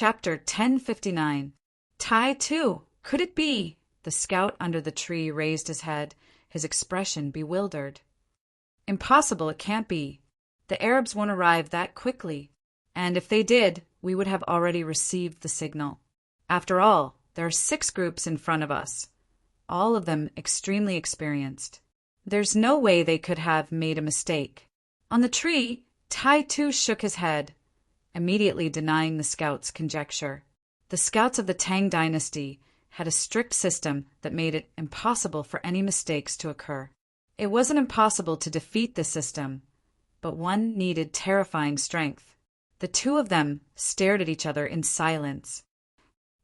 Chapter 1059. Tai Tu! Could it be? The scout under the tree raised his head, his expression bewildered. Impossible, it can't be. The Arabs won't arrive that quickly, and if they did, we would have already received the signal. After all, there are 6 groups in front of us, all of them extremely experienced. There's no way they could have made a mistake. On the tree, Tai Tu shook his head, immediately denying the scouts' conjecture. The scouts of the Tang dynasty had a strict system that made it impossible for any mistakes to occur. It wasn't impossible to defeat the system, but one needed terrifying strength. The two of them stared at each other in silence.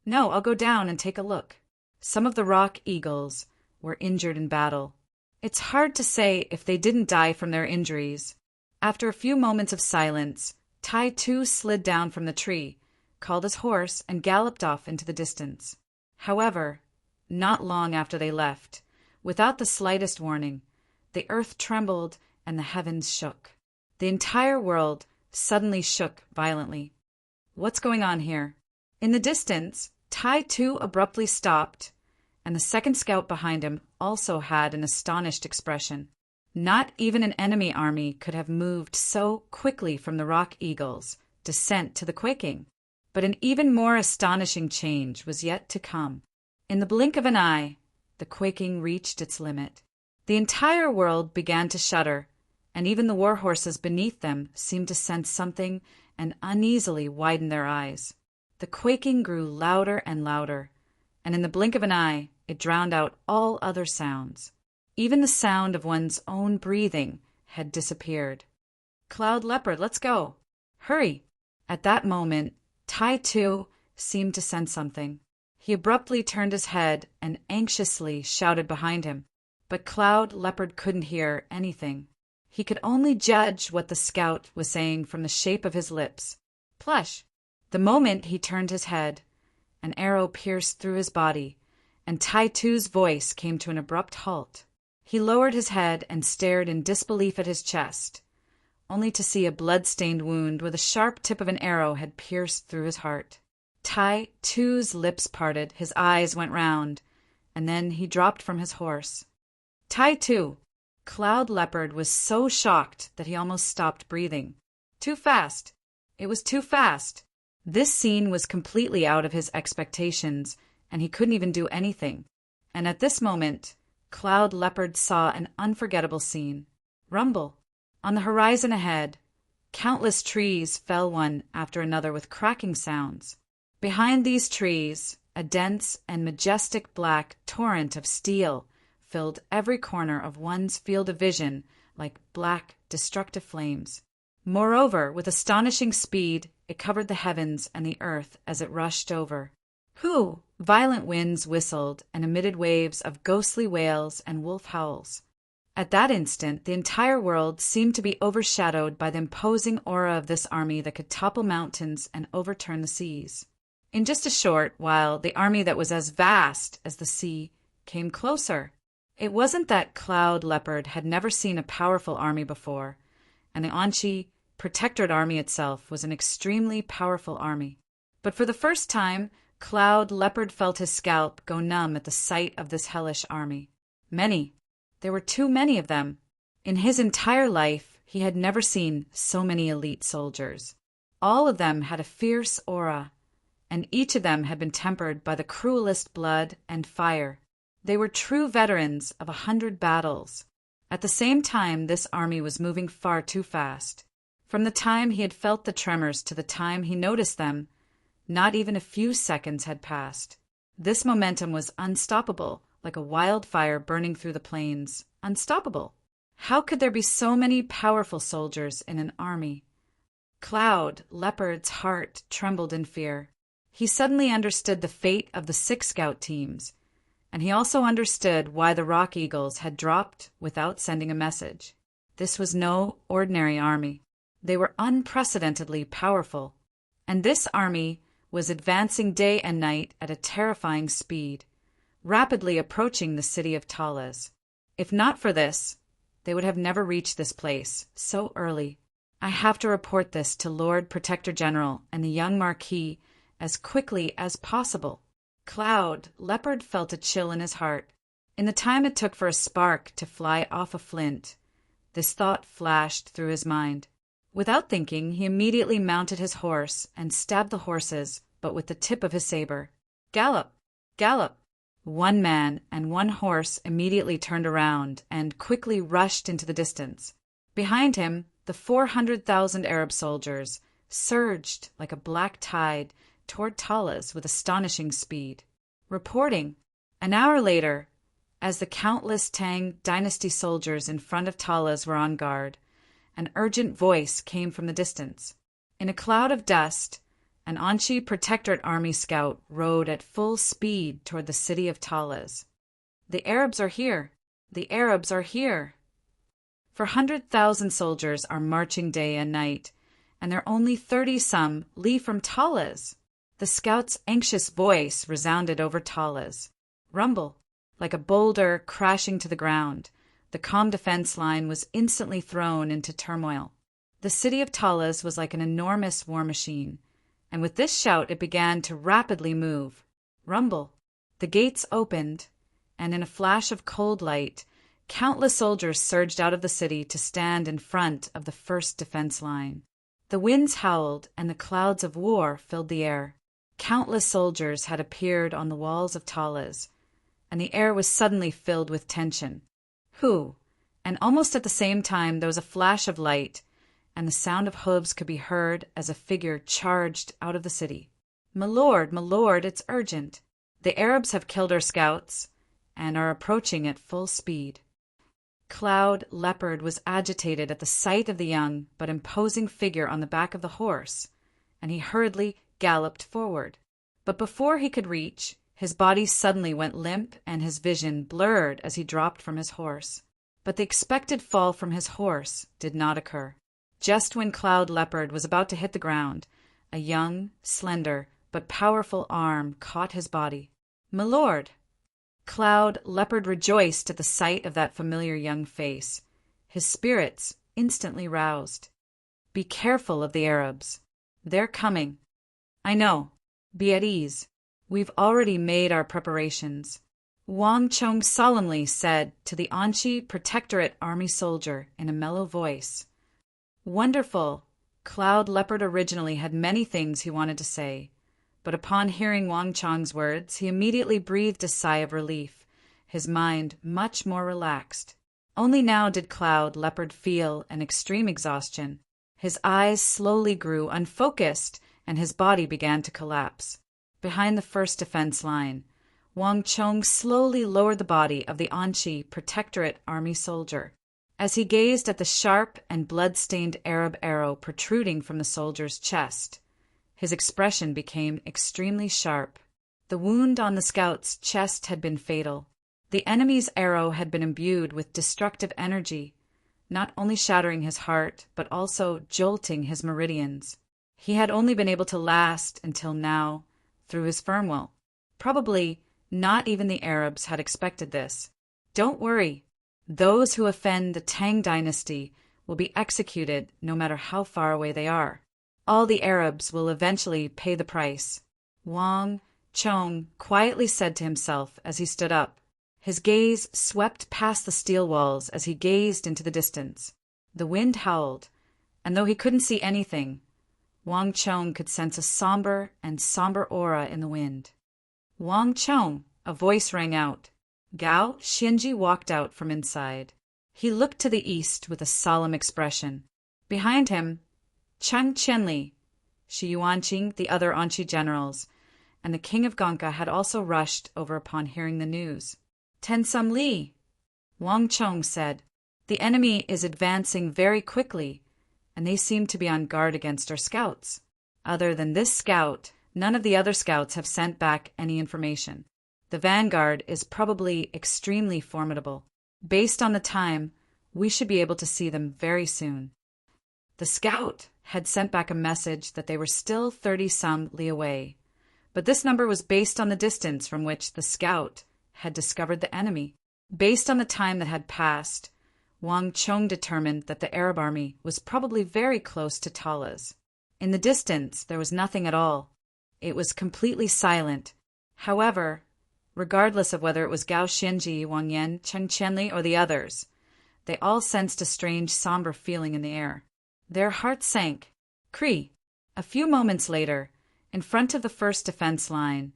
No, I'll go down and take a look. Some of the rock eagles were injured in battle. It's hard to say if they didn't die from their injuries. After a few moments of silence, Tai Tu slid down from the tree, called his horse, and galloped off into the distance. However, not long after they left, without the slightest warning, the earth trembled and the heavens shook. The entire world suddenly shook violently. What's going on here? In the distance, Tai Tu abruptly stopped, and the second scout behind him also had an astonished expression. Not even an enemy army could have moved so quickly from the rock eagle's descent to the quaking. But an even more astonishing change was yet to come. In the blink of an eye, the quaking reached its limit. The entire world began to shudder, and even the war horses beneath them seemed to sense something and uneasily widen their eyes. The quaking grew louder and louder, and in the blink of an eye, it drowned out all other sounds. Even the sound of one's own breathing had disappeared. Cloud Leopard, let's go. Hurry. At that moment, Tai Tu seemed to sense something. He abruptly turned his head and anxiously shouted behind him. But Cloud Leopard couldn't hear anything. He could only judge what the scout was saying from the shape of his lips. Plush! The moment he turned his head, an arrow pierced through his body, and Tai Tu's voice came to an abrupt halt. He lowered his head and stared in disbelief at his chest, only to see a blood-stained wound where the sharp tip of an arrow had pierced through his heart. Tai Tu's lips parted, his eyes went round, and then he dropped from his horse. Tai Tu! Cloud Leopard was so shocked that he almost stopped breathing. Too fast! It was too fast! This scene was completely out of his expectations, and he couldn't even do anything. And at this moment, Cloud Leopard saw an unforgettable scene. Rumble! On the horizon ahead, countless trees fell one after another with cracking sounds. Behind these trees, a dense and majestic black torrent of steel filled every corner of one's field of vision like black, destructive flames. Moreover, with astonishing speed, it covered the heavens and the earth as it rushed over. Hoo! Violent winds whistled and emitted waves of ghostly wails and wolf howls. At that instant, the entire world seemed to be overshadowed by the imposing aura of this army that could topple mountains and overturn the seas. In just a short while, the army that was as vast as the sea came closer. It wasn't that Cloud Leopard had never seen a powerful army before, and the Anchi Protectorate Army itself was an extremely powerful army. But for the first time, Cloud Leopard felt his scalp go numb at the sight of this hellish army. Many. There were too many of them. In his entire life, he had never seen so many elite soldiers. All of them had a fierce aura, and each of them had been tempered by the cruelest blood and fire. They were true veterans of 100 battles. At the same time, this army was moving far too fast. From the time he had felt the tremors to the time he noticed them, not even a few seconds had passed. This momentum was unstoppable, like a wildfire burning through the plains. Unstoppable. How could there be so many powerful soldiers in an army? Cloud Leopard's heart trembled in fear. He suddenly understood the fate of the 6 scout teams, and he also understood why the Rock Eagles had dropped without sending a message. This was no ordinary army. They were unprecedentedly powerful, and this army was advancing day and night at a terrifying speed, rapidly approaching the city of Talas. If not for this, they would have never reached this place so early. I have to report this to Lord Protector General and the young Marquis as quickly as possible. Cloud Leopard felt a chill in his heart. In the time it took for a spark to fly off a flint, this thought flashed through his mind. Without thinking, he immediately mounted his horse and stabbed the horses, but with the tip of his saber. Gallop! Gallop! One man and one horse immediately turned around and quickly rushed into the distance. Behind him, the 400,000 Arab soldiers surged like a black tide toward Talas with astonishing speed. Reporting. An hour later, as the countless Tang dynasty soldiers in front of Talas were on guard, an urgent voice came from the distance. In a cloud of dust, an Anshi Protectorate army scout rode at full speed toward the city of Talas. The Arabs are here! The Arabs are here! 400,000 soldiers are marching day and night, and there are only 30-some leave from Talas. The scout's anxious voice resounded over Talas. Rumble, like a boulder crashing to the ground, the calm defense line was instantly thrown into turmoil. The city of Talas was like an enormous war machine, and with this shout it began to rapidly move. Rumble. The gates opened, and in a flash of cold light, countless soldiers surged out of the city to stand in front of the first defense line. The winds howled, and the clouds of war filled the air. Countless soldiers had appeared on the walls of Talas, and the air was suddenly filled with tension. And almost at the same time there was a flash of light, and the sound of hooves could be heard as a figure charged out of the city. My lord, it's urgent. The Arabs have killed our scouts, and are approaching at full speed. Cloud Leopard was agitated at the sight of the young but imposing figure on the back of the horse, and he hurriedly galloped forward. But before he could reach, his body suddenly went limp and his vision blurred as he dropped from his horse. But the expected fall from his horse did not occur. Just when Cloud Leopard was about to hit the ground, a young, slender, but powerful arm caught his body. My lord! Cloud Leopard rejoiced at the sight of that familiar young face. His spirits instantly roused. Be careful of the Arabs. They're coming. I know. Be at ease. We've already made our preparations. Wang Chong solemnly said to the Anshi Protectorate army soldier in a mellow voice. Wonderful! Cloud Leopard originally had many things he wanted to say, but upon hearing Wang Chong's words, he immediately breathed a sigh of relief, his mind much more relaxed. Only now did Cloud Leopard feel an extreme exhaustion. His eyes slowly grew unfocused, and his body began to collapse. Behind the first defense line, Wang Chong slowly lowered the body of the Anshi Protectorate army soldier. As he gazed at the sharp and blood-stained Arab arrow protruding from the soldier's chest, his expression became extremely sharp. The wound on the scout's chest had been fatal. The enemy's arrow had been imbued with destructive energy, not only shattering his heart, but also jolting his meridians. He had only been able to last until now through his firm will. Probably not even the Arabs had expected this. Don't worry. Those who offend the Tang dynasty will be executed no matter how far away they are. All the Arabs will eventually pay the price. Wang Chong quietly said to himself as he stood up. His gaze swept past the steel walls as he gazed into the distance. The wind howled, and though he couldn't see anything, Wang Chong could sense a somber aura in the wind. Wang Chong, a voice rang out. Gao Xianji walked out from inside. He looked to the east with a solemn expression. Behind him, Chang Qianli, Shi Yuanqing, the other Anshi generals, and the king of Gonka had also rushed over upon hearing the news. Tensum Li, Wang Chong said, the enemy is advancing very quickly, and they seem to be on guard against our scouts. Other than this scout, none of the other scouts have sent back any information. The vanguard is probably extremely formidable. Based on the time, we should be able to see them very soon. The scout had sent back a message that they were still 30-some li away, but this number was based on the distance from which the scout had discovered the enemy. Based on the time that had passed, Wang Chong determined that the Arab army was probably very close to Talas. In the distance, there was nothing at all. It was completely silent. However, regardless of whether it was Gao Xianji, Wang Yan, Chen Qianli, or the others, they all sensed a strange, somber feeling in the air. Their hearts sank. Cree. A few moments later, in front of the first defense line,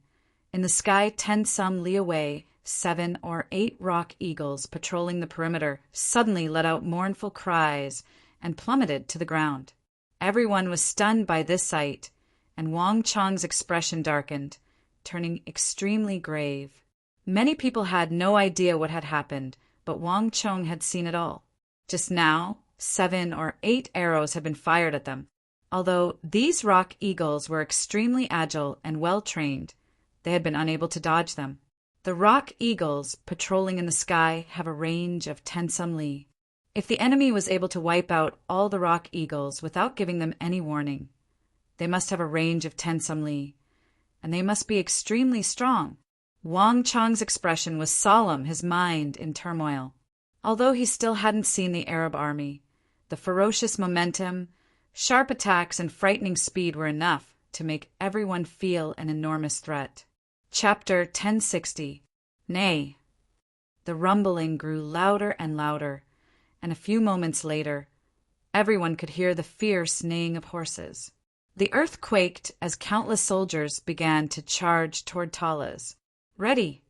in the sky 10 some li away, 7 or 8 rock eagles patrolling the perimeter suddenly let out mournful cries and plummeted to the ground. Everyone was stunned by this sight, and Wang Chong's expression darkened, turning extremely grave. Many people had no idea what had happened, but Wang Chong had seen it all. Just now, 7 or 8 arrows had been fired at them. Although these rock eagles were extremely agile and well-trained, they had been unable to dodge them. The rock eagles patrolling in the sky have a range of 10 some li. If the enemy was able to wipe out all the rock eagles without giving them any warning, they must have a range of 10 some li, and they must be extremely strong. Wang Chong's expression was solemn, his mind in turmoil. Although he still hadn't seen the Arab army, the ferocious momentum, sharp attacks, and frightening speed were enough to make everyone feel an enormous threat. Chapter 1060. Nay. The rumbling grew louder and louder, and a few moments later, everyone could hear the fierce neighing of horses. The earth quaked as countless soldiers began to charge toward Talas. Ready!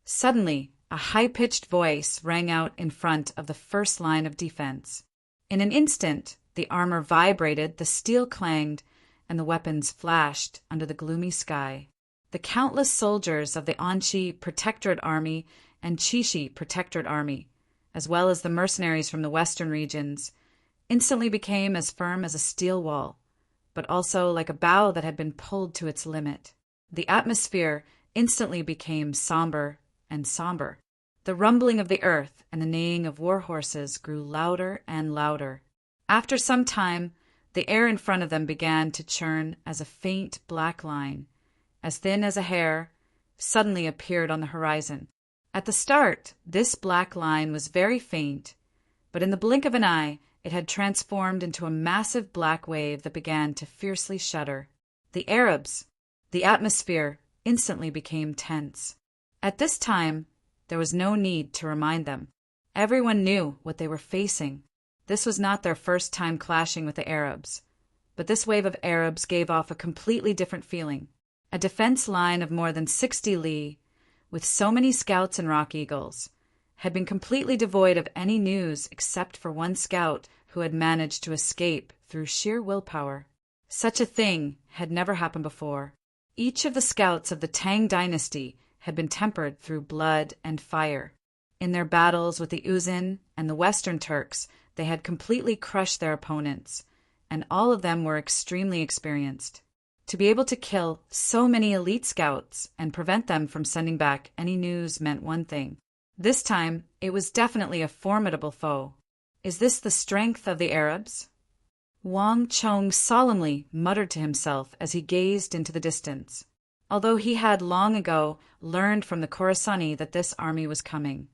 Suddenly, a high-pitched voice rang out in front of the first line of defense. In an instant, the armor vibrated, the steel clanged, and the weapons flashed under the gloomy sky. The countless soldiers of the Anqi Protectorate Army and Qixi Protectorate Army, as well as the mercenaries from the western regions, instantly became as firm as a steel wall, but also like a bow that had been pulled to its limit. The atmosphere instantly became somber and somber. The rumbling of the earth and the neighing of war horses grew louder and louder. After some time, the air in front of them began to churn as a faint black line, as thin as a hair, suddenly appeared on the horizon. At the start, this black line was very faint, but in the blink of an eye, it had transformed into a massive black wave that began to fiercely shudder. The Arabs, the atmosphere, instantly became tense. At this time, there was no need to remind them. Everyone knew what they were facing. This was not their first time clashing with the Arabs, but this wave of Arabs gave off a completely different feeling. A defense line of more than 60 li, with so many scouts and rock eagles, had been completely devoid of any news except for one scout who had managed to escape through sheer willpower. Such a thing had never happened before. Each of the scouts of the Tang dynasty had been tempered through blood and fire. In their battles with the Uzin and the Western Turks, they had completely crushed their opponents, and all of them were extremely experienced. To be able to kill so many elite scouts and prevent them from sending back any news meant one thing. This time, it was definitely a formidable foe. Is this the strength of the Arabs? Wang Chong solemnly muttered to himself as he gazed into the distance. Although he had long ago learned from the Khorasani that this army was coming,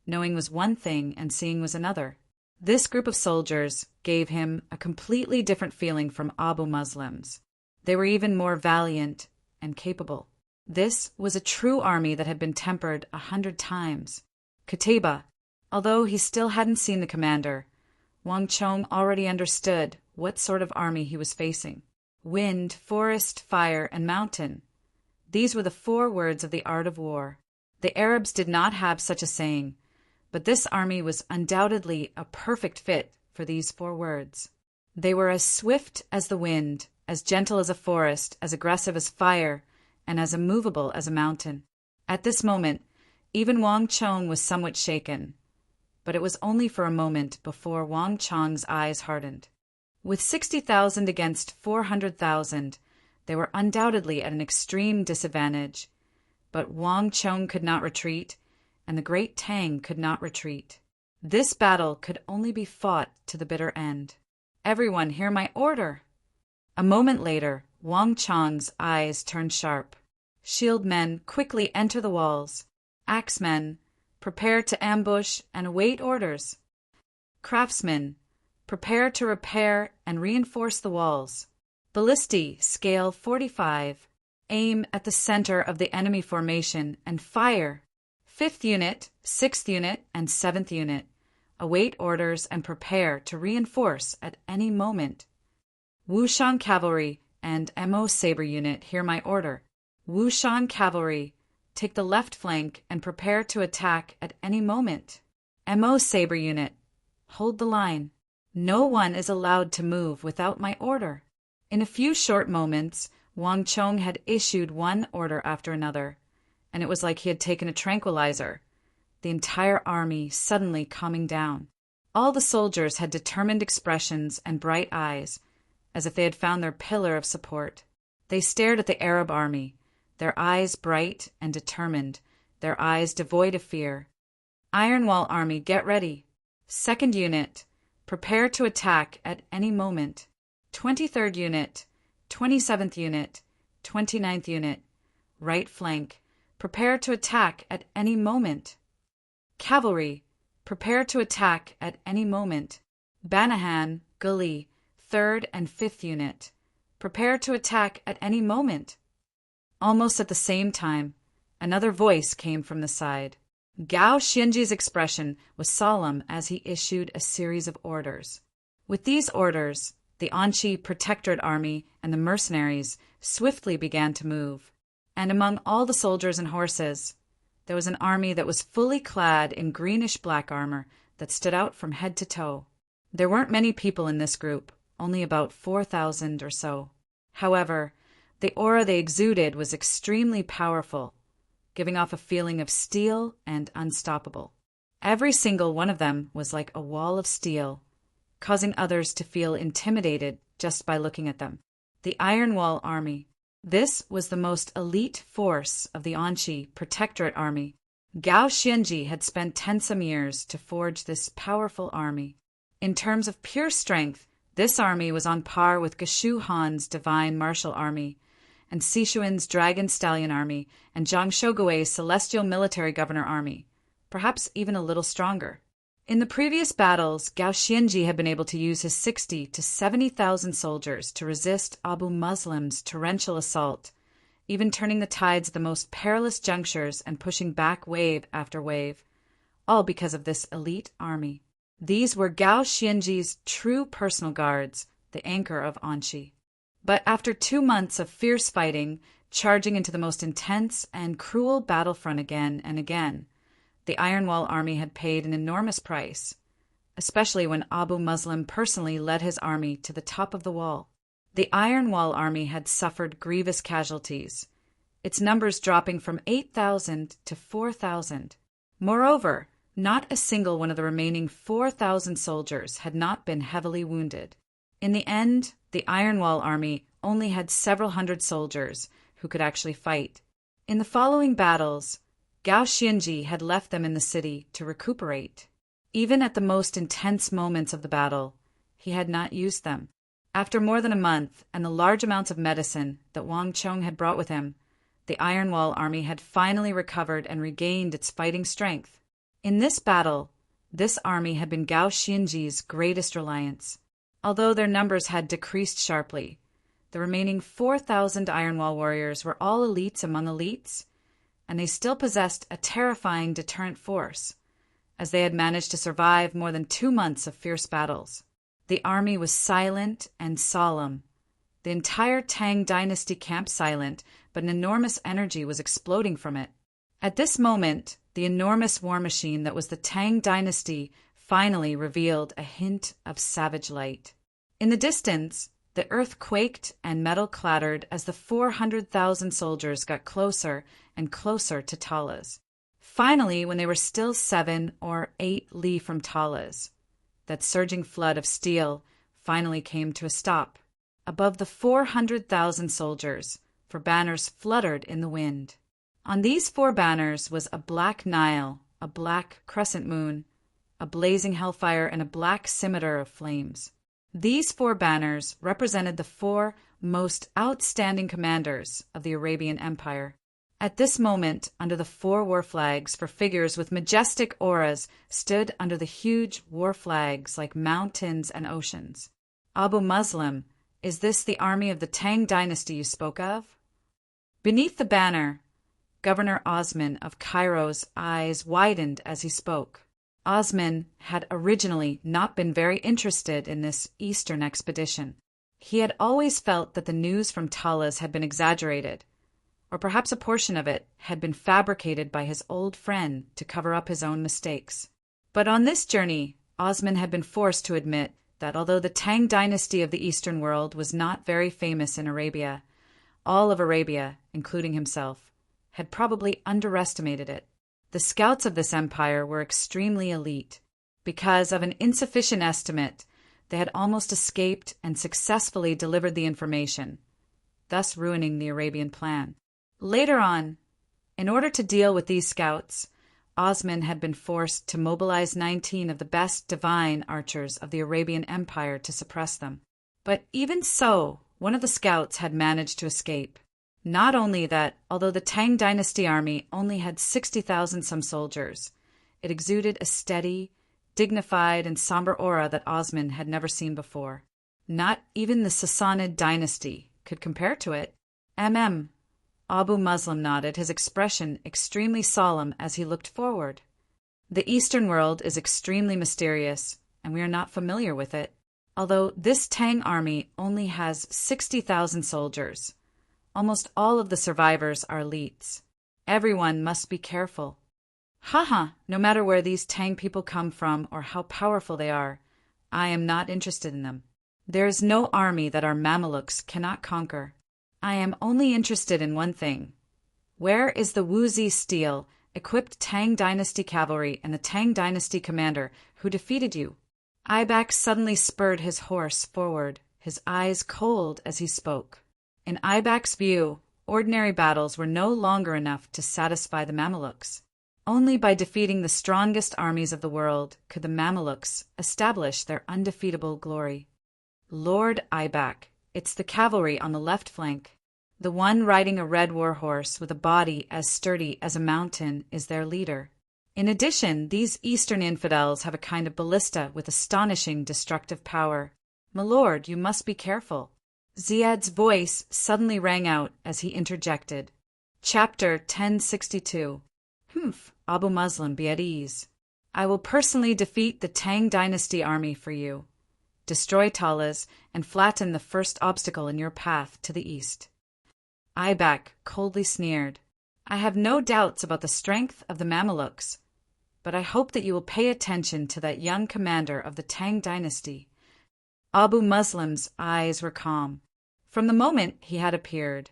knowing was one thing and seeing was another. This group of soldiers gave him a completely different feeling from Abu Muslims. They were even more valiant and capable. This was a true army that had been tempered 100 times. Qutayba, although he still hadn't seen the commander, Wang Chong already understood what sort of army he was facing. Wind, forest, fire, and mountain. These were the 4 words of the art of war. The Arabs did not have such a saying, but this army was undoubtedly a perfect fit for these 4 words. They were as swift as the wind, as gentle as a forest, as aggressive as fire, and as immovable as a mountain. At this moment, even Wang Chong was somewhat shaken, but it was only for a moment before Wang Chong's eyes hardened. With 60,000 against 400,000, they were undoubtedly at an extreme disadvantage, but Wang Chong could not retreat, and the great Tang could not retreat. This battle could only be fought to the bitter end. Everyone hear my order! A moment later, Wang Chong's eyes turned sharp. Shield men, quickly enter the walls. Axemen, prepare to ambush and await orders. Craftsmen, prepare to repair and reinforce the walls. Ballistae, scale 45. Aim at the center of the enemy formation and fire. 5th Unit, 6th Unit, and 7th Unit. Await orders and prepare to reinforce at any moment. Wushan Cavalry and MO Saber Unit hear my order. Wushan Cavalry, take the left flank and prepare to attack at any moment. MO Saber Unit, hold the line. No one is allowed to move without my order. In a few short moments, Wang Chong had issued one order after another, and it was like he had taken a tranquilizer, the entire army suddenly calming down. All the soldiers had determined expressions and bright eyes, as if they had found their pillar of support. They stared at the Arab army, their eyes bright and determined, their eyes devoid of fear. Iron Wall Army, get ready. 2nd Unit, prepare to attack at any moment. 23rd Unit, 27th Unit, 29th Unit, right flank, prepare to attack at any moment. Cavalry, prepare to attack at any moment. Banahan, Gully, 3rd and 5th Unit, prepare to attack at any moment. Almost at the same time, another voice came from the side. Gao Xianji's expression was solemn as he issued a series of orders. With these orders, the Anqi Protectorate Army and the mercenaries swiftly began to move, and among all the soldiers and horses, there was an army that was fully clad in greenish-black armor that stood out from head to toe. There weren't many people in this group, only about 4,000 or so. However, the aura they exuded was extremely powerful, giving off a feeling of steel and unstoppable. Every single one of them was like a wall of steel, causing others to feel intimidated just by looking at them. The Iron Wall Army. This was the most elite force of the Anqi Protectorate Army. Gao Xianji had spent tensome years to forge this powerful army. In terms of pure strength, this army was on par with Geshu Han's Divine Martial Army, and Sichuan's Dragon Stallion Army, and Zhang Shougui's Celestial Military Governor Army, perhaps even a little stronger. In the previous battles, Gao Xianji had been able to use his 60 to 70,000 soldiers to resist Abu Muslim's torrential assault, even turning the tides at the most perilous junctures and pushing back wave after wave, all because of this elite army. These were Gao Xianji's true personal guards, the anchor of Anqi. But after 2 months of fierce fighting, charging into the most intense and cruel battlefront again and again, the Iron Wall Army had paid an enormous price, especially when Abu Muslim personally led his army to the top of the wall. The Iron Wall Army had suffered grievous casualties, its numbers dropping from 8,000 to 4,000. Moreover, not a single one of the remaining 4,000 soldiers had not been heavily wounded. In the end, the Iron Wall Army only had several hundred soldiers who could actually fight. In the following battles, Gao Xianji had left them in the city to recuperate. Even at the most intense moments of the battle, he had not used them. After more than a month and the large amounts of medicine that Wang Chong had brought with him, the Iron Wall Army had finally recovered and regained its fighting strength. In this battle, this army had been Gao Xianji's greatest reliance. Although their numbers had decreased sharply, the remaining 4,000 Iron Wall warriors were all elites among elites, and they still possessed a terrifying deterrent force, as they had managed to survive more than 2 months of fierce battles. The army was silent and solemn. The entire Tang dynasty camp silent, but an enormous energy was exploding from it. At this moment, the enormous war machine that was the Tang dynasty finally revealed a hint of savage light. In the distance, the earth quaked and metal clattered as the 400,000 soldiers got closer and closer to Talas. Finally, when they were still 7 or 8 li from Talas, that surging flood of steel finally came to a stop. Above the 400,000 soldiers, for banners fluttered in the wind. On these 4 banners was a black Nile, a black crescent moon, a blazing hellfire, and a black scimitar of flames. These 4 banners represented the 4 most outstanding commanders of the Arabian Empire. At this moment, under the 4 war flags, for figures with majestic auras stood under the huge war flags like mountains and oceans. Abu Muslim, is this the army of the Tang dynasty you spoke of? Beneath the banner, Governor Osman of Cairo's eyes widened as he spoke. Osman had originally not been very interested in this eastern expedition. He had always felt that the news from Talas had been exaggerated, or perhaps a portion of it had been fabricated by his old friend to cover up his own mistakes. But on this journey, Osman had been forced to admit that although the Tang dynasty of the Eastern world was not very famous in Arabia, all of Arabia, including himself, had probably underestimated it. The scouts of this empire were extremely elite. Because of an insufficient estimate, they had almost escaped and successfully delivered the information, thus ruining the Arabian plan. Later on, in order to deal with these scouts, Osman had been forced to mobilize 19 of the best divine archers of the Arabian Empire to suppress them. But even so, one of the scouts had managed to escape. Not only that, although the Tang dynasty army only had 60,000 some soldiers, it exuded a steady, dignified, and somber aura that Osman had never seen before. Not even the Sassanid dynasty could compare to it. Abu Muslim nodded, his expression extremely solemn as he looked forward. The Eastern world is extremely mysterious, and we are not familiar with it. Although this Tang army only has 60,000 soldiers, almost all of the survivors are elites. Everyone must be careful. No matter where these Tang people come from or how powerful they are, I am not interested in them. There is no army that our Mamelukes cannot conquer. I am only interested in one thing. Where is the Wuzi steel, equipped Tang dynasty cavalry and the Tang dynasty commander who defeated you? Ibak suddenly spurred his horse forward, his eyes cold as he spoke. In Ibak's view, ordinary battles were no longer enough to satisfy the Mamelukes. Only by defeating the strongest armies of the world could the Mamelukes establish their undefeatable glory. Lord Ibak, it's the cavalry on the left flank. The one riding a red war horse with a body as sturdy as a mountain is their leader. In addition, these Eastern infidels have a kind of ballista with astonishing destructive power. My lord, you must be careful. Ziyad's voice suddenly rang out as he interjected. Chapter 1062. Abu Muslim, be at ease. I will personally defeat the Tang dynasty army for you, destroy Talas, and flatten the first obstacle in your path to the east. Ibak coldly sneered. I have no doubts about the strength of the Mamelukes, but I hope that you will pay attention to that young commander of the Tang dynasty. Abu Muslim's eyes were calm. From the moment he had appeared,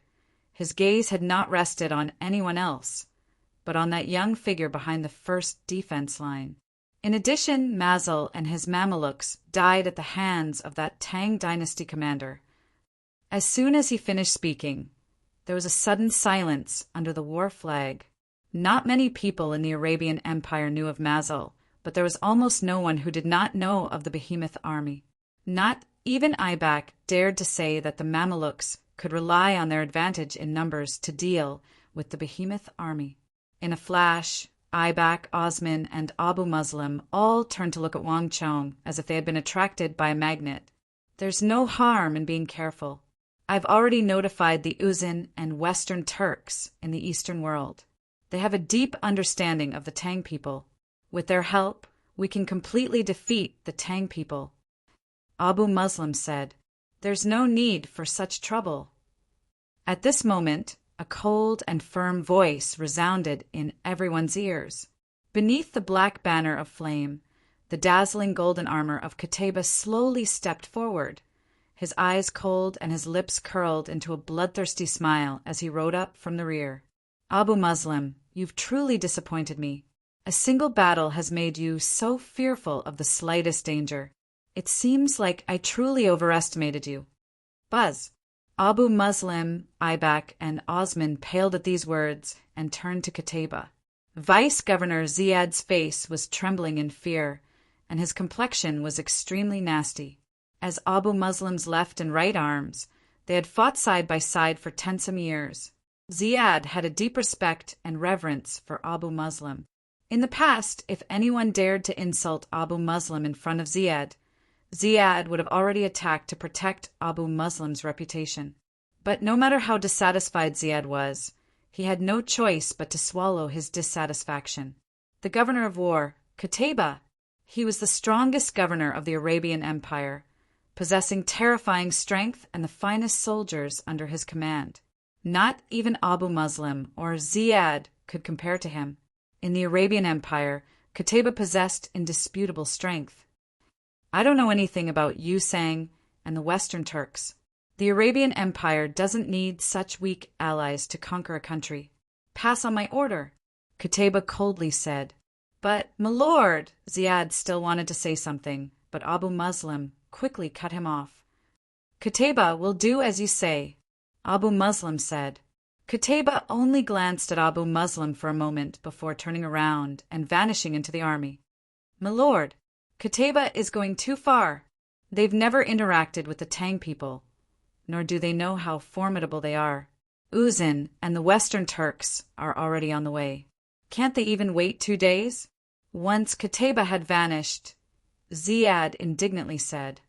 his gaze had not rested on anyone else, but on that young figure behind the first defense line. In addition, Mazel and his Mamelukes died at the hands of that Tang dynasty commander. As soon as he finished speaking, there was a sudden silence under the war flag. Not many people in the Arabian Empire knew of Mazel, but there was almost no one who did not know of the behemoth army. Not even Ibak dared to say that the Mamelukes could rely on their advantage in numbers to deal with the behemoth army. In a flash, Ibak, Osman, and Abu Muslim all turned to look at Wang Chong as if they had been attracted by a magnet. There's no harm in being careful. I've already notified the Uzin and Western Turks in the Eastern world. They have a deep understanding of the Tang people. With their help, we can completely defeat the Tang people. Abu Muslim said, There's no need for such trouble. At this moment, a cold and firm voice resounded in everyone's ears. Beneath the black banner of flame, the dazzling golden armor of Qutayba slowly stepped forward, his eyes cold and his lips curled into a bloodthirsty smile as he rode up from the rear. Abu Muslim, you've truly disappointed me. A single battle has made you so fearful of the slightest danger. It seems like I truly overestimated you. Buzz. Abu Muslim, Ibak, and Osman paled at these words and turned to Qutayba. Vice-Governor Ziyad's face was trembling in fear, and his complexion was extremely nasty. As Abu Muslim's left and right arms, they had fought side by side for tensome years. Ziyad had a deep respect and reverence for Abu Muslim. In the past, if anyone dared to insult Abu Muslim in front of Ziyad would have already attacked to protect Abu Muslim's reputation. But no matter how dissatisfied Ziad was, he had no choice but to swallow his dissatisfaction. The governor of war, Qutayba, he was the strongest governor of the Arabian Empire, possessing terrifying strength and the finest soldiers under his command. Not even Abu Muslim or Ziad could compare to him. In the Arabian Empire, Qutayba possessed indisputable strength. I don't know anything about Yusang and the Western Turks. The Arabian Empire doesn't need such weak allies to conquer a country. Pass on my order, Qutayba coldly said. But, my lord, Ziad still wanted to say something, but Abu Muslim quickly cut him off. Qutayba will do as you say, Abu Muslim said. Qutayba only glanced at Abu Muslim for a moment before turning around and vanishing into the army. My lord, Qutayba is going too far. They've never interacted with the Tang people, nor do they know how formidable they are. Uzin and the Western Turks are already on the way. Can't they even wait 2 days? Once Qutayba had vanished, Ziad indignantly said,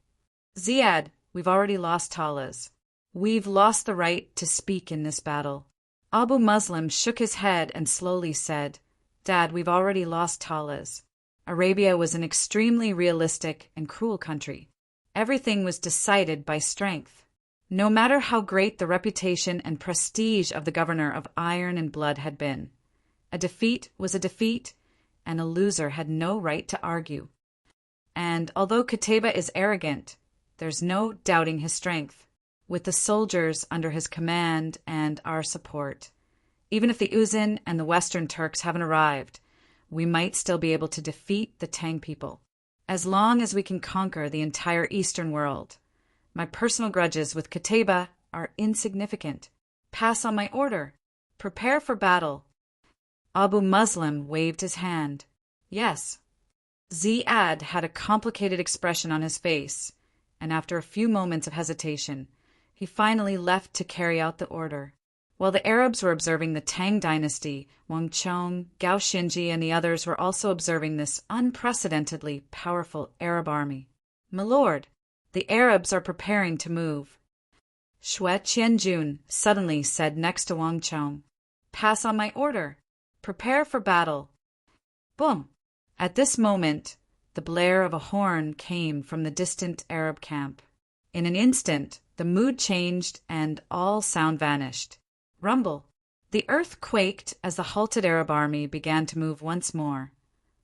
Ziad, we've already lost Talaz. We've lost the right to speak in this battle. Abu Muslim shook his head and slowly said, Dad, we've already lost Talaz. Arabia was an extremely realistic and cruel country. Everything was decided by strength. No matter how great the reputation and prestige of the governor of Iron and Blood had been, a defeat was a defeat, and a loser had no right to argue. And although Qutayba is arrogant, there's no doubting his strength. With the soldiers under his command and our support, even if the Uzin and the Western Turks haven't arrived, we might still be able to defeat the Tang people. As long as we can conquer the entire Eastern world, my personal grudges with Qutayba are insignificant. Pass on my order. Prepare for battle. Abu Muslim waved his hand. Yes. Ziad had a complicated expression on his face, and after a few moments of hesitation, he finally left to carry out the order. While the Arabs were observing the Tang dynasty, Wang Chong, Gao Xinji, and the others were also observing this unprecedentedly powerful Arab army. My lord, the Arabs are preparing to move. Xue Qianjun suddenly said next to Wang Chong, Pass on my order. Prepare for battle. Boom! At this moment, the blare of a horn came from the distant Arab camp. In an instant, the mood changed and all sound vanished. Rumble. The earth quaked as the halted Arab army began to move once more.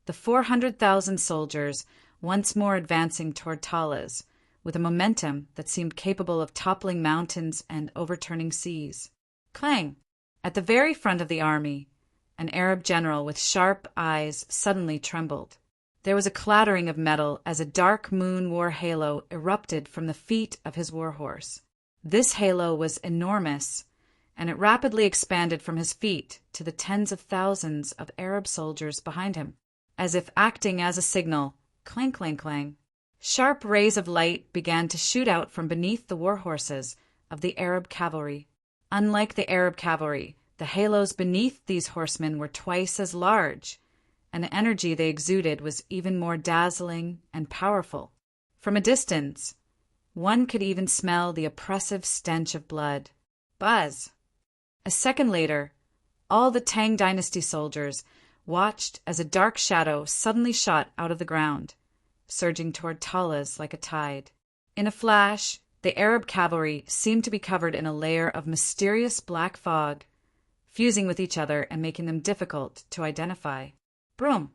The 400,000 soldiers once more advancing toward Talaz, with a momentum that seemed capable of toppling mountains and overturning seas. Clang! At the very front of the army, an Arab general with sharp eyes suddenly trembled. There was a clattering of metal as a dark moon war halo erupted from the feet of his warhorse. This halo was enormous, and it rapidly expanded from his feet to the tens of thousands of Arab soldiers behind him. As if acting as a signal, clang, clang, clang. Sharp rays of light began to shoot out from beneath the warhorses of the Arab cavalry. Unlike the Arab cavalry, the halos beneath these horsemen were twice as large, and the energy they exuded was even more dazzling and powerful. From a distance, one could even smell the oppressive stench of blood. Buzz! A second later, all the Tang dynasty soldiers watched as a dark shadow suddenly shot out of the ground, surging toward Talaz like a tide. In a flash, the Arab cavalry seemed to be covered in a layer of mysterious black fog, fusing with each other and making them difficult to identify. Broom!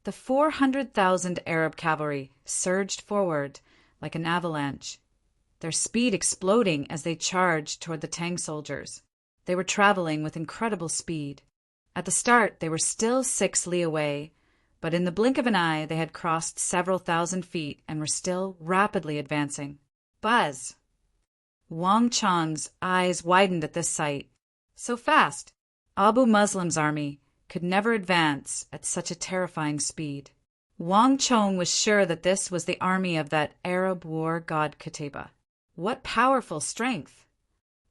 The 400,000 Arab cavalry surged forward like an avalanche, their speed exploding as they charged toward the Tang soldiers. They were traveling with incredible speed. At the start, they were still 6 li away, but in the blink of an eye they had crossed several thousand feet and were still rapidly advancing. Buzz! Wang Chong's eyes widened at this sight. So fast! Abu Muslim's army could never advance at such a terrifying speed. Wang Chong was sure that this was the army of that Arab war god Qutayba. What powerful strength!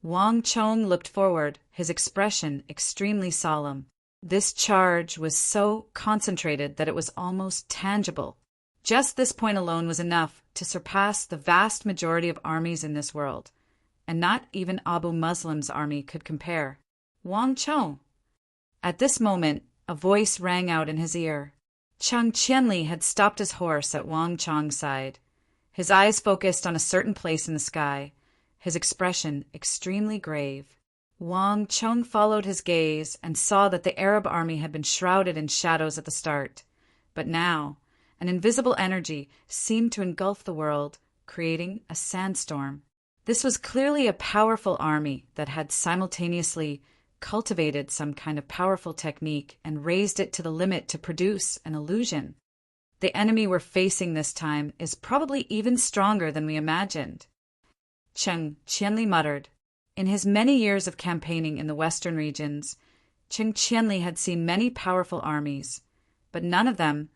Wang Chong looked forward, his expression extremely solemn. This charge was so concentrated that it was almost tangible. Just this point alone was enough to surpass the vast majority of armies in this world, and not even Abu Muslim's army could compare. Wang Chong! At this moment, a voice rang out in his ear. Cheng Qianli had stopped his horse at Wang Chong's side. His eyes focused on a certain place in the sky, his expression extremely grave. Wang Chong followed his gaze and saw that the Arab army had been shrouded in shadows at the start. But now, an invisible energy seemed to engulf the world, creating a sandstorm. This was clearly a powerful army that had simultaneously cultivated some kind of powerful technique and raised it to the limit to produce an illusion. The enemy we're facing this time is probably even stronger than we imagined. Cheng Qianli muttered. In his many years of campaigning in the western regions, Cheng Qianli had seen many powerful armies, but none of them,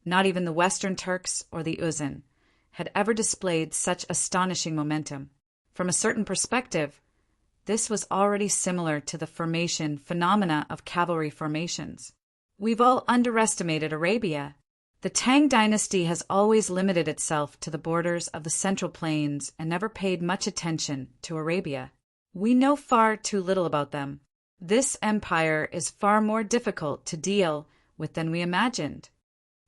not even the Western Turks or the Uzan, had ever displayed such astonishing momentum. From a certain perspective, this was already similar to the formation phenomena of cavalry formations. We've all underestimated Arabia. The Tang dynasty has always limited itself to the borders of the Central Plains and never paid much attention to Arabia. We know far too little about them. This empire is far more difficult to deal with than we imagined.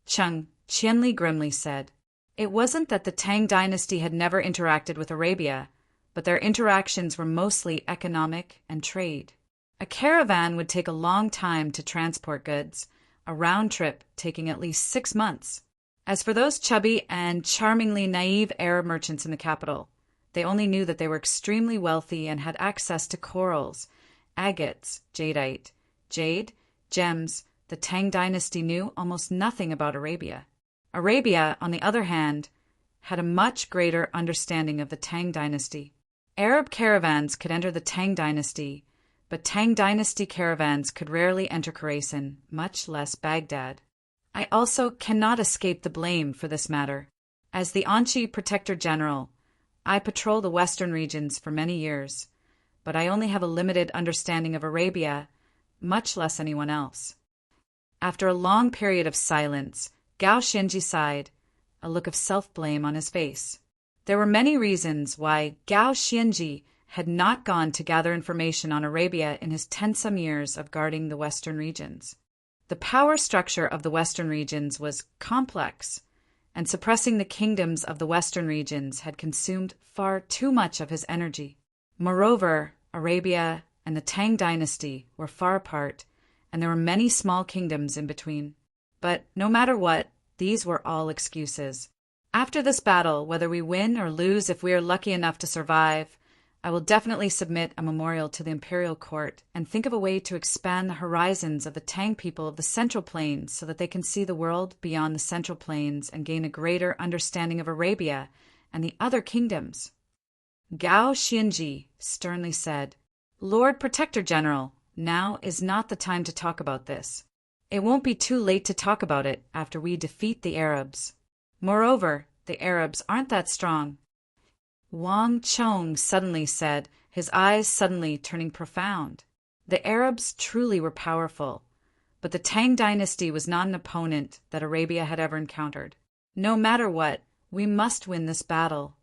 Cheng Qianli grimly said. It wasn't that the Tang dynasty had never interacted with Arabia, but their interactions were mostly economic and trade. A caravan would take a long time to transport goods, a round trip taking at least 6 months. As for those chubby and charmingly naive Arab merchants in the capital, they only knew that they were extremely wealthy and had access to corals, agates, jadeite, jade, gems. The Tang dynasty knew almost nothing about Arabia. Arabia, on the other hand, had a much greater understanding of the Tang dynasty. Arab caravans could enter the Tang dynasty, but Tang dynasty caravans could rarely enter Khorasan, much less Baghdad. I also cannot escape the blame for this matter. As the Anchi Protector General, I patrol the western regions for many years, but I only have a limited understanding of Arabia, much less anyone else. After a long period of silence, Gao Xinji sighed, a look of self-blame on his face. There were many reasons why Gao Xinji had not gone to gather information on Arabia in his 10-some years of guarding the western regions. The power structure of the western regions was complex, and suppressing the kingdoms of the western regions had consumed far too much of his energy. Moreover, Arabia and the Tang dynasty were far apart, and there were many small kingdoms in between. But no matter what, these were all excuses. After this battle, whether we win or lose, if we are lucky enough to survive, I will definitely submit a memorial to the imperial court and think of a way to expand the horizons of the Tang people of the Central Plains so that they can see the world beyond the Central Plains and gain a greater understanding of Arabia and the other kingdoms. Gao Xinji sternly said, Lord Protector General, now is not the time to talk about this. It won't be too late to talk about it after we defeat the Arabs. Moreover, the Arabs aren't that strong. Wang Chong suddenly said, his eyes suddenly turning profound. The Arabs truly were powerful, but the Tang dynasty was not an opponent that Arabia had ever encountered. No matter what, we must win this battle.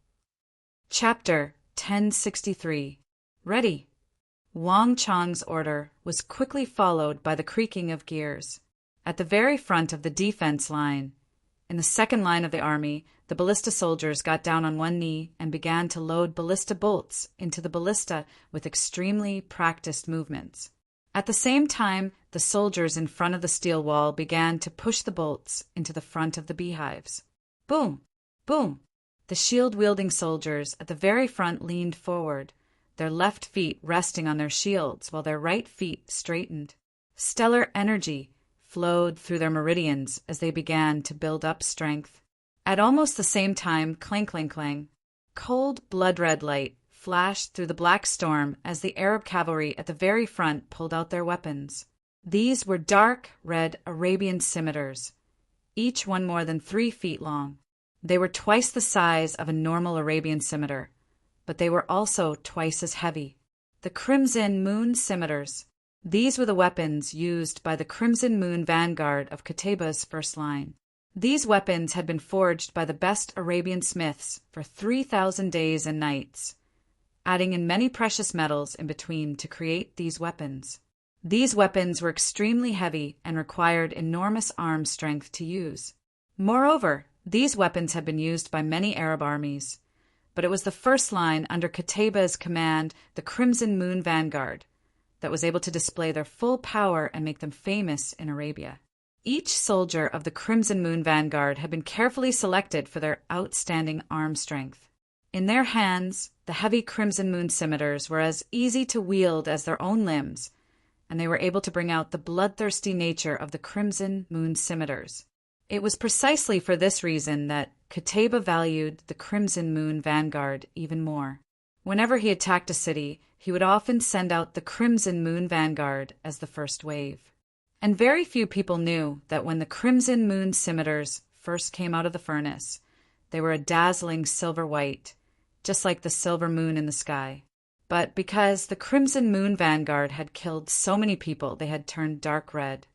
Chapter 1063. Ready. Wang Chong's order was quickly followed by the creaking of gears. At the very front of the defense line, in the second line of the army, the ballista soldiers got down on one knee and began to load ballista bolts into the ballista with extremely practiced movements. At the same time, the soldiers in front of the steel wall began to push the bolts into the front of the beehives. Boom! Boom! The shield-wielding soldiers at the very front leaned forward, their left feet resting on their shields while their right feet straightened. Stellar energy flowed through their meridians as they began to build up strength. At almost the same time, clang, clang, clang, cold blood-red light flashed through the black storm as the Arab cavalry at the very front pulled out their weapons. These were dark red Arabian scimitars, each one more than 3 feet long. They were twice the size of a normal Arabian scimitar, but they were also twice as heavy. The Crimson Moon scimitars. These were the weapons used by the Crimson Moon vanguard of Qutaybah's first line. These weapons had been forged by the best Arabian smiths for 3,000 days and nights. adding in many precious metals in between to create these weapons. These weapons were extremely heavy and required enormous arm strength to use. Moreover, these weapons had been used by many Arab armies, but it was the first line under Qutayba's command, the Crimson Moon Vanguard, that was able to display their full power and make them famous in Arabia. Each soldier of the Crimson Moon Vanguard had been carefully selected for their outstanding arm strength. In their hands, the heavy Crimson Moon scimitars were as easy to wield as their own limbs, and they were able to bring out the bloodthirsty nature of the Crimson Moon scimitars. It was precisely for this reason that Qutayba valued the Crimson Moon Vanguard even more. Whenever he attacked a city, he would often send out the Crimson Moon Vanguard as the first wave. And very few people knew that when the Crimson Moon scimitars first came out of the furnace, they were a dazzling silver white, just like the silver moon in the sky. But because the Crimson Moon Vanguard had killed so many people, they had turned dark red.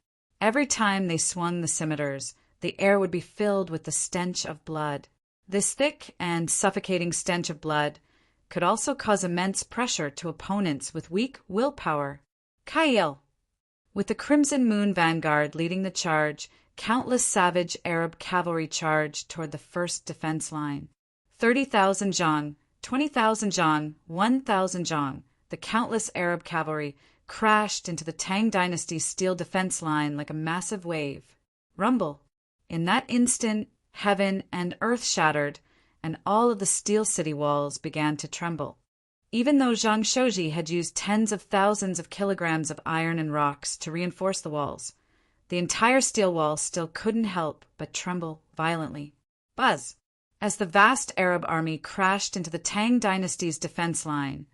Every time they swung the scimitars, the air would be filled with the stench of blood. This thick and suffocating stench of blood could also cause immense pressure to opponents with weak willpower. Kail! With the Crimson Moon Vanguard leading the charge, countless savage Arab cavalry charged toward the first defense line. 30,000 Zhang, 20,000 Zhang, 1,000 Zhang, the countless Arab cavalry crashed into the Tang Dynasty's steel defense line like a massive wave. Rumble! In that instant, heaven and earth shattered, and all of the steel city walls began to tremble. Even though Zhang Shouji had used tens of thousands of kilograms of iron and rocks to reinforce the walls, the entire steel wall still couldn't help but tremble violently. Buzz! As the vast Arab army crashed into the Tang Dynasty's defense line,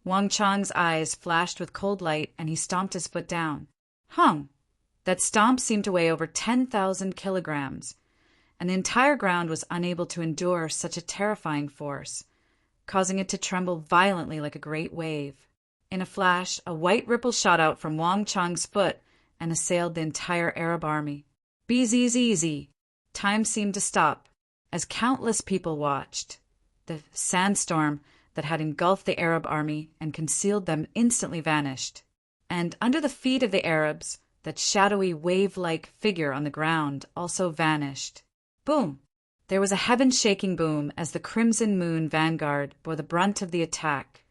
Wang Chang's eyes flashed with cold light and he stomped his foot down. Hung! That stomp seemed to weigh over 10,000 kilograms, and the entire ground was unable to endure such a terrifying force, causing it to tremble violently like a great wave. In a flash, a white ripple shot out from Wang Chang's foot and assailed the entire Arab army. Bzzz. Time seemed to stop, as countless people watched. The sandstorm that had engulfed the Arab army and concealed them instantly vanished, and under the feet of the Arabs, that shadowy wave-like figure on the ground also vanished. Boom! There was a heaven-shaking boom as the Crimson Moon Vanguard bore the brunt of the attack,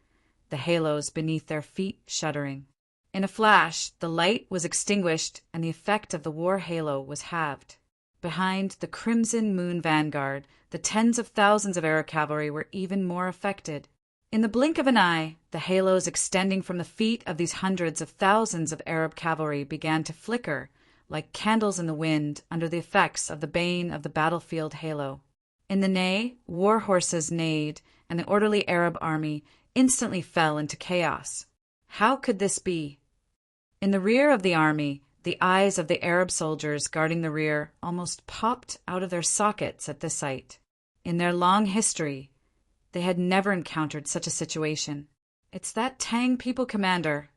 the halos beneath their feet shuddering. In a flash, the light was extinguished and the effect of the war halo was halved. Behind the Crimson Moon Vanguard, the tens of thousands of Arab cavalry were even more affected. In the blink of an eye, the halos extending from the feet of these hundreds of thousands of Arab cavalry began to flicker like candles in the wind under the effects of the bane of the battlefield halo. In the neigh, war horses neighed, and the orderly Arab army instantly fell into chaos. How could this be? In the rear of the army, the eyes of the Arab soldiers guarding the rear almost popped out of their sockets at this sight. In their long history, they had never encountered such a situation. It's that Tang people commander.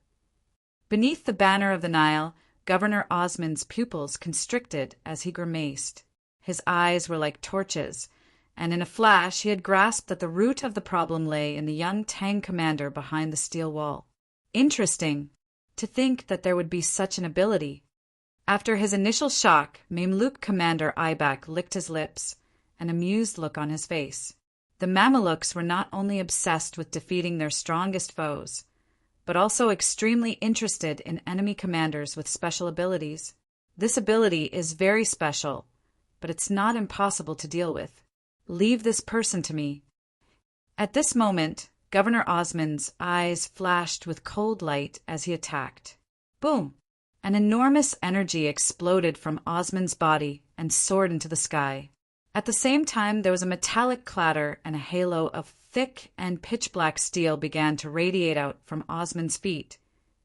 Beneath the banner of the Nile, Governor Osman's pupils constricted as he grimaced. His eyes were like torches, and in a flash he had grasped that the root of the problem lay in the young Tang commander behind the steel wall. Interesting. To think that there would be such an ability. After his initial shock, Mamluk commander Aibak licked his lips, an amused look on his face. The Mamelukes were not only obsessed with defeating their strongest foes, but also extremely interested in enemy commanders with special abilities. This ability is very special, but it's not impossible to deal with. Leave this person to me. At this moment, Governor Osman's eyes flashed with cold light as he attacked. Boom! An enormous energy exploded from Osman's body and soared into the sky. At the same time, there was a metallic clatter and a halo of thick and pitch-black steel began to radiate out from Osman's feet,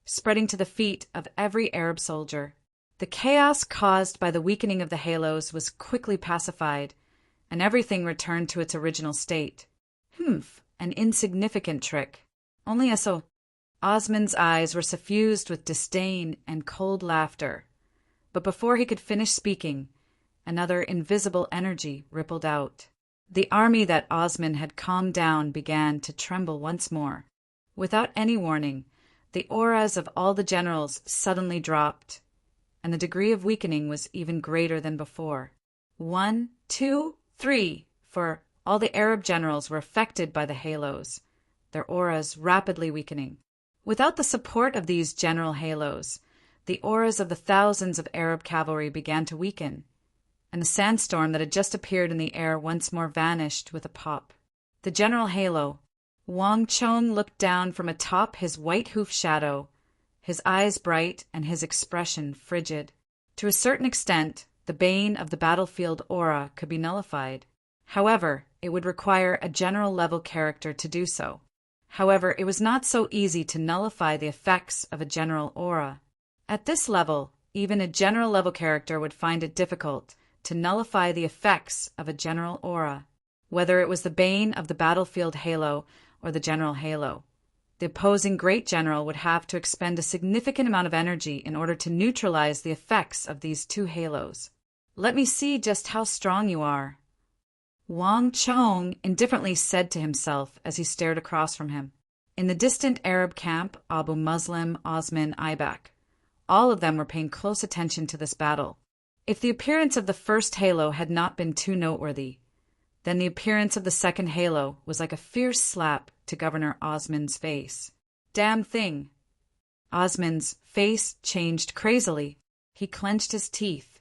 spreading to the feet of every Arab soldier. The chaos caused by the weakening of the halos was quickly pacified, and everything returned to its original state. An insignificant trick. Only a so. Osman's eyes were suffused with disdain and cold laughter. But before he could finish speaking, another invisible energy rippled out. The army that Osman had calmed down began to tremble once more. Without any warning, the auras of all the generals suddenly dropped, and the degree of weakening was even greater than before. 1, 2, 3, for all the Arab generals were affected by the halos, their auras rapidly weakening. Without the support of these general halos, the auras of the thousands of Arab cavalry began to weaken, and the sandstorm that had just appeared in the air once more vanished with a pop. The general halo. Wang Chong looked down from atop his white hoof shadow, his eyes bright and his expression frigid. To a certain extent, the bane of the battlefield aura could be nullified. However, it would require a general-level character to do so. However, it was not so easy to nullify the effects of a general aura. At this level, even a general-level character would find it difficult to nullify the effects of a general aura, whether it was the bane of the battlefield halo or the general halo. The opposing great general would have to expend a significant amount of energy in order to neutralize the effects of these two halos. "Let me see just how strong you are," Wang Chong indifferently said to himself as he stared across from him. In the distant Arab camp, Abu Muslim, Osman, Ibak, all of them were paying close attention to this battle. If the appearance of the first halo had not been too noteworthy, then the appearance of the second halo was like a fierce slap to Governor Osman's face. "Damn thing." Osman's face changed crazily. He clenched his teeth,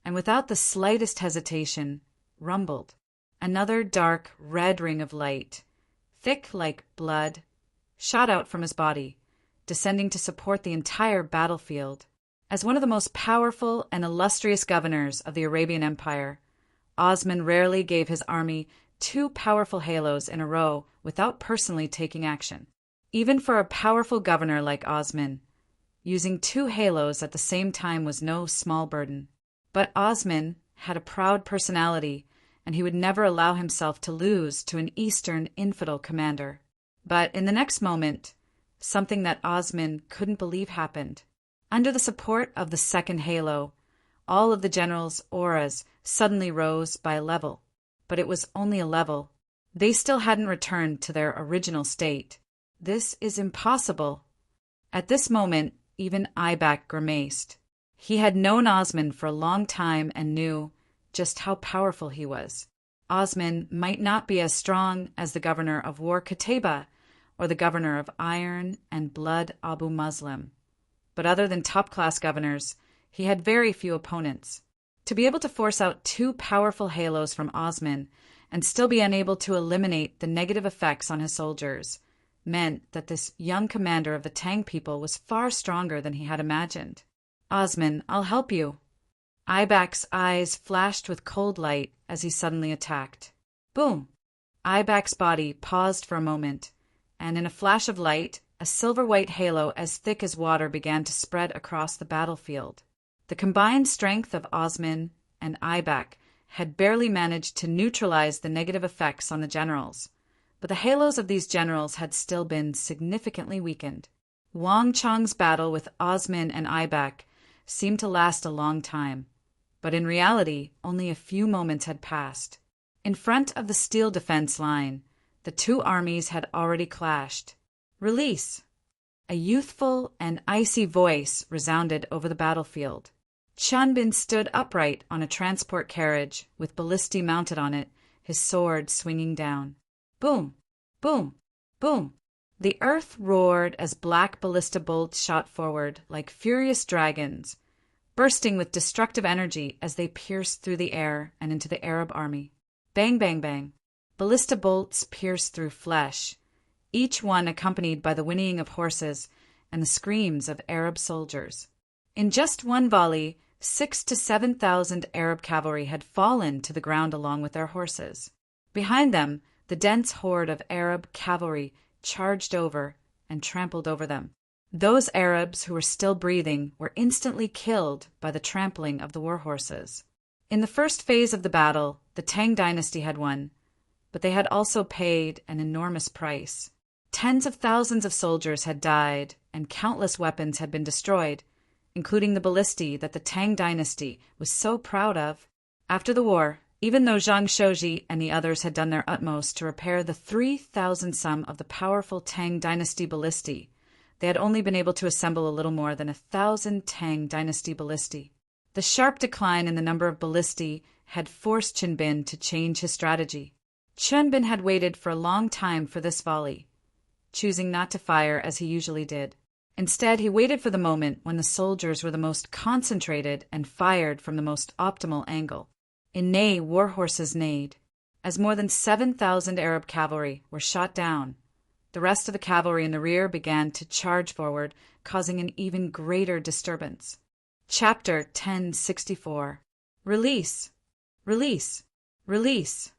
and without the slightest hesitation, rumbled. Another dark red ring of light, thick like blood, shot out from his body, descending to support the entire battlefield. As one of the most powerful and illustrious governors of the Arabian Empire, Osman rarely gave his army two powerful halos in a row without personally taking action. Even for a powerful governor like Osman, using two halos at the same time was no small burden. But Osman had a proud personality, and he would never allow himself to lose to an Eastern infidel commander. But in the next moment, something that Osman couldn't believe happened. Under the support of the second halo, all of the generals' auras suddenly rose by a level. But it was only a level. They still hadn't returned to their original state. "This is impossible." At this moment, even Ibak grimaced. He had known Osman for a long time and knew just how powerful he was. Osman might not be as strong as the governor of War Qutayba or the governor of Iron and Blood Abu Muslim. But other than top-class governors, he had very few opponents. To be able to force out two powerful halos from Osman and still be unable to eliminate the negative effects on his soldiers meant that this young commander of the Tang people was far stronger than he had imagined. "Osman, I'll help you." Ibak's eyes flashed with cold light as he suddenly attacked. Boom! Ibak's body paused for a moment, and in a flash of light, a silver-white halo as thick as water began to spread across the battlefield. The combined strength of Osman and Ibak had barely managed to neutralize the negative effects on the generals, but the halos of these generals had still been significantly weakened. Wang Chong's battle with Osman and Ibak seemed to last a long time, but in reality only a few moments had passed. In front of the steel defense line, the two armies had already clashed. "Release!" A youthful and icy voice resounded over the battlefield. Chanbin stood upright on a transport carriage with ballistae mounted on it, his sword swinging down. Boom! Boom! Boom! The earth roared as black ballista bolts shot forward like furious dragons, bursting with destructive energy as they pierced through the air and into the Arab army. Bang, bang, bang. Ballista bolts pierced through flesh, each one accompanied by the whinnying of horses and the screams of Arab soldiers. In just one volley, 6,000 to 7,000 Arab cavalry had fallen to the ground along with their horses. Behind them, the dense horde of Arab cavalry charged over and trampled over them. Those Arabs who were still breathing were instantly killed by the trampling of the war horses. In the first phase of the battle, the Tang dynasty had won, but they had also paid an enormous price. Tens of thousands of soldiers had died, and countless weapons had been destroyed, including the ballistae that the Tang dynasty was so proud of. After the war, Even though Zhang Shouji and the others had done their utmost to repair the 3,000 some of the powerful Tang dynasty ballistae, they had only been able to assemble a little more than 1,000 Tang dynasty ballistae. The sharp decline in the number of ballistae had forced Qinbin to change his strategy. Qinbin had waited for a long time for this volley, choosing not to fire as he usually did. Instead, he waited for the moment when the soldiers were the most concentrated and fired from the most optimal angle. In Ney, war horses neighed. As more than 7,000 Arab cavalry were shot down, the rest of the cavalry in the rear began to charge forward, causing an even greater disturbance. Chapter 1064. Release! Release! Release!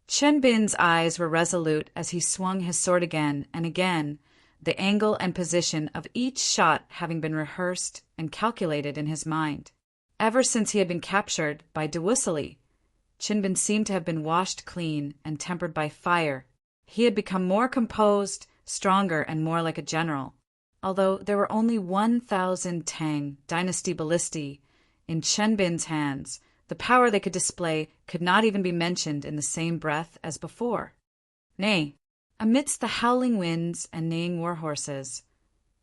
Qinbin's eyes were resolute as he swung his sword again and again, the angle and position of each shot having been rehearsed and calculated in his mind. Ever since he had been captured by Dewussili, Qinbin seemed to have been washed clean and tempered by fire. He had become more composed, stronger, and more like a general. Although there were only 1,000 Tang dynasty ballistae in Qinbin's hands, the power they could display could not even be mentioned in the same breath as before. Nay, amidst the howling winds and neighing war horses,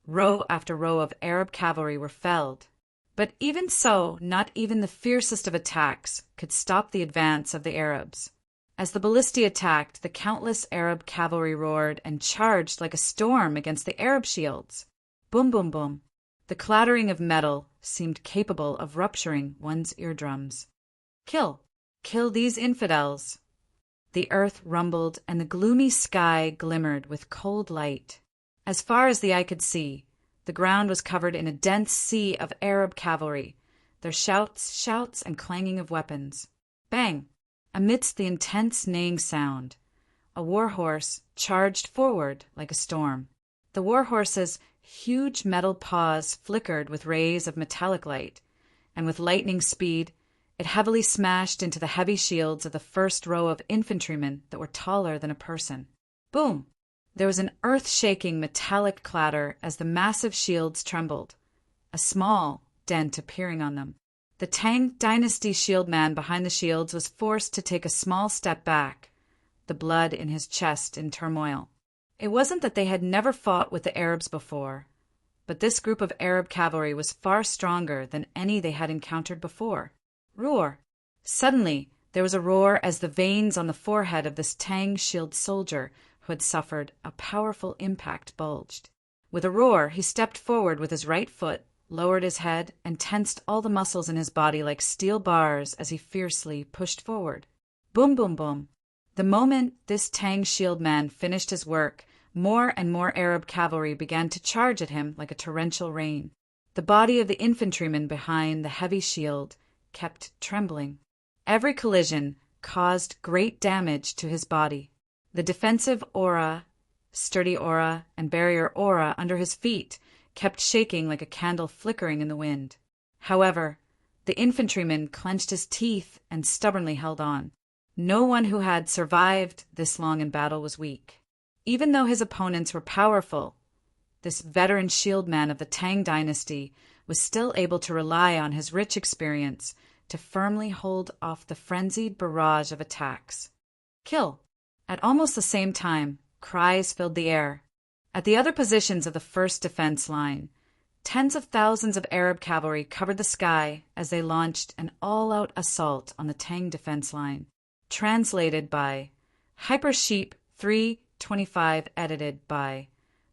row after row of Arab cavalry were felled. But even so, not even the fiercest of attacks could stop the advance of the Arabs. As the ballistae attacked, the countless Arab cavalry roared and charged like a storm against the Arab shields. Boom, boom, boom. The clattering of metal seemed capable of rupturing one's eardrums. Kill! Kill these infidels! The earth rumbled and the gloomy sky glimmered with cold light. As far as the eye could see, the ground was covered in a dense sea of Arab cavalry, their shouts, and clanging of weapons. Bang! Amidst the intense neighing sound, a war horse charged forward like a storm. The war horse's huge metal paws flickered with rays of metallic light, and with lightning speed, it heavily smashed into the heavy shields of the first row of infantrymen that were taller than a person. Boom! There was an earth-shaking metallic clatter as the massive shields trembled, a small dent appearing on them. The Tang dynasty shield man behind the shields was forced to take a small step back, the blood in his chest in turmoil. It wasn't that they had never fought with the Arabs before, but this group of Arab cavalry was far stronger than any they had encountered before. Roar! Suddenly, there was a roar as the veins on the forehead of this Tang shield soldier who had suffered a powerful impact bulged. With a roar, he stepped forward with his right foot, lowered his head, and tensed all the muscles in his body like steel bars as he fiercely pushed forward. Boom, boom, boom. The moment this Tang shield man finished his work, more and more Arab cavalry began to charge at him like a torrential rain. The body of the infantryman behind the heavy shield kept trembling. Every collision caused great damage to his body. The defensive aura, sturdy aura, and barrier aura under his feet kept shaking like a candle flickering in the wind. However, the infantryman clenched his teeth and stubbornly held on. No one who had survived this long in battle was weak. Even though his opponents were powerful, this veteran shield man of the Tang dynasty was still able to rely on his rich experience to firmly hold off the frenzied barrage of attacks. Kill! At almost the same time, cries filled the air. At the other positions of the first defense line, tens of thousands of Arab cavalry covered the sky as they launched an all-out assault on the Tang defense line. Translated by Hyper Sheep 325, edited by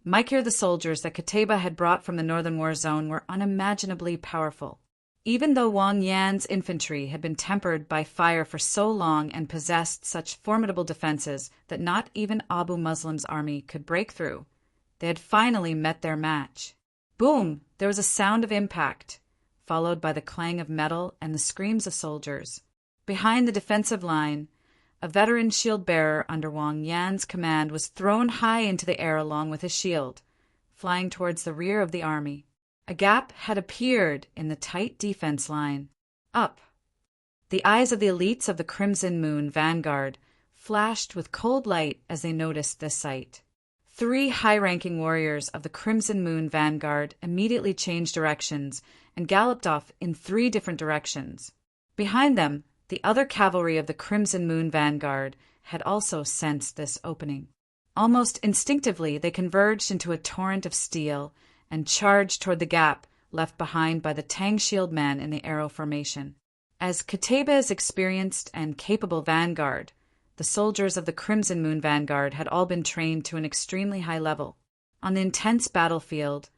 Mike. Here the soldiers that Qutayba had brought from the northern war zone were unimaginably powerful. Even though Wang Yan's infantry had been tempered by fire for so long and possessed such formidable defenses that not even Abu Muslim's army could break through, they had finally met their match. Boom! There was a sound of impact, followed by the clang of metal and the screams of soldiers. Behind the defensive line, a veteran shield-bearer under Wang Yan's command was thrown high into the air along with his shield, flying towards the rear of the army. A gap had appeared in the tight defense line. Up! The eyes of the elites of the Crimson Moon vanguard flashed with cold light as they noticed this sight. 3 high-ranking warriors of the Crimson Moon vanguard immediately changed directions and galloped off in 3 different directions. Behind them, The other cavalry of the Crimson Moon vanguard had also sensed this opening. Almost instinctively, they converged into a torrent of steel and charged toward the gap left behind by the Tang shield men in the arrow formation. As Kataba's experienced and capable vanguard, the soldiers of the Crimson Moon vanguard had all been trained to an extremely high level. On the intense battlefield,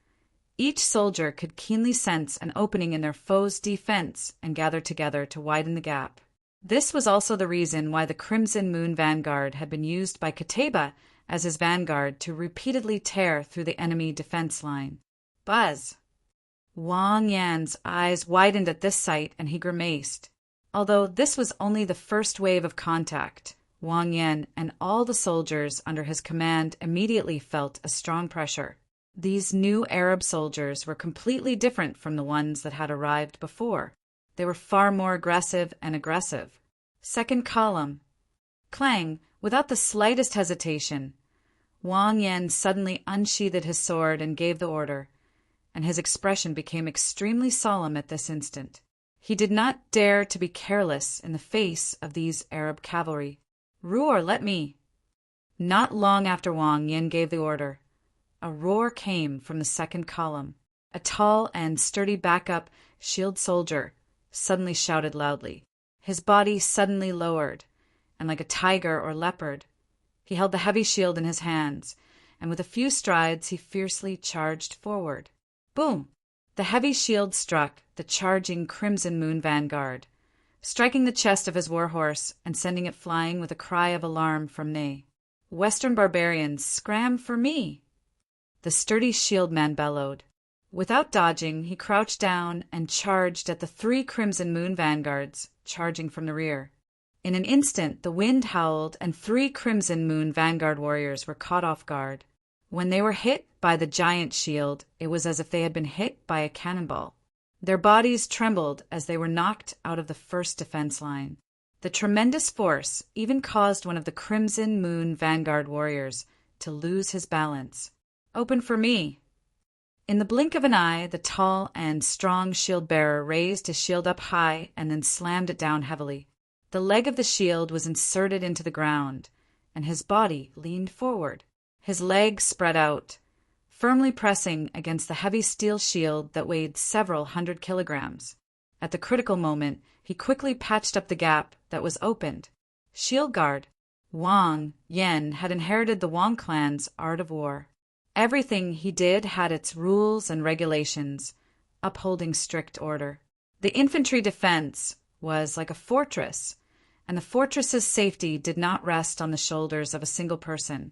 each soldier could keenly sense an opening in their foe's defense and gather together to widen the gap. This was also the reason why the Crimson Moon vanguard had been used by Kataba as his vanguard to repeatedly tear through the enemy defense line. Buzz! Wang Yan's eyes widened at this sight and he grimaced. Although this was only the first wave of contact, Wang Yan and all the soldiers under his command immediately felt a strong pressure. These new Arab soldiers were completely different from the ones that had arrived before. They were far more aggressive. Second column. Clang, without the slightest hesitation, Wang Yan suddenly unsheathed his sword and gave the order, and his expression became extremely solemn at this instant. He did not dare to be careless in the face of these Arab cavalry. Roar, let me! Not long after Wang Yan gave the order, a roar came from the second column. A tall and sturdy backup shield soldier suddenly shouted loudly. His body suddenly lowered, and like a tiger or leopard, he held the heavy shield in his hands, and with a few strides he fiercely charged forward. Boom! The heavy shield struck the charging Crimson Moon vanguard, striking the chest of his warhorse and sending it flying with a cry of alarm from Ney. Western barbarians, scram for me! The sturdy shield man bellowed. Without dodging, he crouched down and charged at the 3 Crimson Moon vanguards, charging from the rear. In an instant, the wind howled and 3 Crimson Moon vanguard warriors were caught off guard. When they were hit by the giant shield, it was as if they had been hit by a cannonball. Their bodies trembled as they were knocked out of the first defense line. The tremendous force even caused one of the Crimson Moon vanguard warriors to lose his balance. Open for me! In the blink of an eye, the tall and strong shield-bearer raised his shield up high and then slammed it down heavily. The leg of the shield was inserted into the ground, and his body leaned forward. His legs spread out, firmly pressing against the heavy steel shield that weighed several 100 kilograms. At the critical moment, he quickly patched up the gap that was opened. Shield guard. Wang Yan had inherited the Wang clan's art of war. Everything he did had its rules and regulations, upholding strict order. The infantry defense was like a fortress, and the fortress's safety did not rest on the shoulders of a single person,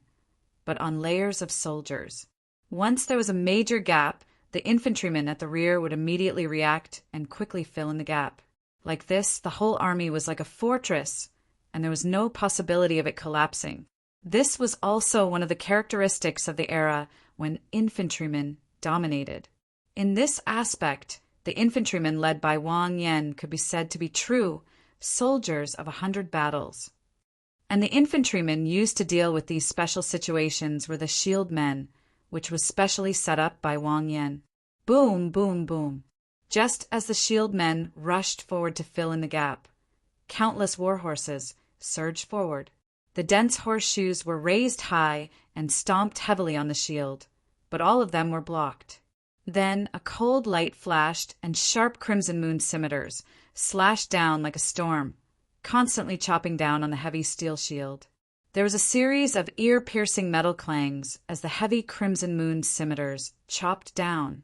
but on layers of soldiers. Once there was a major gap, the infantrymen at the rear would immediately react and quickly fill in the gap. Like this, the whole army was like a fortress, and there was no possibility of it collapsing. This was also one of the characteristics of the era when infantrymen dominated. In this aspect, the infantrymen led by Wang Yan could be said to be true soldiers of 100 battles. And the infantrymen used to deal with these special situations were the shield men, which was specially set up by Wang Yan. Boom, boom, boom. Just as the shield men rushed forward to fill in the gap, countless warhorses surged forward. The dense horseshoes were raised high and stomped heavily on the shield, but all of them were blocked. Then a cold light flashed and sharp Crimson Moon scimitars slashed down like a storm, constantly chopping down on the heavy steel shield. There was a series of ear-piercing metal clangs as the heavy Crimson Moon scimitars chopped down,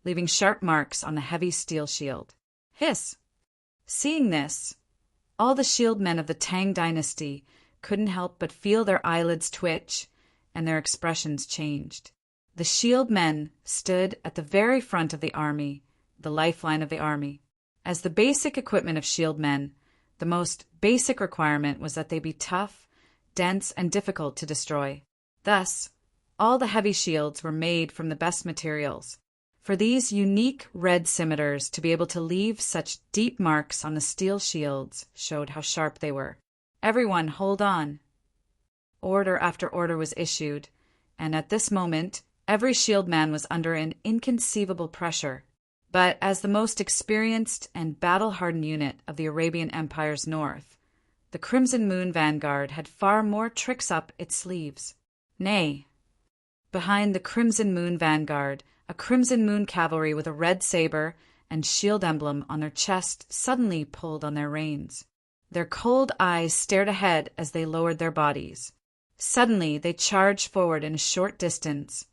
leaving sharp marks on the heavy steel shield. Hiss! Seeing this, all the shield men of the Tang dynasty couldn't help but feel their eyelids twitch and their expressions changed. The shield men stood at the very front of the army, the lifeline of the army. As the basic equipment of shield men, the most basic requirement was that they be tough, dense, and difficult to destroy. Thus, all the heavy shields were made from the best materials. For these unique red scimitars to be able to leave such deep marks on the steel shields showed how sharp they were. Everyone, hold on. Order after order was issued, and at this moment, every shield man was under an inconceivable pressure. But as the most experienced and battle-hardened unit of the Arabian Empire's north, the Crimson Moon Vanguard had far more tricks up its sleeves. Nay, behind the Crimson Moon Vanguard, a Crimson Moon cavalry with a red saber and shield emblem on their chest suddenly pulled on their reins. Their cold eyes stared ahead as they lowered their bodies. Suddenly, they charged forward in a short distance,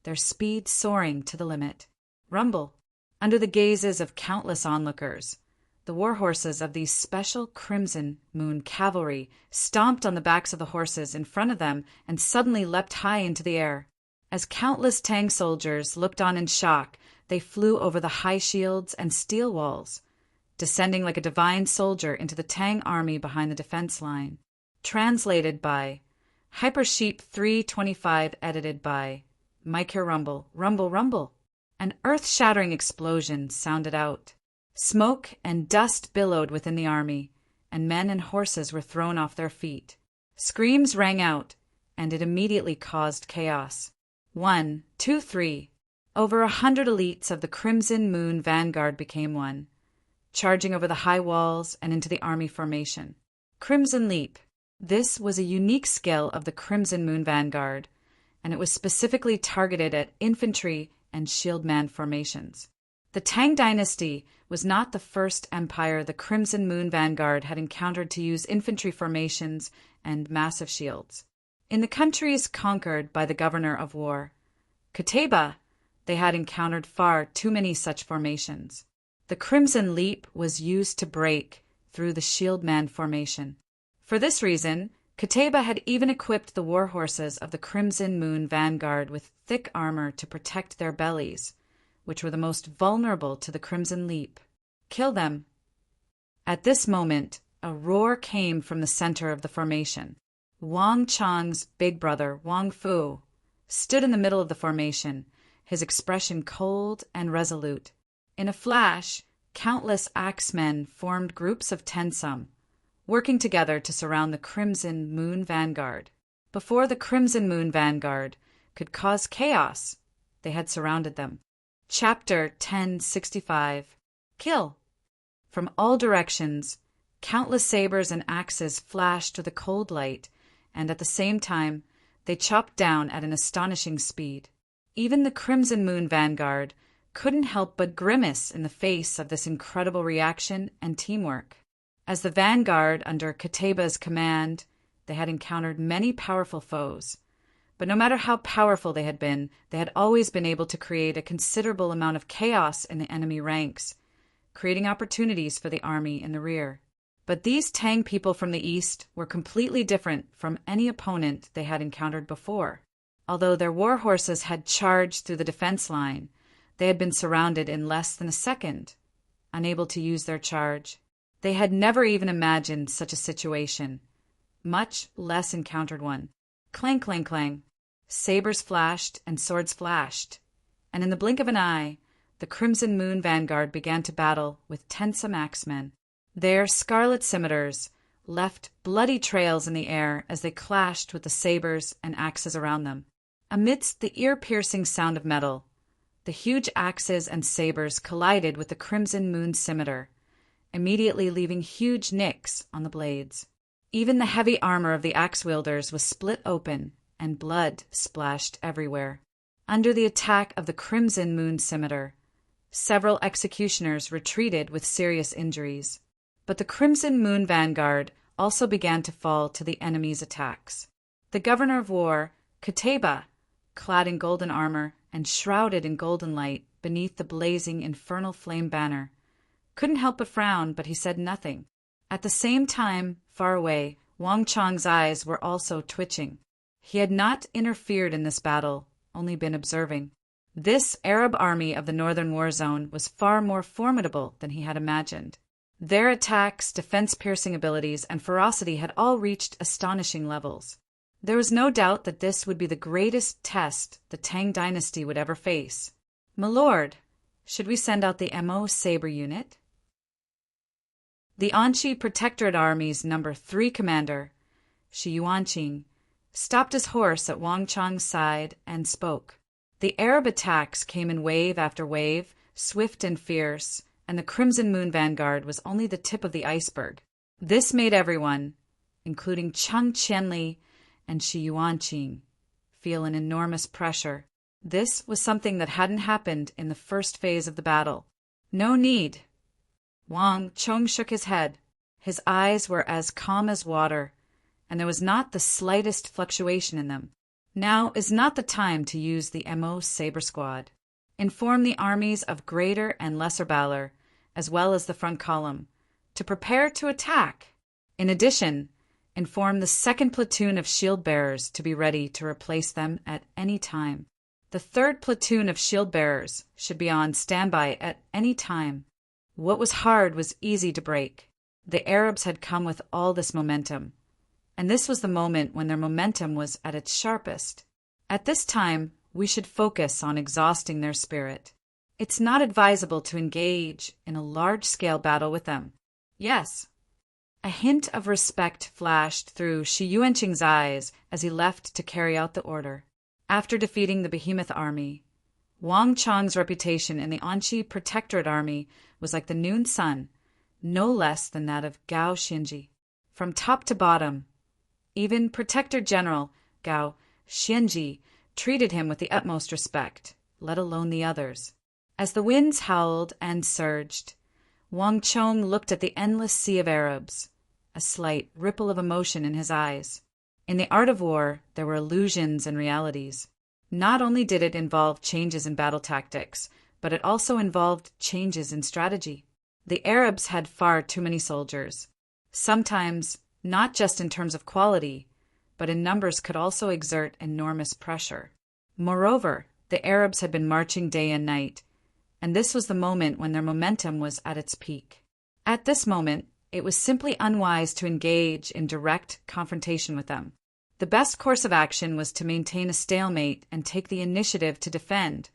their speed soaring to the limit. Rumble! Under the gazes of countless onlookers, the war horses of these special Crimson Moon cavalry stomped on the backs of the horses in front of them and suddenly leapt high into the air. As countless Tang soldiers looked on in shock, they flew over the high shields and steel walls, descending like a divine soldier into the Tang army behind the defense line. Translated by Hypersheep 325, edited by Mike Here Rumble, Rumble, Rumble. An earth-shattering explosion sounded out. Smoke and dust billowed within the army, and men and horses were thrown off their feet. Screams rang out, and it immediately caused chaos. 1, 2, 3. Over 100 elites of the Crimson Moon Vanguard became one, charging over the high walls and into the army formation. Crimson Leap. This was a unique skill of the Crimson Moon Vanguard, and it was specifically targeted at infantry and shieldman formations. The Tang dynasty was not the first empire the Crimson Moon Vanguard had encountered to use infantry formations and massive shields. In the countries conquered by the governor of war, Qutayba, they had encountered far too many such formations. The Crimson Leap was used to break through the shieldman formation. For this reason, Qutayba had even equipped the war horses of the Crimson Moon Vanguard with thick armor to protect their bellies, which were the most vulnerable to the Crimson Leap. Kill them. At this moment, a roar came from the center of the formation. Wang Chang's big brother, Wang Fu, stood in the middle of the formation, his expression cold and resolute. In a flash, countless axemen formed groups of 10 some, working together to surround the Crimson Moon Vanguard. Before the Crimson Moon Vanguard could cause chaos, they had surrounded them. Chapter 1065. Kill. From all directions, countless sabers and axes flashed with a cold light, and at the same time, they chopped down at an astonishing speed. Even the Crimson Moon Vanguard couldn't help but grimace in the face of this incredible reaction and teamwork. As the vanguard under Qutayba's command, they had encountered many powerful foes. But no matter how powerful they had always been able to create a considerable amount of chaos in the enemy ranks, creating opportunities for the army in the rear. But these Tang people from the east were completely different from any opponent they had encountered before. Although their war horses had charged through the defense line, they had been surrounded in less than a second, unable to use their charge. They had never even imagined such a situation, much less encountered one. Clang, clang, clang. Sabers flashed and swords flashed, and in the blink of an eye, the Crimson Moon Vanguard began to battle with 10 some axemen. Their scarlet scimitars left bloody trails in the air as they clashed with the sabers and axes around them. Amidst the ear-piercing sound of metal, the huge axes and sabers collided with the Crimson Moon scimitar, immediately leaving huge nicks on the blades. Even the heavy armor of the axe-wielders was split open, and blood splashed everywhere. Under the attack of the Crimson Moon scimitar, several executioners retreated with serious injuries. But the Crimson Moon Vanguard also began to fall to the enemy's attacks. The governor of war, Qutayba, clad in golden armor and shrouded in golden light beneath the blazing infernal flame banner, couldn't help but frown, but he said nothing. At the same time, far away, Wang Chang's eyes were also twitching. He had not interfered in this battle, only been observing. This Arab army of the northern war zone was far more formidable than he had imagined. Their attacks, defense-piercing abilities, and ferocity had all reached astonishing levels. There was no doubt that this would be the greatest test the Tang dynasty would ever face. "My lord, should we send out the MO Saber unit?" The Anqi Protectorate Army's No. 3 commander, Shi Yuanqing, stopped his horse at Wang Chang's side and spoke. The Arab attacks came in wave after wave, swift and fierce, and the Crimson Moon vanguard was only the tip of the iceberg. This made everyone, including Cheng Qianli and Shi Yuanqing, feel an enormous pressure. This was something that hadn't happened in the first phase of the battle. No need. Wang Chong shook his head. His eyes were as calm as water, and there was not the slightest fluctuation in them. Now is not the time to use the MO Saber Squad. Inform the armies of greater and lesser valor, as well as the front column, to prepare to attack. In addition, inform the second platoon of shield bearers to be ready to replace them at any time. The third platoon of shield bearers should be on standby at any time. What was hard was easy to break. The Arabs had come with all this momentum, and this was the moment when their momentum was at its sharpest. At this time, we should focus on exhausting their spirit. It's not advisable to engage in a large-scale battle with them. Yes. A hint of respect flashed through Shi Yuanqing's eyes as he left to carry out the order. After defeating the behemoth army, Wang Chong's reputation in the Anqi Protectorate Army was like the noon sun, no less than that of Gao Xinji. From top to bottom, even Protector General Gao Xinji treated him with the utmost respect, let alone the others. As the winds howled and surged, Wang Chong looked at the endless sea of Arabs, a slight ripple of emotion in his eyes. In the art of war, there were illusions and realities. Not only did it involve changes in battle tactics, but it also involved changes in strategy. The Arabs had far too many soldiers. Sometimes, not just in terms of quality, but in numbers could also exert enormous pressure. Moreover, the Arabs had been marching day and night, and this was the moment when their momentum was at its peak. At this moment, it was simply unwise to engage in direct confrontation with them. The best course of action was to maintain a stalemate and take the initiative to defend,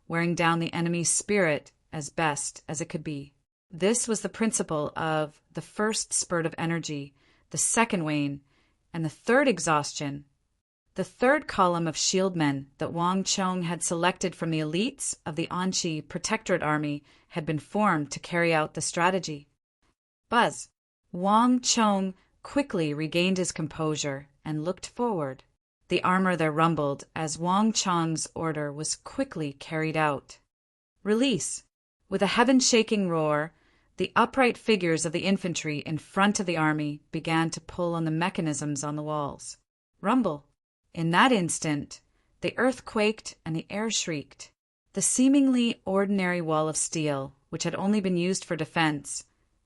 wearing down the enemy's spirit as best as it could be. This was the principle of the first spurt of energy, the second wane, and the third exhaustion. The third column of shieldmen that Wang Chong had selected from the elites of the Anqi Protectorate Army had been formed to carry out the strategy. Buzz. Wang Chong quickly regained his composure and looked forward. The armor there rumbled as Wang Chong's order was quickly carried out. Release. With a heaven-shaking roar, the upright figures of the infantry in front of the army began to pull on the mechanisms on the walls. Rumble. In that instant, the earth quaked and the air shrieked. The seemingly ordinary wall of steel, which had only been used for defense,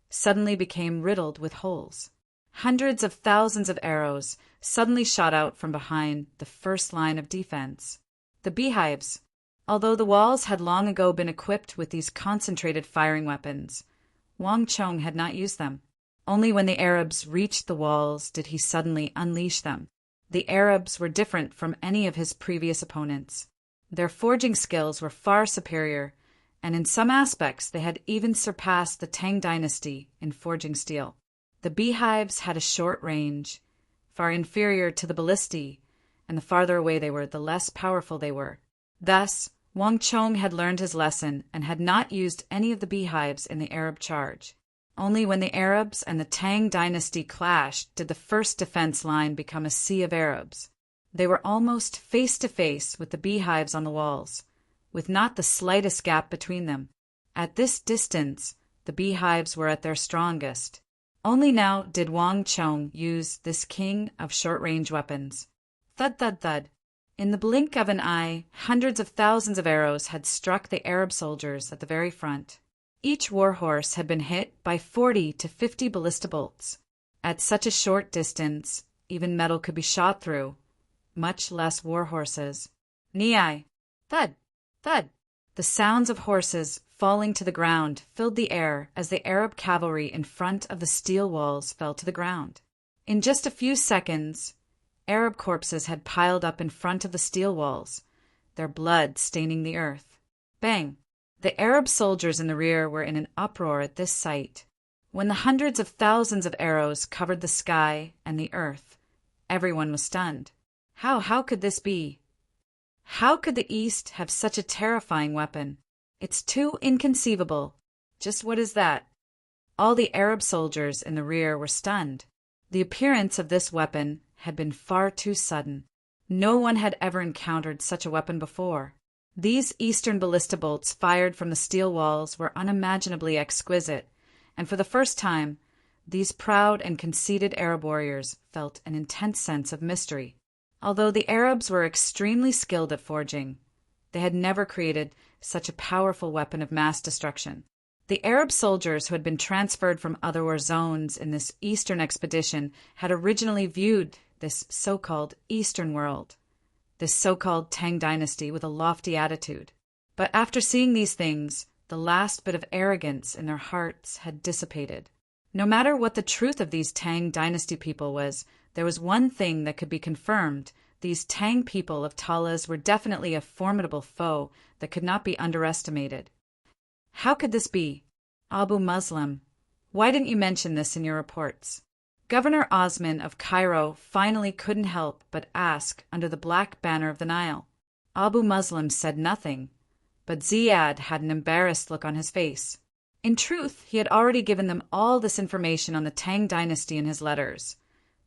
suddenly became riddled with holes. Hundreds of thousands of arrows suddenly shot out from behind the first line of defense. The beehives. Although the walls had long ago been equipped with these concentrated firing weapons, Wang Chong had not used them. Only when the Arabs reached the walls did he suddenly unleash them. The Arabs were different from any of his previous opponents. Their forging skills were far superior, and in some aspects they had even surpassed the Tang dynasty in forging steel. The beehives had a short range, far inferior to the ballistae, and the farther away they were, the less powerful they were. Thus, Wang Chong had learned his lesson and had not used any of the beehives in the Arab charge. Only when the Arabs and the Tang dynasty clashed did the first defense line become a sea of Arabs. They were almost face to face with the beehives on the walls, with not the slightest gap between them. At this distance, the beehives were at their strongest. Only now did Wang Chong use this king of short-range weapons. Thud, thud, thud. In the blink of an eye, hundreds of thousands of arrows had struck the Arab soldiers at the very front. Each warhorse had been hit by 40 to 50 ballista bolts. At such a short distance, even metal could be shot through, much less warhorses. Ni-ai. Thud, thud. The sounds of horses falling to the ground filled the air as the Arab cavalry in front of the steel walls fell to the ground. In just a few seconds, Arab corpses had piled up in front of the steel walls, their blood staining the earth. Bang! The Arab soldiers in the rear were in an uproar at this sight. When the hundreds of thousands of arrows covered the sky and the earth, everyone was stunned. How could this be? How could the East have such a terrifying weapon? It's too inconceivable. Just what is that? All the Arab soldiers in the rear were stunned. The appearance of this weapon had been far too sudden. No one had ever encountered such a weapon before. These Eastern ballista bolts fired from the steel walls were unimaginably exquisite, and for the first time, these proud and conceited Arab warriors felt an intense sense of mystery. Although the Arabs were extremely skilled at forging, they had never created such a powerful weapon of mass destruction. The Arab soldiers who had been transferred from other war zones in this Eastern expedition had originally viewed this so-called Eastern world, this so-called Tang dynasty, with a lofty attitude. But after seeing these things, the last bit of arrogance in their hearts had dissipated. No matter what the truth of these Tang dynasty people was, there was one thing that could be confirmed. These Tang people of Talas were definitely a formidable foe that could not be underestimated. How could this be? Abu Muslim, why didn't you mention this in your reports? Governor Osman of Cairo finally couldn't help but ask under the black banner of the Nile. Abu Muslim said nothing, but Ziyad had an embarrassed look on his face. In truth, he had already given them all this information on the Tang dynasty in his letters,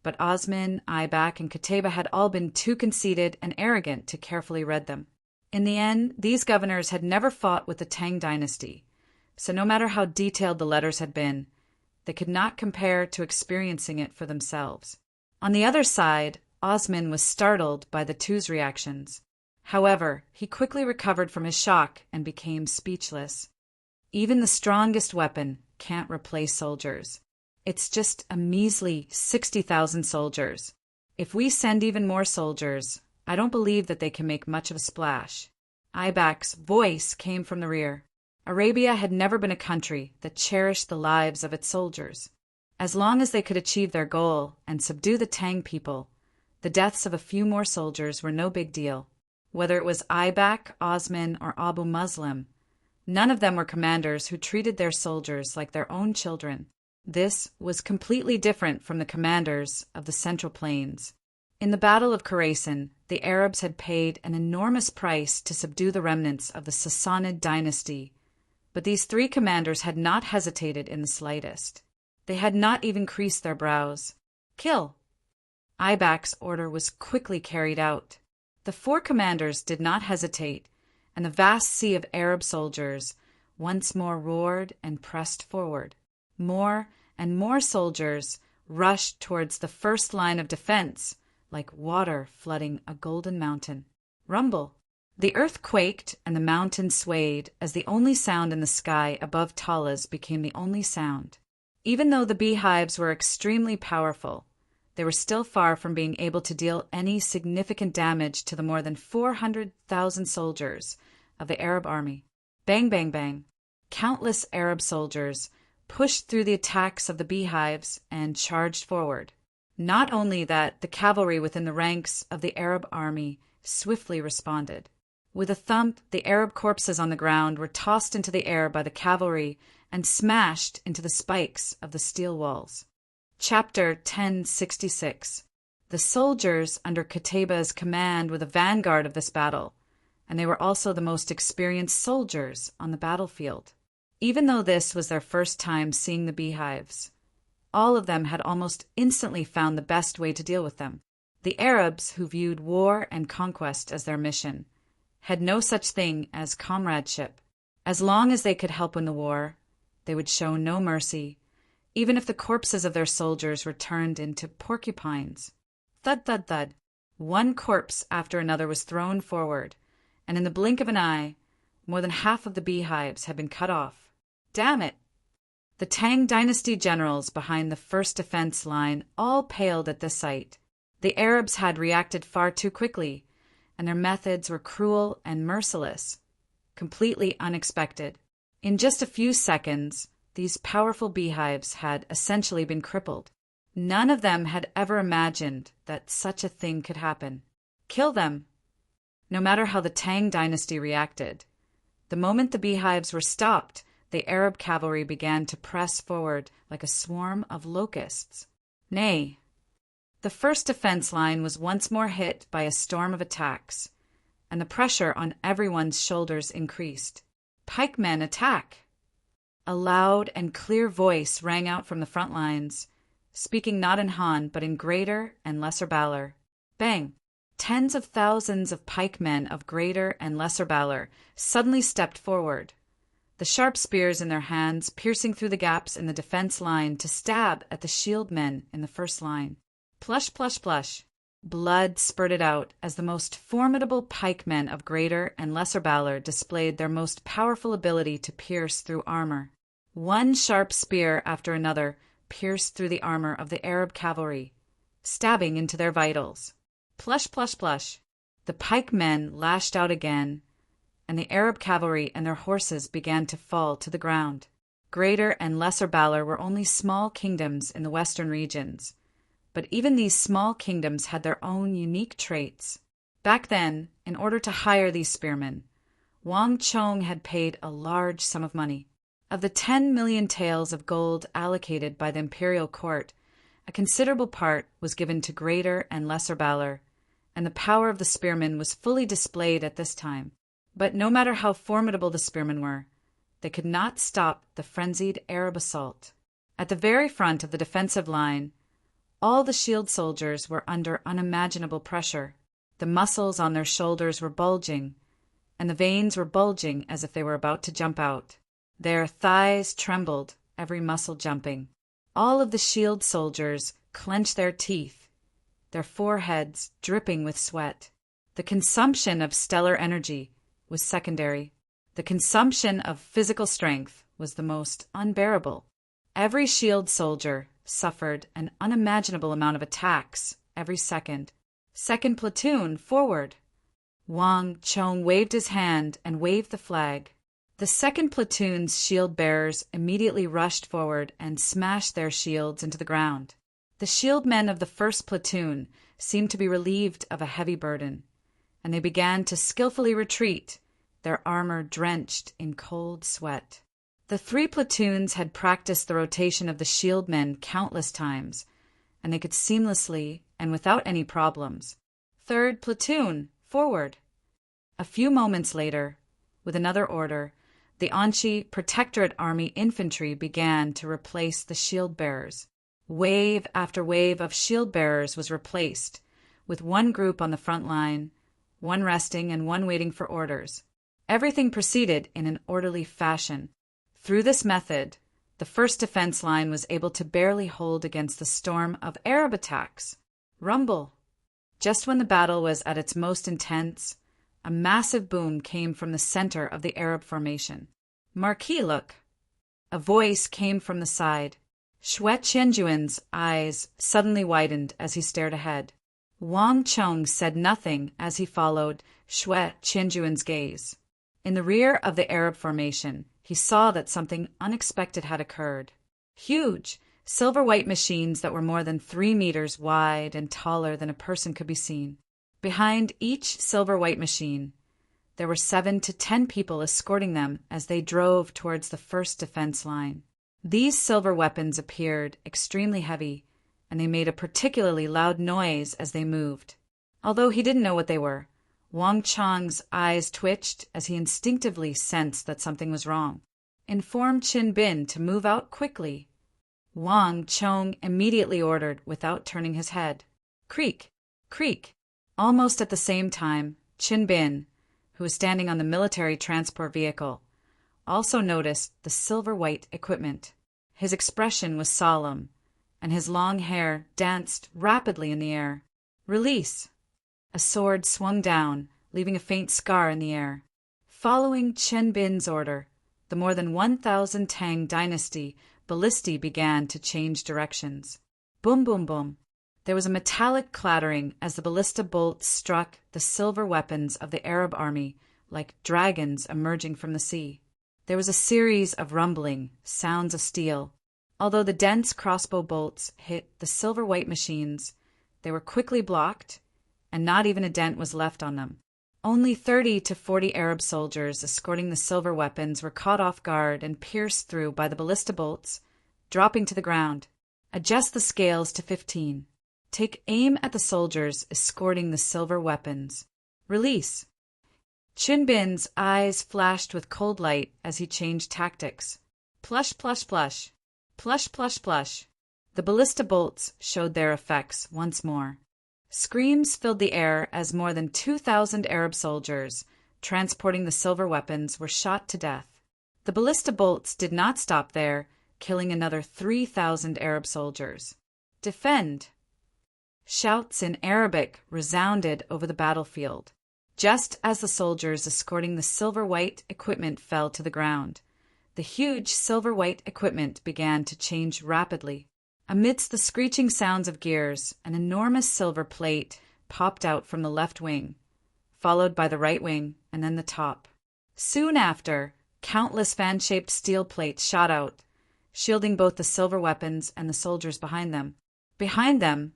but Osman, Aibak, and Qutayba had all been too conceited and arrogant to carefully read them. In the end, these governors had never fought with the Tang dynasty, so no matter how detailed the letters had been, they could not compare to experiencing it for themselves. On the other side, Osman was startled by the two's reactions. However, he quickly recovered from his shock and became speechless. Even the strongest weapon can't replace soldiers. It's just a measly 60,000 soldiers. If we send even more soldiers, I don't believe that they can make much of a splash. Aibak's voice came from the rear. Arabia had never been a country that cherished the lives of its soldiers. As long as they could achieve their goal and subdue the Tang people, the deaths of a few more soldiers were no big deal. Whether it was Aibak, Osman, or Abu Muslim, none of them were commanders who treated their soldiers like their own children. This was completely different from the commanders of the Central Plains. In the Battle of Khorasan, the Arabs had paid an enormous price to subdue the remnants of the Sassanid dynasty, but these three commanders had not hesitated in the slightest. They had not even creased their brows. Kill! Aibak's order was quickly carried out. The four commanders did not hesitate, and the vast sea of Arab soldiers once more roared and pressed forward. More and more soldiers rushed towards the first line of defense, like water flooding a golden mountain. Rumble! The earth quaked and the mountain swayed as the only sound in the sky above Talas became the only sound. Even though the beehives were extremely powerful, they were still far from being able to deal any significant damage to the more than 400,000 soldiers of the Arab army. Bang, bang, bang. Countless Arab soldiers pushed through the attacks of the beehives and charged forward. Not only that, the cavalry within the ranks of the Arab army swiftly responded. With a thump, the Arab corpses on the ground were tossed into the air by the cavalry and smashed into the spikes of the steel walls. Chapter 1066. The soldiers under Qutayba's command were the vanguard of this battle, and they were also the most experienced soldiers on the battlefield. Even though this was their first time seeing the beehives, all of them had almost instantly found the best way to deal with them. The Arabs, who viewed war and conquest as their mission, had no such thing as comradeship. As long as they could help win the war, they would show no mercy, even if the corpses of their soldiers were turned into porcupines. Thud, thud, thud. One corpse after another was thrown forward, and in the blink of an eye, more than half of the beehives had been cut off. Damn it! The Tang dynasty generals behind the first defense line all paled at this sight. The Arabs had reacted far too quickly, and their methods were cruel and merciless, completely unexpected. In just a few seconds, these powerful beehives had essentially been crippled. None of them had ever imagined that such a thing could happen. Kill them! No matter how the Tang dynasty reacted, the moment the beehives were stopped, the Arab cavalry began to press forward like a swarm of locusts. Nay, the first defense line was once more hit by a storm of attacks, and the pressure on everyone's shoulders increased. Pikemen attack! A loud and clear voice rang out from the front lines, speaking not in Han but in greater and lesser valor. Bang! Tens of thousands of pikemen of greater and lesser valor suddenly stepped forward, the sharp spears in their hands piercing through the gaps in the defense line to stab at the shield men in the first line. Plush, plush, plush. Blood spurted out as the most formidable pikemen of greater and lesser valor displayed their most powerful ability to pierce through armor. One sharp spear after another pierced through the armor of the Arab cavalry, stabbing into their vitals. Plush, plush, plush. The pikemen lashed out again, and the Arab cavalry and their horses began to fall to the ground. Greater and lesser valor were only small kingdoms in the western regions, but even these small kingdoms had their own unique traits. Back then, in order to hire these spearmen, Wang Chong had paid a large sum of money. Of the 10 million taels of gold allocated by the imperial court, a considerable part was given to greater and lesser valor, and the power of the spearmen was fully displayed at this time. But no matter how formidable the spearmen were, they could not stop the frenzied Arab assault. At the very front of the defensive line, all the shield soldiers were under unimaginable pressure. The muscles on their shoulders were bulging, and the veins were bulging as if they were about to jump out. Their thighs trembled, every muscle jumping. All of the shield soldiers clenched their teeth, their foreheads dripping with sweat. The consumption of stellar energy was secondary. The consumption of physical strength was the most unbearable. Every shield soldier suffered an unimaginable amount of attacks every second. Second platoon, forward! Wang Chong waved his hand and waved the flag. The second platoon's shield bearers immediately rushed forward and smashed their shields into the ground. The shield men of the first platoon seemed to be relieved of a heavy burden, and they began to skillfully retreat, their armor drenched in cold sweat. The 3 platoons had practiced the rotation of the shield men countless times, and they could seamlessly and without any problems. Third platoon, forward! A few moments later, with another order, the Anchi Protectorate Army infantry began to replace the shield bearers. Wave after wave of shield bearers was replaced, with one group on the front line, one resting and one waiting for orders. Everything proceeded in an orderly fashion. Through this method, the first defense line was able to barely hold against the storm of Arab attacks. Rumble! Just when the battle was at its most intense, a massive boom came from the center of the Arab formation. Marquis, look! A voice came from the side. Xue Qianjuan's eyes suddenly widened as he stared ahead. Wang Chong said nothing as he followed Xue Qianjuan's gaze. In the rear of the Arab formation, he saw that something unexpected had occurred. Huge, silver-white machines that were more than 3 meters wide and taller than a person could be seen. Behind each silver-white machine, there were 7 to 10 people escorting them as they drove towards the first defense line. These silver weapons appeared extremely heavy, and they made a particularly loud noise as they moved. Although he didn't know what they were, Wang Chong's eyes twitched as he instinctively sensed that something was wrong. Inform Qin Bin to move out quickly. Wang Chong immediately ordered without turning his head. Creak! Creak! Almost at the same time, Qin Bin, who was standing on the military transport vehicle, also noticed the silver-white equipment. His expression was solemn, and his long hair danced rapidly in the air. Release! A sword swung down, leaving a faint scar in the air. Following Chen Bin's order, the more than 1,000 Tang dynasty ballistae began to change directions. Boom, boom, boom. There was a metallic clattering as the ballista bolts struck the silver weapons of the Arab army like dragons emerging from the sea. There was a series of rumbling, sounds of steel. Although the dense crossbow bolts hit the silver-white machines, they were quickly blocked, and not even a dent was left on them. Only 30 to 40 Arab soldiers escorting the silver weapons were caught off guard and pierced through by the ballista bolts, dropping to the ground. Adjust the scales to 15. Take aim at the soldiers escorting the silver weapons. Release. Chinbin's eyes flashed with cold light as he changed tactics. Plush, plush, plush. Plush, plush, plush. The ballista bolts showed their effects once more. Screams filled the air as more than 2,000 Arab soldiers, transporting the silver weapons, were shot to death. The ballista bolts did not stop there, killing another 3,000 Arab soldiers. Defend! Shouts in Arabic resounded over the battlefield, just as the soldiers escorting the silver-white equipment fell to the ground. The huge silver-white equipment began to change rapidly. Amidst the screeching sounds of gears, an enormous silver plate popped out from the left wing, followed by the right wing and then the top. Soon after, countless fan-shaped steel plates shot out, shielding both the silver weapons and the soldiers behind them. Behind them,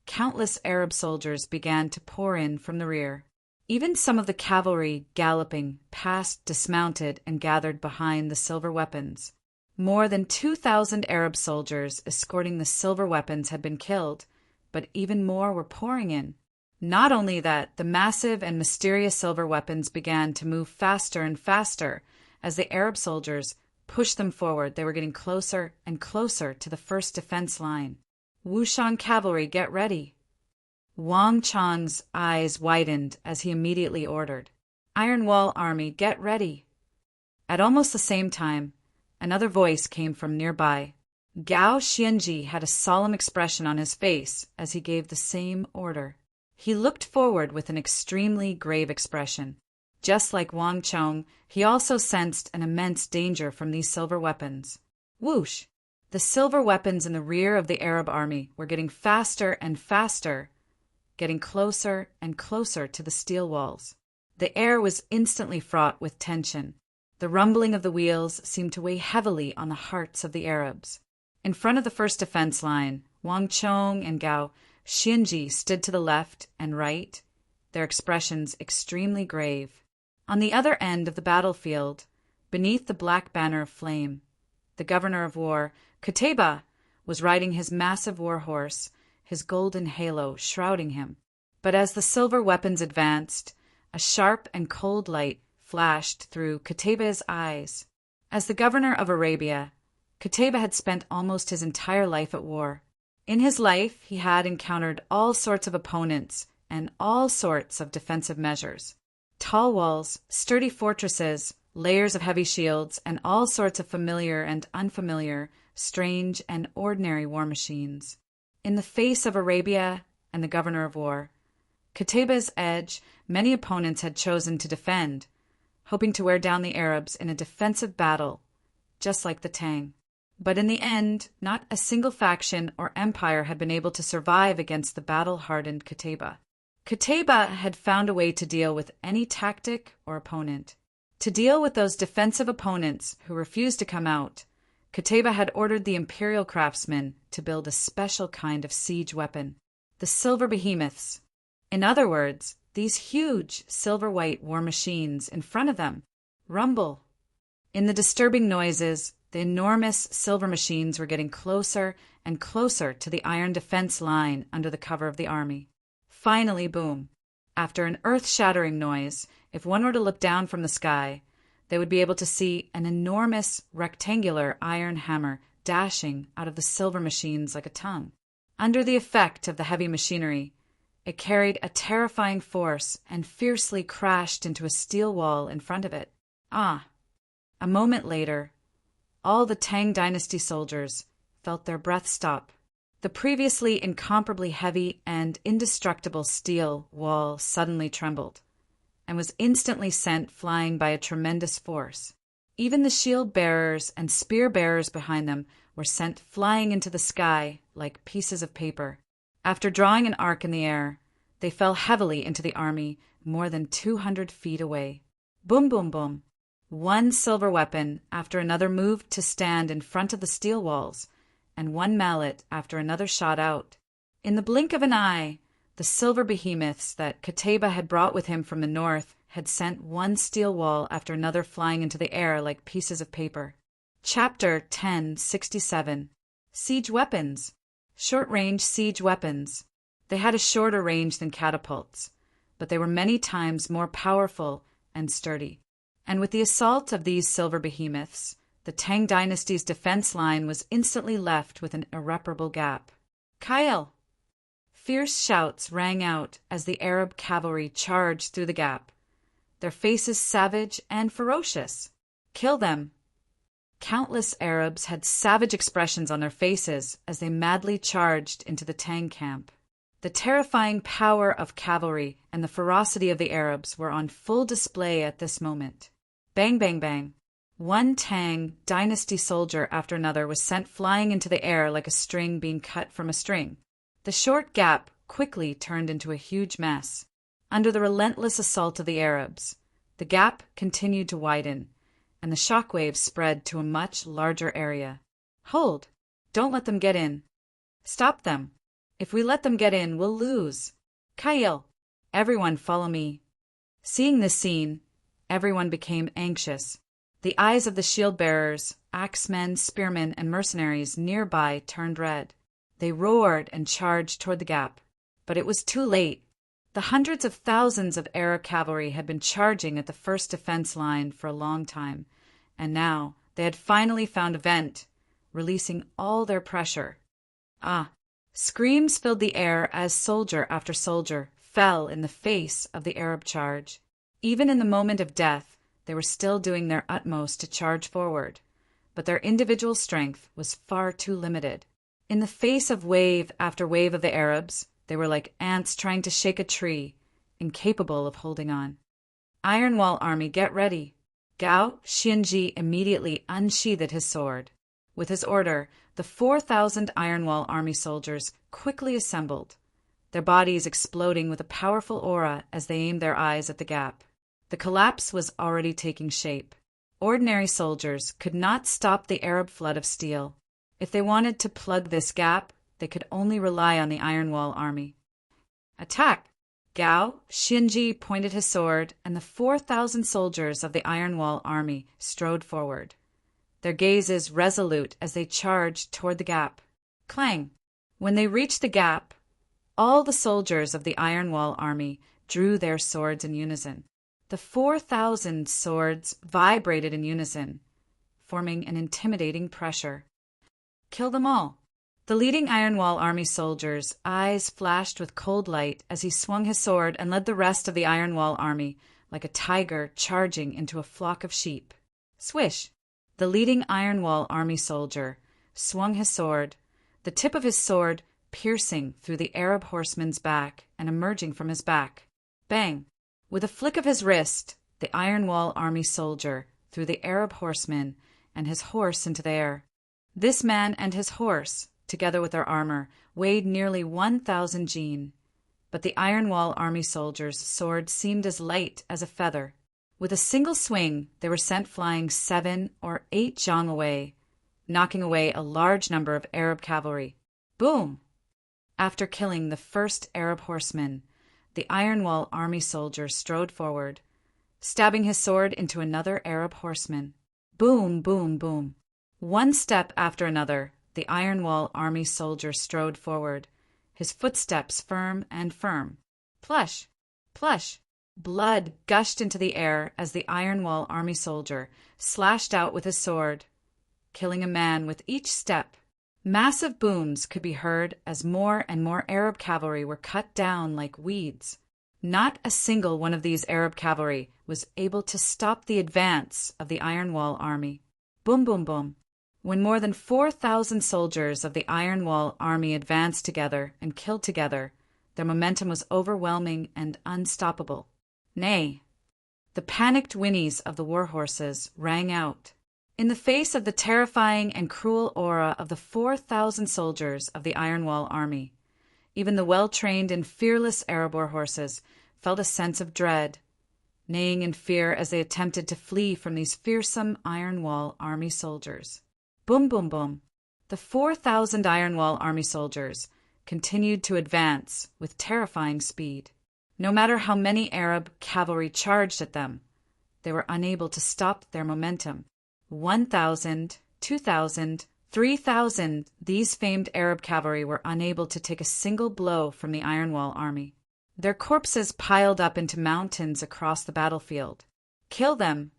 countless Arab soldiers began to pour in from the rear. Even some of the cavalry galloping past dismounted and gathered behind the silver weapons. More than 2,000 Arab soldiers escorting the silver weapons had been killed, but even more were pouring in. Not only that, the massive and mysterious silver weapons began to move faster and faster as the Arab soldiers pushed them forward. They were getting closer and closer to the first defense line. Wushang cavalry, get ready! Wang Chang's eyes widened as he immediately ordered, Iron Wall Army, get ready! At almost the same time, another voice came from nearby. Gao Xianji had a solemn expression on his face as he gave the same order. He looked forward with an extremely grave expression. Just like Wang Chong, he also sensed an immense danger from these silver weapons. Whoosh! The silver weapons in the rear of the Arab army were getting faster and faster, getting closer and closer to the steel walls. The air was instantly fraught with tension. The rumbling of the wheels seemed to weigh heavily on the hearts of the Arabs. In front of the first defense line, Wang Chong and Gao Xianji stood to the left and right, their expressions extremely grave. On the other end of the battlefield, beneath the black banner of flame, the governor of war, Qutayba, was riding his massive war horse, his golden halo shrouding him. But as the silver weapons advanced, a sharp and cold light flashed through Qutayba's eyes. As the governor of Arabia, Qutayba had spent almost his entire life at war. In his life, he had encountered all sorts of opponents and all sorts of defensive measures. Tall walls, sturdy fortresses, layers of heavy shields, and all sorts of familiar and unfamiliar, strange and ordinary war machines. In the face of Arabia and the governor of war, Qutayba's edge, many opponents had chosen to defend, hoping to wear down the Arabs in a defensive battle, just like the Tang. But in the end, not a single faction or empire had been able to survive against the battle-hardened Qutayba. Qutayba had found a way to deal with any tactic or opponent. To deal with those defensive opponents who refused to come out, Qutayba had ordered the imperial craftsmen to build a special kind of siege weapon, the silver behemoths. In other words, these huge silver-white war machines in front of them rumble. In the disturbing noises, the enormous silver machines were getting closer and closer to the iron defense line under the cover of the army. Finally, boom! After an earth-shattering noise, if one were to look down from the sky, they would be able to see an enormous rectangular iron hammer dashing out of the silver machines like a tongue. Under the effect of the heavy machinery, it carried a terrifying force and fiercely crashed into a steel wall in front of it. Ah! A moment later, all the Tang Dynasty soldiers felt their breath stop. The previously incomparably heavy and indestructible steel wall suddenly trembled and was instantly sent flying by a tremendous force. Even the shield bearers and spear bearers behind them were sent flying into the sky like pieces of paper. After drawing an arc in the air, they fell heavily into the army more than 200 feet away. Boom, boom, boom. One silver weapon after another moved to stand in front of the steel walls, and one mallet after another shot out. In the blink of an eye, the silver behemoths that Qutayba had brought with him from the north had sent one steel wall after another flying into the air like pieces of paper. Chapter 1067. Siege Weapons. Short-range siege weapons. They had a shorter range than catapults, but they were many times more powerful and sturdy. And with the assault of these silver behemoths, the Tang dynasty's defense line was instantly left with an irreparable gap. Kyle! Fierce shouts rang out as the Arab cavalry charged through the gap, their faces savage and ferocious. Kill them! Countless Arabs had savage expressions on their faces as they madly charged into the Tang camp. The terrifying power of cavalry and the ferocity of the Arabs were on full display at this moment. Bang, bang, bang. One Tang dynasty soldier after another was sent flying into the air like a string being cut from a string. The short gap quickly turned into a huge mess. Under the relentless assault of the Arabs, the gap continued to widen, and the shockwaves spread to a much larger area. Hold! Don't let them get in. Stop them. If we let them get in, we'll lose. Kyle! Everyone follow me. Seeing this scene, everyone became anxious. The eyes of the shield-bearers, axemen, spearmen, and mercenaries nearby turned red. They roared and charged toward the gap. But it was too late. The hundreds of thousands of Arab cavalry had been charging at the first defense line for a long time, and now they had finally found a vent, releasing all their pressure. Ah! Screams filled the air as soldier after soldier fell in the face of the Arab charge. Even in the moment of death, they were still doing their utmost to charge forward, but their individual strength was far too limited. In the face of wave after wave of the Arabs, they were like ants trying to shake a tree, incapable of holding on. Iron Wall Army, get ready! Gao Xianji immediately unsheathed his sword. With his order, the 4,000 Iron Wall Army soldiers quickly assembled, their bodies exploding with a powerful aura as they aimed their eyes at the gap. The collapse was already taking shape. Ordinary soldiers could not stop the Arab flood of steel. If they wanted to plug this gap, they could only rely on the Iron Wall Army. Attack! Gao Xianji pointed his sword, and the 4,000 soldiers of the Iron Wall Army strode forward, their gazes resolute as they charged toward the gap. Clang! When they reached the gap, all the soldiers of the Iron Wall Army drew their swords in unison. The 4,000 swords vibrated in unison, forming an intimidating pressure. Kill them all! The leading Iron Wall Army soldier's eyes flashed with cold light as he swung his sword and led the rest of the Iron Wall Army like a tiger charging into a flock of sheep. Swish! The leading Iron Wall Army soldier swung his sword, the tip of his sword piercing through the Arab horseman's back and emerging from his back. Bang! With a flick of his wrist, the Iron Wall Army soldier threw the Arab horseman and his horse into the air. This man and his horse, together with their armor, weighed nearly 1,000 jin, but the Iron Wall Army soldier's sword seemed as light as a feather. With a single swing, they were sent flying 7 or 8 zhang away, knocking away a large number of Arab cavalry. Boom! After killing the first Arab horseman, the Iron Wall Army soldier strode forward, stabbing his sword into another Arab horseman. Boom, boom, boom. One step after another, the Iron Wall Army soldier strode forward, his footsteps firm and firm. Plush! Plush! Blood gushed into the air as the Iron Wall Army soldier slashed out with his sword, killing a man with each step. Massive booms could be heard as more and more Arab cavalry were cut down like weeds. Not a single one of these Arab cavalry was able to stop the advance of the Iron Wall Army. Boom, boom, boom. When more than 4,000 soldiers of the Iron Wall Army advanced together and killed together, their momentum was overwhelming and unstoppable. Nay, the panicked whinnies of the war horses rang out. In the face of the terrifying and cruel aura of the 4,000 soldiers of the Iron Wall Army, even the well-trained and fearless Arab war horses felt a sense of dread, neighing in fear as they attempted to flee from these fearsome Iron Wall Army soldiers. Boom, boom, boom. The 4,000 Iron Wall Army soldiers continued to advance with terrifying speed. No matter how many Arab cavalry charged at them, they were unable to stop their momentum. 1,000, 2,000, 3,000, these famed Arab cavalry were unable to take a single blow from the Iron Wall Army. Their corpses piled up into mountains across the battlefield. Kill them.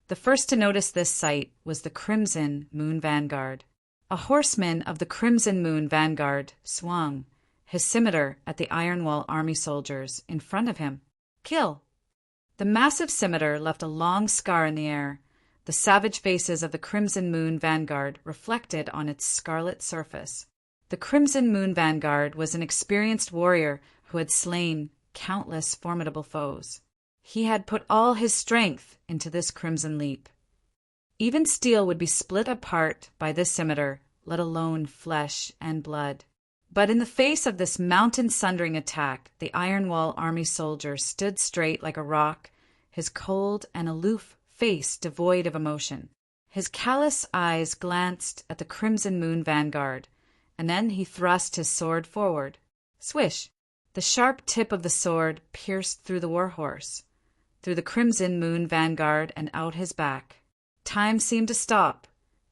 The first to notice this sight was the Crimson Moon Vanguard. A horseman of the Crimson Moon Vanguard swung his scimitar at the Iron Wall army soldiers in front of him. Kill! The massive scimitar left a long scar in the air, the savage faces of the Crimson Moon Vanguard reflected on its scarlet surface. The Crimson Moon Vanguard was an experienced warrior who had slain countless formidable foes. He had put all his strength into this crimson leap. Even steel would be split apart by this scimitar, let alone flesh and blood. But in the face of this mountain-sundering attack, the Iron Wall army soldier stood straight like a rock, his cold and aloof face devoid of emotion. His callous eyes glanced at the Crimson Moon Vanguard, and then he thrust his sword forward. Swish! The sharp tip of the sword pierced through the warhorse, through the Crimson Moon Vanguard and out his back. Time seemed to stop,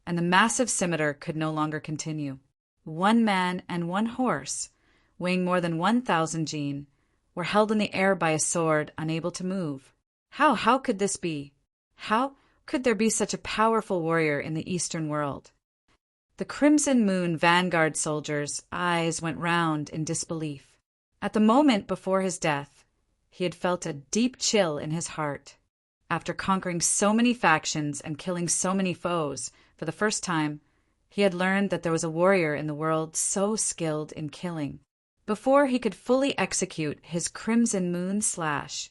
and the massive scimitar could no longer continue. One man and one horse, weighing more than 1,000 jin, were held in the air by a sword, unable to move. How could this be? How could there be such a powerful warrior in the Eastern world? The Crimson Moon Vanguard soldiers' eyes went round in disbelief. At the moment before his death, he had felt a deep chill in his heart. After conquering so many factions and killing so many foes, for the first time, he had learned that there was a warrior in the world so skilled in killing. Before he could fully execute his Crimson Moon slash,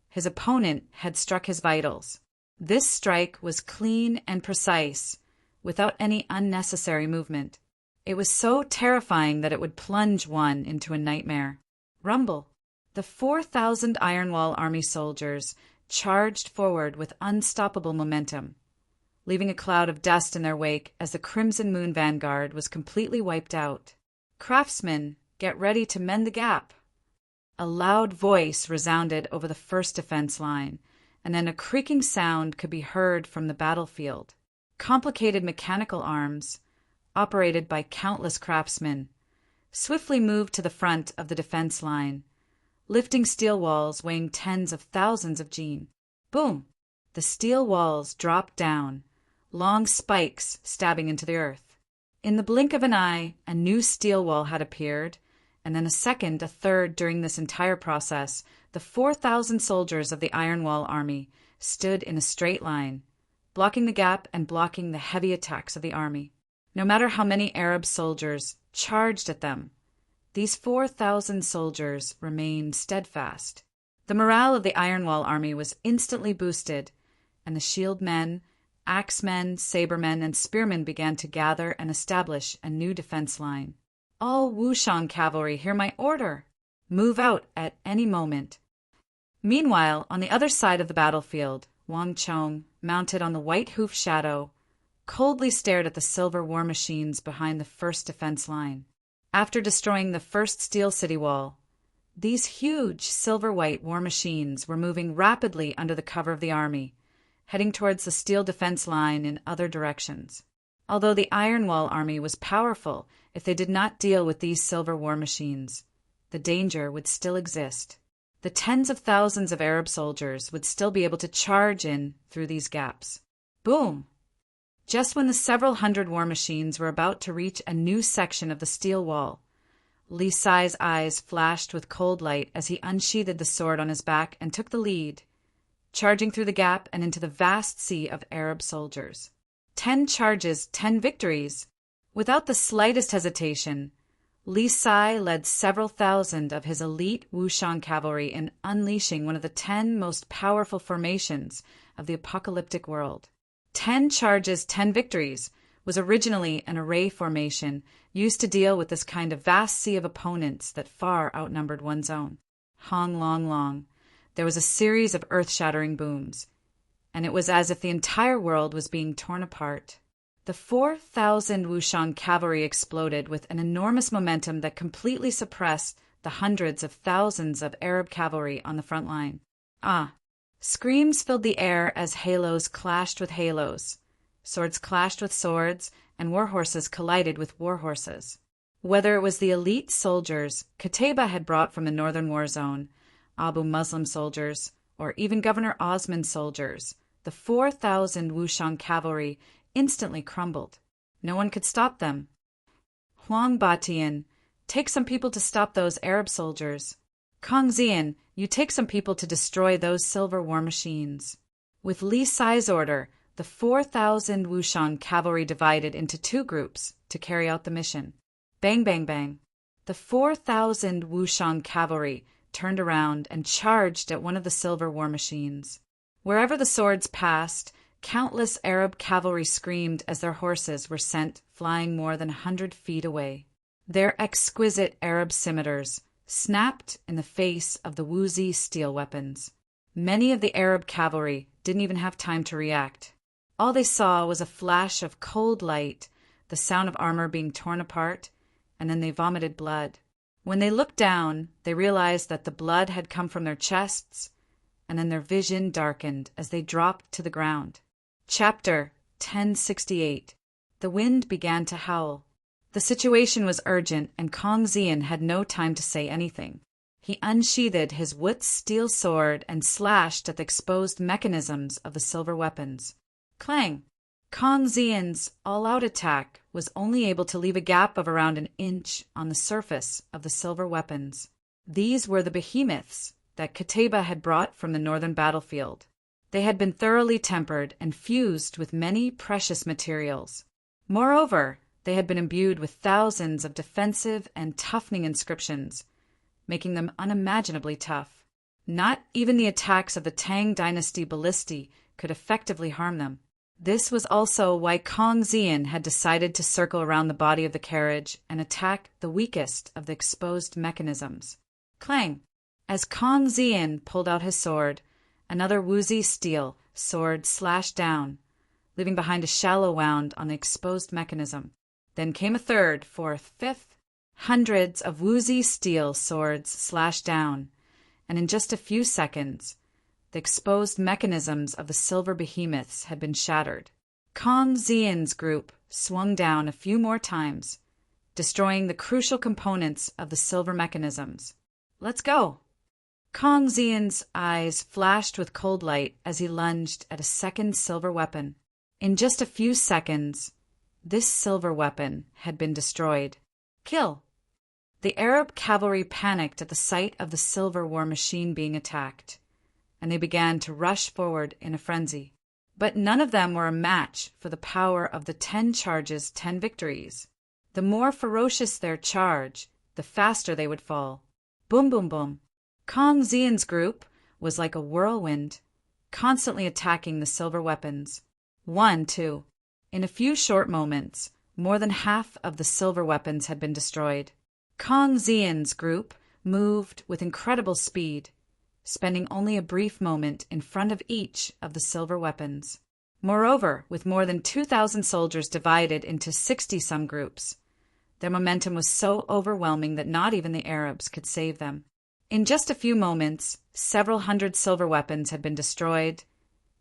his opponent had struck his vitals. This strike was clean and precise, without any unnecessary movement. It was so terrifying that it would plunge one into a nightmare. Rumble! The 4,000 Iron Wall army soldiers charged forward with unstoppable momentum, leaving a cloud of dust in their wake as the Crimson Moon Vanguard was completely wiped out. Craftsmen, get ready to mend the gap! A loud voice resounded over the first defense line, and then a creaking sound could be heard from the battlefield. Complicated mechanical arms, operated by countless craftsmen, swiftly moved to the front of the defense line, lifting steel walls weighing tens of thousands of jin. Boom! The steel walls dropped down, long spikes stabbing into the earth. In the blink of an eye, a new steel wall had appeared, and then a second, a third during this entire process. The 4,000 soldiers of the Iron Wall army stood in a straight line, blocking the gap and blocking the heavy attacks of the army. No matter how many Arab soldiers charged at them, these 4,000 soldiers remained steadfast. The morale of the Iron Wall army was instantly boosted, and the shield men, axemen, sabremen, and spearmen began to gather and establish a new defense line. All Wushang cavalry, hear my order! Move out at any moment. Meanwhile, on the other side of the battlefield, Wang Chong, mounted on the white hoof shadow, coldly stared at the silver war machines behind the first defense line. After destroying the first steel city wall, these huge silver-white war machines were moving rapidly under the cover of the army, heading towards the steel defense line in other directions. Although the Iron Wall army was powerful, if they did not deal with these silver war machines, the danger would still exist. The tens of thousands of Arab soldiers would still be able to charge in through these gaps. Boom! Just when the several hundred war machines were about to reach a new section of the steel wall, Li Sai's eyes flashed with cold light as he unsheathed the sword on his back and took the lead, charging through the gap and into the vast sea of Arab soldiers. 10 charges, 10 victories! Without the slightest hesitation, Li Sai led several thousand of his elite Wushang cavalry in unleashing one of the 10 most powerful formations of the apocalyptic world. 10 charges, 10 victories was originally an array formation used to deal with this kind of vast sea of opponents that far outnumbered one's own. Hong long long, there was a series of earth-shattering booms, and it was as if the entire world was being torn apart. The 4,000 Wushang cavalry exploded with an enormous momentum that completely suppressed the hundreds of thousands of Arab cavalry on the front line. Screams filled the air as halos clashed with halos, swords clashed with swords, and warhorses collided with warhorses. Whether it was the elite soldiers Qutayba had brought from the northern war zone, Abu Muslim soldiers, or even Governor Osman's soldiers, the 4,000 Wushang cavalry instantly crumbled. No one could stop them. Huang Batian, take some people to stop those Arab soldiers. Kang Xian, you take some people to destroy those silver war machines. With Li Sai's order, the 4,000 Wushang cavalry divided into two groups to carry out the mission. Bang, bang, bang. The 4,000 Wushang cavalry turned around and charged at one of the silver war machines. Wherever the swords passed, countless Arab cavalry screamed as their horses were sent flying more than 100 feet away. Their exquisite Arab scimitars snapped in the face of the Wuzi steel weapons. Many of the Arab cavalry didn't even have time to react. All they saw was a flash of cold light, the sound of armor being torn apart, and then they vomited blood. When they looked down, they realized that the blood had come from their chests, and then their vision darkened as they dropped to the ground. Chapter 1068. The wind began to howl. The situation was urgent, and Kang Xian had no time to say anything. He unsheathed his Wut's steel sword and slashed at the exposed mechanisms of the silver weapons. Clang! Kang Xian's all-out attack was only able to leave a gap of around an inch on the surface of the silver weapons. These were the behemoths that Qutayba had brought from the northern battlefield. They had been thoroughly tempered and fused with many precious materials. Moreover, they had been imbued with thousands of defensive and toughening inscriptions, making them unimaginably tough. Not even the attacks of the Tang dynasty ballistae could effectively harm them. This was also why Kang Xian had decided to circle around the body of the carriage and attack the weakest of the exposed mechanisms. Clang! As Kang Xian pulled out his sword, another Wuzi steel sword slashed down, leaving behind a shallow wound on the exposed mechanism. Then came a third, fourth, fifth. Hundreds of Wuzi steel swords slashed down, and in just a few seconds, the exposed mechanisms of the silver behemoths had been shattered. Kang Xian's group swung down a few more times, destroying the crucial components of the silver mechanisms. Let's go! Kang Xian's eyes flashed with cold light as he lunged at a second silver weapon. In just a few seconds, this silver weapon had been destroyed. Kill! The Arab cavalry panicked at the sight of the silver war machine being attacked, and they began to rush forward in a frenzy. But none of them were a match for the power of the 10 charges, 10 victories. The more ferocious their charge, the faster they would fall. Boom, boom, boom. Kang Xian's group was like a whirlwind, constantly attacking the silver weapons. 1, 2. In a few short moments, more than half of the silver weapons had been destroyed. Kang Xian's group moved with incredible speed, spending only a brief moment in front of each of the silver weapons. Moreover, with more than 2,000 soldiers divided into 60-some groups, their momentum was so overwhelming that not even the Arabs could save them. In just a few moments, several hundred silver weapons had been destroyed,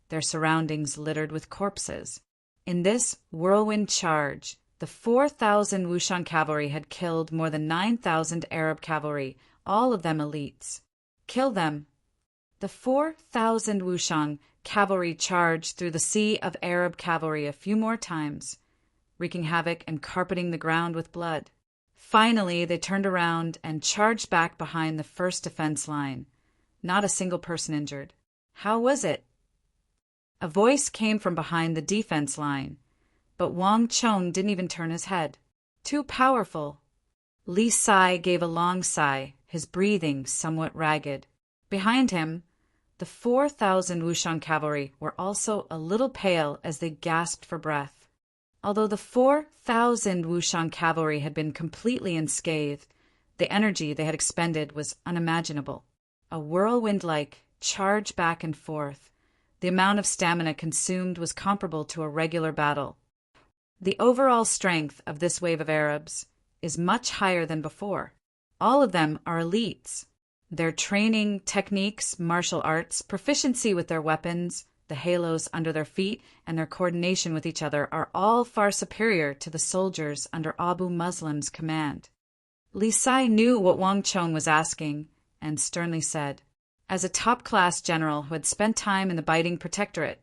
their surroundings littered with corpses. In this whirlwind charge, the 4,000 Wushang cavalry had killed more than 9,000 Arab cavalry, all of them elites. Kill them! The 4,000 Wushang cavalry charged through the sea of Arab cavalry a few more times, wreaking havoc and carpeting the ground with blood. Finally, they turned around and charged back behind the first defense line. Not a single person injured. How was it? A voice came from behind the defense line, but Wang Chong didn't even turn his head. Too powerful. Li Sai gave a long sigh, his breathing somewhat ragged. Behind him, the 4,000 Wushang cavalry were also a little pale as they gasped for breath. Although the 4,000 Wushang cavalry had been completely unscathed, the energy they had expended was unimaginable. A whirlwind-like charge back and forth. The amount of stamina consumed was comparable to a regular battle. The overall strength of this wave of Arabs is much higher than before. All of them are elites. Their training, techniques, martial arts, proficiency with their weapons, the halos under their feet, and their coordination with each other are all far superior to the soldiers under Abu Muslim's command. Li Sai knew what Wang Chong was asking and sternly said, As a top-class general who had spent time in the biting protectorate,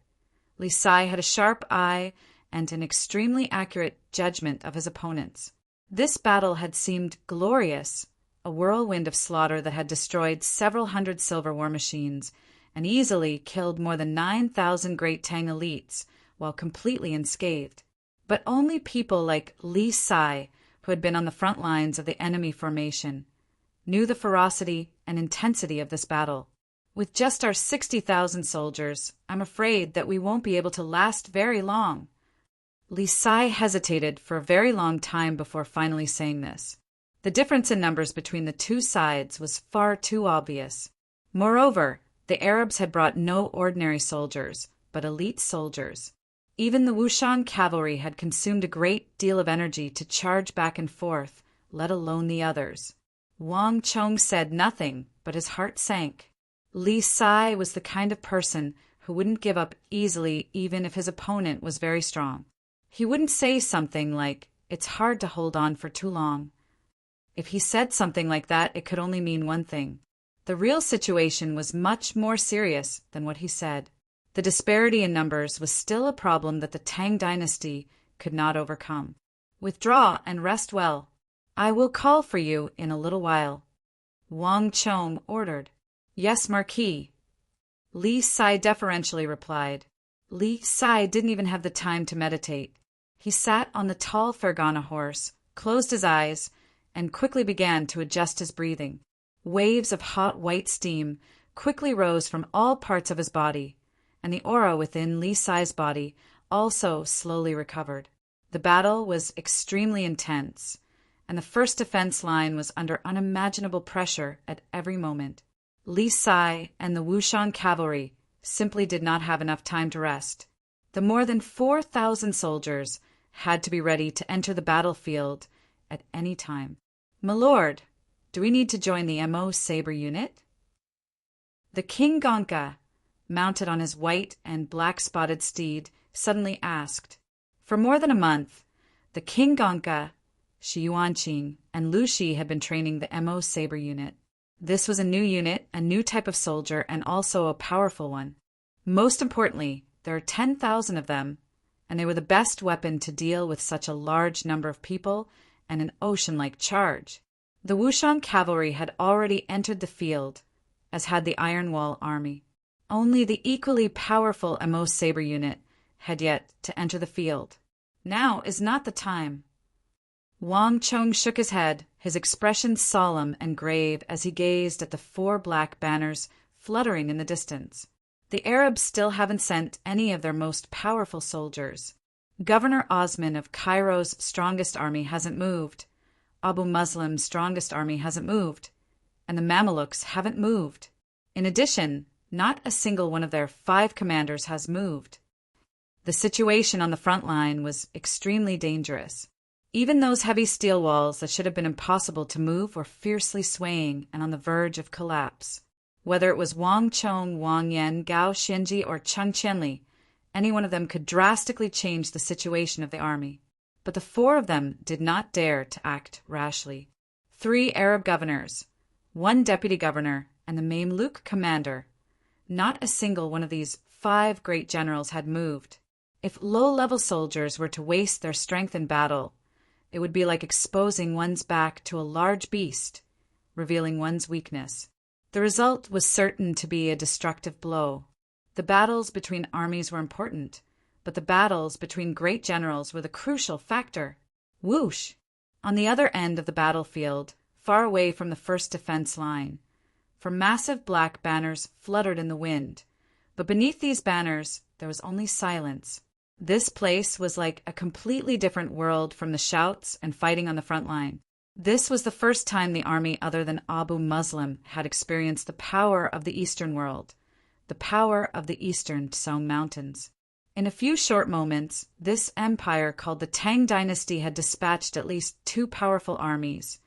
Li Sai had a sharp eye and an extremely accurate judgment of his opponents. This battle had seemed glorious, a whirlwind of slaughter that had destroyed several hundred silver war machines and easily killed more than 9,000 Great Tang elites while completely unscathed. But only people like Li Sai, who had been on the front lines of the enemy formation, knew the ferocity and intensity of this battle. With just our 60,000 soldiers, I'm afraid that we won't be able to last very long. Li Sai hesitated for a very long time before finally saying this. The difference in numbers between the two sides was far too obvious. Moreover, the Arabs had brought no ordinary soldiers, but elite soldiers. Even the Wushan cavalry had consumed a great deal of energy to charge back and forth, let alone the others. Wang Chong said nothing, but his heart sank. Li Sai was the kind of person who wouldn't give up easily even if his opponent was very strong. He wouldn't say something like, "It's hard to hold on for too long." If he said something like that, it could only mean one thing. The real situation was much more serious than what he said. The disparity in numbers was still a problem that the Tang dynasty could not overcome. "Withdraw and rest well. I will call for you in a little while," Wang Chong ordered. "Yes, Marquis," Li Sai deferentially replied. Li Sai didn't even have the time to meditate. He sat on the tall Fergana horse, closed his eyes, and quickly began to adjust his breathing. Waves of hot white steam quickly rose from all parts of his body, and the aura within Li Sai's body also slowly recovered. The battle was extremely intense, and the first defense line was under unimaginable pressure at every moment. Li Sai and the Wushan cavalry simply did not have enough time to rest. The more than 4,000 soldiers had to be ready to enter the battlefield at any time. "My lord, do we need to join the MO Saber unit?" The King Gonka, mounted on his white and black-spotted steed, suddenly asked. For more than a month, the King Gonka, Shi Yuanqing, and Lu Shi had been training the MO Saber unit. This was a new unit, a new type of soldier, and also a powerful one. Most importantly, there are 10,000 of them, and they were the best weapon to deal with such a large number of people and an ocean-like charge. The Wushan cavalry had already entered the field, as had the Iron Wall army. Only the equally powerful MO Saber unit had yet to enter the field. Now is not the time. Wang Chong shook his head, his expression solemn and grave as he gazed at the 4 black banners fluttering in the distance. The Arabs still haven't sent any of their most powerful soldiers. Governor Osman of Cairo's strongest army hasn't moved. Abu Muslim's strongest army hasn't moved. And the Mamelukes haven't moved. In addition, not a single one of their 5 commanders has moved. The situation on the front line was extremely dangerous. Even those heavy steel walls that should have been impossible to move were fiercely swaying and on the verge of collapse. Whether it was Wang Chong, Wang Yan, Gao Xianji, or Cheng Qianli, any one of them could drastically change the situation of the army. But the 4 of them did not dare to act rashly. 3 Arab governors, 1 deputy governor, and the Mamluk commander. Not a single one of these 5 great generals had moved. If low-level soldiers were to waste their strength in battle, it would be like exposing one's back to a large beast, revealing one's weakness. The result was certain to be a destructive blow. The battles between armies were important, but the battles between great generals were the crucial factor. Whoosh! On the other end of the battlefield, far away from the first defense line, 4 massive black banners fluttered in the wind, but beneath these banners there was only silence. This place was like a completely different world from the shouts and fighting on the front line. This was the first time the army other than Abu Muslim had experienced the power of the Eastern world, the power of the Eastern Song Mountains. In a few short moments, this empire called the Tang Dynasty had dispatched at least 2 powerful armies,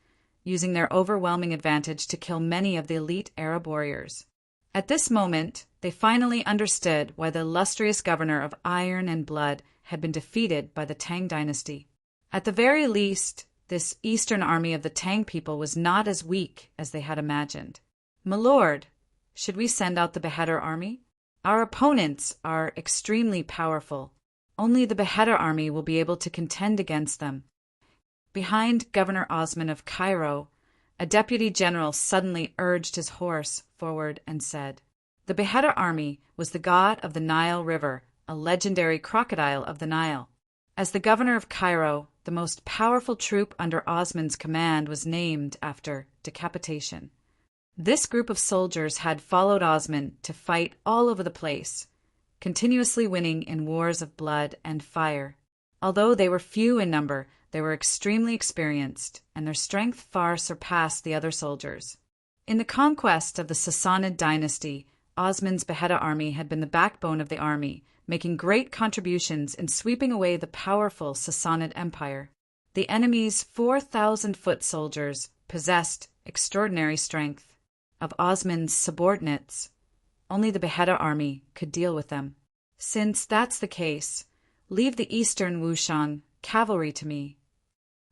using their overwhelming advantage to kill many of the elite Arab warriors. At this moment, they finally understood why the illustrious governor of Iron and Blood had been defeated by the Tang Dynasty. At the very least, this eastern army of the Tang people was not as weak as they had imagined. "My lord," Should we send out the Beheader army? Our opponents are extremely powerful. Only the Beheader army will be able to contend against them. Behind Governor Osman of Cairo, a deputy general suddenly urged his horse forward and said, "The Beheader army was the god of the Nile River, a legendary crocodile of the Nile. As the governor of Cairo, the most powerful troop under Osman's command was named after decapitation. This group of soldiers had followed Osman to fight all over the place, continuously winning in wars of blood and fire. Although they were few in number, they were extremely experienced, and their strength far surpassed the other soldiers. In the conquest of the Sassanid dynasty, Osman's Beheader army had been the backbone of the army, making great contributions in sweeping away the powerful Sassanid Empire. The enemy's 4,000 foot soldiers possessed extraordinary strength. Of Osman's subordinates, only the Beheader army could deal with them. Since that's the case, leave the Eastern Wushan cavalry to me."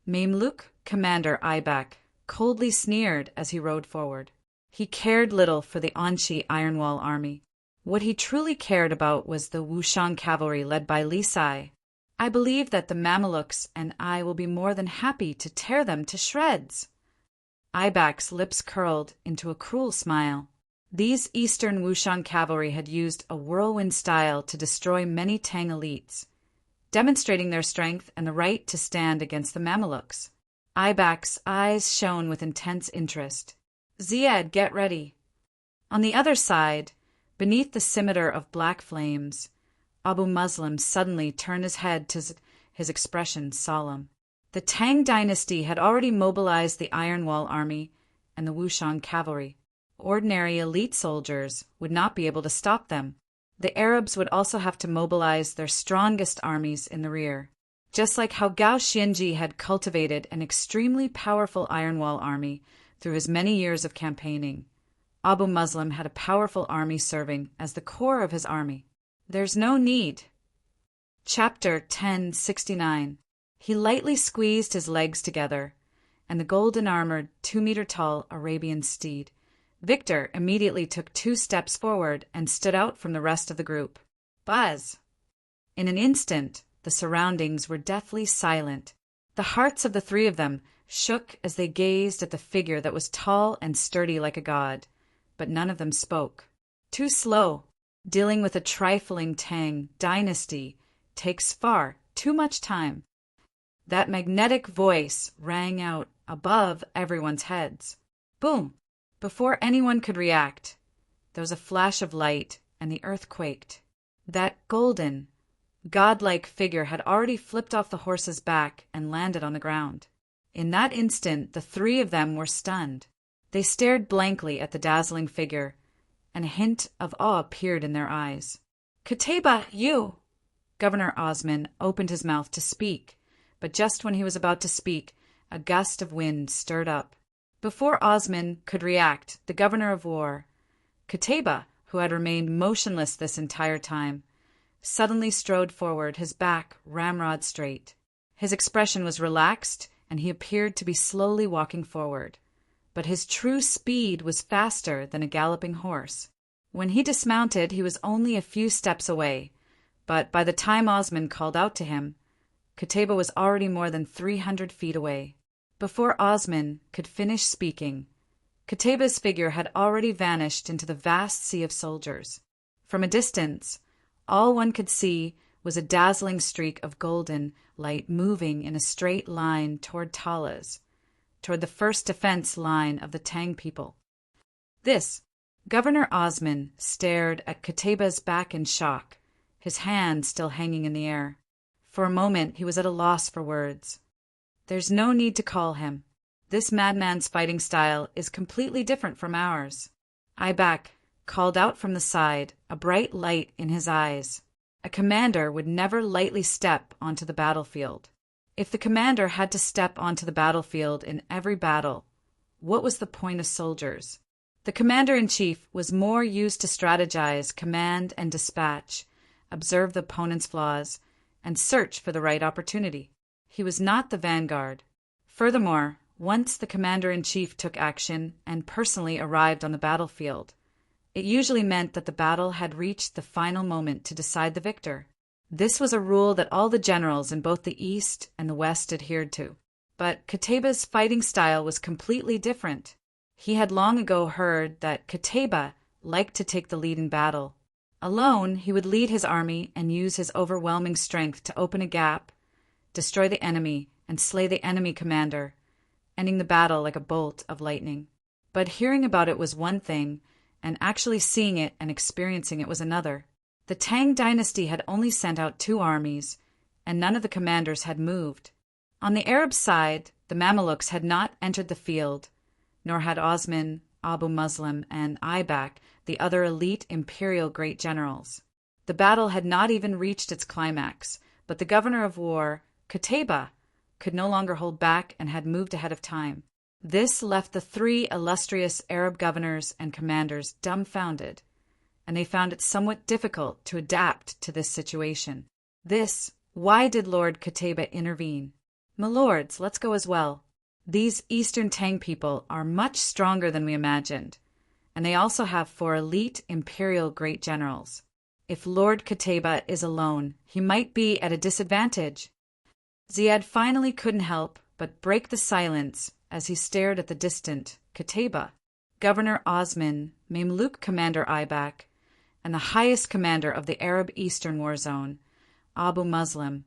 Mamluk commander Aibak coldly sneered as he rode forward. He cared little for the Anshi Iron Wall army. What he truly cared about was the Wushan cavalry led by Li Sai. "I believe that the Mamelukes and I will be more than happy to tear them to shreds." Aibak's lips curled into a cruel smile. These Eastern Wushan cavalry had used a whirlwind style to destroy many Tang elites, demonstrating their strength and the right to stand against the Mamelukes. Aibak's eyes shone with intense interest. "Ziad, get ready." On the other side, beneath the scimitar of black flames, Abu Muslim suddenly turned his head to his expression solemn. The Tang dynasty had already mobilized the Iron Wall army and the Wushan cavalry. Ordinary elite soldiers would not be able to stop them. The Arabs would also have to mobilize their strongest armies in the rear. Just like how Gao Xianji had cultivated an extremely powerful Iron Wall army through his many years of campaigning, Abu Muslim had a powerful army serving as the core of his army. There's no need. Chapter 1069. He lightly squeezed his legs together, and the golden-armored, 2-meter-tall Arabian steed, Victor, immediately took 2 steps forward and stood out from the rest of the group. Buzz! In an instant, the surroundings were deathly silent. The hearts of the 3 of them shook as they gazed at the figure that was tall and sturdy like a god, but none of them spoke. Too slow. Dealing with a trifling Tang dynasty takes far too much time. That magnetic voice rang out above everyone's heads. Boom! Before anyone could react, there was a flash of light, and the earth quaked. That golden, godlike figure had already flipped off the horse's back and landed on the ground. In that instant, the 3 of them were stunned. They stared blankly at the dazzling figure, and a hint of awe appeared in their eyes. "Qutayba, you!" Governor Osman opened his mouth to speak, but just when he was about to speak, a gust of wind stirred up. Before Osman could react, the governor of war, Qutayba, who had remained motionless this entire time, suddenly strode forward, his back ramrod straight. His expression was relaxed, and he appeared to be slowly walking forward. But his true speed was faster than a galloping horse. When he dismounted, he was only a few steps away, but by the time Osman called out to him, Qutayba was already more than 300 feet away. Before Osman could finish speaking, Qutayba's figure had already vanished into the vast sea of soldiers. From a distance, all one could see was a dazzling streak of golden light moving in a straight line toward Talas, toward the first defense line of the Tang people. Governor Osman stared at Qutayba's back in shock, his hand still hanging in the air. For a moment he was at a loss for words. There's no need to call him. This madman's fighting style is completely different from ours. Aibak called out from the side, a bright light in his eyes. A commander would never lightly step onto the battlefield. If the commander had to step onto the battlefield in every battle, what was the point of soldiers? The commander-in-chief was more used to strategize, command, and dispatch, observe the opponent's flaws, and search for the right opportunity. He was not the vanguard. Furthermore, once the commander-in-chief took action and personally arrived on the battlefield, It usually meant that the battle had reached the final moment to decide the victor. This was a rule that all the generals in both the East and the West adhered to. But Qutaybah's fighting style was completely different. He had long ago heard that Qutaybah liked to take the lead in battle. Alone, he would lead his army and use his overwhelming strength to open a gap, destroy the enemy, and slay the enemy commander, ending the battle like a bolt of lightning. But hearing about it was one thing, and actually seeing it and experiencing it was another. The Tang dynasty had only sent out 2 armies, and none of the commanders had moved. On the Arab side, the Mamelukes had not entered the field, nor had Osman, Abu Muslim, and Aibak, the other elite imperial great generals. The battle had not even reached its climax, but the governor of war, Qutaybah, could no longer hold back and had moved ahead of time. This left the 3 illustrious Arab governors and commanders dumbfounded, and they found it somewhat difficult to adapt to this situation. Why did Lord Qutaybah intervene? My lords, let's go as well. These Eastern Tang people are much stronger than we imagined, and they also have 4 elite imperial great generals. If Lord Qutaybah is alone, he might be at a disadvantage. Ziyad finally couldn't help but break the silence as he stared at the distant Qutaybah, Governor Osman, Mamluk commander Aibak, and the highest commander of the Arab Eastern War Zone, Abu Muslim,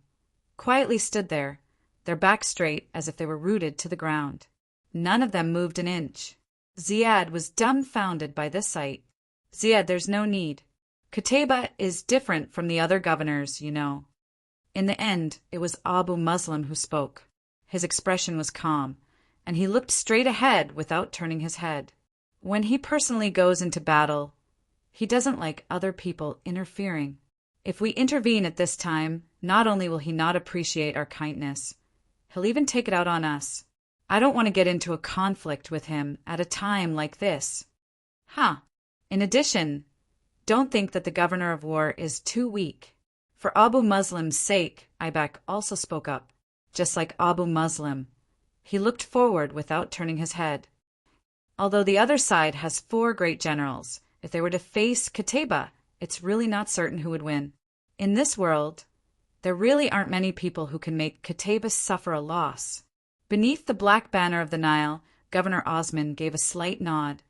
quietly stood there, their backs straight as if they were rooted to the ground. None of them moved an inch. Ziyad was dumbfounded by this sight. Ziyad, there's no need. Qutaybah is different from the other governors, you know. In the end, it was Abu Muslim who spoke. His expression was calm, and he looked straight ahead without turning his head. When he personally goes into battle, he doesn't like other people interfering. If we intervene at this time, not only will he not appreciate our kindness, he'll even take it out on us. I don't want to get into a conflict with him at a time like this. In addition, don't think that the governor of war is too weak. For Abu Muslim's sake, Aibak also spoke up. Just like Abu Muslim, he looked forward without turning his head. Although the other side has 4 great generals, if they were to face Qutaybah, it's really not certain who would win. In this world, there really aren't many people who can make Qutaybah suffer a loss. Beneath the black banner of the Nile, Governor Osman gave a slight nod,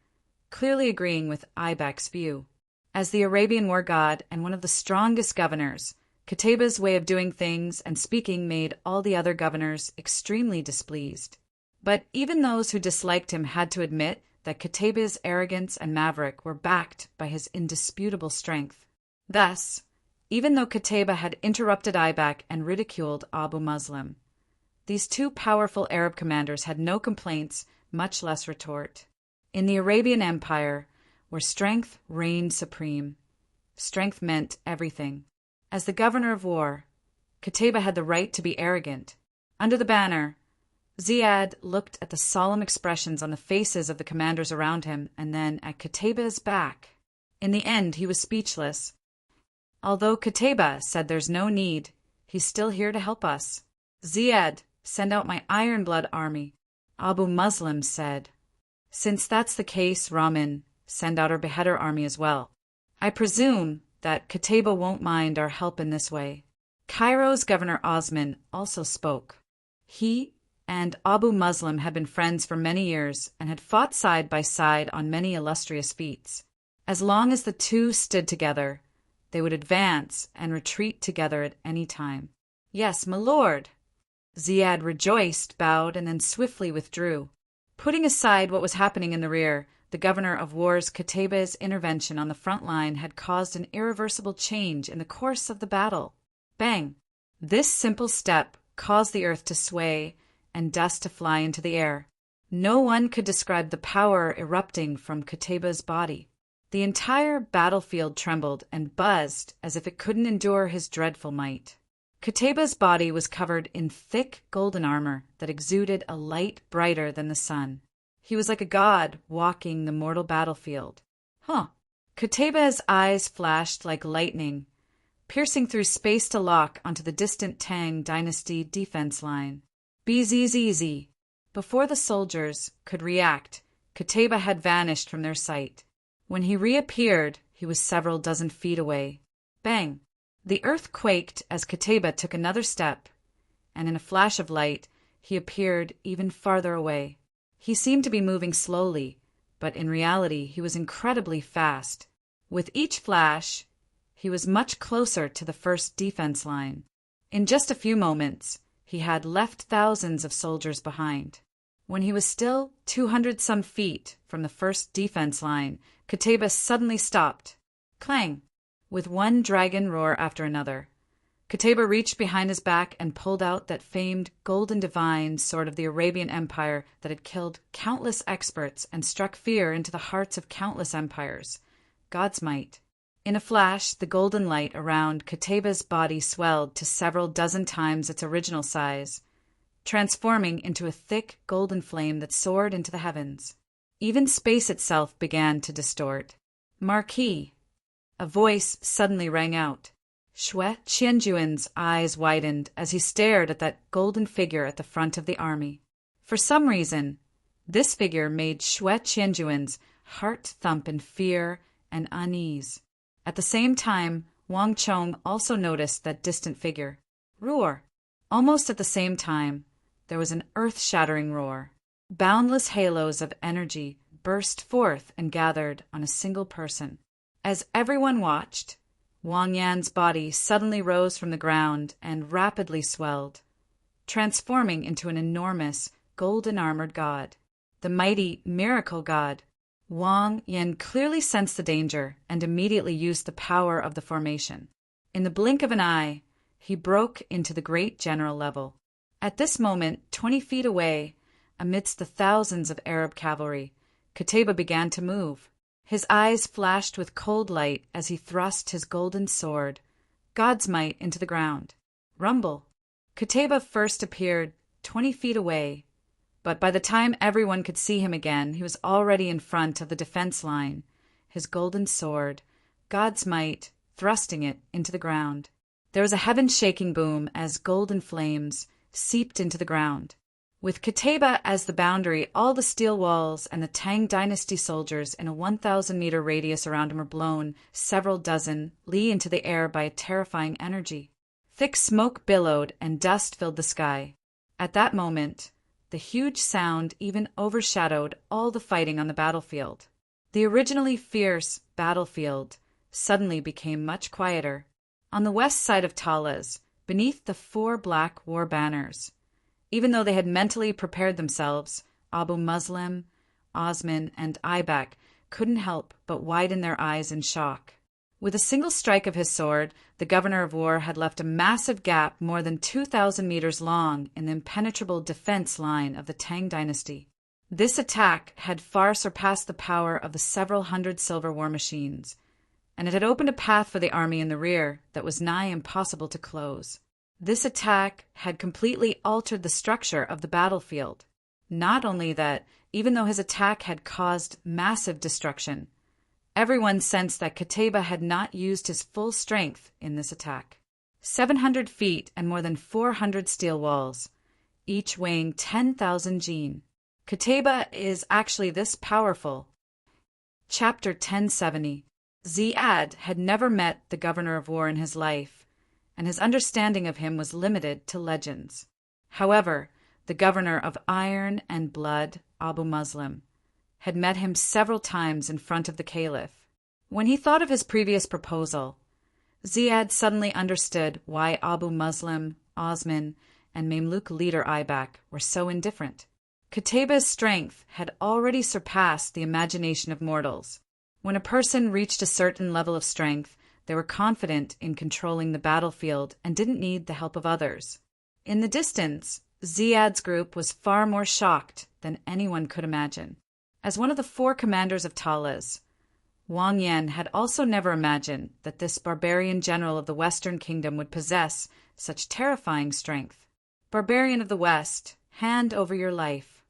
clearly agreeing with Aibak's view. As the Arabian war god and one of the strongest governors, Qutaybah's way of doing things and speaking made all the other governors extremely displeased. But even those who disliked him had to admit that Qutaybah's arrogance and maverick were backed by his indisputable strength. Thus, even though Qutaybah had interrupted Aibak and ridiculed Abu Muslim, these 2 powerful Arab commanders had no complaints, much less retort. In the Arabian Empire, where strength reigned supreme, strength meant everything. As the governor of war, Qutaybah had the right to be arrogant. Under the banner, Ziyad looked at the solemn expressions on the faces of the commanders around him and then at Qutaybah's back. In the end, he was speechless. Although Qutaybah said there's no need, he's still here to help us. Ziyad, send out my Iron Blood army. Abu Muslim said. Since that's the case, Ramin, send out our Beheader army as well. I presume that Qutaybah won't mind our help in this way. Cairo's Governor Osman also spoke. He and Abu Muslim had been friends for many years and had fought side by side on many illustrious feats. As long as the 2 stood together, they would advance and retreat together at any time. Yes, my lord. Ziyad rejoiced, bowed, and then swiftly withdrew. Putting aside what was happening in the rear, the governor of war's Qutaybah's intervention on the front line had caused an irreversible change in the course of the battle. Bang! This simple step caused the earth to sway and dust to fly into the air. No one could describe the power erupting from Qutaybah's body. The entire battlefield trembled and buzzed as if it couldn't endure his dreadful might. Qutaybah's body was covered in thick golden armor that exuded a light brighter than the sun. He was like a god walking the mortal battlefield. Qutaybah's eyes flashed like lightning, piercing through space to lock onto the distant Tang dynasty defense line. Bzzz. Before the soldiers could react, Qutaybah had vanished from their sight. When he reappeared, he was several dozen feet away. Bang! The earth quaked as Kateba took another step, and in a flash of light, he appeared even farther away. He seemed to be moving slowly, but in reality he was incredibly fast. With each flash, he was much closer to the first defense line. In just a few moments, he had left thousands of soldiers behind. When he was still 200-some feet from the first defense line, Kateba suddenly stopped. Clang! With one dragon roar after another. Kateba reached behind his back and pulled out that famed golden divine sword of the Arabian Empire that had killed countless experts and struck fear into the hearts of countless empires. God's might. In a flash, the golden light around Kateba's body swelled to several dozen times its original size, transforming into a thick golden flame that soared into the heavens. Even space itself began to distort. Marquis! A voice suddenly rang out. Xue Qianjuan's eyes widened as he stared at that golden figure at the front of the army. For some reason, this figure made Xue Qianjuan's heart thump in fear and unease. At the same time, Wang Chong also noticed that distant figure. Roar! Almost at the same time, there was an earth-shattering roar. Boundless halos of energy burst forth and gathered on a single person. As everyone watched, Wang Yan's body suddenly rose from the ground and rapidly swelled, transforming into an enormous, golden-armored god. The mighty miracle god. Wang Yan clearly sensed the danger and immediately used the power of the formation. In the blink of an eye, he broke into the great general level. At this moment, 20 feet away, amidst the thousands of Arab cavalry, Kateba began to move. His eyes flashed with cold light as he thrust his golden sword, God's might, into the ground. Rumble! Kateba first appeared 20 feet away, but by the time everyone could see him again, he was already in front of the defense line, his golden sword, God's might, thrusting it into the ground. There was a heaven-shaking boom as golden flames seeped into the ground. With Kateba as the boundary, all the steel walls and the Tang dynasty soldiers in a 1,000-meter radius around him were blown several dozen li into the air by a terrifying energy. Thick smoke billowed and dust filled the sky. At that moment, the huge sound even overshadowed all the fighting on the battlefield. The originally fierce battlefield suddenly became much quieter. On the west side of Talas, beneath the 4 black war banners, even though they had mentally prepared themselves, Abu Muslim, Osman, and Ibak couldn't help but widen their eyes in shock. With a single strike of his sword, the governor of war had left a massive gap more than 2,000 meters long in the impenetrable defense line of the Tang dynasty. This attack had far surpassed the power of the several hundred silver war machines, and it had opened a path for the army in the rear that was nigh impossible to close. This attack had completely altered the structure of the battlefield. Not only that, even though his attack had caused massive destruction, everyone sensed that Kateba had not used his full strength in this attack. 700 feet and more than 400 steel walls, each weighing 10,000 jin. Kateba is actually this powerful. Chapter 1070. Ziad had never met the governor of war in his life, and his understanding of him was limited to legends. However, the governor of Iron and Blood, Abu Muslim, had met him several times in front of the caliph. When he thought of his previous proposal, Ziad suddenly understood why Abu Muslim, Osman, and Mamluk leader Ibak were so indifferent. Kateba's strength had already surpassed the imagination of mortals. When a person reached a certain level of strength, they were confident in controlling the battlefield and didn't need the help of others. In the distance, Ziad's group was far more shocked than anyone could imagine. As one of the 4 commanders of Talas, Wang Yan had also never imagined that this barbarian general of the Western Kingdom would possess such terrifying strength. Barbarian of the West, hand over your life.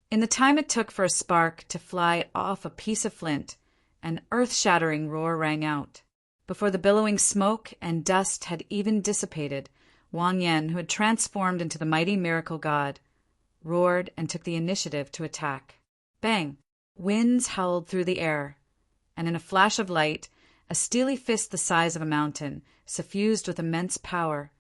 In the time it took for a spark to fly off a piece of flint, an earth-shattering roar rang out. Before the billowing smoke and dust had even dissipated, Wang Yan, who had transformed into the mighty miracle god, roared and took the initiative to attack. Bang! Winds howled through the air. and in a flash of light, a steely fist the size of a mountain, suffused with immense power,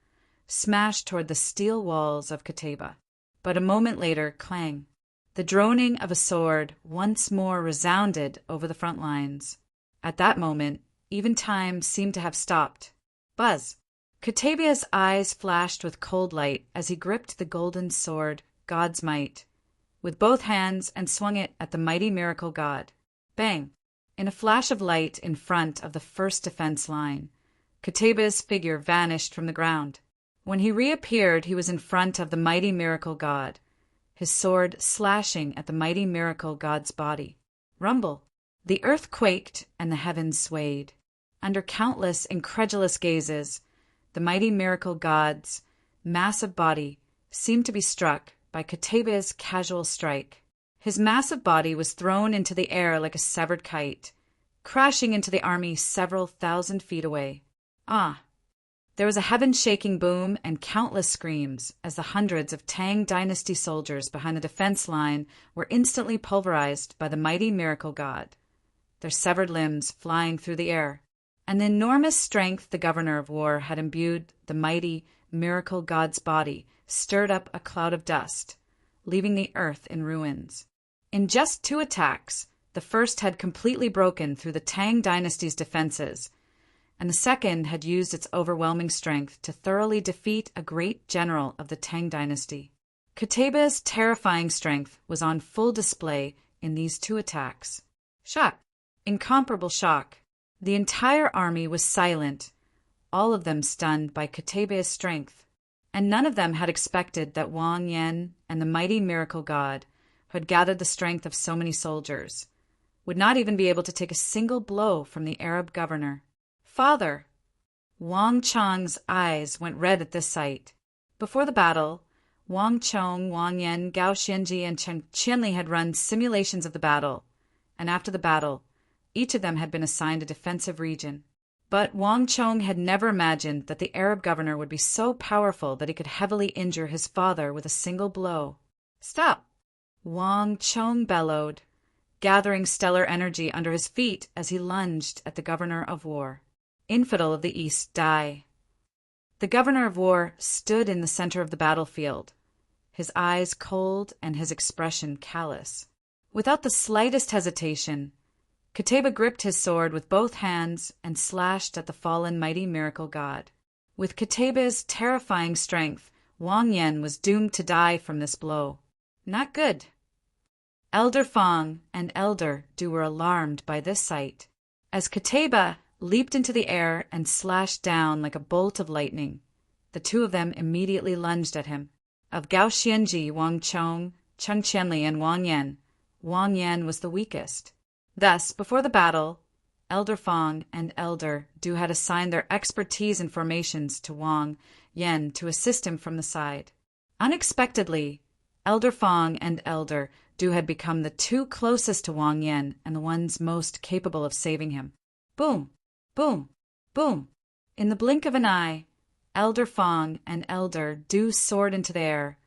smashed toward the steel walls of Kateba. But a moment later, clang. The droning of a sword once more resounded over the front lines. At that moment, even time seemed to have stopped. Buzz! Katabea's eyes flashed with cold light as he gripped the golden sword, God's might, with both hands and swung it at the mighty miracle god. Bang! In a flash of light in front of the first defense line, Katabea's figure vanished from the ground. When he reappeared, he was in front of the mighty miracle god, his sword slashing at the mighty miracle god's body. Rumble! The earth quaked and the heavens swayed. Under countless incredulous gazes, the mighty miracle god's massive body seemed to be struck by Katabea's casual strike. His massive body was thrown into the air like a severed kite, crashing into the army several thousand feet away. Ah! There was a heaven-shaking boom and countless screams as the hundreds of Tang Dynasty soldiers behind the defense line were instantly pulverized by the mighty miracle god, their severed limbs flying through the air. And the enormous strength the governor of war had imbued the mighty miracle god's body stirred up a cloud of dust, leaving the earth in ruins. In just 2 attacks, the first had completely broken through the Tang Dynasty's defenses, and the second had used its overwhelming strength to thoroughly defeat a great general of the Tang Dynasty. Katabea's terrifying strength was on full display in these 2 attacks. Shock! Incomparable shock! The entire army was silent, all of them stunned by Katabea's strength, and none of them had expected that Wang Yan and the mighty miracle god, who had gathered the strength of so many soldiers, would not even be able to take a single blow from the Arab governor. Father! Wang Chong's eyes went red at this sight. Before the battle, Wang Chong, Wang Yan, Gao Xianji, and Chen Qianli had run simulations of the battle, and after the battle, each of them had been assigned a defensive region. But Wang Chong had never imagined that the Arab governor would be so powerful that he could heavily injure his father with a single blow. Stop! Wang Chong bellowed, gathering stellar energy under his feet as he lunged at the governor of war. Infidel of the East, die! The governor of war stood in the center of the battlefield, his eyes cold and his expression callous. Without the slightest hesitation, Kateba gripped his sword with both hands and slashed at the fallen mighty miracle god. With Kateba's terrifying strength, Wang Yan was doomed to die from this blow. Not good. Elder Fang and Elder Du were alarmed by this sight. As Kateba leaped into the air and slashed down like a bolt of lightning, the 2 of them immediately lunged at him. Of Gao Xianji, Wang Chong, Chen Qianli, and Wang Yan was the weakest. Thus, before the battle, Elder Fang and Elder Du had assigned their expertise in formations to Wang Yan to assist him from the side. Unexpectedly, Elder Fang and Elder Du had become the 2 closest to Wang Yan and the ones most capable of saving him. Boom! Boom! Boom! In the blink of an eye, Elder Fang and Elder Du soared into the air,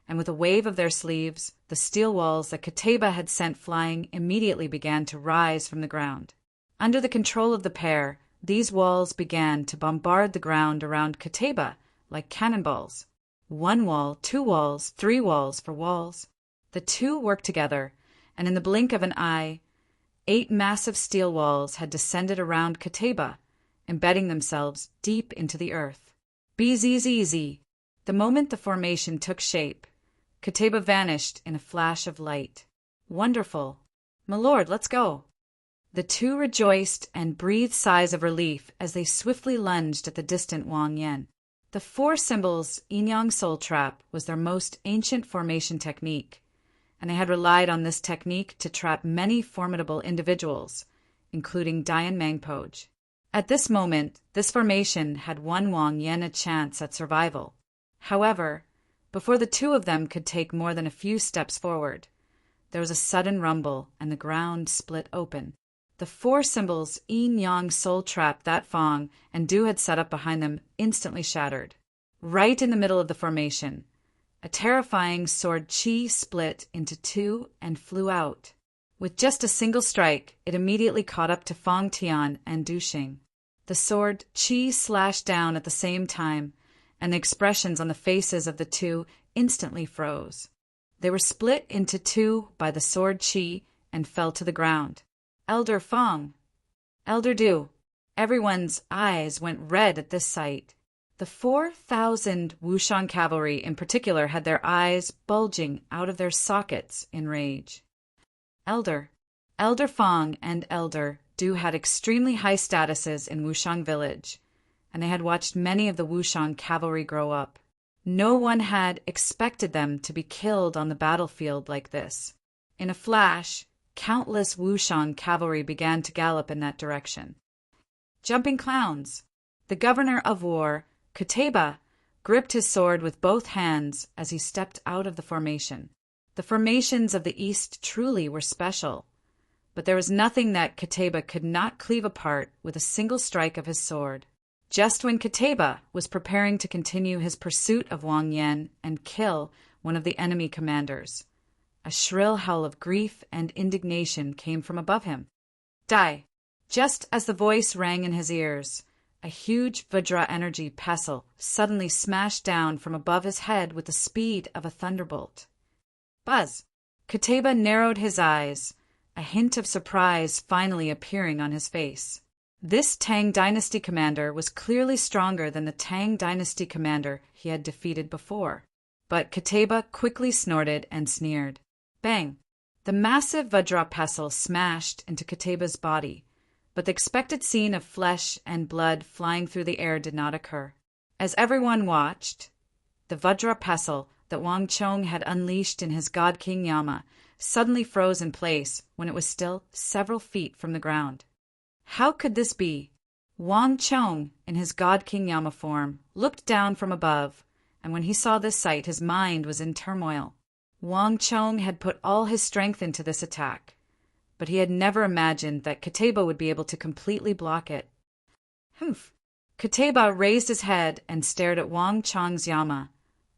and with a wave of their sleeves, the steel walls that Kateba had sent flying immediately began to rise from the ground. Under the control of the pair, these walls began to bombard the ground around Kateba like cannonballs. 1 wall, 2 walls, 3 walls for walls. The 2 worked together, and in the blink of an eye, 8 massive steel walls had descended around Kateba, embedding themselves deep into the earth. BZZZ! The moment the formation took shape, Kateba vanished in a flash of light. Wonderful! My lord, let's go! The 2 rejoiced and breathed sighs of relief as they swiftly lunged at the distant Wang Yan. The 4 symbols Yin-Yang Soul Trap was their most ancient formation technique, and they had relied on this technique to trap many formidable individuals, including Dian Mangpoj. At this moment, this formation had won Wang Yan a chance at survival. However, before the 2 of them could take more than a few steps forward, there was a sudden rumble and the ground split open. The 4 symbols Yin-Yang Soul Trap that Fang and Du had set up behind them instantly shattered. Right in the middle of the formation, a terrifying sword chi split into 2 and flew out. With just a single strike, it immediately caught up to Fang Tian and Du Xing. The sword Qi slashed down at the same time, and the expressions on the faces of the two instantly froze. They were split into two by the sword Qi and fell to the ground. Elder Fang! Elder Du! Everyone's eyes went red at this sight. The 4,000 Wushang cavalry in particular had their eyes bulging out of their sockets in rage. Elder Fang and Elder Du had extremely high statuses in Wushang village, and they had watched many of the Wushang cavalry grow up. No one had expected them to be killed on the battlefield like this. In a flash, countless Wushang cavalry began to gallop in that direction. Jumping clowns! The governor of war, Kateba, gripped his sword with both hands as he stepped out of the formation. The formations of the East truly were special, but there was nothing that Kateba could not cleave apart with a single strike of his sword. Just when Kateba was preparing to continue his pursuit of Wang Yan and kill one of the enemy commanders, a shrill howl of grief and indignation came from above him. Die! Just as the voice rang in his ears, a huge Vajra energy pestle suddenly smashed down from above his head with the speed of a thunderbolt. Buzz! Kateba narrowed his eyes, a hint of surprise finally appearing on his face. This Tang Dynasty commander was clearly stronger than the Tang Dynasty commander he had defeated before. But Kateba quickly snorted and sneered. Bang! The massive Vajra pestle smashed into Kateba's body, but the expected scene of flesh and blood flying through the air did not occur. As everyone watched, the Vajra pestle that Wang Chong had unleashed in his God King Yama suddenly froze in place when it was still several feet from the ground. How could this be? Wang Chong, in his God King Yama form, looked down from above, and when he saw this sight, his mind was in turmoil. Wang Chong had put all his strength into this attack, but he had never imagined that Kateba would be able to completely block it. Humph! Kateba raised his head and stared at Wang Chong's Yama,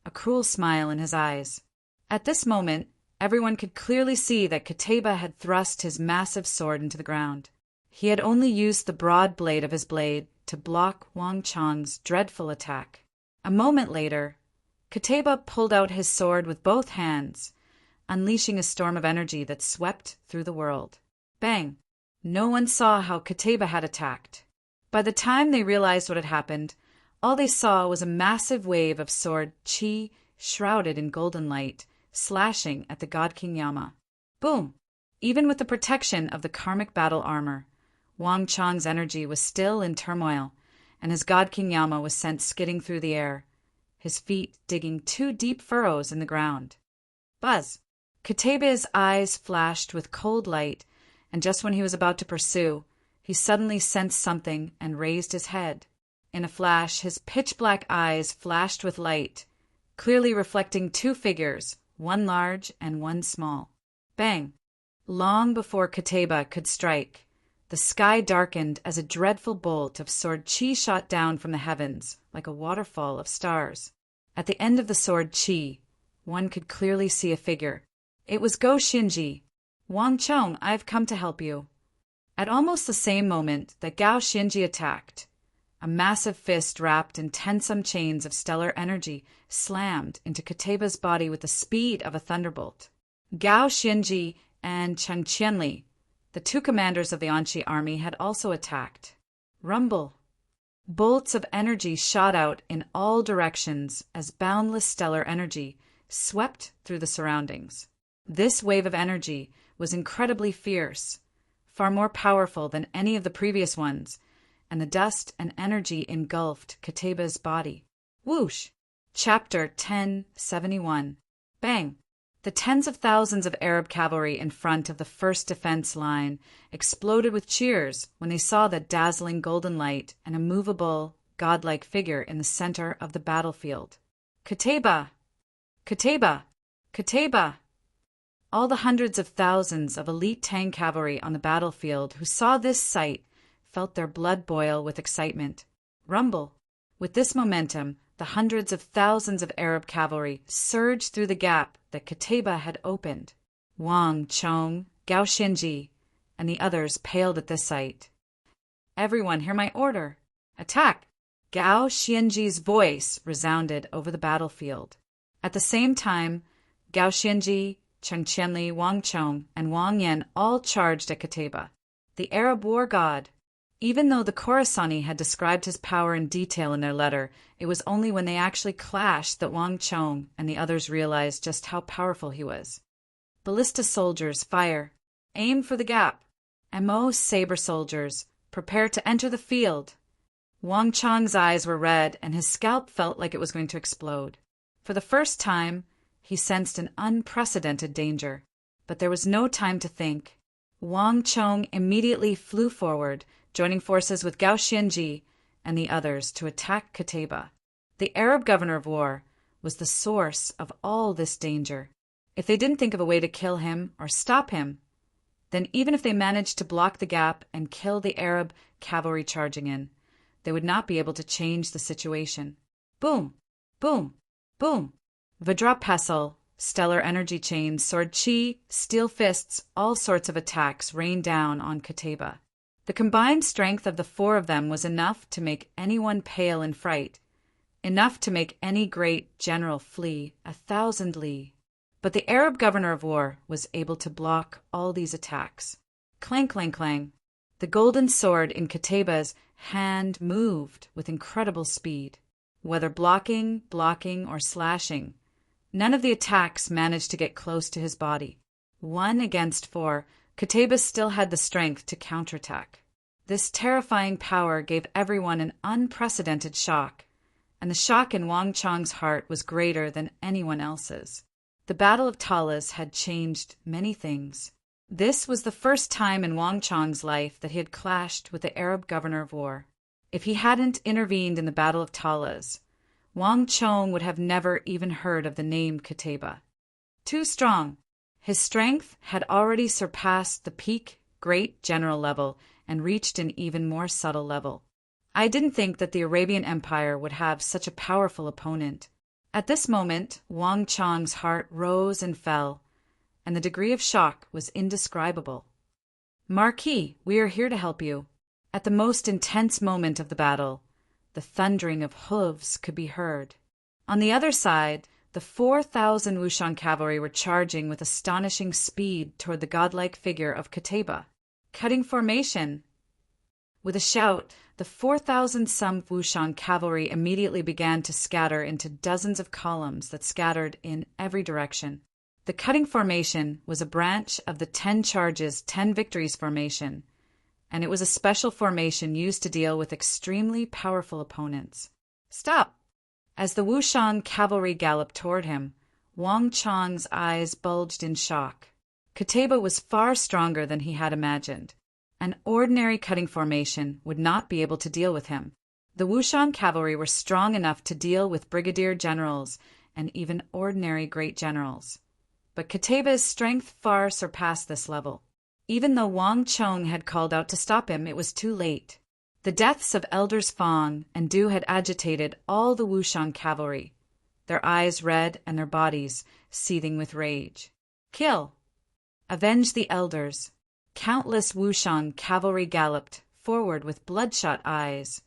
a cruel smile in his eyes. At this moment, everyone could clearly see that Kateba had thrust his massive sword into the ground. He had only used the broad blade of his blade to block Wang Chong's dreadful attack. A moment later, Kateba pulled out his sword with both hands, unleashing a storm of energy that swept through the world. Bang! No one saw how Kateba had attacked. By the time they realized what had happened, all they saw was a massive wave of sword Qi shrouded in golden light, slashing at the God King Yama. Boom! Even with the protection of the karmic battle armor, Wang Chong's energy was still in turmoil, and his God King Yama was sent skidding through the air, his feet digging 2 deep furrows in the ground. Buzz! Kateba's eyes flashed with cold light, and just when he was about to pursue, he suddenly sensed something and raised his head. In a flash, his pitch-black eyes flashed with light, clearly reflecting 2 figures, one large and one small. Bang! Long before Kateba could strike, the sky darkened as a dreadful bolt of sword Qi shot down from the heavens like a waterfall of stars. At the end of the sword Qi, one could clearly see a figure. It was Go Xinji. Wang Chong, I've come to help you. At almost the same moment that Gao Xinji attacked, a massive fist wrapped in tensome chains of stellar energy slammed into Kateba's body with the speed of a thunderbolt. Gao Xinji and Cheng Qianli, the 2 commanders of the Anqi army, had also attacked. Rumble! Bolts of energy shot out in all directions as boundless stellar energy swept through the surroundings. This wave of energy was incredibly fierce, far more powerful than any of the previous ones, and the dust and energy engulfed Kateba's body. Whoosh! Chapter 1071. Bang! The tens of thousands of Arab cavalry in front of the first defense line exploded with cheers when they saw the dazzling golden light and a movable, godlike figure in the center of the battlefield. Kateba! Kateba! Kateba! All the hundreds of thousands of elite Tang cavalry on the battlefield who saw this sight felt their blood boil with excitement. Rumble! With this momentum, the hundreds of thousands of Arab cavalry surged through the gap that Kateba had opened. Wang Chong Gao Xinji, and the others paled at this sight. "Everyone, hear my order! Attack!" Gao Xianji's voice resounded over the battlefield. At the same time, Gao Xianji, Cheng Qianli, Wang Chong, and Wang Yan all charged at Qutayba, the Arab war god. Even though the Khorasani had described his power in detail in their letter, it was only when they actually clashed that Wang Chong and the others realized just how powerful he was. Ballista soldiers, fire! Aim for the gap! MO saber soldiers, prepare to enter the field! Wang Chong's eyes were red, and his scalp felt like it was going to explode. For the first time, he sensed an unprecedented danger. But there was no time to think. Wang Chong immediately flew forward, joining forces with Gao Xianji and the others to attack Qutayba. The Arab governor of war was the source of all this danger. If they didn't think of a way to kill him or stop him, then even if they managed to block the gap and kill the Arab cavalry charging in, they would not be able to change the situation. Boom! Boom! Boom! Vajra pestle, stellar energy chains, sword chi, steel fists, all sorts of attacks rained down on Qutayba. The combined strength of the four of them was enough to make anyone pale in fright, enough to make any great general flee 1,000 li. But the Arab governor of war was able to block all these attacks. Clang, clang, clang. The golden sword in Qutayba's hand moved with incredible speed. Whether blocking, or slashing, none of the attacks managed to get close to his body. 1 against 4, Qutayba still had the strength to counterattack. This terrifying power gave everyone an unprecedented shock, and the shock in Wang Chong's heart was greater than anyone else's. The Battle of Talas had changed many things. This was the first time in Wang Chong's life that he had clashed with the Arab governor of war. If he hadn't intervened in the Battle of Talas, Wang Chong would have never even heard of the name Qutayba. Too strong. His strength had already surpassed the peak great general level and reached an even more subtle level. I didn't think that the Arabian Empire would have such a powerful opponent. At this moment, Wang Chong's heart rose and fell, and the degree of shock was indescribable. "Marquis, we are here to help you." At the most intense moment of the battle, the thundering of hooves could be heard. On the other side, the 4,000 Wushan cavalry were charging with astonishing speed toward the godlike figure of Qutayba. Cutting formation! With a shout, the 4,000-some Wushan cavalry immediately began to scatter into dozens of columns that scattered in every direction. The cutting formation was a branch of the 10 charges, 10 victories formation, and it was a special formation used to deal with extremely powerful opponents. "Stop!" As the Wushan cavalry galloped toward him, Wang Chong's eyes bulged in shock. Qutayba was far stronger than he had imagined. An ordinary cutting formation would not be able to deal with him. The Wushan cavalry were strong enough to deal with brigadier generals and even ordinary great generals. But Qutayba's strength far surpassed this level. Even though Wang Chong had called out to stop him, it was too late. The deaths of Elders Fang and Du had agitated all the Wushan cavalry, their eyes red and their bodies seething with rage. "Kill! Avenge the elders!" Countless Wushan cavalry galloped forward with bloodshot eyes.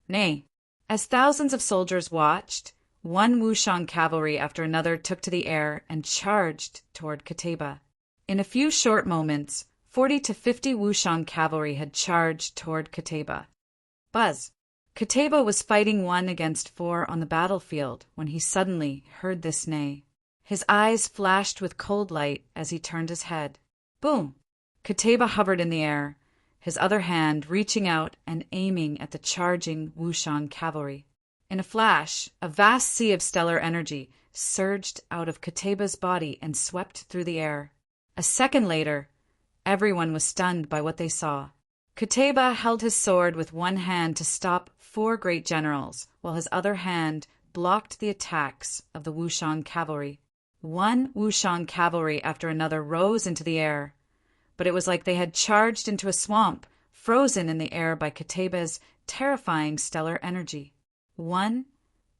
Nay, as thousands of soldiers watched, one Wushan cavalry after another took to the air and charged toward Qutayba. In a few short moments, 40 to 50 Wushan cavalry had charged toward Qutayba. Buzz! Qutayba was fighting 1 against 4 on the battlefield when he suddenly heard this neigh. His eyes flashed with cold light as he turned his head. Boom! Qutayba hovered in the air, his other hand reaching out and aiming at the charging Wushan cavalry. In a flash, a vast sea of stellar energy surged out of Qutayba's body and swept through the air. A second later, everyone was stunned by what they saw. Qutayba held his sword with one hand to stop 4 great generals, while his other hand blocked the attacks of the Wushan cavalry. One Wushan cavalry after another rose into the air, but it was like they had charged into a swamp, frozen in the air by Qutayba's terrifying stellar energy. 1,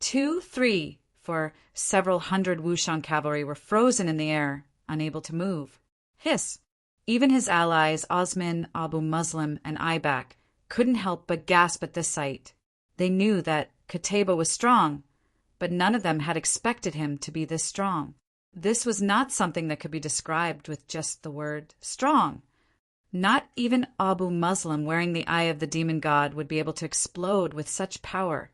2, 3, for several hundred Wushan cavalry were frozen in the air, unable to move. Hiss! Even his allies Osman, Abu Muslim, and Ibak couldn't help but gasp at this sight. They knew that Qutayba was strong, but none of them had expected him to be this strong. This was not something that could be described with just the word strong. Not even Abu Muslim wearing the eye of the demon god would be able to explode with such power.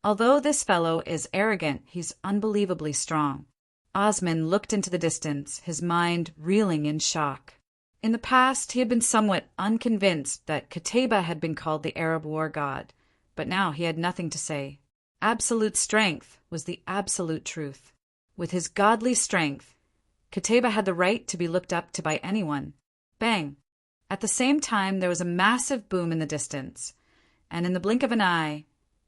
Although this fellow is arrogant, he's unbelievably strong. Osman looked into the distance, his mind reeling in shock. In the past, he had been somewhat unconvinced that Qutayba had been called the Arab war god, but now he had nothing to say. Absolute strength was the absolute truth. With his godly strength, Qutayba had the right to be looked up to by anyone. Bang! At the same time, there was a massive boom in the distance, and in the blink of an eye,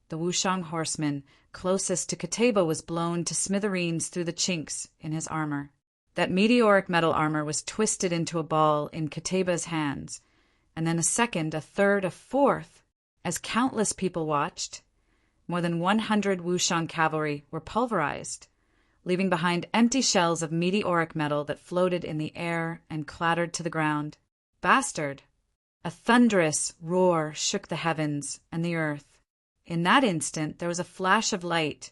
the Wushang horseman closest to Qutayba was blown to smithereens through the chinks in his armor. That meteoric metal armor was twisted into a ball in Qutayba's hands, and then a second, a third, a fourth. As countless people watched, more than 100 Wushang cavalry were pulverized, leaving behind empty shells of meteoric metal that floated in the air and clattered to the ground. Bastard! A thunderous roar shook the heavens and the earth. In that instant, there was a flash of light,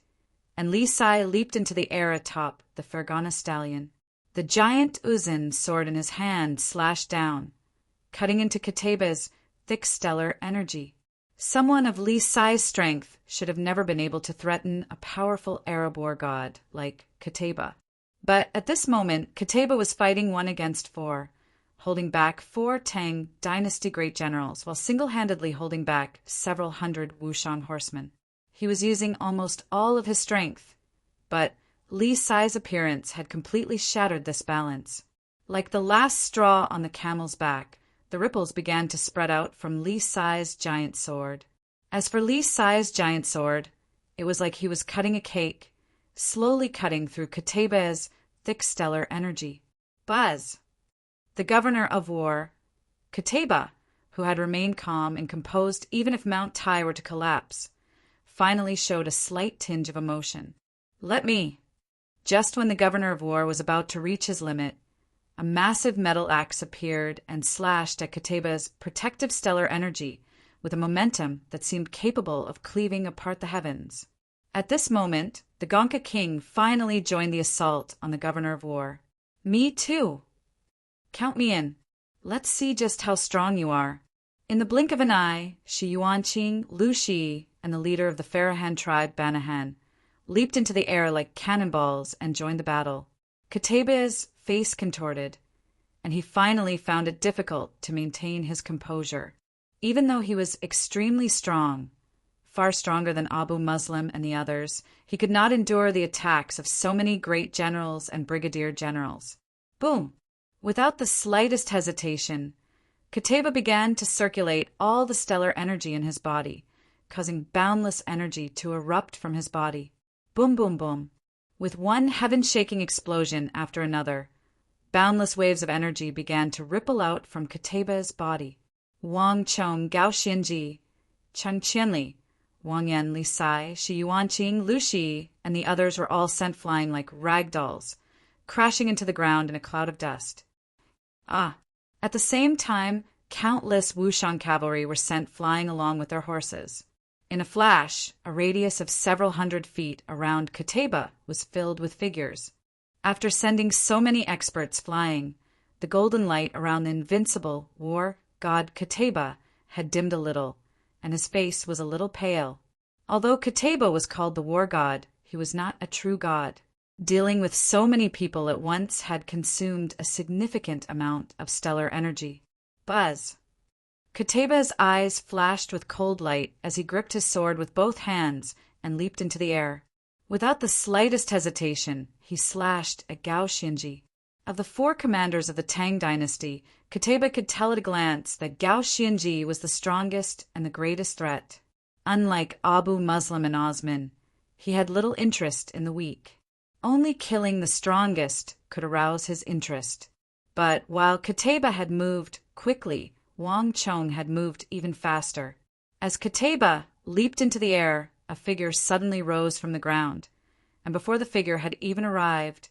and Li Sai leaped into the air atop the Fergana stallion. The giant Uzun sword in his hand slashed down, cutting into Qutayba's thick stellar energy. Someone of Li Sai's strength should have never been able to threaten a powerful Arab war god like Qutayba. But at this moment, Qutayba was fighting 1 against 4, holding back 4 Tang dynasty great generals while single-handedly holding back several hundred Wushang horsemen. He was using almost all of his strength, but Li Sai's appearance had completely shattered this balance. Like the last straw on the camel's back, the ripples began to spread out from Li Sai's giant sword. As for Li Sai's giant sword, it was like he was cutting a cake, slowly cutting through Qutayba's thick stellar energy. Buzz! The governor of war, Qutayba, who had remained calm and composed even if Mount Tai were to collapse, finally showed a slight tinge of emotion. Let me. Just when the governor of war was about to reach his limit, a massive metal axe appeared and slashed at Qutayba's protective stellar energy with a momentum that seemed capable of cleaving apart the heavens. At this moment, the Gonka king finally joined the assault on the governor of war. Me too. Count me in. Let's see just how strong you are. In the blink of an eye, Shi Yuanqing, Lu Shi, and the leader of the Farahan tribe, Banahan, leaped into the air like cannonballs and joined the battle. Qutayba's face contorted, and he finally found it difficult to maintain his composure. Even though he was extremely strong, far stronger than Abu Muslim and the others, he could not endure the attacks of so many great generals and brigadier generals. Boom! Without the slightest hesitation, Qutayba began to circulate all the stellar energy in his body, causing boundless energy to erupt from his body. Boom, boom, boom. With one heaven-shaking explosion after another, boundless waves of energy began to ripple out from Qutayba's body. Wang Chong, Gao Xianji, Cheng Qianli, Wang Yan, Li Sai, Shi Yuanqing, Lu Shi, and the others were all sent flying like rag dolls, crashing into the ground in a cloud of dust. At the same time, countless Wushang cavalry were sent flying along with their horses. In a flash, a radius of several hundred feet around Qutayba was filled with figures. After sending so many experts flying, the golden light around the invincible war god Qutayba had dimmed a little, and his face was a little pale. Although Qutayba was called the war god, he was not a true god. Dealing with so many people at once had consumed a significant amount of stellar energy. Buzz! Qutayba's eyes flashed with cold light as he gripped his sword with both hands and leaped into the air. Without the slightest hesitation, he slashed at Gao Xianji. Of the 4 commanders of the Tang dynasty, Qutayba could tell at a glance that Gao Xianji was the strongest and the greatest threat. Unlike Abu Muslim and Osman, he had little interest in the weak. Only killing the strongest could arouse his interest. But while Qutayba had moved quickly, Wang Chong had moved even faster. As Qutayba leaped into the air, a figure suddenly rose from the ground, and before the figure had even arrived,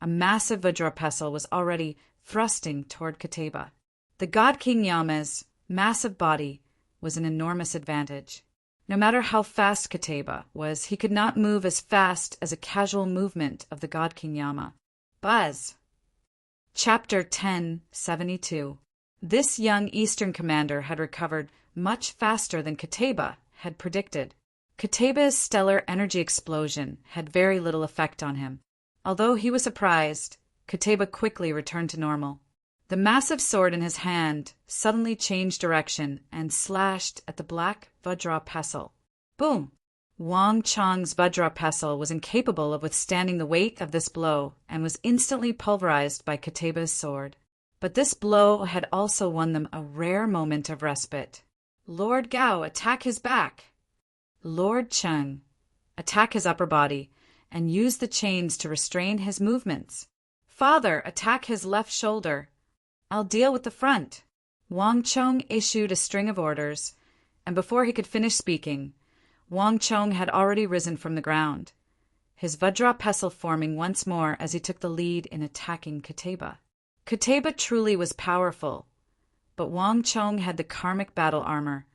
a massive Vajrapesal was already thrusting toward Kateba. The god King Yama's massive body was an enormous advantage. No matter how fast Kateba was, he could not move as fast as a casual movement of the god King Yama. Buzz! Chapter 1072. This young Eastern commander had recovered much faster than Kateba had predicted. Kateba's stellar energy explosion had very little effect on him. Although he was surprised, Kateba quickly returned to normal. The massive sword in his hand suddenly changed direction and slashed at the black Vajrapesal. Boom! Wang Chang's Vajrapesal was incapable of withstanding the weight of this blow and was instantly pulverized by Kateba's sword. But this blow had also won them a rare moment of respite. Lord Gao, attack his back! Lord Cheng, attack his upper body, and use the chains to restrain his movements. Father, attack his left shoulder. I'll deal with the front. Wang Chong issued a string of orders, and before he could finish speaking, Wang Chong had already risen from the ground, his Vajrapesal forming once more as he took the lead in attacking Kateba. Kateba truly was powerful, but Wang Chong had the karmic battle armor,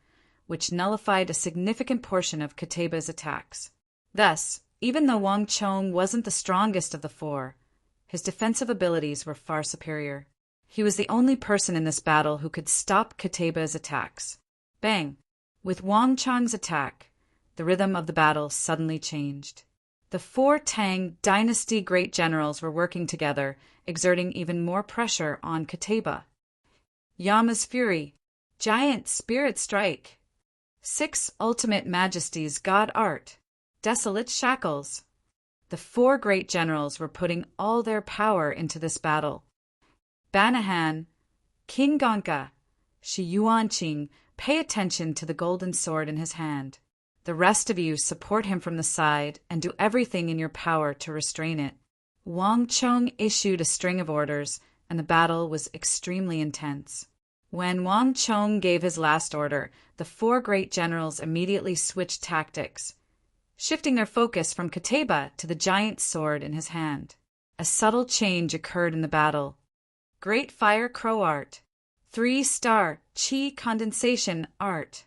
which nullified a significant portion of Kateba's attacks. Thus, even though Wang Chong wasn't the strongest of the four, his defensive abilities were far superior. He was the only person in this battle who could stop Kateba's attacks. Bang! With Wang Chong's attack, the rhythm of the battle suddenly changed. The four Tang dynasty great generals were working together, exerting even more pressure on Kateba. Yama's Fury, Giant Spirit Strike, 6 Ultimate Majesties God Art, Desolate Shackles. The four great generals were putting all their power into this battle. Banahan, King Gonka, Shi Yuanqing, pay attention to the golden sword in his hand. The rest of you support him from the side and do everything in your power to restrain it. Wang Chong issued a string of orders, and the battle was extremely intense. When Wang Chong gave his last order, the four great generals immediately switched tactics, shifting their focus from Kateba to the giant sword in his hand. A subtle change occurred in the battle. Great Fire Crow Art, 3-star Chi Condensation Art,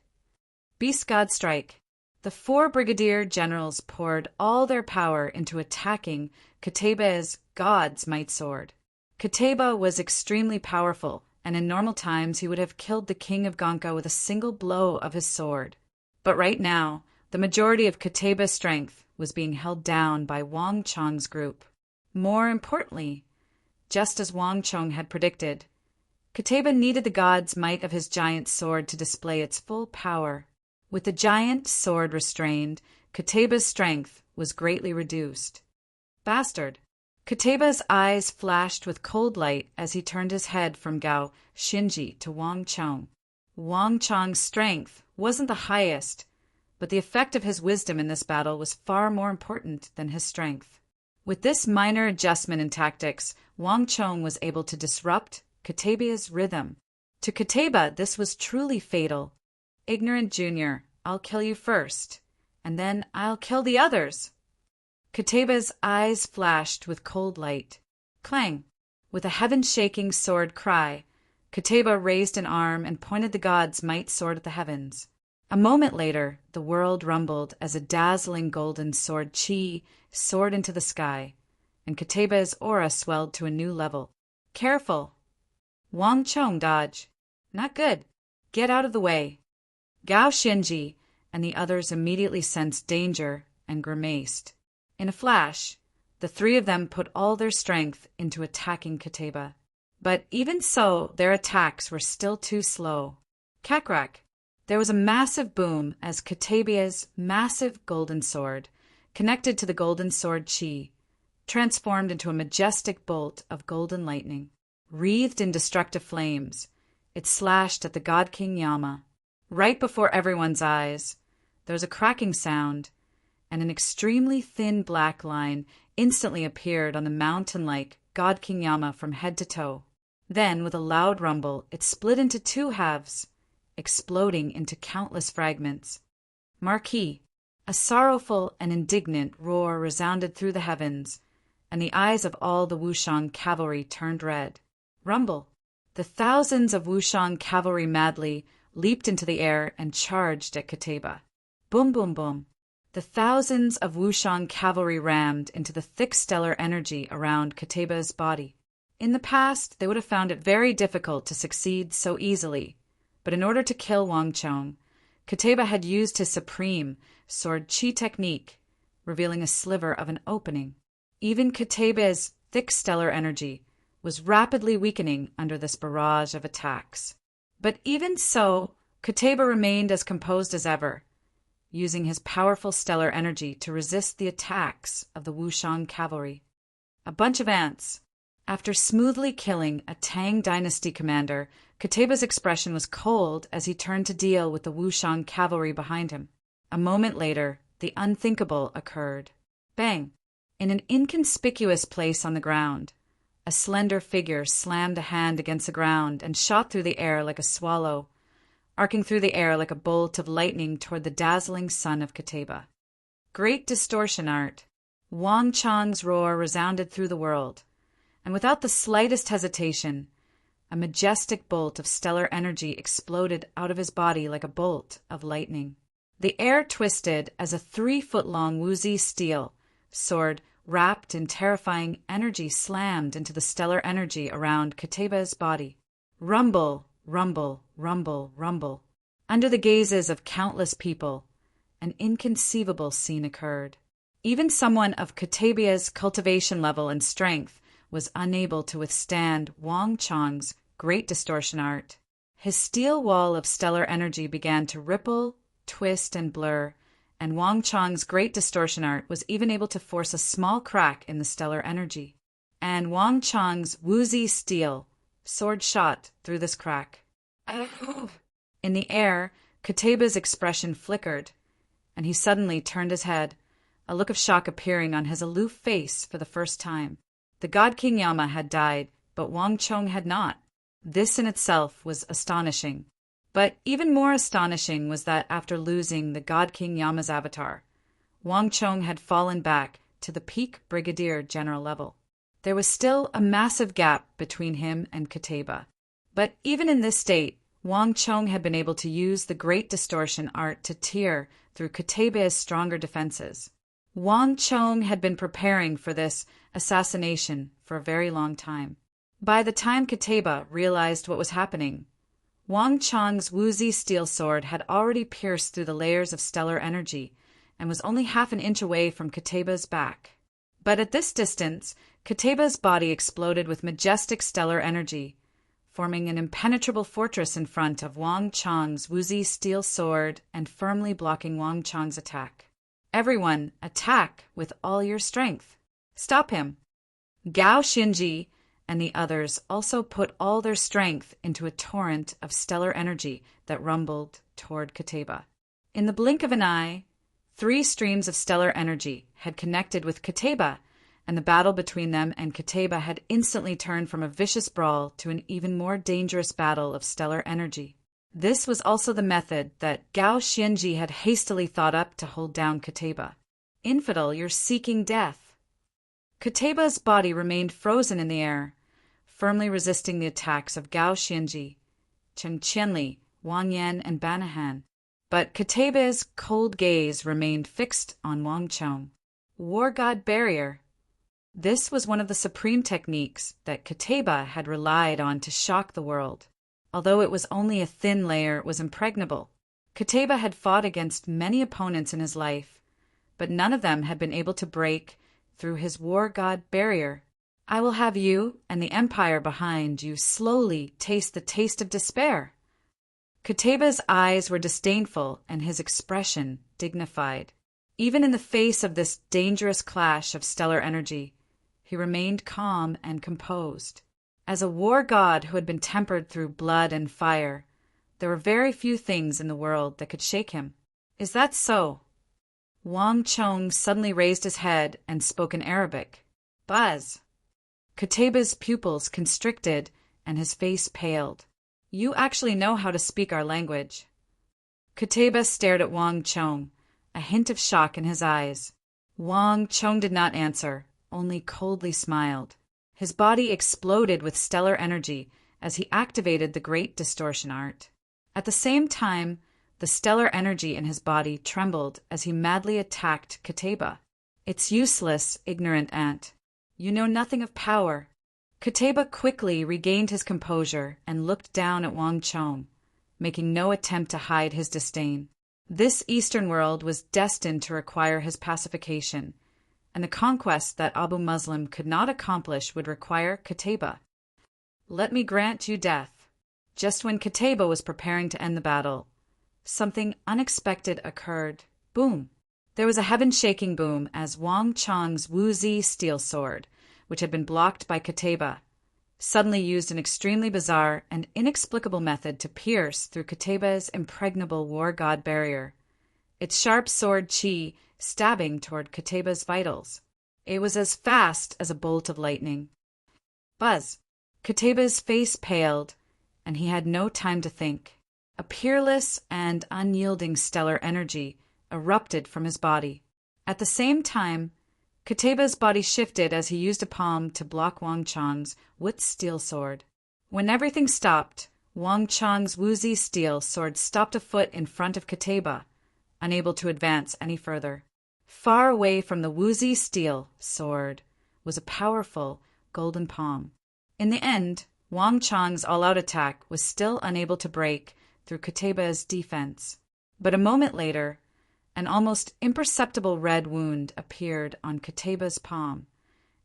Beast God Strike. The four brigadier generals poured all their power into attacking Kateba's God's Might Sword. Kateba was extremely powerful, and in normal times he would have killed the king of Gonka with a single blow of his sword. But right now, the majority of Kateba's strength was being held down by Wang Chong's group. More importantly, just as Wang Chong had predicted, Kateba needed the god's might of his giant sword to display its full power. With the giant sword restrained, Kateba's strength was greatly reduced. Bastard! Kateba's eyes flashed with cold light as he turned his head from Gao Shinji to Wang Chong. Wang Chong's strength wasn't the highest, but the effect of his wisdom in this battle was far more important than his strength. With this minor adjustment in tactics, Wang Chong was able to disrupt Kateba's rhythm. To Kateba, this was truly fatal. Ignorant Junior, I'll kill you first, and then I'll kill the others. Kateba's eyes flashed with cold light. Clang! With a heaven-shaking sword cry, Kateba raised an arm and pointed the god's might sword at the heavens. A moment later, the world rumbled as a dazzling golden sword Chi soared into the sky, and Kateba's aura swelled to a new level. Careful! Wang Chong dodge. Not good. Get out of the way. Gao Shinji and the others immediately sensed danger and grimaced. In a flash, the three of them put all their strength into attacking Kateba. But even so, their attacks were still too slow. Kakrak! There was a massive boom as Kateba's massive golden sword, connected to the golden sword Chi, transformed into a majestic bolt of golden lightning. Wreathed in destructive flames, it slashed at the god King Yama. Right before everyone's eyes, there was a cracking sound, and an extremely thin black line instantly appeared on the mountain-like god King Yama from head to toe. Then, with a loud rumble, it split into 2 halves, exploding into countless fragments. Marquis, a sorrowful and indignant roar resounded through the heavens, and the eyes of all the Wushang cavalry turned red. Rumble! The thousands of Wushang cavalry madly leaped into the air and charged at Kateba. Boom, boom, boom. The thousands of Wushang cavalry rammed into the thick stellar energy around Kateba's body. In the past, they would have found it very difficult to succeed so easily, but in order to kill Wang Chong, Kateba had used his supreme sword chi technique, revealing a sliver of an opening. Even Kateba's thick stellar energy was rapidly weakening under this barrage of attacks. But even so, Kateba remained as composed as ever, using his powerful stellar energy to resist the attacks of the Wushang cavalry. A bunch of ants. After smoothly killing a Tang dynasty commander, Kateba's expression was cold as he turned to deal with the Wushang cavalry behind him. A moment later, the unthinkable occurred. Bang! In an inconspicuous place on the ground, a slender figure slammed a hand against the ground and shot through the air like a swallow, arcing through the air like a bolt of lightning toward the dazzling sun of Kateba. Great distortion art. Wang Chong's roar resounded through the world, and without the slightest hesitation, a majestic bolt of stellar energy exploded out of his body like a bolt of lightning. The air twisted as a 3-foot-long Wuzi steel sword wrapped in terrifying energy slammed into the stellar energy around Kateba's body. Rumble, rumble, rumble, rumble. Under the gazes of countless people, an inconceivable scene occurred. Even someone of Kateba's cultivation level and strength was unable to withstand Wang Chong's great distortion art. His steel wall of stellar energy began to ripple, twist, and blur, and Wang Chong's great distortion art was even able to force a small crack in the stellar energy. And Wang Chong's Wuzi steel sword shot through this crack. In the air, Kateba's expression flickered, and he suddenly turned his head, a look of shock appearing on his aloof face for the first time. The God King Yama had died, but Wang Chong had not. This in itself was astonishing. But even more astonishing was that after losing the God King Yama's avatar, Wang Chong had fallen back to the peak brigadier general level. There was still a massive gap between him and Kateba. But even in this state, Wang Chong had been able to use the great distortion art to tear through Kateba's stronger defenses. Wang Chong had been preparing for this assassination for a very long time. By the time Kateba realized what was happening, Wang Chong's Wuzi steel sword had already pierced through the layers of stellar energy and was only half an inch away from Kateba's back. But at this distance, Kateba's body exploded with majestic stellar energy, forming an impenetrable fortress in front of Wang Chong's Wuzi steel sword and firmly blocking Wang Chong's attack. Everyone, attack with all your strength. Stop him. Gao Xinji and the others also put all their strength into a torrent of stellar energy that rumbled toward Kateba. In the blink of an eye, 3 streams of stellar energy had connected with Kateba, and the battle between them and Kateba had instantly turned from a vicious brawl to an even more dangerous battle of stellar energy. This was also the method that Gao Xianji had hastily thought up to hold down Kateba. Infidel, you're seeking death. Kateba's body remained frozen in the air, firmly resisting the attacks of Gao Xianji, Chen Qianli, Wang Yan, and Banahan. But Kateba's cold gaze remained fixed on Wang Chong. War God Barrier. This was one of the supreme techniques that Kateba had relied on to shock the world. Although it was only a thin layer, it was impregnable. Kateba had fought against many opponents in his life, but none of them had been able to break through his war god barrier. I will have you and the empire behind you slowly taste the taste of despair. Kateba's eyes were disdainful and his expression dignified. Even in the face of this dangerous clash of stellar energy, he remained calm and composed. As a war god who had been tempered through blood and fire, there were very few things in the world that could shake him. Is that so? Wang Chong suddenly raised his head and spoke in Arabic. Buzz. Kateba's pupils constricted and his face paled. You actually know how to speak our language. Kateba stared at Wang Chong, a hint of shock in his eyes. Wang Chong did not answer, only coldly smiled. His body exploded with stellar energy as he activated the great distortion art. At the same time, the stellar energy in his body trembled as he madly attacked Kateba. "It's useless, ignorant ant. You know nothing of power." Kateba quickly regained his composure and looked down at Wang Chong, making no attempt to hide his disdain. This Eastern world was destined to require his pacification, and the conquest that Abu Muslim could not accomplish would require Kateba. "Let me grant you death." Just when Kateba was preparing to end the battle, something unexpected occurred. Boom! There was a heaven-shaking boom as Wang Chong's Wuzi steel sword, which had been blocked by Kateba, suddenly used an extremely bizarre and inexplicable method to pierce through Kateba's impregnable war god barrier, its sharp sword chi stabbing toward Kateba's vitals. It was as fast as a bolt of lightning. Buzz! Kateba's face paled, and he had no time to think. A peerless and unyielding stellar energy erupted from his body. At the same time, Kateba's body shifted as he used a palm to block Wang Chong's Wut steel sword. When everything stopped, Wang Chong's Wuzi steel sword stopped a foot in front of Kateba, unable to advance any further. Far away from the Wuzi steel sword was a powerful golden palm. In the end, Wang Chong's all-out attack was still unable to break through Kateba's defense. But a moment later, an almost imperceptible red wound appeared on Kateba's palm,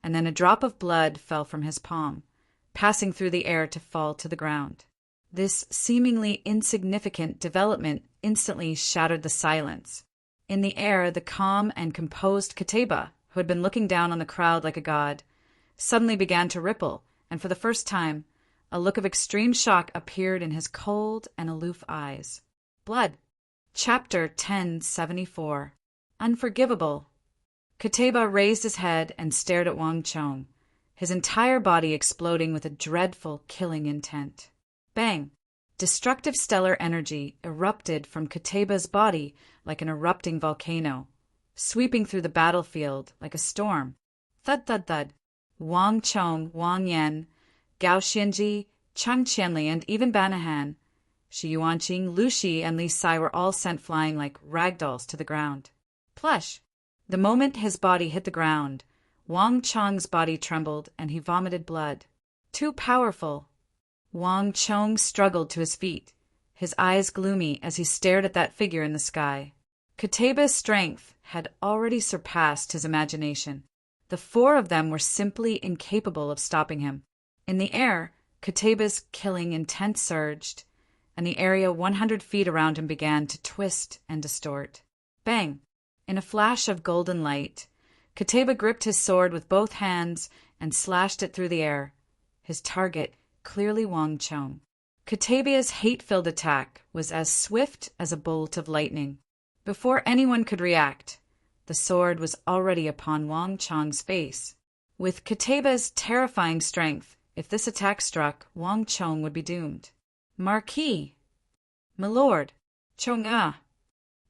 and then a drop of blood fell from his palm, passing through the air to fall to the ground. This seemingly insignificant development instantly shattered the silence. In the air, the calm and composed Kateba, who had been looking down on the crowd like a god, suddenly began to ripple, and for the first time, a look of extreme shock appeared in his cold and aloof eyes. Blood. Chapter 1074. Unforgivable. Kateba raised his head and stared at Wang Chong, his entire body exploding with a dreadful, killing intent. Bang! Destructive stellar energy erupted from Kateba's body like an erupting volcano, sweeping through the battlefield like a storm. Thud, thud, thud. Wang Chong, Wang Yan, Gao Xianji, Chang Qianli, and even Banahan, Shi Yuanqing, Lu Shi, and Li Sai were all sent flying like ragdolls to the ground. Plush! The moment his body hit the ground, Wang Chong's body trembled and he vomited blood. Too powerful. Wang Chong struggled to his feet, his eyes gloomy as he stared at that figure in the sky. Kateba's strength had already surpassed his imagination. The four of them were simply incapable of stopping him. In the air, Kateba's killing intent surged, and the area 100 feet around him began to twist and distort. Bang! In a flash of golden light, Kateba gripped his sword with both hands and slashed it through the air, his target clearly Wang Chong. Kateba's hate-filled attack was as swift as a bolt of lightning. Before anyone could react, the sword was already upon Wang Chong's face. With Kateba's terrifying strength, if this attack struck, Wang Chong would be doomed. Marquis! Milord! Chong-ah!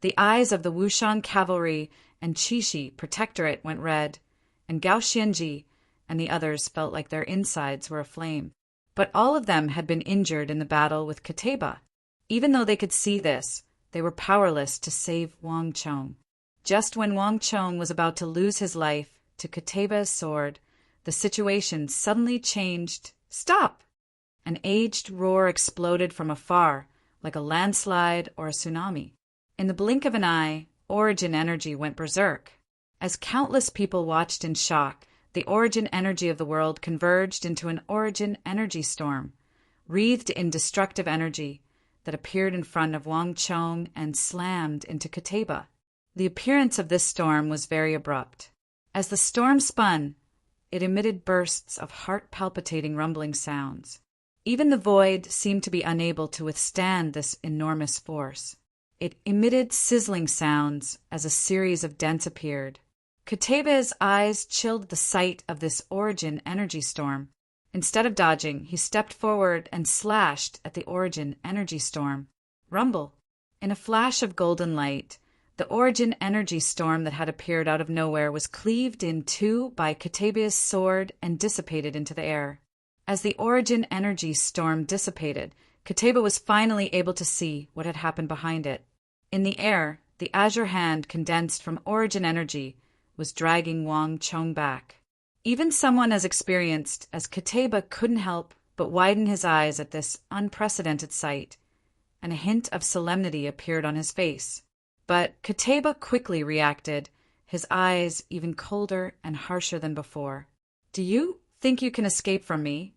The eyes of the Wushan cavalry and Qishi protectorate went red, and Gao Xianji and the others felt like their insides were aflame. But all of them had been injured in the battle with Kateba. Even though they could see this, they were powerless to save Wang Chong. Just when Wang Chong was about to lose his life to Kateba's sword, the situation suddenly changed. Stop! An aged roar exploded from afar, like a landslide or a tsunami. In the blink of an eye, origin energy went berserk. As countless people watched in shock, the origin energy of the world converged into an origin energy storm, wreathed in destructive energy, that appeared in front of Wang Chong and slammed into Kateba. The appearance of this storm was very abrupt. As the storm spun, it emitted bursts of heart-palpitating rumbling sounds. Even the void seemed to be unable to withstand this enormous force. It emitted sizzling sounds as a series of dents appeared. Kateba's eyes chilled at the sight of this origin energy storm. Instead of dodging, he stepped forward and slashed at the origin energy storm. Rumble! In a flash of golden light, The origin energy storm that had appeared out of nowhere was cleaved in two by Kataba's sword and dissipated into the air. As the origin energy storm dissipated, Kataba was finally able to see what had happened behind it. In the air, the azure hand condensed from origin energy was dragging Wang Chong back. Even someone as experienced as Kataba couldn't help but widen his eyes at this unprecedented sight, and a hint of solemnity appeared on his face. But Kataba quickly reacted, his eyes even colder and harsher than before. "Do you think you can escape from me?"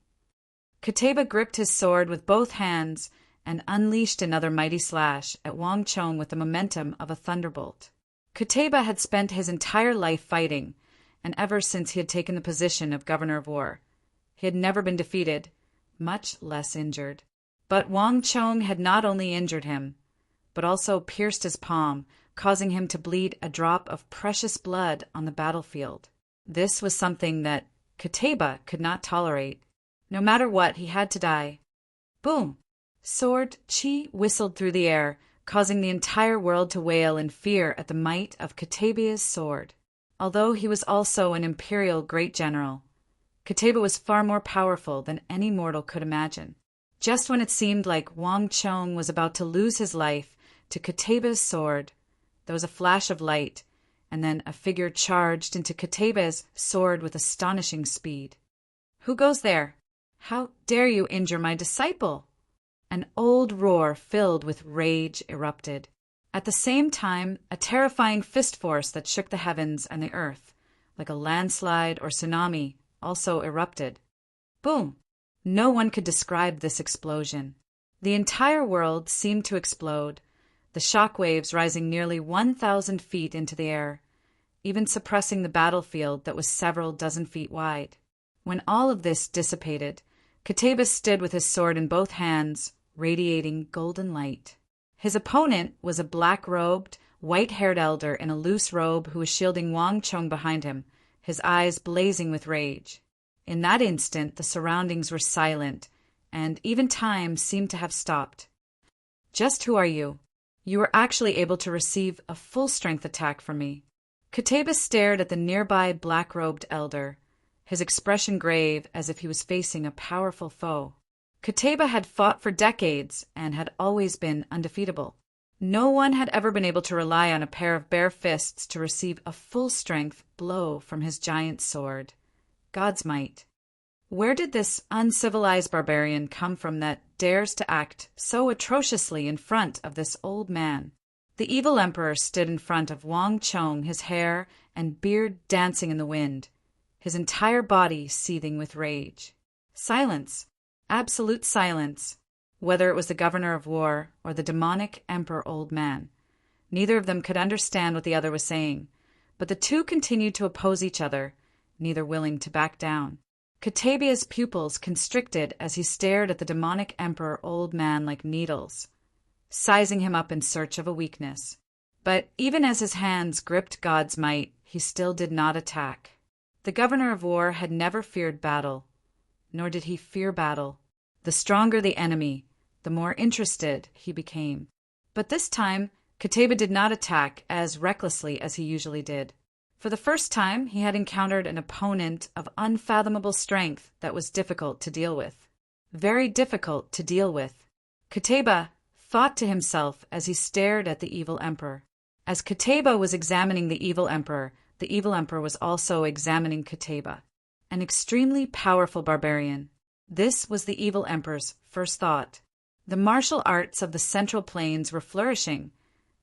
Kataba gripped his sword with both hands and unleashed another mighty slash at Wang Chong with the momentum of a thunderbolt. Kataba had spent his entire life fighting, and ever since he had taken the position of governor of war, he had never been defeated, much less injured. But Wang Chong had not only injured him, but also pierced his palm, causing him to bleed a drop of precious blood on the battlefield. This was something that Kataba could not tolerate. No matter what, he had to die. Boom! Sword chi whistled through the air, causing the entire world to wail in fear at the might of Kataba's sword. Although he was also an imperial great general, Kataba was far more powerful than any mortal could imagine. Just when it seemed like Wang Chong was about to lose his life to Kataba's sword, there was a flash of light, and then a figure charged into Kataba's sword with astonishing speed. "Who goes there? How dare you injure my disciple?" An old roar filled with rage erupted. At the same time, a terrifying fist force that shook the heavens and the earth, like a landslide or tsunami, also erupted. Boom! No one could describe this explosion. The entire world seemed to explode, the shock waves rising nearly 1,000 feet into the air, even suppressing the battlefield that was several dozen feet wide. When all of this dissipated, Kataba stood with his sword in both hands, radiating golden light. His opponent was a black-robed, white-haired elder in a loose robe who was shielding Wang Chong behind him, his eyes blazing with rage. In that instant, the surroundings were silent, and even time seemed to have stopped. "Just who are you? You were actually able to receive a full-strength attack from me." Kataba stared at the nearby black-robed elder, his expression grave as if he was facing a powerful foe. Kataba had fought for decades and had always been undefeatable. No one had ever been able to rely on a pair of bare fists to receive a full-strength blow from his giant sword. God's might. Where did this uncivilized barbarian come from that dares to act so atrociously in front of this old man? The evil emperor stood in front of Wang Chong, his hair and beard dancing in the wind, his entire body seething with rage. Silence. Absolute silence. Whether it was the governor of war or the demonic emperor old man, neither of them could understand what the other was saying, but the two continued to oppose each other, neither willing to back down. Kataba's pupils constricted as he stared at the demonic emperor old man like needles, sizing him up in search of a weakness. But even as his hands gripped God's might, he still did not attack. The governor of war had never feared battle, nor did he fear battle. The stronger the enemy, the more interested he became. But this time, Kataba did not attack as recklessly as he usually did. For the first time, he had encountered an opponent of unfathomable strength that was difficult to deal with. Very difficult to deal with. Kataba thought to himself as he stared at the evil emperor. As Kataba was examining the evil emperor was also examining Kataba. An extremely powerful barbarian. This was the evil emperor's first thought. The martial arts of the Central Plains were flourishing,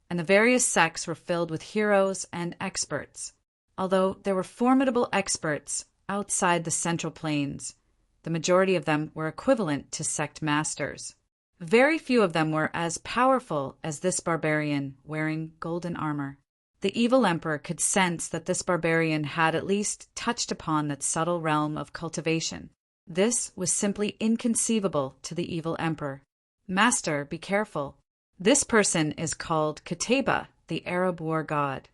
and the various sects were filled with heroes and experts. Although there were formidable experts outside the Central Plains, the majority of them were equivalent to sect masters. Very few of them were as powerful as this barbarian wearing golden armor. The evil emperor could sense that this barbarian had at least touched upon that subtle realm of cultivation. This was simply inconceivable to the evil emperor. "Master, be careful. This person is called Kataba, the Arab war god."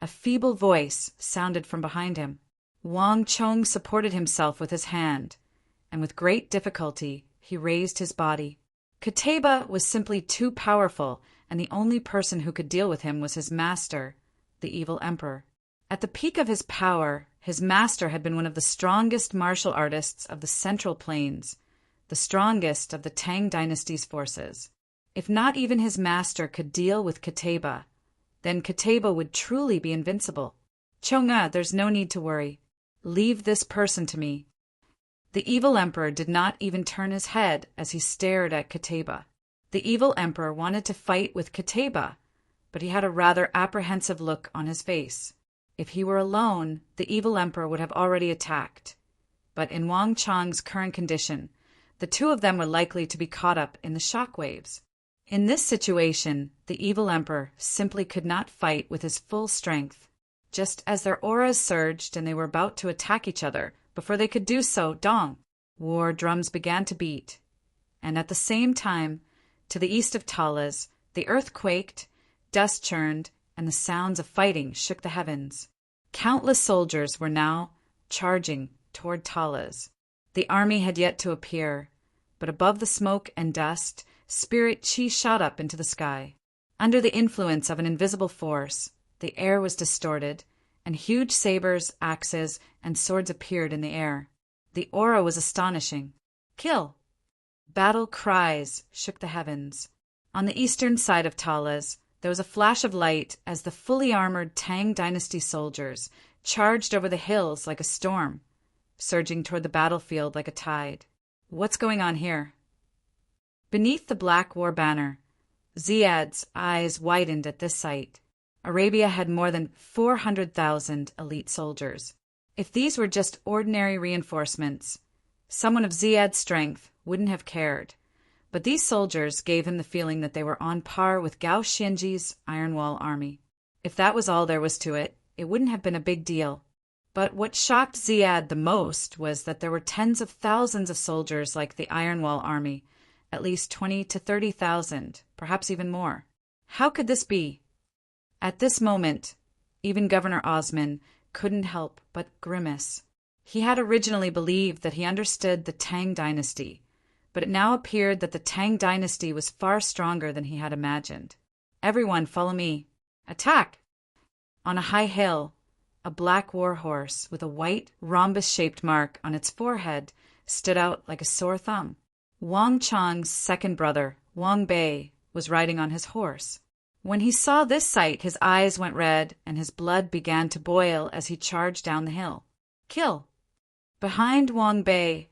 A feeble voice sounded from behind him. Wang Chong supported himself with his hand, and with great difficulty he raised his body. Qutayba was simply too powerful, and the only person who could deal with him was his master, the evil emperor. At the peak of his power, his master had been one of the strongest martial artists of the Central Plains, the strongest of the Tang dynasty's forces. If not even his master could deal with Qutayba, then Qutayba would truly be invincible. Chonga, there's no need to worry. Leave this person to me. The evil emperor did not even turn his head as he stared at Qutayba. The evil emperor wanted to fight with Qutayba, but he had a rather apprehensive look on his face. If he were alone, the evil emperor would have already attacked. But in Wang Chang's current condition, the two of them were likely to be caught up in the shock waves. In this situation, the evil emperor simply could not fight with his full strength. Just as their auras surged and they were about to attack each other, before they could do so, dong! War drums began to beat. And at the same time, to the east of Talas, the earth quaked, dust churned, and the sounds of fighting shook the heavens. Countless soldiers were now charging toward Talas. The army had yet to appear, but above the smoke and dust, spirit chi shot up into the sky. Under the influence of an invisible force, the air was distorted, and huge sabers, axes, and swords appeared in the air. The aura was astonishing. Kill! Battle cries shook the heavens. On the eastern side of Talas, there was a flash of light as the fully armored Tang dynasty soldiers charged over the hills like a storm, surging toward the battlefield like a tide. What's going on here? Beneath the black war banner, Ziyad's eyes widened at this sight. Arabia had more than 400,000 elite soldiers. If these were just ordinary reinforcements, someone of Ziyad's strength wouldn't have cared. But these soldiers gave him the feeling that they were on par with Gao Xianji's Iron Wall army. If that was all there was to it, it wouldn't have been a big deal. But what shocked Ziyad the most was that there were tens of thousands of soldiers like the Iron Wall army, at least 20 to 30,000, perhaps even more. How could this be? At this moment, even Governor Osman couldn't help but grimace. He had originally believed that he understood the Tang dynasty, but it now appeared that the Tang dynasty was far stronger than he had imagined. Everyone, follow me. Attack! On a high hill, a black war horse with a white rhombus-shaped mark on its forehead stood out like a sore thumb. Wang Chang's second brother, Wang Bei, was riding on his horse. When he saw this sight, his eyes went red and his blood began to boil as he charged down the hill. Kill! Behind Wang Bei,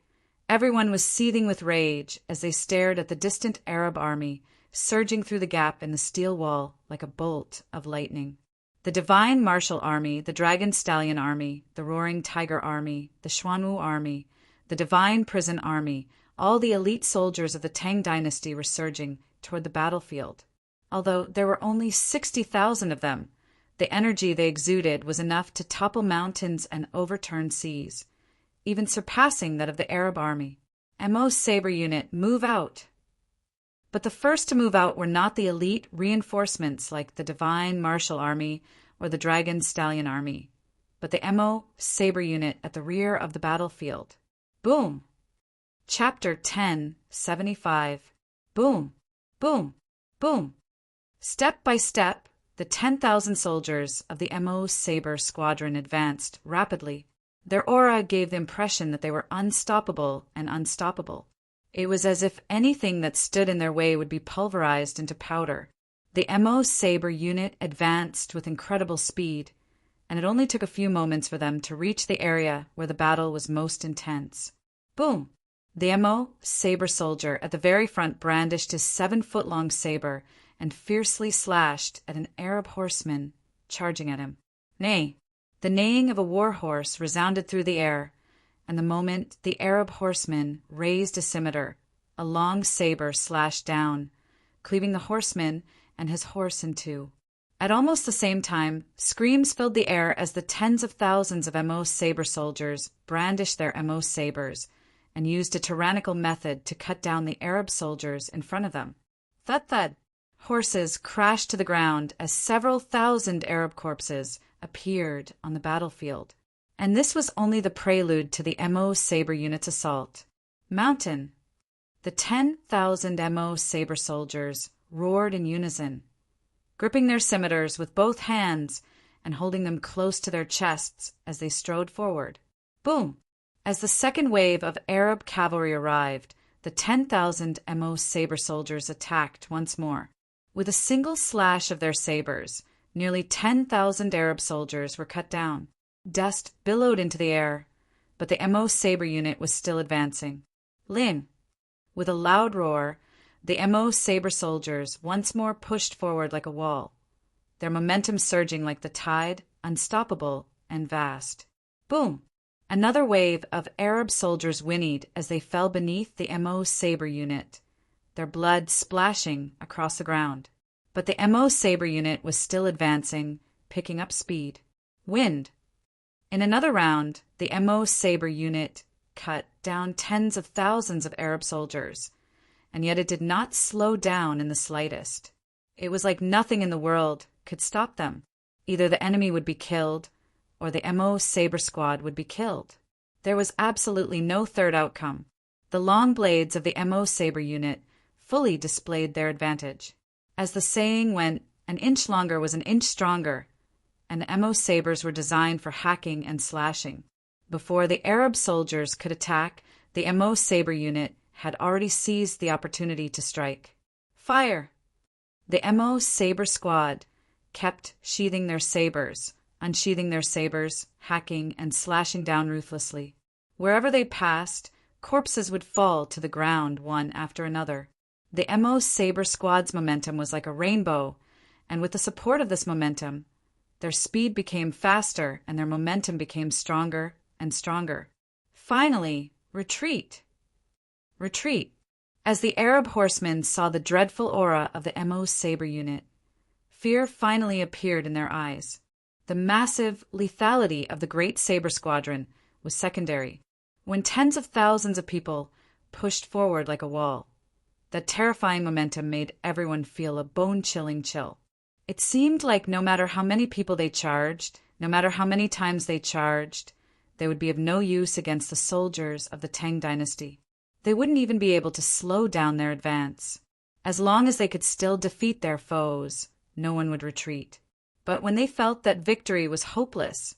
everyone was seething with rage as they stared at the distant Arab army surging through the gap in the steel wall like a bolt of lightning. The Divine Martial Army, the Dragon Stallion Army, the Roaring Tiger Army, the Xuanwu Army, the Divine Prison Army, all the elite soldiers of the Tang dynasty were surging toward the battlefield. Although there were only 60,000 of them, the energy they exuded was enough to topple mountains and overturn seas, even surpassing that of the Arab army. Mo's saber unit, move out! But the first to move out were not the elite reinforcements like the Divine Martial Army or the Dragon Stallion Army, but the Mo saber unit at the rear of the battlefield. Boom! Chapter 1075. Boom! Boom! Boom! Step by step, the 10,000 soldiers of the Mo Saber Squadron advanced rapidly. Their aura gave the impression that they were unstoppable and unstoppable. It was as if anything that stood in their way would be pulverized into powder. The Mo Saber unit advanced with incredible speed, and it only took a few moments for them to reach the area where the battle was most intense. Boom! The Mo Saber soldier at the very front brandished his 7-foot-long saber and fiercely slashed at an Arab horseman charging at him. Nay! The neighing of a war horse resounded through the air, and the moment the Arab horseman raised a scimitar, a long saber slashed down, cleaving the horseman and his horse in two. At almost the same time, screams filled the air as the tens of thousands of Mo saber soldiers brandished their Mo sabers and used a tyrannical method to cut down the Arab soldiers in front of them. Thud thud! Horses crashed to the ground as several thousand Arab corpses appeared on the battlefield. And this was only the prelude to the Mo saber unit's assault. Mountain! The 10,000 Mo saber soldiers roared in unison, gripping their scimitars with both hands and holding them close to their chests as they strode forward. Boom! As the second wave of Arab cavalry arrived, the 10,000 Mo saber soldiers attacked once more. With a single slash of their sabers, nearly 10,000 Arab soldiers were cut down. Dust billowed into the air, but the Mo saber unit was still advancing. Lin! With a loud roar, the Mo saber soldiers once more pushed forward like a wall, their momentum surging like the tide, unstoppable and vast. Boom! Another wave of Arab soldiers whinnied as they fell beneath the Mo saber unit, their blood splashing across the ground. But the Mo saber unit was still advancing, picking up speed. Wind! In another round, the Mo saber unit cut down tens of thousands of Arab soldiers, and yet it did not slow down in the slightest. It was like nothing in the world could stop them. Either the enemy would be killed, or the Mo saber squad would be killed. There was absolutely no third outcome. The long blades of the Mo saber unit fully displayed their advantage. As the saying went, an inch longer was an inch stronger, and the Mo sabers were designed for hacking and slashing. Before the Arab soldiers could attack, the Mo saber unit had already seized the opportunity to strike. Fire! The Mo saber squad kept sheathing their sabers, unsheathing their sabers, hacking and slashing down ruthlessly. Wherever they passed, corpses would fall to the ground one after another. The Mo saber squad's momentum was like a rainbow, and with the support of this momentum, their speed became faster and their momentum became stronger and stronger. Finally, retreat! Retreat! As the Arab horsemen saw the dreadful aura of the Mo saber unit, fear finally appeared in their eyes. The massive lethality of the great saber squadron was secondary. When tens of thousands of people pushed forward like a wall, that terrifying momentum made everyone feel a bone-chilling chill. It seemed like no matter how many people they charged, no matter how many times they charged, they would be of no use against the soldiers of the Tang dynasty. They wouldn't even be able to slow down their advance. As long as they could still defeat their foes, no one would retreat. But when they felt that victory was hopeless,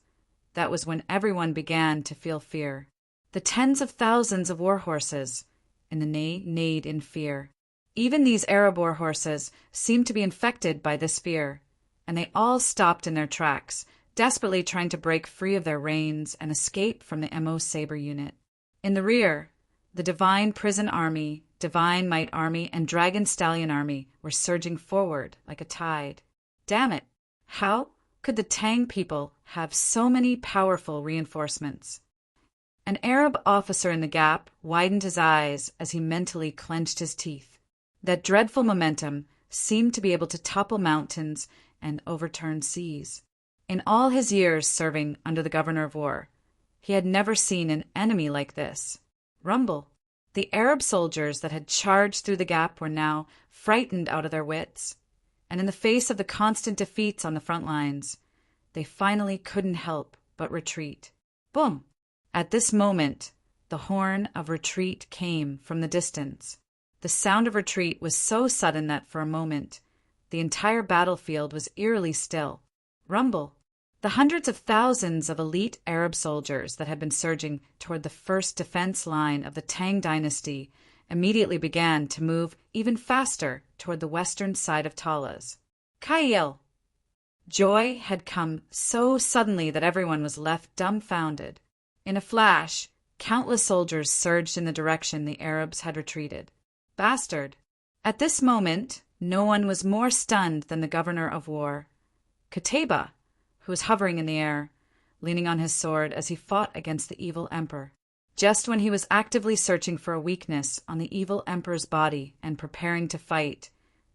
that was when everyone began to feel fear. The tens of thousands of war horses in the neighed in fear. Even these Arab war horses seemed to be infected by this fear, and they all stopped in their tracks, desperately trying to break free of their reins and escape from the Mo saber unit. In the rear, the Divine Prison Army, Divine Might Army, and Dragon Stallion Army were surging forward like a tide. Damn it! How could the Tang people have so many powerful reinforcements? An Arab officer in the gap widened his eyes as he mentally clenched his teeth. That dreadful momentum seemed to be able to topple mountains and overturn seas. In all his years serving under the governor of war, he had never seen an enemy like this. Rumble! The Arab soldiers that had charged through the gap were now frightened out of their wits, and in the face of the constant defeats on the front lines, they finally couldn't help but retreat. Boom! At this moment, the horn of retreat came from the distance. The sound of retreat was so sudden that for a moment, the entire battlefield was eerily still. Rumble! The hundreds of thousands of elite Arab soldiers that had been surging toward the first defense line of the Tang dynasty immediately began to move even faster toward the western side of Talas. Kail! Joy had come so suddenly that everyone was left dumbfounded. In a flash, countless soldiers surged in the direction the Arabs had retreated. Bastard! At this moment, no one was more stunned than the governor of war, Qutayba, who was hovering in the air, leaning on his sword as he fought against the evil emperor. Just when he was actively searching for a weakness on the evil emperor's body and preparing to fight,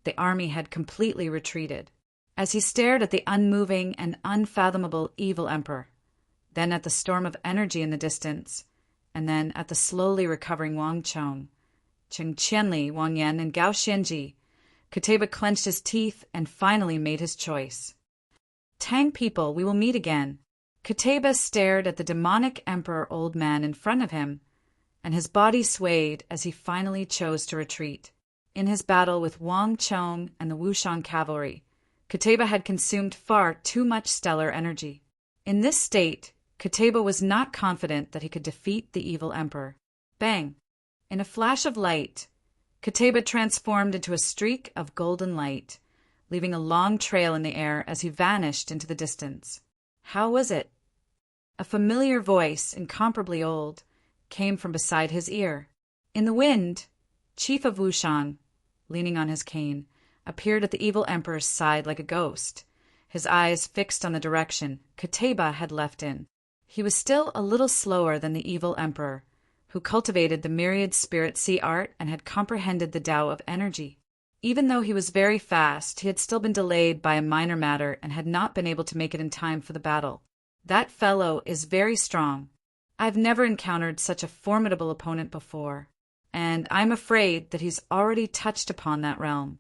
the army had completely retreated. As he stared at the unmoving and unfathomable evil emperor, then at the storm of energy in the distance, and then at the slowly recovering Wang Chong, Cheng Qianli, Wang Yan, and Gao Xianji, Qutayba clenched his teeth and finally made his choice. Tang people, we will meet again. Qutayba stared at the demonic emperor old man in front of him, and his body swayed as he finally chose to retreat. In his battle with Wang Chong and the Wushang cavalry, Kateba had consumed far too much stellar energy. In this state, Kateba was not confident that he could defeat the evil emperor. Bang! In a flash of light, Kateba transformed into a streak of golden light, leaving a long trail in the air as he vanished into the distance. How was it? A familiar voice, incomparably old, came from beside his ear. In the wind, Chief of Wushang, leaning on his cane, appeared at the evil emperor's side like a ghost, his eyes fixed on the direction Kateba had left in. He was still a little slower than the evil emperor, who cultivated the myriad spirit sea art and had comprehended the Tao of energy. Even though he was very fast, he had still been delayed by a minor matter and had not been able to make it in time for the battle. That fellow is very strong. I've never encountered such a formidable opponent before, and I'm afraid that he's already touched upon that realm.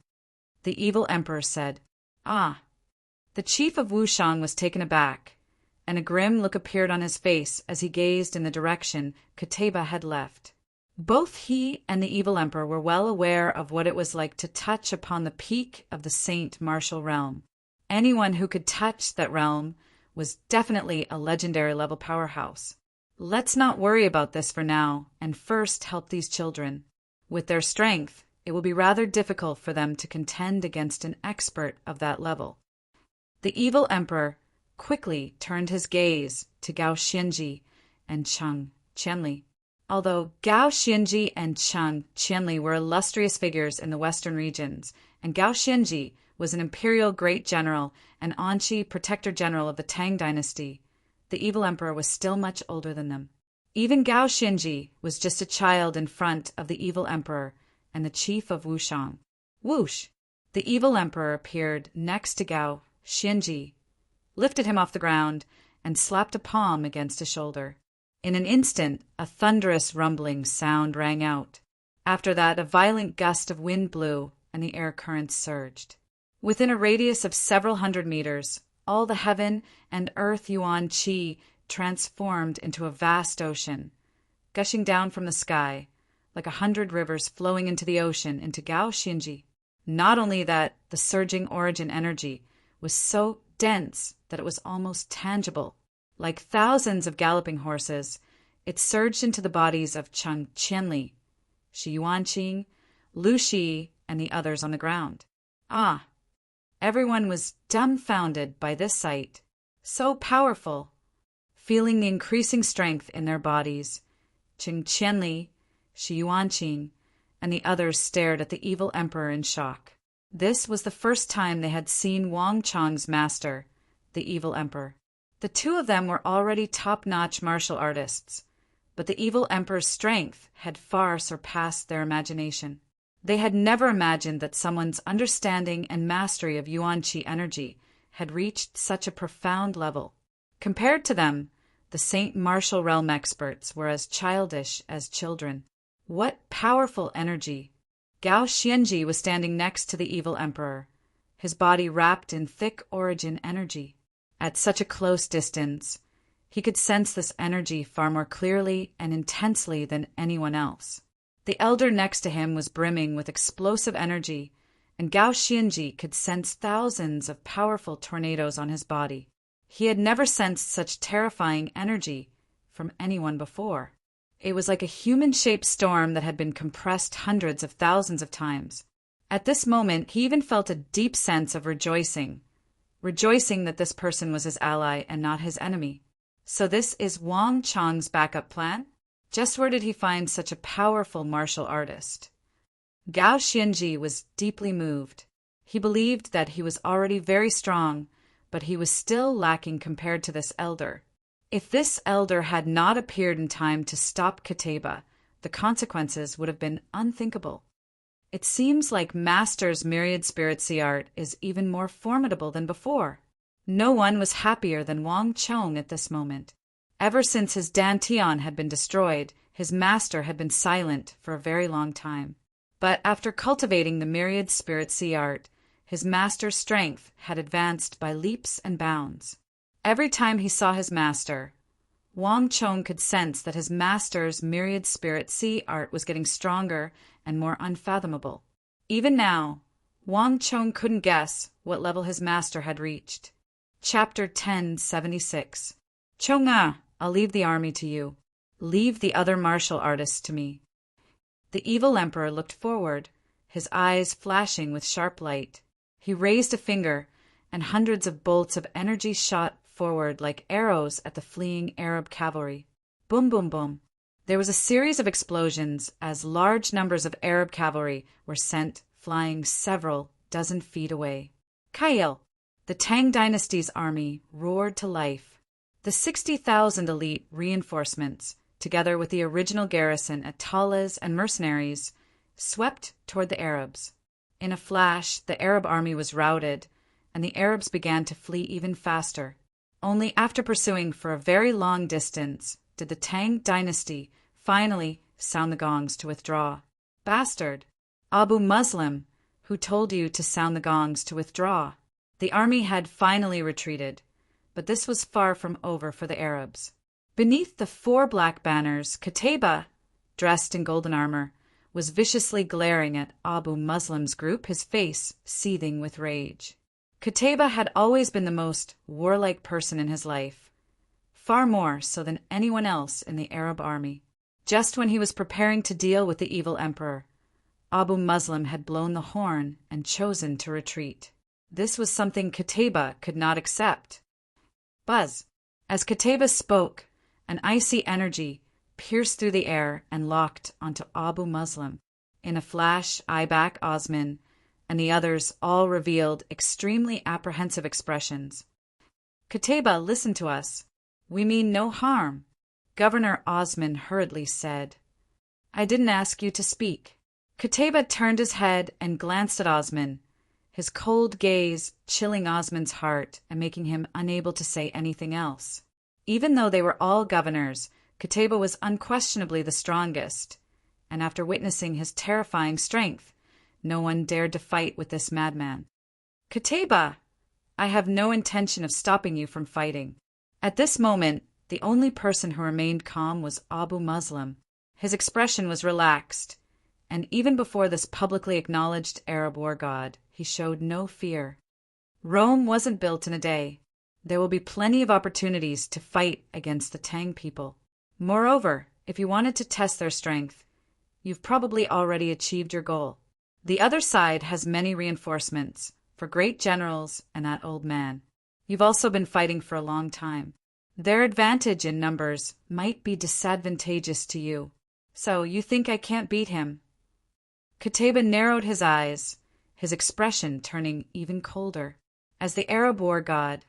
The evil emperor said. Ah! The chief of Wushang was taken aback, and a grim look appeared on his face as he gazed in the direction Kateba had left. Both he and the evil emperor were well aware of what it was like to touch upon the peak of the Saint Martial realm. Anyone who could touch that realm was definitely a legendary level powerhouse. Let's not worry about this for now, and first help these children. With their strength, it will be rather difficult for them to contend against an expert of that level. The evil emperor quickly turned his gaze to Gao Xianji and Chang Qianli. Although Gao Xianji and Chang Qianli were illustrious figures in the western regions, and Gao Xianji was an imperial great general and Anqi protector general of the Tang dynasty, the evil emperor was still much older than them. Even Gao Xianji was just a child in front of the evil emperor and the chief of Wushang. Whoosh! The evil emperor appeared next to Gao Xianji, lifted him off the ground, and slapped a palm against his shoulder. In an instant, a thunderous rumbling sound rang out. After that, a violent gust of wind blew, and the air currents surged. Within a radius of several hundred meters, all the heaven and earth yuan qi transformed into a vast ocean, gushing down from the sky, like 100 rivers flowing into the ocean into Gao Xianji. Not only that, the surging origin energy was so dense that it was almost tangible. Like thousands of galloping horses, it surged into the bodies of Chang Qianli, Shi Yuanqing, Lu Shi, and the others on the ground. Ah! Everyone was dumbfounded by this sight. So powerful! Feeling the increasing strength in their bodies, Chang Qianli, Shi Yuanqing, and the others stared at the evil emperor in shock. This was the first time they had seen Wang Chong's master, the evil emperor. The two of them were already top-notch martial artists, but the evil emperor's strength had far surpassed their imagination. They had never imagined that someone's understanding and mastery of Yuan Qi energy had reached such a profound level. Compared to them, the Saint Martial Realm experts were as childish as children. What powerful energy! Gao Xianji was standing next to the evil emperor, his body wrapped in thick origin energy. At such a close distance, he could sense this energy far more clearly and intensely than anyone else. The elder next to him was brimming with explosive energy, and Gao Xianji could sense thousands of powerful tornadoes on his body. He had never sensed such terrifying energy from anyone before. It was like a human-shaped storm that had been compressed hundreds of thousands of times. At this moment, he even felt a deep sense of rejoicing that this person was his ally and not his enemy. So this is Wang Chong's backup plan? Just where did he find such a powerful martial artist? Gao Xianji was deeply moved. He believed that he was already very strong, but he was still lacking compared to this elder. If this elder had not appeared in time to stop Kateba, the consequences would have been unthinkable. It seems like Master's myriad spirit sea art is even more formidable than before. No one was happier than Wang Chong at this moment. Ever since his dantian had been destroyed, his master had been silent for a very long time. But after cultivating the myriad spirit sea art, his master's strength had advanced by leaps and bounds. Every time he saw his master, Wang Chong could sense that his master's myriad spirit sea art was getting stronger and more unfathomable. Even now, Wang Chong couldn't guess what level his master had reached. Chapter 1076. Chong-ah, I'll leave the army to you. Leave the other martial artists to me. The evil emperor looked forward, his eyes flashing with sharp light. He raised a finger, and hundreds of bolts of energy shot forward like arrows at the fleeing Arab cavalry. Boom, boom, boom. There was a series of explosions as large numbers of Arab cavalry were sent flying several dozen feet away. Kail! The Tang dynasty's army roared to life. The 60,000 elite reinforcements, together with the original garrison at Talas and mercenaries, swept toward the Arabs. In a flash, the Arab army was routed, and the Arabs began to flee even faster. Only after pursuing for a very long distance did the Tang dynasty finally sound the gongs to withdraw. Bastard! Abu Muslim, who told you to sound the gongs to withdraw? The army had finally retreated, but this was far from over for the Arabs. Beneath the 4 black banners, Qutayba, dressed in golden armor, was viciously glaring at Abu Muslim's group, his face seething with rage. Qutayba had always been the most warlike person in his life, far more so than anyone else in the Arab army. Just when he was preparing to deal with the evil emperor, Abu Muslim had blown the horn and chosen to retreat. This was something Qutayba could not accept. Buzz! As Qutayba spoke, an icy energy pierced through the air and locked onto Abu Muslim. In a flash, Aibak, Osman, and the others all revealed extremely apprehensive expressions. Qutayba, listen to us. We mean no harm, Governor Osman hurriedly said. I didn't ask you to speak. Qutayba turned his head and glanced at Osman, his cold gaze chilling Osman's heart and making him unable to say anything else. Even though they were all governors, Qutayba was unquestionably the strongest, and after witnessing his terrifying strength, no one dared to fight with this madman. Qutayba, I have no intention of stopping you from fighting. At this moment, the only person who remained calm was Abu Muslim. His expression was relaxed, and even before this publicly acknowledged Arab war god, he showed no fear. Rome wasn't built in a day. There will be plenty of opportunities to fight against the Tang people. Moreover, if you wanted to test their strength, you've probably already achieved your goal. The other side has many reinforcements, for great generals and that old man. You've also been fighting for a long time. Their advantage in numbers might be disadvantageous to you. So you think I can't beat him? Qutayba narrowed his eyes, his expression turning even colder. As the Arab war god,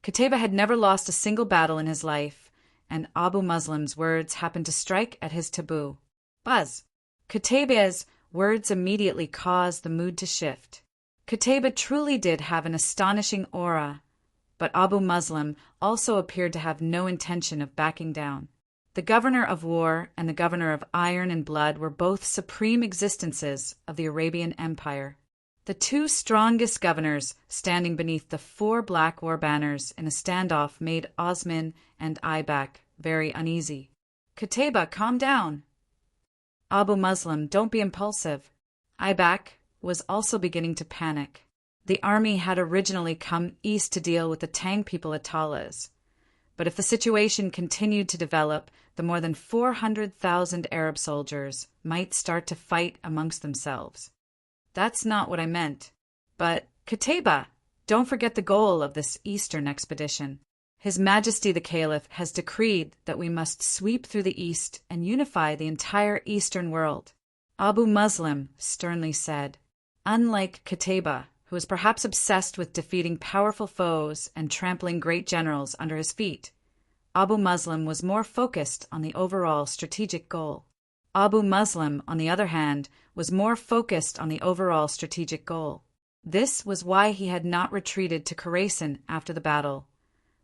Qutayba had never lost a single battle in his life, and Abu Muslim's words happened to strike at his taboo. Buzz! Qutayba's words immediately caused the mood to shift. Qutayba truly did have an astonishing aura, but Abu Muslim also appeared to have no intention of backing down. The governor of war and the governor of iron and blood were both supreme existences of the Arabian Empire. The 2 strongest governors standing beneath the 4 black war banners in a standoff made Osman and Aibak very uneasy. Qutayba, calm down. Abu Muslim, don't be impulsive. Aibak was also beginning to panic. The army had originally come east to deal with the Tang people at Talas, but if the situation continued to develop, the more than 400,000 Arab soldiers might start to fight amongst themselves. That's not what I meant. But, Qutayba, don't forget the goal of this eastern expedition. His Majesty the Caliph has decreed that we must sweep through the east and unify the entire eastern world. Abu Muslim sternly said. Unlike Qutayba, who was perhaps obsessed with defeating powerful foes and trampling great generals under his feet, Abu Muslim was more focused on the overall strategic goal. Abu Muslim, on the other hand, was more focused on the overall strategic goal. This was why he had not retreated to Khorasan after the battle,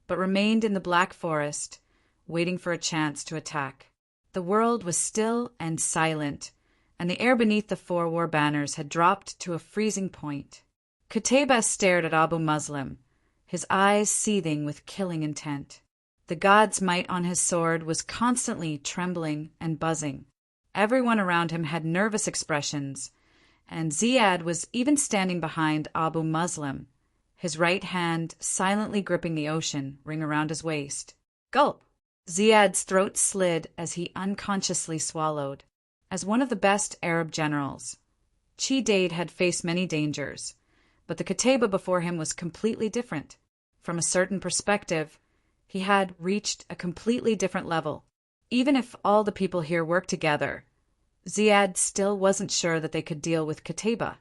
but remained in the Black Forest, waiting for a chance to attack. The world was still and silent, and the air beneath the 4 war banners had dropped to a freezing point. Qutayba stared at Abu Muslim, his eyes seething with killing intent. The god's might on his sword was constantly trembling and buzzing. Everyone around him had nervous expressions, and Ziad was even standing behind Abu Muslim, his right hand silently gripping the ocean ring around his waist. Gulp! Ziad's throat slid as he unconsciously swallowed. As one of the best Arab generals, Chi-Dade had faced many dangers, but the Qutayba before him was completely different. From a certain perspective, he had reached a completely different level. Even if all the people here worked together, Ziad still wasn't sure that they could deal with Qutayba.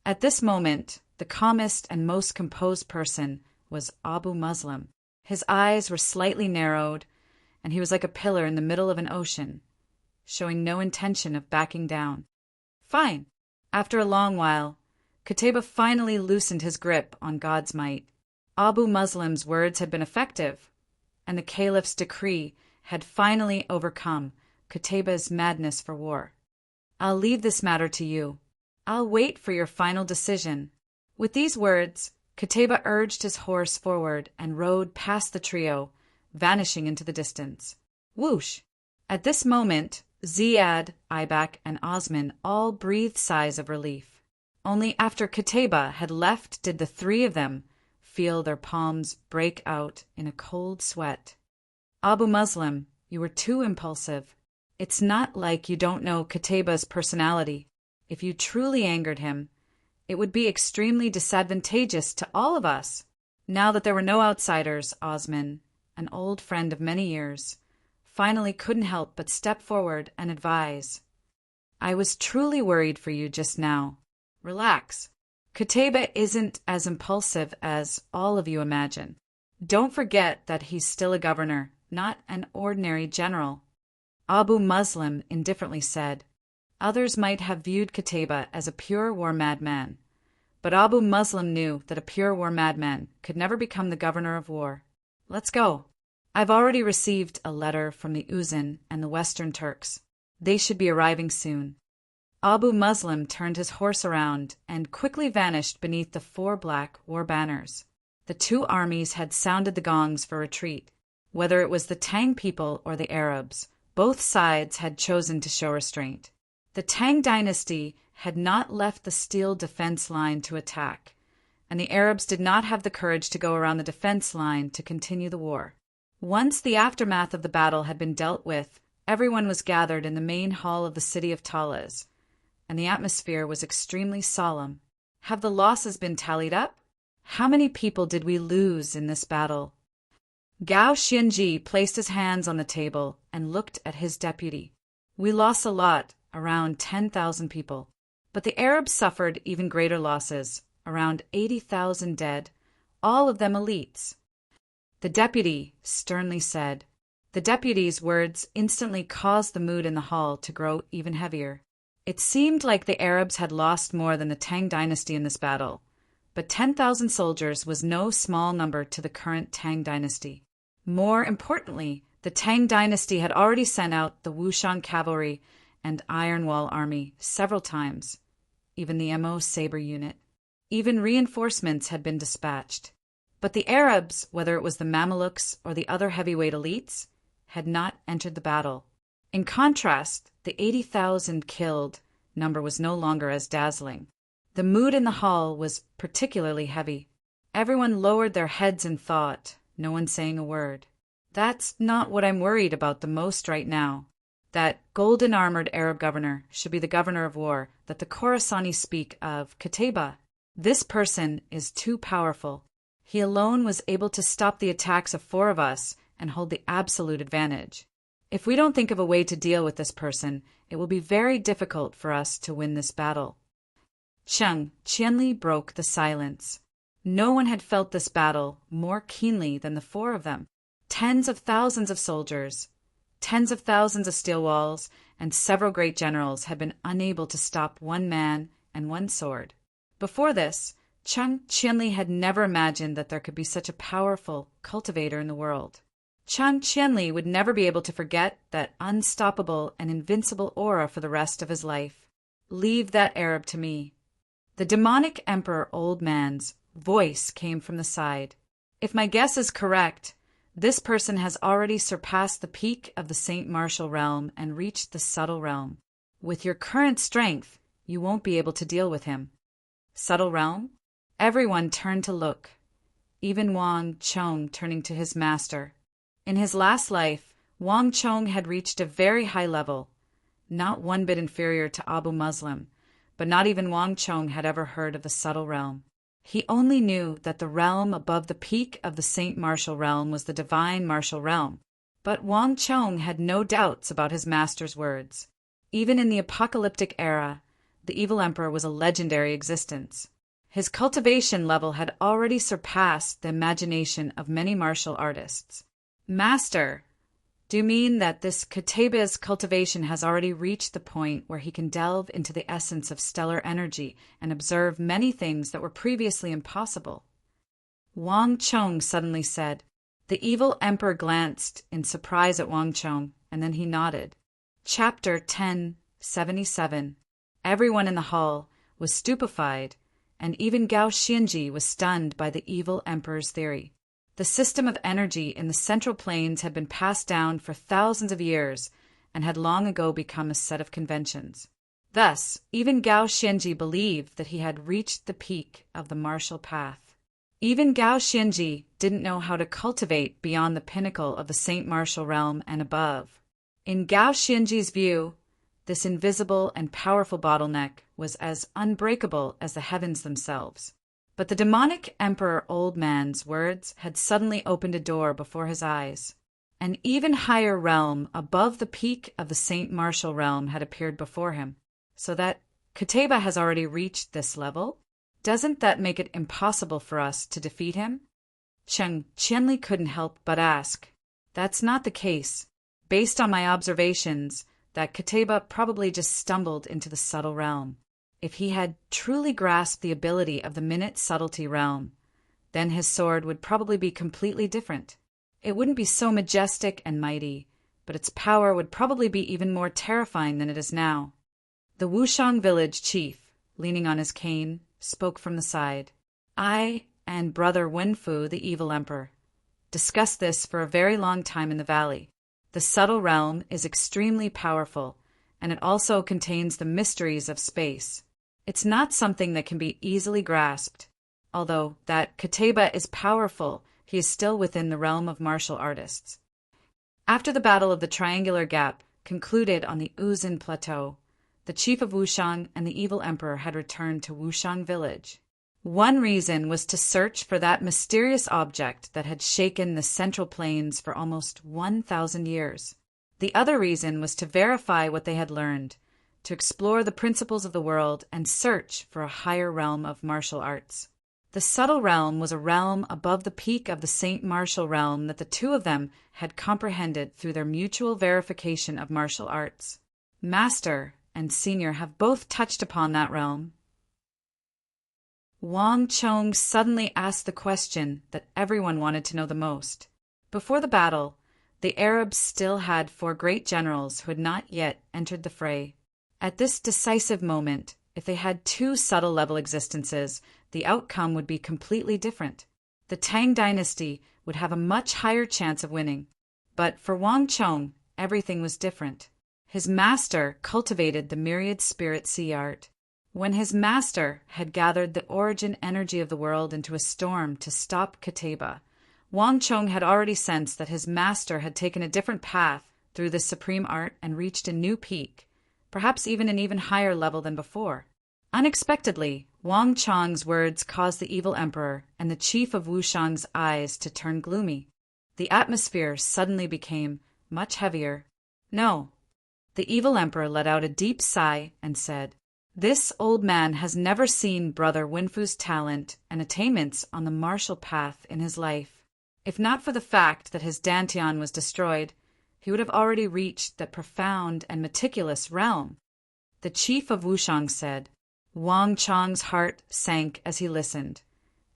At this moment, the calmest and most composed person was Abu Muslim. His eyes were slightly narrowed, and he was like a pillar in the middle of an ocean, showing no intention of backing down. Fine. After a long while, Qutayba finally loosened his grip on God's might. Abu Muslim's words had been effective, and the caliph's decree had finally overcome Qutayba's madness for war. I'll leave this matter to you. I'll wait for your final decision. With these words, Qutayba urged his horse forward and rode past the trio, vanishing into the distance. Whoosh! At this moment, Ziad, Ibak, and Osman all breathed sighs of relief. Only after Qutayba had left did the three of them feel their palms break out in a cold sweat. Abu Muslim, you were too impulsive. It's not like you don't know Qutayba's personality. If you truly angered him, it would be extremely disadvantageous to all of us. Now that there were no outsiders, Osman, an old friend of many years, finally couldn't help but step forward and advise. I was truly worried for you just now. Relax. Qutayba isn't as impulsive as all of you imagine. Don't forget that he's still a governor, not an ordinary general. Abu Muslim indifferently said. Others might have viewed Qutayba as a pure war madman, but Abu Muslim knew that a pure war madman could never become the governor of war. Let's go. I've already received a letter from the Uzun and the Western Turks. They should be arriving soon. Abu Muslim turned his horse around and quickly vanished beneath the 4 black war banners. The two armies had sounded the gongs for retreat. Whether it was the Tang people or the Arabs, both sides had chosen to show restraint. The Tang dynasty had not left the steel defense line to attack, and the Arabs did not have the courage to go around the defense line to continue the war. Once the aftermath of the battle had been dealt with, everyone was gathered in the main hall of the city of Talas, and the atmosphere was extremely solemn. Have the losses been tallied up? How many people did we lose in this battle? Gao Xianji placed his hands on the table and looked at his deputy. We lost a lot, around 10,000 people. But the Arabs suffered even greater losses, around 80,000 dead, all of them elites. The deputy sternly said. The deputy's words instantly caused the mood in the hall to grow even heavier. It seemed like the Arabs had lost more than the Tang dynasty in this battle, but 10,000 soldiers was no small number to the current Tang dynasty. More importantly, the Tang dynasty had already sent out the Wushan cavalry and Iron Wall army several times, even the MO Saber unit. Even reinforcements had been dispatched. But the Arabs, whether it was the Mamelukes or the other heavyweight elites, had not entered the battle. In contrast, the 80,000 killed number was no longer as dazzling. The mood in the hall was particularly heavy. Everyone lowered their heads in thought, no one saying a word. That's not what I'm worried about the most right now. That golden-armored Arab governor should be the governor of war that the Khorasani speak of, Qutayba. This person is too powerful. He alone was able to stop the attacks of 4 of us and hold the absolute advantage. If we don't think of a way to deal with this person, it will be very difficult for us to win this battle. Qianli broke the silence. No one had felt this battle more keenly than the 4 of them. Tens of thousands of soldiers, tens of thousands of steel walls, and several great generals had been unable to stop 1 man and 1 sword. Before this, Qianli had never imagined that there could be such a powerful cultivator in the world. Qianli would never be able to forget that unstoppable and invincible aura for the rest of his life. Leave that Arab to me. The demonic Emperor Old Man's voice came from the side. If my guess is correct, This person has already surpassed the peak of the Saint Martial realm and reached the subtle realm. With your current strength, you won't be able to deal with him. Subtle realm? Everyone turned to look, even Wang Chong turning to his master. In his last life, Wang Chong had reached a very high level, not one bit inferior to Abu Muslim, but not even Wang Chong had ever heard of the subtle realm. He only knew that the realm above the peak of the Saint Martial realm was the divine martial realm. But Wang Chong had no doubts about his master's words. Even in the apocalyptic era, the evil emperor was a legendary existence. His cultivation level had already surpassed the imagination of many martial artists. Master, do you mean that this Kateba's cultivation has already reached the point where he can delve into the essence of stellar energy and observe many things that were previously impossible? Wang Chong suddenly said. The evil emperor glanced in surprise at Wang Chong, and then he nodded. Chapter 1077. Everyone in the hall was stupefied, and even Gao Xianji was stunned by the evil emperor's theory. The system of energy in the central plains had been passed down for thousands of years and had long ago become a set of conventions. Thus, even Gao Xianji believed that he had reached the peak of the martial path. Even Gao Xianji didn't know how to cultivate beyond the pinnacle of the Saint Martial realm and above. In Gao Xianji's view, this invisible and powerful bottleneck was as unbreakable as the heavens themselves. But the demonic Emperor Old Man's words had suddenly opened a door before his eyes. An even higher realm above the peak of the Saint Martial realm had appeared before him. So that Kateba has already reached this level? Doesn't that make it impossible for us to defeat him? Cheng Qianli couldn't help but ask. That's not the case. Based on my observations, that Kateba probably just stumbled into the subtle realm. If he had truly grasped the ability of the minute subtlety realm, then his sword would probably be completely different. It wouldn't be so majestic and mighty, but its power would probably be even more terrifying than it is now. The Wushang village chief, leaning on his cane, spoke from the side. I and Brother Wenfu, the evil emperor, discussed this for a very long time in the valley. The subtle realm is extremely powerful, and it also contains the mysteries of space. It's not something that can be easily grasped. Although that Kateba is powerful, he is still within the realm of martial artists. After the Battle of the Triangular Gap concluded on the Uzin Plateau, the chief of Wushang and the evil emperor had returned to Wushang village. One reason was to search for that mysterious object that had shaken the Central Plains for almost 1,000 years. The other reason was to verify what they had learned, to explore the principles of the world and search for a higher realm of martial arts. The subtle realm was a realm above the peak of the Saint Martial realm that the two of them had comprehended through their mutual verification of martial arts. Master and Senior have both touched upon that realm. Wang Chong suddenly asked the question that everyone wanted to know the most. Before the battle, the Arabs still had 4 great generals who had not yet entered the fray. At this decisive moment, if they had 2 subtle-level existences, the outcome would be completely different. The Tang dynasty would have a much higher chance of winning. But for Wang Chong, everything was different. His master cultivated the myriad spirit sea art. When his master had gathered the origin energy of the world into a storm to stop Kateba, Wang Chong had already sensed that his master had taken a different path through this supreme art and reached a new peak, perhaps even an even higher level than before. Unexpectedly, Wang Chong's words caused the evil emperor and the chief of Wushang's eyes to turn gloomy. The atmosphere suddenly became much heavier. No. The evil emperor let out a deep sigh and said, "This old man has never seen Brother Wenfu's talent and attainments on the martial path in his life. If not for the fact that his dantian was destroyed, he would have already reached that profound and meticulous realm." The chief of Wushang said. Wang Chong's heart sank as he listened,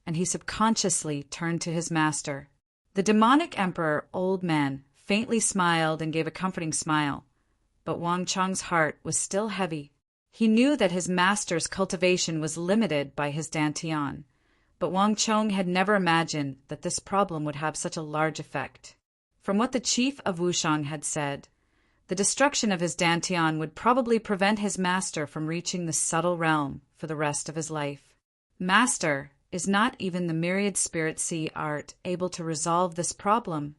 and he subconsciously turned to his master. The demonic emperor, Old Man, faintly smiled and gave a comforting smile, but Wang Chong's heart was still heavy. He knew that his master's cultivation was limited by his dantian, But Wang Chong had never imagined that this problem would have such a large effect. From what the chief of Wushang had said, the destruction of his dantian would probably prevent his master from reaching the subtle realm for the rest of his life. Master, is not even the myriad spirit sea art able to resolve this problem?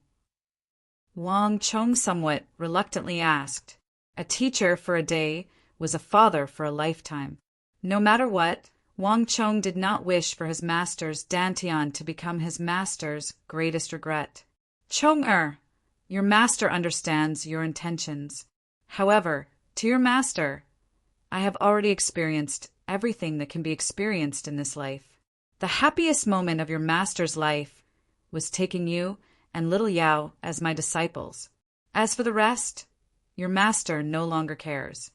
Wang Chong somewhat reluctantly asked. A teacher for a day was a father for a lifetime. No matter what, Wang Chong did not wish for his master's dantian to become his master's greatest regret. Chong-er, your master understands your intentions. However, to your master, I have already experienced everything that can be experienced in this life. The happiest moment of your master's life was taking you and little Yao as my disciples. As for the rest, your master no longer cares.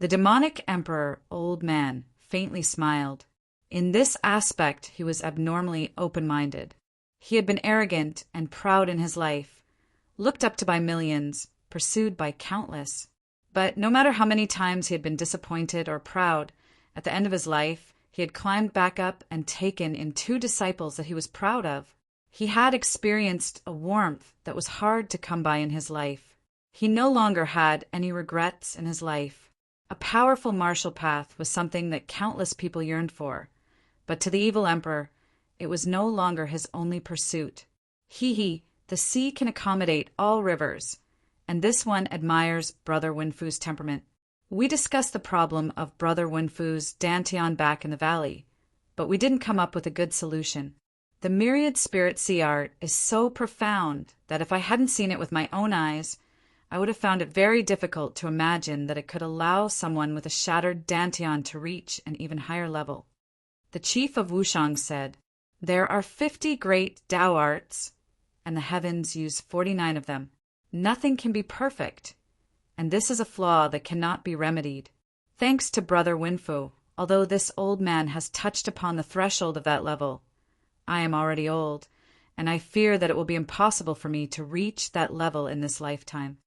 The demonic emperor, old man, faintly smiled. In this aspect he was abnormally open-minded. He had been arrogant and proud in his life, looked up to by millions, pursued by countless. But no matter how many times he had been disappointed or proud, at the end of his life he had climbed back up and taken in 2 disciples that he was proud of. He had experienced a warmth that was hard to come by in his life. He no longer had any regrets in his life. A powerful martial path was something that countless people yearned for, but to the evil emperor, it was no longer his only pursuit. The sea can accommodate all rivers, and this one admires Brother Wenfu's temperament. We discussed the problem of Brother Wenfu's dantian back in the valley, but we didn't come up with a good solution. The myriad spirit sea art is so profound that if I hadn't seen it with my own eyes, I would have found it very difficult to imagine that it could allow someone with a shattered dantian to reach an even higher level. The chief of Wushang said, "There are 50 great Tao arts, and the heavens use 49 of them. Nothing can be perfect, and this is a flaw that cannot be remedied. Thanks to Brother Wenfu, although this old man has touched upon the threshold of that level, I am already old, and I fear that it will be impossible for me to reach that level in this lifetime."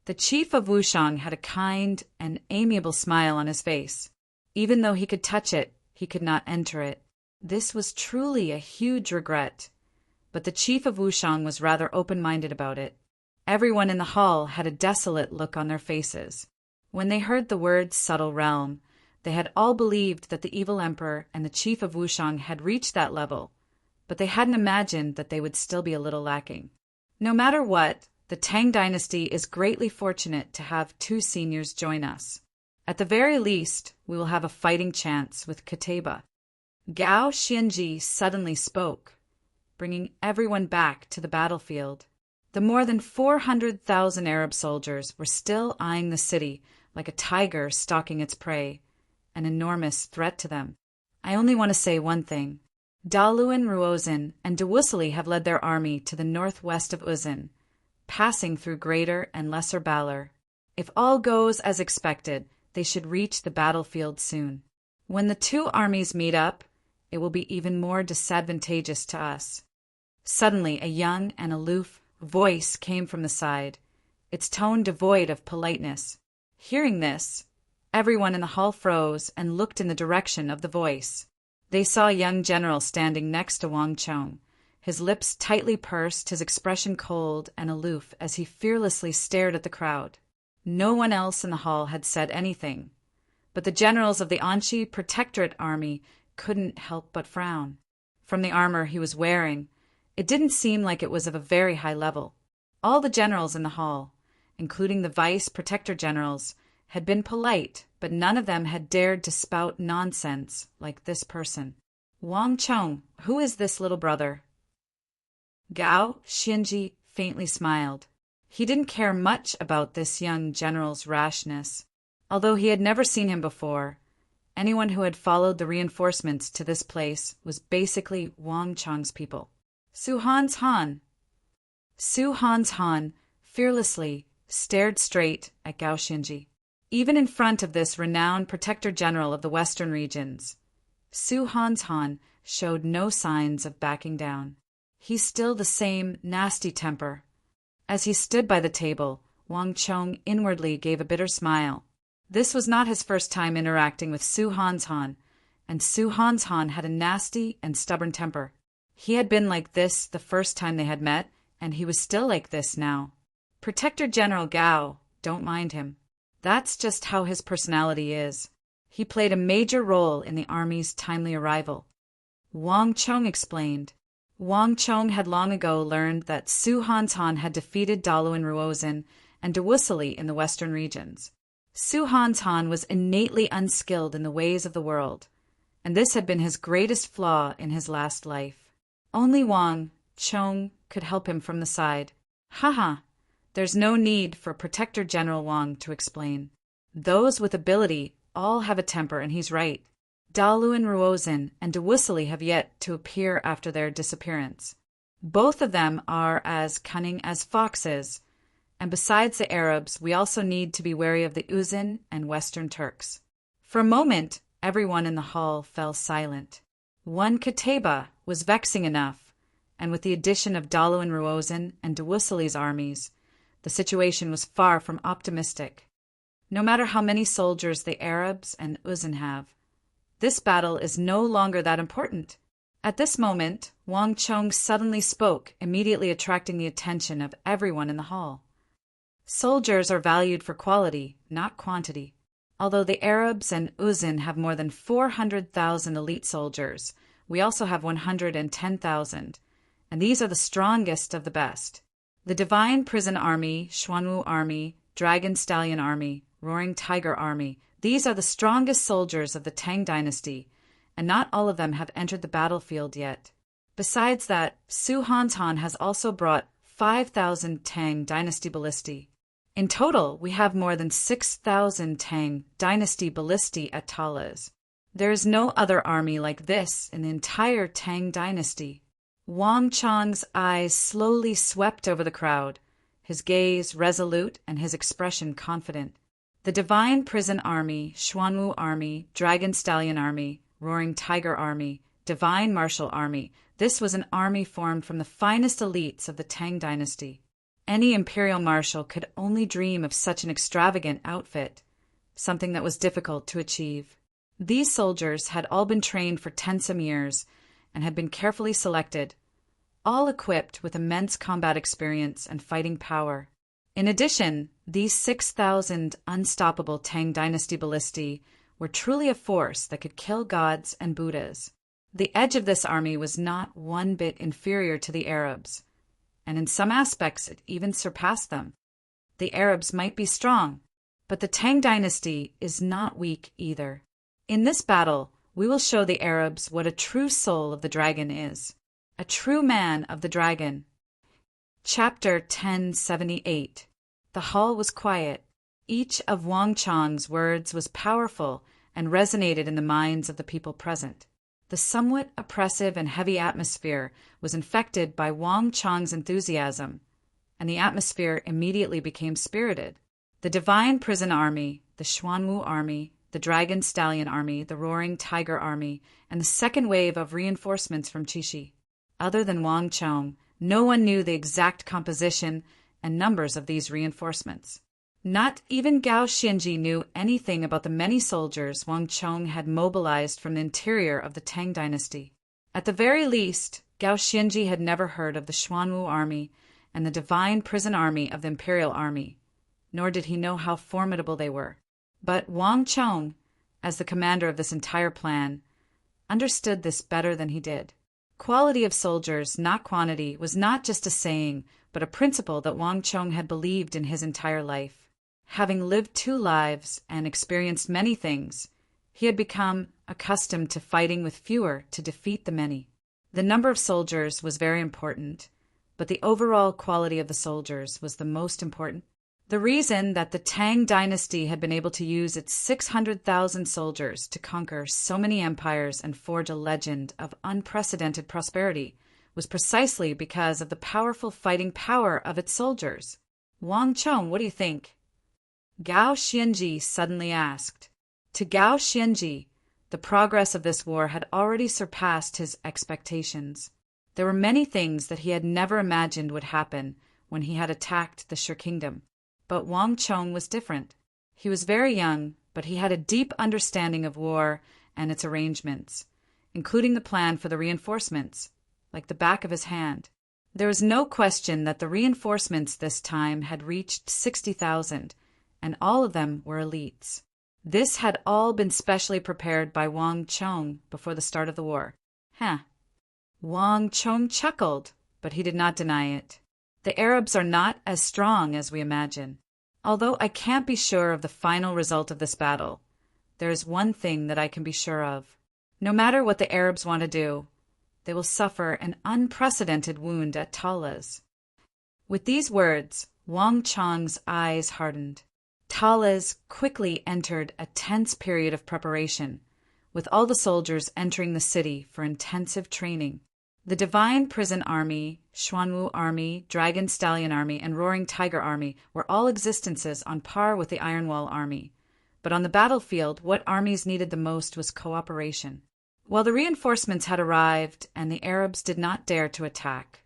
The chief of Wushang had a kind and amiable smile on his face. Even though he could touch it, he could not enter it. This was truly a huge regret, but the chief of Wushang was rather open-minded about it. Everyone in the hall had a desolate look on their faces. When they heard the words subtle realm, they had all believed that the evil emperor and the chief of Wushang had reached that level, but they hadn't imagined that they would still be a little lacking. No matter what, the Tang dynasty is greatly fortunate to have 2 seniors join us. At the very least, we will have a fighting chance with Kateba. Gao Xianji suddenly spoke, bringing everyone back to the battlefield. The more than 400,000 Arab soldiers were still eyeing the city like a tiger stalking its prey, an enormous threat to them. I only want to say one thing. Daluan Ruozin and Dawusili have led their army to the northwest of Uzin, passing through Greater and Lesser Balor. If all goes as expected, they should reach the battlefield soon. When the 2 armies meet up, it will be even more disadvantageous to us. Suddenly, a young and aloof voice came from the side, its tone devoid of politeness. Hearing this, everyone in the hall froze and looked in the direction of the voice. They saw a young general standing next to Wang Chong, his lips tightly pursed, his expression cold and aloof as he fearlessly stared at the crowd. No one else in the hall had said anything, but the generals of the Anshi Protectorate Army couldn't help but frown. From the armor he was wearing, it didn't seem like it was of a very high level. All the generals in the hall, including the vice protector generals, had been polite, but none of them had dared to spout nonsense like this person. "Wang Chong, who is this little brother?" Gao Xianji faintly smiled. He didn't care much about this young general's rashness. Although he had never seen him before, anyone who had followed the reinforcements to this place was basically Wang Chong's people. Su Han's Han fearlessly stared straight at Gao Xianji. Even in front of this renowned protector general of the western regions, Su Han's Han showed no signs of backing down. He's still the same nasty temper. As he stood by the table, Wang Chong inwardly gave a bitter smile. This was not his first time interacting with Su Han's Han, and Su Han's Han had a nasty and stubborn temper. He had been like this the first time they had met, and he was still like this now. Protector General Gao, don't mind him. That's just how his personality is. He played a major role in the army's timely arrival. Wang Chong explained. Wang Chong had long ago learned that Su Han's Han had defeated Dalu and Ruozhen and Dewussili in the western regions. Su Han's Han was innately unskilled in the ways of the world, and this had been his greatest flaw in his last life. Only Wang Chong could help him from the side. Haha, there's no need for Protector General Wang to explain. Those with ability all have a temper, and he's right. Dalu and Ruozhen and Dewussili have yet to appear after their disappearance. Both of them are as cunning as foxes, and besides the Arabs, we also need to be wary of the Uzin and Western Turks. For a moment, everyone in the hall fell silent. One Kateba was vexing enough, and with the addition of Dalu and Ruozhen and Dewussili's armies, the situation was far from optimistic. No matter how many soldiers the Arabs and Uzin have, this battle is no longer that important. At this moment, Wang Chong suddenly spoke, immediately attracting the attention of everyone in the hall. Soldiers are valued for quality, not quantity. Although the Arabs and Uzin have more than 400,000 elite soldiers, we also have 110,000, and these are the strongest of the best. The Divine Prison Army, Xuanwu Army, Dragon Stallion Army, Roaring Tiger Army, these are the strongest soldiers of the Tang Dynasty, and not all of them have entered the battlefield yet. Besides that, Su Han's Han has also brought 5,000 Tang Dynasty ballistae. In total, we have more than 6,000 Tang Dynasty ballistae at Talas. There is no other army like this in the entire Tang Dynasty. Wang Chong's eyes slowly swept over the crowd, his gaze resolute and his expression confident. The Divine Prison Army, Xuanwu Army, Dragon Stallion Army, Roaring Tiger Army, Divine Martial Army, this was an army formed from the finest elites of the Tang Dynasty. Any imperial marshal could only dream of such an extravagant outfit, something that was difficult to achieve. These soldiers had all been trained for 10 years and had been carefully selected, all equipped with immense combat experience and fighting power. In addition, these 6,000 unstoppable Tang Dynasty ballistae were truly a force that could kill gods and Buddhas. The edge of this army was not one bit inferior to the Arabs, and in some aspects it even surpassed them. The Arabs might be strong, but the Tang Dynasty is not weak either. In this battle, we will show the Arabs what a true soul of the dragon is, a true man of the dragon. Chapter 1078. The hall was quiet. Each of Wang Chong's words was powerful and resonated in the minds of the people present. The somewhat oppressive and heavy atmosphere was infected by Wang Chong's enthusiasm, and the atmosphere immediately became spirited. The Divine Prison Army, the Xuanwu Army, the Dragon Stallion Army, the Roaring Tiger Army, and the second wave of reinforcements from Qixi. Other than Wang Chong, no one knew the exact composition and numbers of these reinforcements. Not even Gao Xianji knew anything about the many soldiers Wang Chong had mobilized from the interior of the Tang Dynasty. At the very least, Gao Xianji had never heard of the Xuanwu Army and the Divine Prison Army of the Imperial Army, nor did he know how formidable they were. But Wang Chong, as the commander of this entire plan, understood this better than he did. Quality of soldiers, not quantity, was not just a saying, but a principle that Wang Chong had believed in his entire life. Having lived 2 lives and experienced many things, he had become accustomed to fighting with fewer to defeat the many. The number of soldiers was very important, but the overall quality of the soldiers was the most important. The reason that the Tang Dynasty had been able to use its 600,000 soldiers to conquer so many empires and forge a legend of unprecedented prosperity was precisely because of the powerful fighting power of its soldiers. Wang Chong, what do you think? Gao Xianji suddenly asked. To Gao Xianji, the progress of this war had already surpassed his expectations. There were many things that he had never imagined would happen when he had attacked the Shi Kingdom. But Wang Chong was different. He was very young, but he had a deep understanding of war and its arrangements, including the plan for the reinforcements, like the back of his hand. There was no question that the reinforcements this time had reached 60,000, and all of them were elites. This had all been specially prepared by Wang Chong before the start of the war. Wang Chong chuckled, but he did not deny it. The Arabs are not as strong as we imagine. Although I can't be sure of the final result of this battle, there is one thing that I can be sure of. No matter what the Arabs want to do, they will suffer an unprecedented wound at Talas. With these words, Wang Chong's eyes hardened. Talas quickly entered a tense period of preparation, with all the soldiers entering the city for intensive training. The Divine Prison Army, Xuanwu Army, Dragon Stallion Army, and Roaring Tiger Army were all existences on par with the Iron Wall Army. But on the battlefield, what armies needed the most was cooperation. While the reinforcements had arrived and the Arabs did not dare to attack,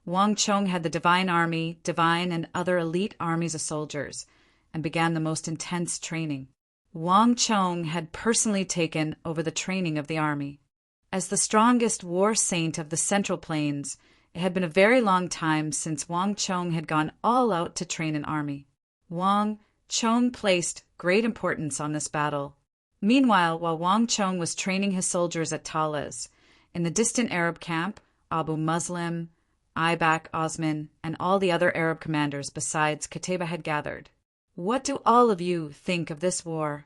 Wang Chong had the Divine Army, Divine and other elite armies of soldiers, and began the most intense training. Wang Chong had personally taken over the training of the army. As the strongest war saint of the Central Plains, it had been a very long time since Wang Chong had gone all out to train an army. Wang Chong placed great importance on this battle. Meanwhile, while Wang Chong was training his soldiers at Talas, in the distant Arab camp, Abu Muslim, Ibak Osman, and all the other Arab commanders besides Qutayba had gathered. What do all of you think of this war?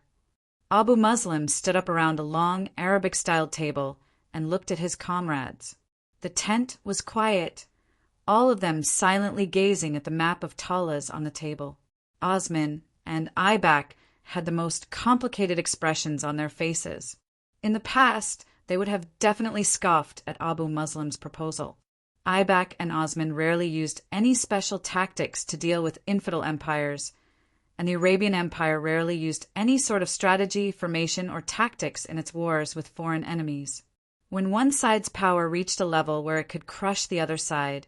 Abu Muslim stood up around a long Arabic-styled table and looked at his comrades. The tent was quiet, all of them silently gazing at the map of Talas on the table. Osman and Ibak had the most complicated expressions on their faces. In the past, they would have definitely scoffed at Abu Muslim's proposal. Ibak and Osman rarely used any special tactics to deal with infidel empires, and the Arabian Empire rarely used any sort of strategy, formation, or tactics in its wars with foreign enemies. When one side's power reached a level where it could crush the other side,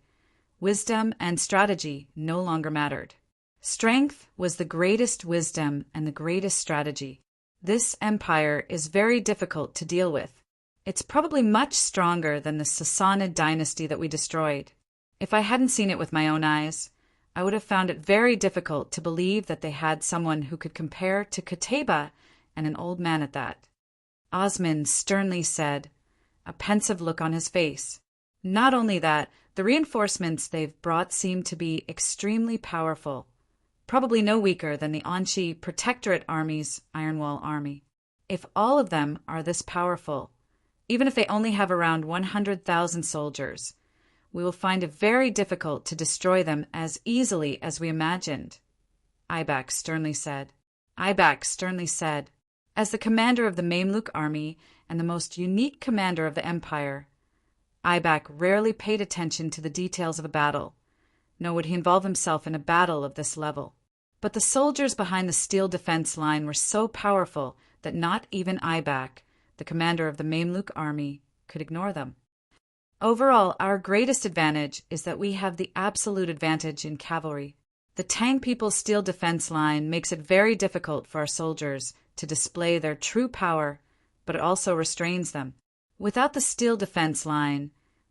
wisdom and strategy no longer mattered. Strength was the greatest wisdom and the greatest strategy. This empire is very difficult to deal with. It's probably much stronger than the Sassanid dynasty that we destroyed. If I hadn't seen it with my own eyes, I would have found it very difficult to believe that they had someone who could compare to Qutayba, and an old man at that. Osman sternly said, a pensive look on his face. Not only that, the reinforcements they've brought seem to be extremely powerful, probably no weaker than the Anshi Protectorate Army's Iron Wall Army. If all of them are this powerful, even if they only have around 100,000 soldiers, we will find it very difficult to destroy them as easily as we imagined, Ibak sternly said. Ibak sternly said, as the commander of the Mamluk army and the most unique commander of the empire, Ibak rarely paid attention to the details of a battle, nor would he involve himself in a battle of this level. But the soldiers behind the steel defense line were so powerful that not even Ibak, the commander of the Mamluk army, could ignore them. Overall, our greatest advantage is that we have the absolute advantage in cavalry. The Tang people's steel defense line makes it very difficult for our soldiers to display their true power, but it also restrains them. Without the steel defense line,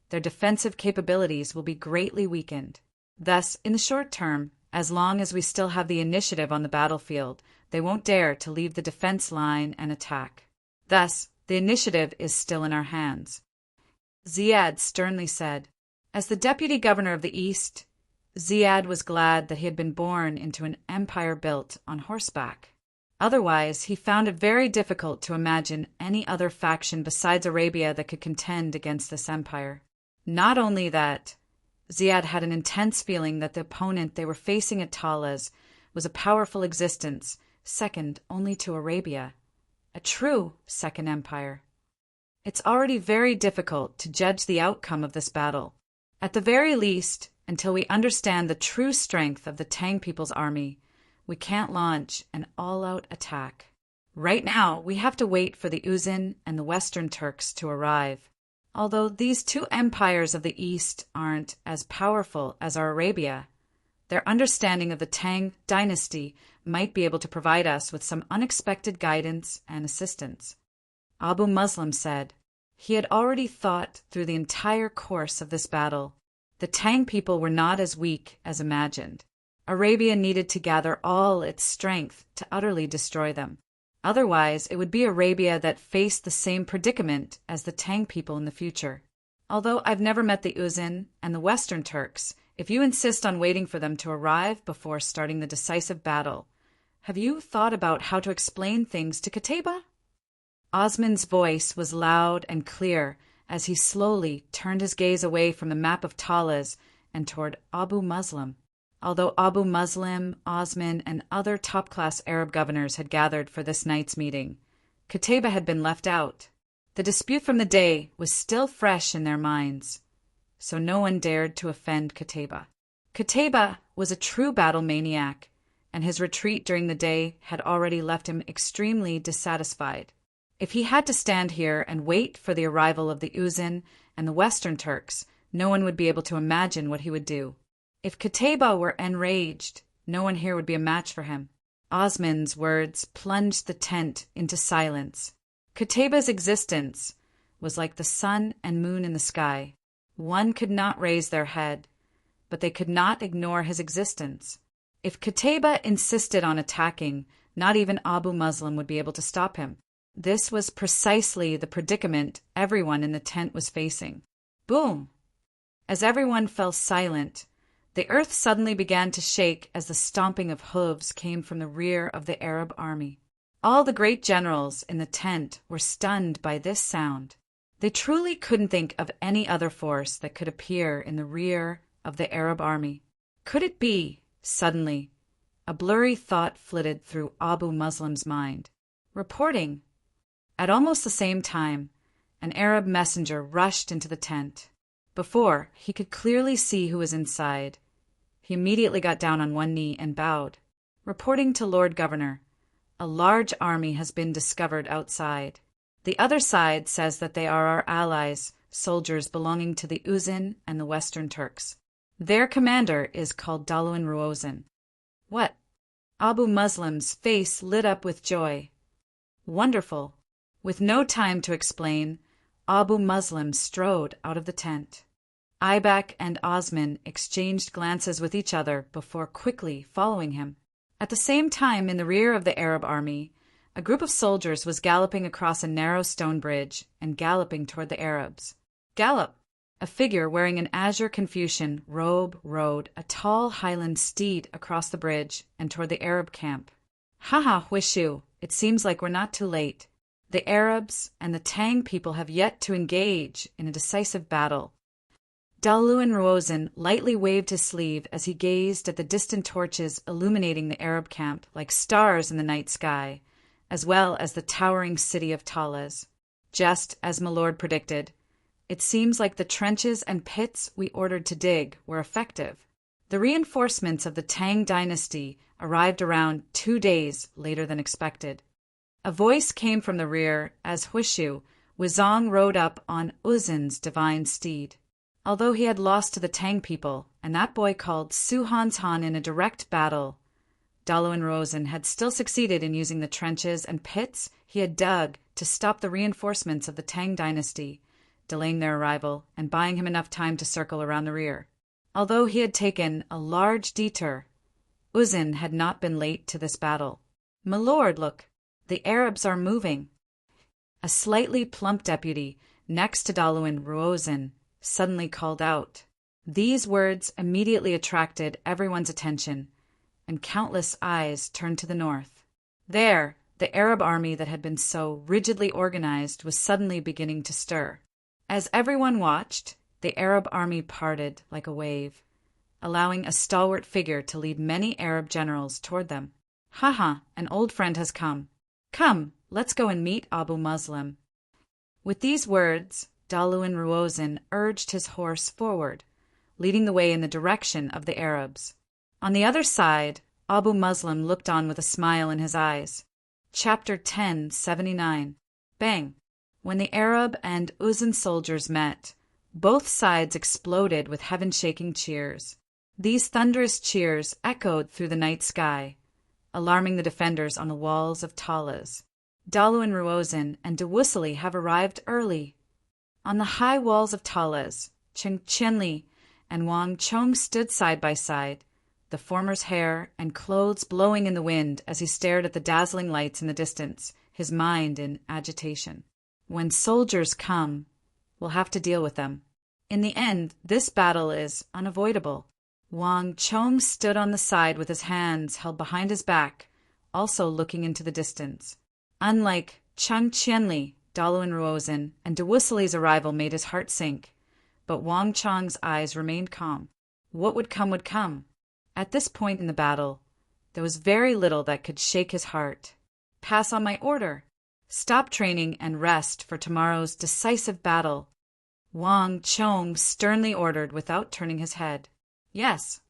their defensive capabilities will be greatly weakened. Thus, in the short term, as long as we still have the initiative on the battlefield, they won't dare to leave the defense line and attack. Thus, the initiative is still in our hands. Ziad sternly said. As the deputy governor of the East, Ziad was glad that he had been born into an empire built on horseback. Otherwise, he found it very difficult to imagine any other faction besides Arabia that could contend against this empire. Not only that, Ziad had an intense feeling that the opponent they were facing at Talas was a powerful existence, second only to Arabia, a true second empire. It's already very difficult to judge the outcome of this battle. At the very least, until we understand the true strength of the Tang people's army, we can't launch an all-out attack. Right now, we have to wait for the Uzin and the Western Turks to arrive. Although these two empires of the East aren't as powerful as our Arabia, their understanding of the Tang dynasty might be able to provide us with some unexpected guidance and assistance. Abu Muslim said. He had already thought through the entire course of this battle. The Tang people were not as weak as imagined. Arabia needed to gather all its strength to utterly destroy them. Otherwise, it would be Arabia that faced the same predicament as the Tang people in the future. Although I've never met the Uzin and the Western Turks, if you insist on waiting for them to arrive before starting the decisive battle, have you thought about how to explain things to Qutayba? Osman's voice was loud and clear as he slowly turned his gaze away from the map of Talas and toward Abu Muslim. Although Abu Muslim, Osman, and other top-class Arab governors had gathered for this night's meeting, Qutayba had been left out. The dispute from the day was still fresh in their minds, so no one dared to offend Qutayba. Qutayba was a true battle maniac, and his retreat during the day had already left him extremely dissatisfied. If he had to stand here and wait for the arrival of the Uzin and the Western Turks, no one would be able to imagine what he would do. If Qutayba were enraged, no one here would be a match for him. Osman's words plunged the tent into silence. Qutayba's existence was like the sun and moon in the sky. One could not raise their head, but they could not ignore his existence. If Qutayba insisted on attacking, not even Abu Muslim would be able to stop him. This was precisely the predicament everyone in the tent was facing. Boom! As everyone fell silent, the earth suddenly began to shake as the stomping of hooves came from the rear of the Arab army. All the great generals in the tent were stunned by this sound. They truly couldn't think of any other force that could appear in the rear of the Arab army. Could it be, suddenly, a blurry thought flitted through Abu Muslim's mind. Reporting. At almost the same time, an Arab messenger rushed into the tent. Before he could clearly see who was inside, he immediately got down on one knee and bowed. Reporting to Lord Governor, a large army has been discovered outside. The other side says that they are our allies, soldiers belonging to the Uzin and the Western Turks. Their commander is called Daluin Ruozin. What? Abu Muslim's face lit up with joy. Wonderful. With no time to explain, Abu Muslim strode out of the tent. Aibak and Osman exchanged glances with each other before quickly following him. At the same time, in the rear of the Arab army, a group of soldiers was galloping across a narrow stone bridge and galloping toward the Arabs. Gallop! A figure wearing an azure Confucian robe rode a tall Highland steed across the bridge and toward the Arab camp. "Ha-ha, Wishu, it seems like we're not too late. The Arabs and the Tang people have yet to engage in a decisive battle." Daluin Ruozin lightly waved his sleeve as he gazed at the distant torches illuminating the Arab camp like stars in the night sky, as well as the towering city of Talas. Just as Milord predicted, it seems like the trenches and pits we ordered to dig were effective. The reinforcements of the Tang dynasty arrived around 2 days later than expected. A voice came from the rear as Huishu, Wuzong rode up on Uzin's divine steed. Although he had lost to the Tang people, and that boy called Suhan's Han in a direct battle, Daluin Ruozin had still succeeded in using the trenches and pits he had dug to stop the reinforcements of the Tang dynasty, delaying their arrival and buying him enough time to circle around the rear. Although he had taken a large detour, Uzin had not been late to this battle. "My lord, look, the Arabs are moving." A slightly plump deputy next to Daluin Ruozin suddenly called out. These words immediately attracted everyone's attention, and countless eyes turned to the north. There, the Arab army that had been so rigidly organized was suddenly beginning to stir. As everyone watched, the Arab army parted like a wave, allowing a stalwart figure to lead many Arab generals toward them. "Ha-ha, an old friend has come. Come, let's go and meet Abu Muslim." With these words, Daluin Ruozin urged his horse forward, leading the way in the direction of the Arabs. On the other side, Abu Muslim looked on with a smile in his eyes. Chapter 1079. Bang! When the Arab and Uzin soldiers met, both sides exploded with heaven-shaking cheers. These thunderous cheers echoed through the night sky, alarming the defenders on the walls of Talas. Dalu and Ruozin and Dewussili have arrived early. On the high walls of Tales, Cheng Qianli and Wang Chong stood side by side, the former's hair and clothes blowing in the wind as he stared at the dazzling lights in the distance, his mind in agitation. When soldiers come, we'll have to deal with them. In the end, this battle is unavoidable. Wang Chong stood on the side with his hands held behind his back, also looking into the distance. Unlike Cheng Qianli, Dalu and Ruozin, and Dewussili's arrival made his heart sink, but Wang Chong's eyes remained calm. What would come would come. At this point in the battle, there was very little that could shake his heart. Pass on my order. Stop training and rest for tomorrow's decisive battle, Wang Chong sternly ordered without turning his head. Yes.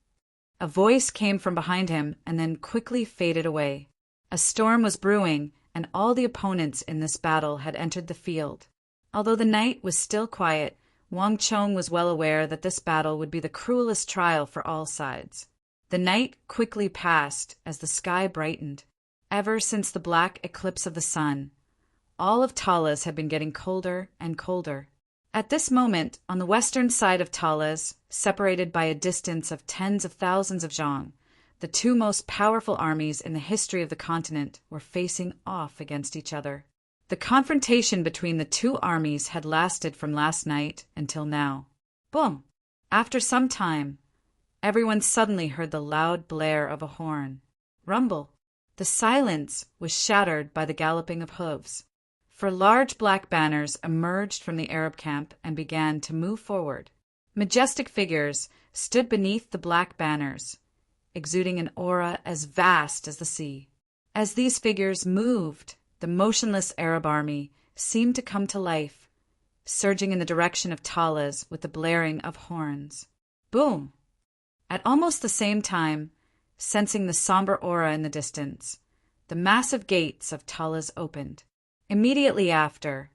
A voice came from behind him and then quickly faded away. A storm was brewing, and all the opponents in this battle had entered the field. Although the night was still quiet, Wang Chong was well aware that this battle would be the cruelest trial for all sides. The night quickly passed as the sky brightened. Ever since the black eclipse of the sun, all of Tales had been getting colder and colder. At this moment, on the western side of Tales, separated by a distance of tens of thousands of zhang, the two most powerful armies in the history of the continent were facing off against each other. The confrontation between the two armies had lasted from last night until now. Boom! After some time, everyone suddenly heard the loud blare of a horn. Rumble! The silence was shattered by the galloping of hooves. For large black banners emerged from the Arab camp and began to move forward. Majestic figures stood beneath the black banners, exuding an aura as vast as the sea. As these figures moved, the motionless Arab army seemed to come to life, surging in the direction of Tales with the blaring of horns. Boom! At almost the same time, sensing the somber aura in the distance, the massive gates of Tales opened. Immediately after,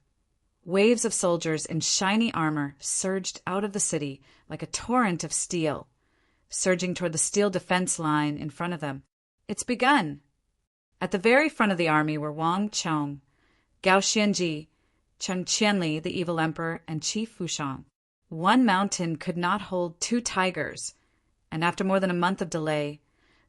waves of soldiers in shiny armor surged out of the city like a torrent of steel, surging toward the steel defense line in front of them. It's begun! At the very front of the army were Wang Chong, Gao Xianji, Cheng Qianli, the evil emperor, and Chief Fushang. One mountain could not hold two tigers, and after more than a month of delay,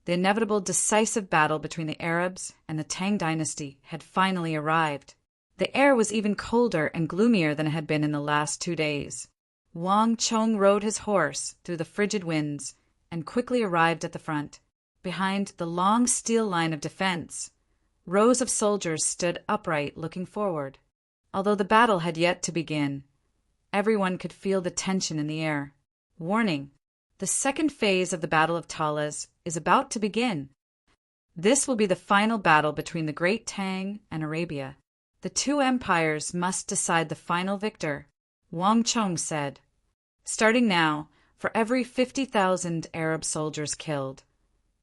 the inevitable decisive battle between the Arabs and the Tang dynasty had finally arrived. The air was even colder and gloomier than it had been in the last 2 days. Wang Chong rode his horse through the frigid winds and quickly arrived at the front. Behind the long steel line of defense, rows of soldiers stood upright looking forward. Although the battle had yet to begin, everyone could feel the tension in the air. Warning! The second phase of the Battle of Tales is about to begin. This will be the final battle between the Great Tang and Arabia. The two empires must decide the final victor, Wang Chong said. Starting now, for every 50,000 Arab soldiers killed,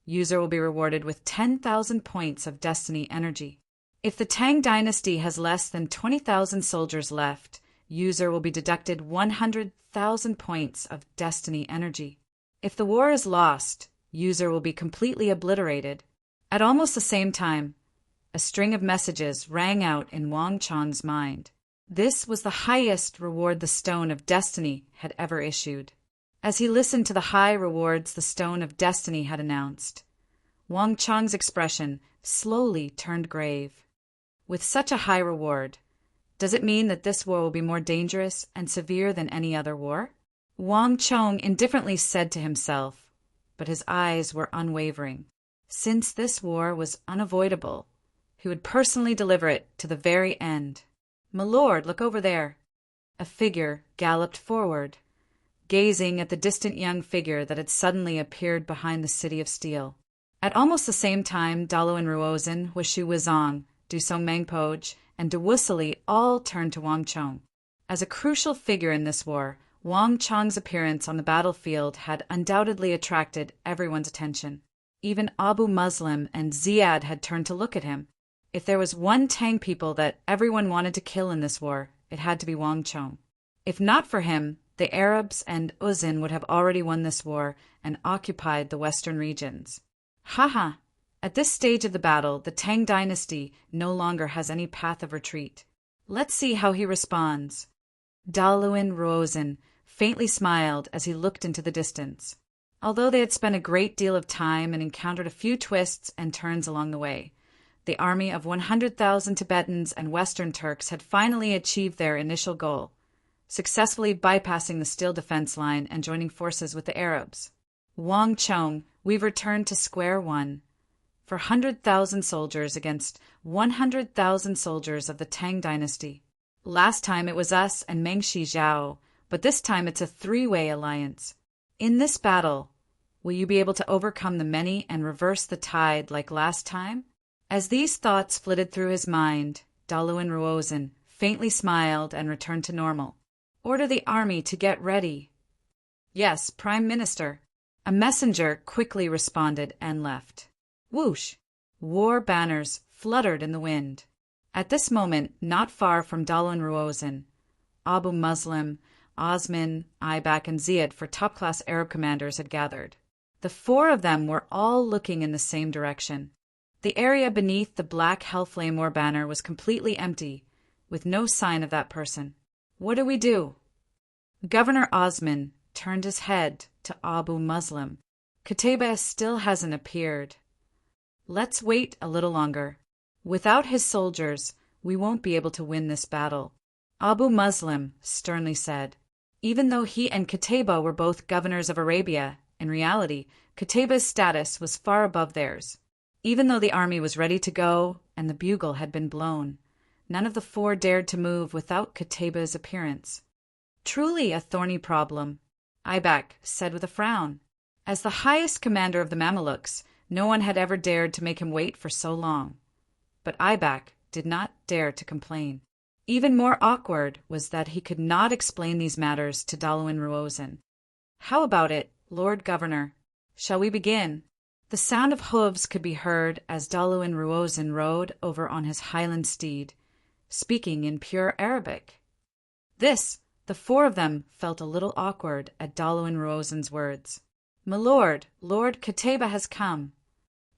user will be rewarded with 10,000 points of destiny energy. If the Tang dynasty has less than 20,000 soldiers left, user will be deducted 100,000 points of destiny energy. If the war is lost, user will be completely obliterated. At almost the same time, a string of messages rang out in Wang Chong's mind. This was the highest reward the Stone of Destiny had ever issued. As he listened to the high rewards the Stone of Destiny had announced, Wang Chong's expression slowly turned grave. With such a high reward, does it mean that this war will be more dangerous and severe than any other war? Wang Chong indifferently said to himself, but his eyes were unwavering. Since this war was unavoidable, he would personally deliver it to the very end. "My lord, look over there." A figure galloped forward, gazing at the distant young figure that had suddenly appeared behind the city of steel. At almost the same time, Dalu and Ruozin, Wishu Wizong, Dusong Mengpoj, and Dewussili all turned to Wang Chong. As a crucial figure in this war, Wang Chong's appearance on the battlefield had undoubtedly attracted everyone's attention. Even Abu Muslim and Ziyad had turned to look at him. If there was one Tang people that everyone wanted to kill in this war, it had to be Wang Chong. If not for him, the Arabs and Uzin would have already won this war and occupied the western regions. Haha, At this stage of the battle, the Tang dynasty no longer has any path of retreat. Let's see how he responds. Daluin Ruozhen faintly smiled as he looked into the distance. Although they had spent a great deal of time and encountered a few twists and turns along the way, the army of 100,000 Tibetans and Western Turks had finally achieved their initial goal, successfully bypassing the steel defense line and joining forces with the Arabs. Wang Chong, we've returned to square one. For 100,000 soldiers against 100,000 soldiers of the Tang dynasty. Last time it was us and Mengshi Zhao, but this time it's a three-way alliance. In this battle, will you be able to overcome the many and reverse the tide like last time? As these thoughts flitted through his mind, Daluin Ruozhen faintly smiled and returned to normal. Order the army to get ready. Yes, Prime Minister. A messenger quickly responded and left. Whoosh! War banners fluttered in the wind. At this moment, not far from Daluin Ruozhen, Abu Muslim, Osman, Aibak, and Ziyad for top-class Arab commanders had gathered. The four of them were all looking in the same direction. The area beneath the black Hellflame war banner was completely empty, with no sign of that person. What do we do? Governor Osman turned his head to Abu Muslim. Qutayba still hasn't appeared. Let's wait a little longer. Without his soldiers, we won't be able to win this battle. Abu Muslim sternly said. Even though he and Qutayba were both governors of Arabia, in reality, Qutayba's status was far above theirs. Even though the army was ready to go and the bugle had been blown, none of the four dared to move without Qutayba's appearance. Truly a thorny problem, Aibak said with a frown. As the highest commander of the Mamelukes, no one had ever dared to make him wait for so long. But Aibak did not dare to complain. Even more awkward was that he could not explain these matters to Daluin Ruozhen. How about it, Lord Governor? Shall we begin? The sound of hooves could be heard as Daluin Ruozhen rode over on his Highland steed, speaking in pure Arabic. The four of them felt a little awkward at Daluin Ruozhen's words. My lord, Lord Qutayba has come.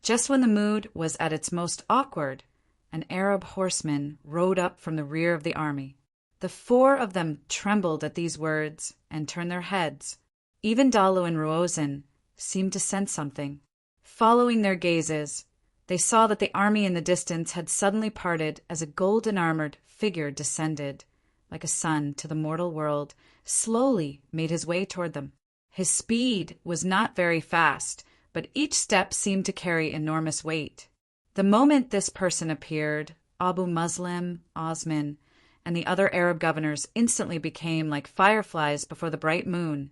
Just when the mood was at its most awkward, an Arab horseman rode up from the rear of the army. The four of them trembled at these words and turned their heads. Even Daluin Ruozhen seemed to sense something. Following their gazes, they saw that the army in the distance had suddenly parted as a golden-armored figure descended, like a sun to the mortal world, slowly made his way toward them. His speed was not very fast, but each step seemed to carry enormous weight. The moment this person appeared, Abu Muslim, Osman, and the other Arab governors instantly became like fireflies before the bright moon,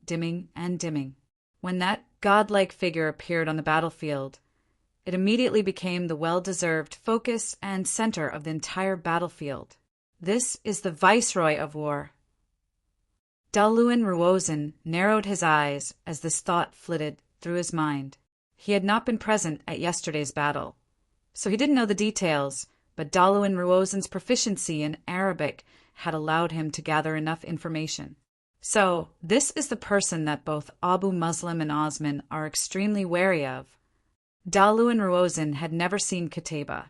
dimming and dimming. When that godlike figure appeared on the battlefield, it immediately became the well-deserved focus and center of the entire battlefield. This is the Viceroy of War. Daluin Ruozhen narrowed his eyes as this thought flitted through his mind. He had not been present at yesterday's battle, so he didn't know the details, but Daluin Ruozhen's proficiency in Arabic had allowed him to gather enough information. So, this is the person that both Abu Muslim and Osman are extremely wary of. Daluin Ruozhen had never seen Qutayba,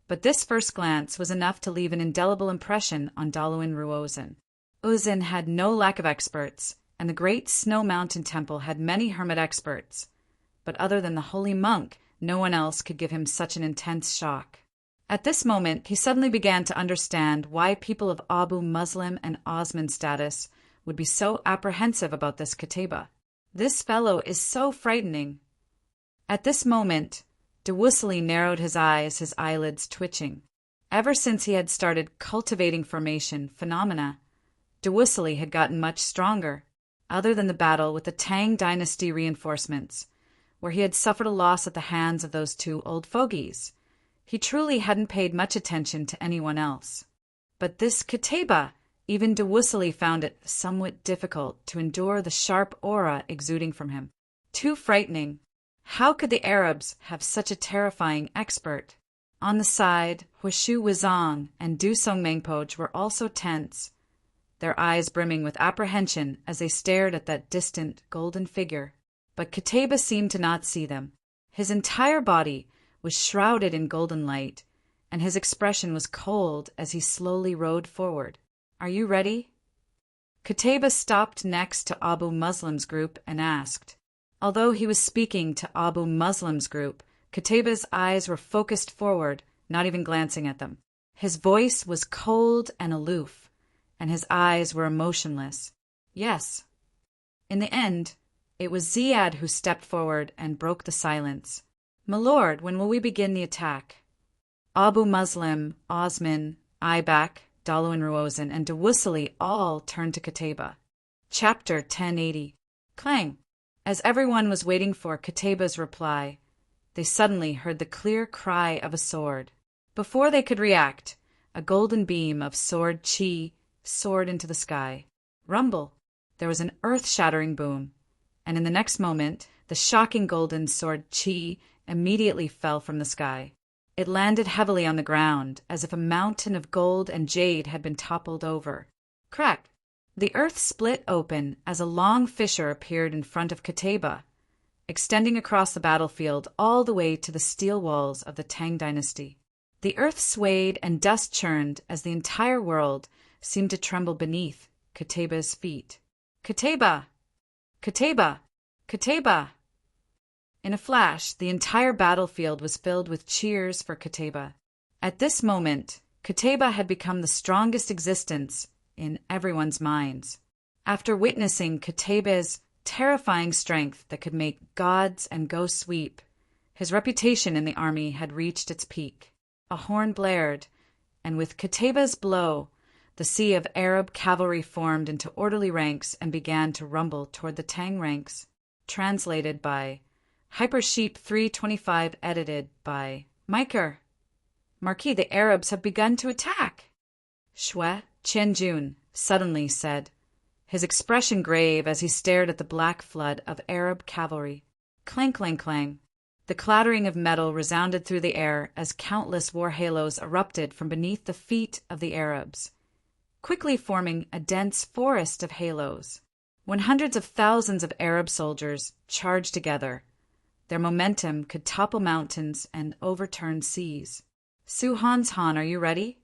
but this first glance was enough to leave an indelible impression on Daluin Ruozhen. Uzin had no lack of experts, and the great Snow Mountain Temple had many hermit experts. But other than the holy monk, no one else could give him such an intense shock. At this moment, he suddenly began to understand why people of Abu Muslim and Osman's status would be so apprehensive about this Qutayba. This fellow is so frightening. At this moment, Dewussely narrowed his eyes, his eyelids twitching. Ever since he had started cultivating formation phenomena, Dewussely had gotten much stronger, other than the battle with the Tang dynasty reinforcements, where he had suffered a loss at the hands of those two old fogies. He truly hadn't paid much attention to anyone else. But this Qutayba, even Dewussely found it somewhat difficult to endure the sharp aura exuding from him. Too frightening. How could the Arabs have such a terrifying expert? On the side, Huishu Wizong and Du Song Mengpoj were also tense, their eyes brimming with apprehension as they stared at that distant golden figure. But Qutayba seemed to not see them. His entire body was shrouded in golden light, and his expression was cold as he slowly rode forward. "Are you ready?" Qutayba stopped next to Abu Muslim's group and asked. Although he was speaking to Abu Muslim's group, Qutayba's eyes were focused forward, not even glancing at them. His voice was cold and aloof, and his eyes were emotionless. Yes. In the end, it was Ziyad who stepped forward and broke the silence. "My lord, when will we begin the attack?" Abu Muslim, Osman, Ibak, Dalu and Ruozan, and Dawusali all turned to Qutayba. Chapter 1080. Clang! As everyone was waiting for Qutayba's reply, they suddenly heard the clear cry of a sword. Before they could react, a golden beam of sword chi soared into the sky. Rumble! There was an earth-shattering boom, and in the next moment, the shocking golden sword chi immediately fell from the sky. It landed heavily on the ground, as if a mountain of gold and jade had been toppled over. Crack! The earth split open as a long fissure appeared in front of Qutayba, extending across the battlefield all the way to the steel walls of the Tang dynasty. The earth swayed and dust churned as the entire world seemed to tremble beneath Qutayba's feet. "Qutayba! Qutayba! Qutayba!" In a flash, the entire battlefield was filled with cheers for Qutayba. At this moment, Qutayba had become the strongest existence in everyone's minds. After witnessing Qutayba's terrifying strength that could make gods and ghosts weep, his reputation in the army had reached its peak. A horn blared, and with Qutayba's blow, the sea of Arab cavalry formed into orderly ranks and began to rumble toward the Tang ranks. Translated by Hypersheep 325, edited by Miker. Marquis, the Arabs have begun to attack. Shwe Qianjun suddenly said, his expression grave as he stared at the black flood of Arab cavalry. Clang, clang, clang. The clattering of metal resounded through the air as countless war halos erupted from beneath the feet of the Arabs, quickly forming a dense forest of halos. When hundreds of thousands of Arab soldiers charged together, their momentum could topple mountains and overturn seas. Suhan's Han, are you ready?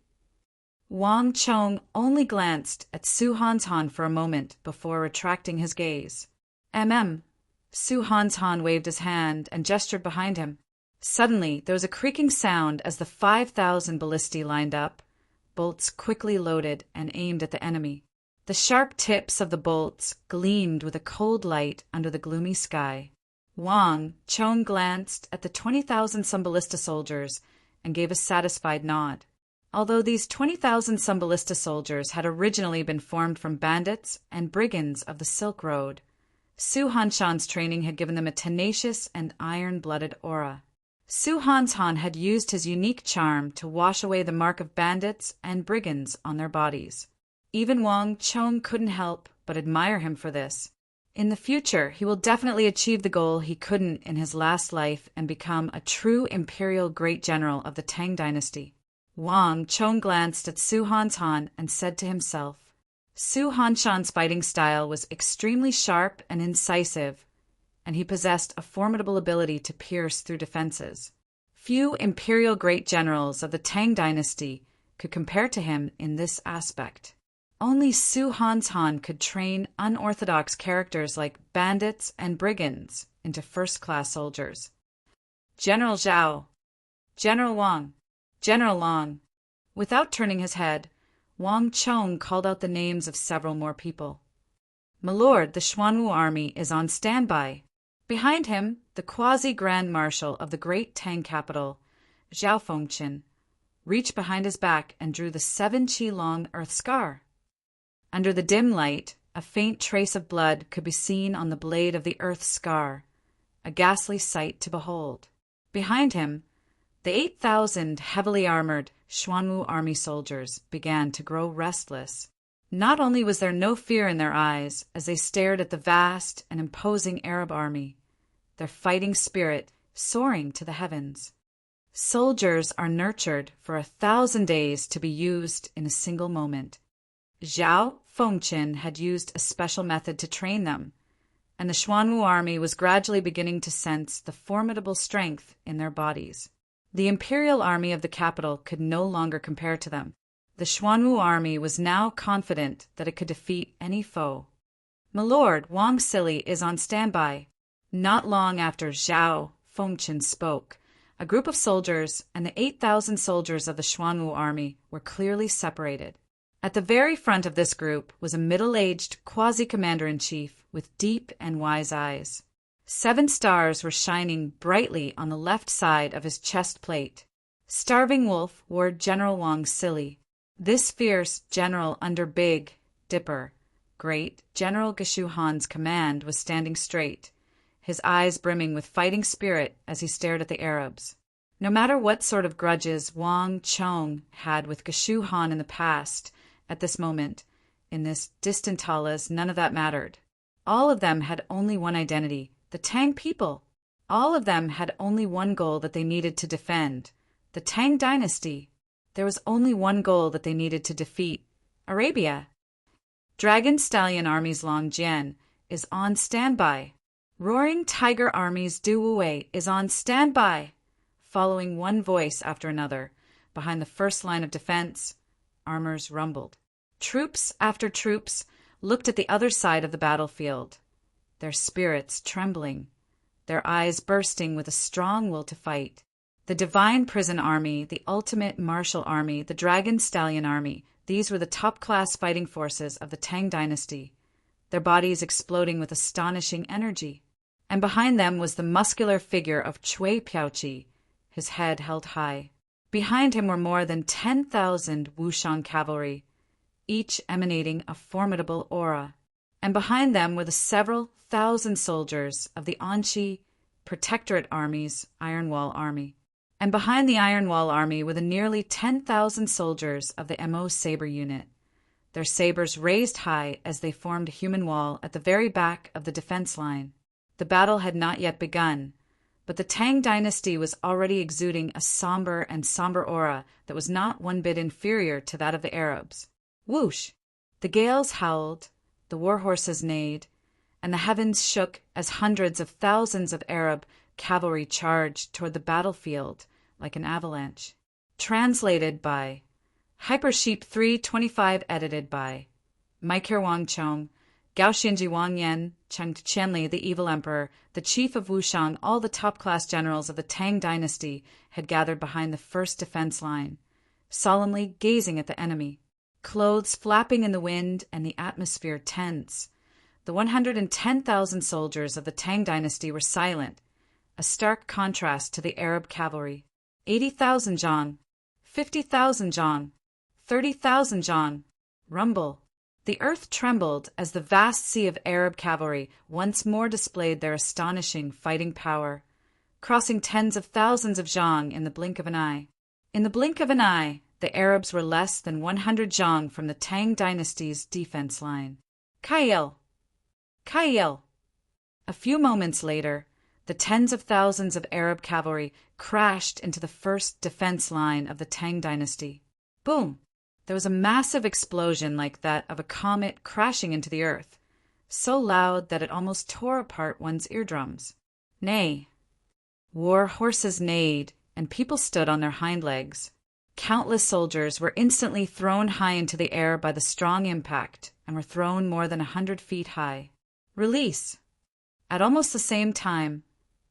Wang Chong only glanced at Suhan's Han for a moment before retracting his gaze. Suhan's Han waved his hand and gestured behind him. Suddenly, there was a creaking sound as the 5,000 ballistae lined up, bolts quickly loaded and aimed at the enemy. The sharp tips of the bolts gleamed with a cold light under the gloomy sky. Wang Chong glanced at the 20,000 Samballista soldiers and gave a satisfied nod. Although these 20,000 Samballista soldiers had originally been formed from bandits and brigands of the Silk Road, Su Hanshan's training had given them a tenacious and iron-blooded aura. Su Hanshan had used his unique charm to wash away the mark of bandits and brigands on their bodies. Even Wang Chong couldn't help but admire him for this. In the future, he will definitely achieve the goal he couldn't in his last life and become a true imperial great general of the Tang dynasty. Wang Chong glanced at Su Hanshan and said to himself, Su Hanshan's fighting style was extremely sharp and incisive, and he possessed a formidable ability to pierce through defenses. Few imperial great generals of the Tang dynasty could compare to him in this aspect. Only Su Hanshan could train unorthodox characters like bandits and brigands into first-class soldiers. General Zhao, General Wang, General Long. Without turning his head, Wang Chong called out the names of several more people. My lord, the Xuanwu army is on standby. Behind him, the quasi-grand marshal of the great Tang capital, Zhao Fengqian, reached behind his back and drew the 7-chi-long earth scar. Under the dim light, a faint trace of blood could be seen on the blade of the earth scar, a ghastly sight to behold. Behind him, the 8,000 heavily armored Xuanwu army soldiers began to grow restless. Not only was there no fear in their eyes as they stared at the vast and imposing Arab army, their fighting spirit soaring to the heavens. Soldiers are nurtured for 1,000 days to be used in a single moment. Zhao Fengqian had used a special method to train them, and the Xuanwu army was gradually beginning to sense the formidable strength in their bodies. The imperial army of the capital could no longer compare to them. The Xuanwu army was now confident that it could defeat any foe. "My lord, Wang Sili is on standby." Not long after Zhao Fengqin spoke, a group of soldiers and the 8,000 soldiers of the Xuanwu army were clearly separated. At the very front of this group was a middle-aged quasi-commander-in-chief with deep and wise eyes. 7 stars were shining brightly on the left side of his chest plate. Starving Wolf wore General Wang Sili. This fierce general under Big Dipper, Great General Geshu Han's command, was standing straight, his eyes brimming with fighting spirit as he stared at the Arabs. No matter what sort of grudges Wang Chong had with Geshu Han in the past, at this moment, in this distant Talas, none of that mattered. All of them had only one identity, the Tang people. All of them had only one goal that they needed to defend, the Tang dynasty. There was only one goal that they needed to defeat, Arabia. Dragon Stallion Army's Long Jian is on standby. Roaring Tiger Army's Du Wei is on standby. Following one voice after another, behind the first line of defense, armors rumbled. Troops after troops looked at the other side of the battlefield, their spirits trembling, their eyes bursting with a strong will to fight. The Divine Prison Army, the Ultimate Martial Army, the Dragon Stallion Army, these were the top-class fighting forces of the Tang dynasty, their bodies exploding with astonishing energy. And behind them was the muscular figure of Cui Piaoqi, his head held high. Behind him were more than 10,000 Wushang cavalry, each emanating a formidable aura. And behind them were the several thousand soldiers of the Anqi Protectorate Army's Iron Wall Army. And behind the Iron Wall Army were the nearly 10,000 soldiers of the Mo Saber Unit, their sabers raised high as they formed a human wall at the very back of the defense line. The battle had not yet begun, but the Tang dynasty was already exuding a somber aura that was not one bit inferior to that of the Arabs. Whoosh! The gales howled, the war horses neighed, and the heavens shook as hundreds of thousands of Arab cavalry charged toward the battlefield like an avalanche. Translated by Hypersheep 325, edited by Maikir Wang Chong, Gao Xinji Wang Yan, Cheng Qianli, the evil emperor, the chief of Wushang. All the top-class generals of the Tang dynasty had gathered behind the first defense line, solemnly gazing at the enemy, clothes flapping in the wind and the atmosphere tense. The 110,000 soldiers of the Tang dynasty were silent, a stark contrast to the Arab cavalry. 80,000 zhang, 50,000 zhang, 30,000 zhang. Rumble. The earth trembled as the vast sea of Arab cavalry once more displayed their astonishing fighting power, crossing tens of thousands of zhang in the blink of an eye. In the blink of an eye, the Arabs were less than 100 zhang from the Tang dynasty's defense line. Kaiyel! Kaiyel! A few moments later, the tens of thousands of Arab cavalry crashed into the first defense line of the Tang dynasty. Boom! There was a massive explosion like that of a comet crashing into the earth, so loud that it almost tore apart one's eardrums. Nay, war horses neighed, and people stood on their hind legs. Countless soldiers were instantly thrown high into the air by the strong impact and were thrown more than 100 feet high. Release! At almost the same time,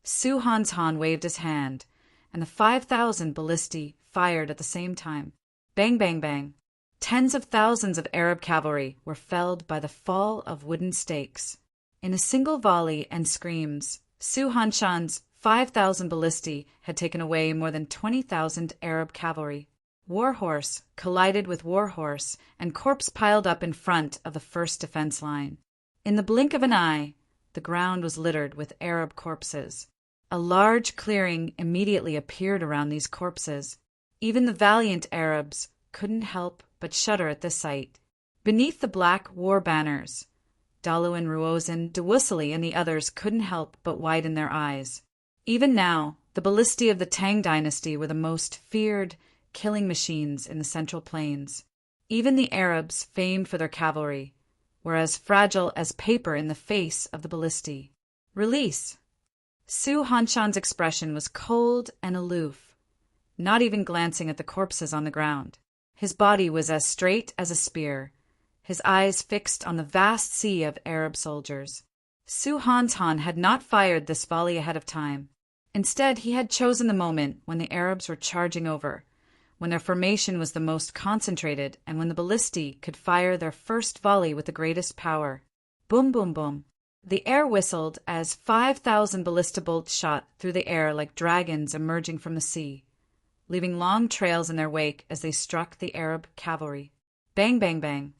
Su Han's Han waved his hand, and the 5,000 ballistae fired at the same time. Bang, bang, bang. Tens of thousands of Arab cavalry were felled by the fall of wooden stakes. In a single volley and screams, Su Hanshan's 5,000 ballistae had taken away more than 20,000 Arab cavalry. Warhorse collided with warhorse, and corpse piled up in front of the first defense line. In the blink of an eye, the ground was littered with Arab corpses. A large clearing immediately appeared around these corpses. Even the valiant Arabs couldn't help but shudder at this sight. Beneath the black war banners, Daluan, Ruozin, Dewusili, and the others couldn't help but widen their eyes. Even now, the ballistae of the Tang dynasty were the most feared killing machines in the Central Plains. Even the Arabs, famed for their cavalry, were as fragile as paper in the face of the ballistae. Release! Su Hanshan's expression was cold and aloof, not even glancing at the corpses on the ground. His body was as straight as a spear, his eyes fixed on the vast sea of Arab soldiers. Su Hanshan had not fired this volley ahead of time. Instead, he had chosen the moment when the Arabs were charging over, when their formation was the most concentrated, and when the ballistae could fire their first volley with the greatest power. Boom, boom, boom. The air whistled as 5,000 ballista bolts shot through the air like dragons emerging from the sea, leaving long trails in their wake as they struck the Arab cavalry. Bang, bang, bang.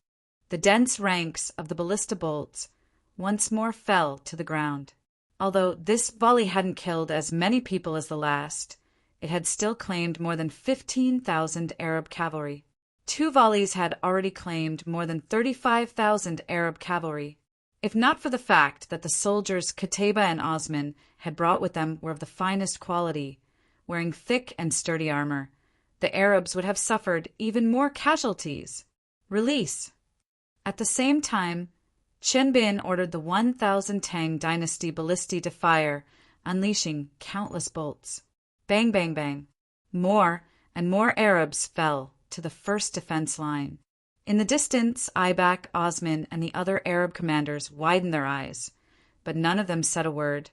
The dense ranks of the ballista bolts once more fell to the ground. Although this volley hadn't killed as many people as the last, it had still claimed more than 15,000 Arab cavalry. 2 volleys had already claimed more than 35,000 Arab cavalry. If not for the fact that the soldiers Qutayba and Osman had brought with them were of the finest quality, wearing thick and sturdy armor, the Arabs would have suffered even more casualties. Release! At the same time, Chen Bin ordered the 1,000 Tang dynasty ballistae to fire, unleashing countless bolts. Bang, bang, bang. More and more Arabs fell to the first defense line. In the distance, Aibak, Osman, and the other Arab commanders widened their eyes, but none of them said a word,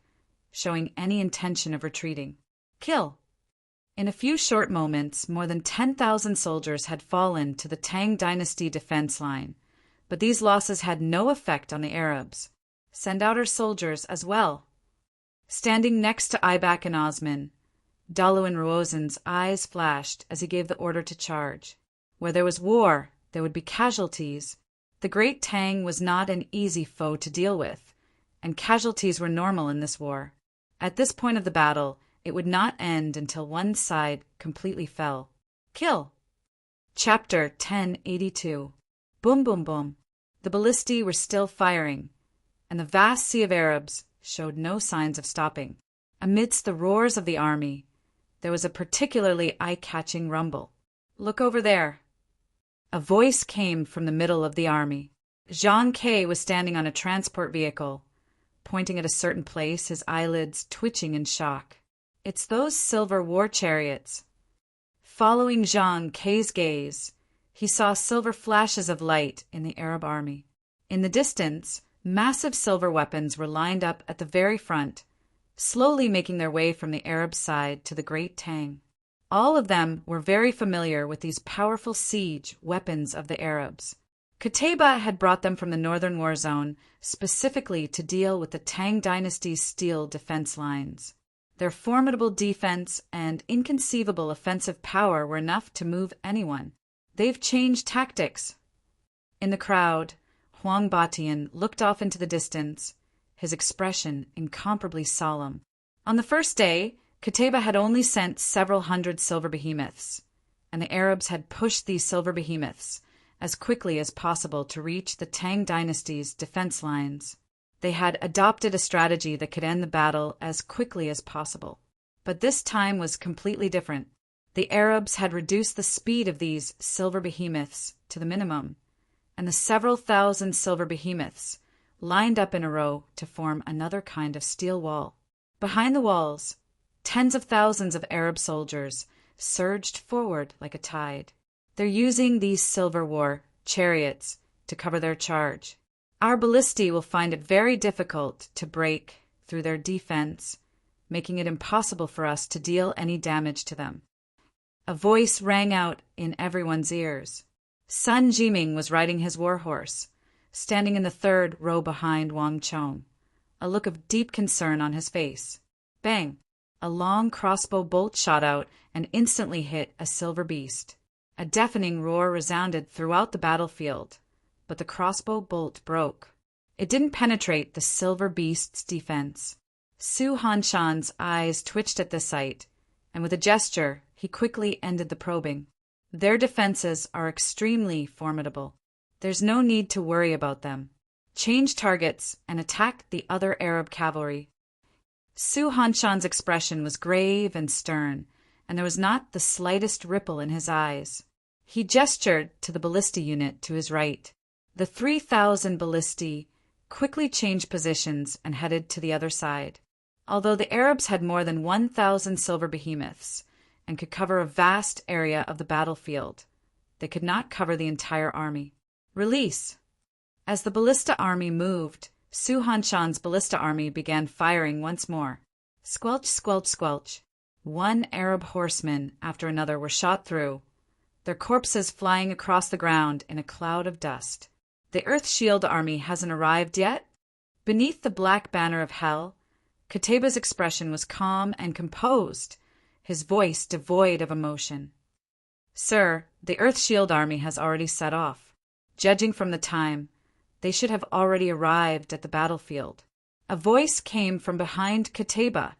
showing any intention of retreating. Kill! In a few short moments, more than 10,000 soldiers had fallen to the Tang dynasty defense line, but these losses had no effect on the Arabs. Send out our soldiers as well. Standing next to Aibak and Osman, Daluin Ruozin's eyes flashed as he gave the order to charge. Where there was war, there would be casualties. The Great Tang was not an easy foe to deal with, and casualties were normal in this war. At this point of the battle, it would not end until one side completely fell. Kill! Chapter 1082. Boom, boom, boom. The ballistae were still firing, and the vast sea of Arabs showed no signs of stopping. Amidst the roars of the army, there was a particularly eye-catching rumble. Look over there. A voice came from the middle of the army. Zhang Ke was standing on a transport vehicle, pointing at a certain place, his eyelids twitching in shock. It's those silver war chariots. Following Zhang Ke's gaze, he saw silver flashes of light in the Arab army. In the distance, massive silver weapons were lined up at the very front, slowly making their way from the Arab side to the Great Tang. All of them were very familiar with these powerful siege weapons of the Arabs. Qutayba had brought them from the northern war zone specifically to deal with the Tang dynasty's steel defense lines. Their formidable defense and inconceivable offensive power were enough to move anyone. They've changed tactics. In the crowd, Huang Batian looked off into the distance, his expression incomparably solemn. On the first day, Qutayba had only sent several hundred silver behemoths, and the Arabs had pushed these silver behemoths as quickly as possible to reach the Tang dynasty's defense lines. They had adopted a strategy that could end the battle as quickly as possible. But this time was completely different. The Arabs had reduced the speed of these silver behemoths to the minimum, and the several thousand silver behemoths lined up in a row to form another kind of steel wall. Behind the walls, tens of thousands of Arab soldiers surged forward like a tide. They're using these silver war chariots to cover their charge. Our ballistae will find it very difficult to break through their defense, making it impossible for us to deal any damage to them. A voice rang out in everyone's ears. Sun Jiming was riding his war horse, standing in the third row behind Wang Chong, a look of deep concern on his face. Bang! A long crossbow bolt shot out and instantly hit a silver beast. A deafening roar resounded throughout the battlefield, but the crossbow bolt broke. It didn't penetrate the silver beast's defense. Su Hanshan's eyes twitched at the sight, and with a gesture, he quickly ended the probing. Their defenses are extremely formidable. There's no need to worry about them. Change targets and attack the other Arab cavalry. Su Hanshan's expression was grave and stern, and there was not the slightest ripple in his eyes. He gestured to the ballista unit to his right. The 3,000 ballistae quickly changed positions and headed to the other side. Although the Arabs had more than 1,000 silver behemoths and could cover a vast area of the battlefield, they could not cover the entire army. Release! As the ballista army moved, Suhanshan's ballista army began firing once more. Squelch, squelch, squelch. One Arab horseman after another were shot through, their corpses flying across the ground in a cloud of dust. The Earth Shield army hasn't arrived yet? Beneath the black banner of hell, Qutaybah's expression was calm and composed, his voice devoid of emotion. Sir, the Earth Shield army has already set off. Judging from the time, they should have already arrived at the battlefield. A voice came from behind Qutaybah,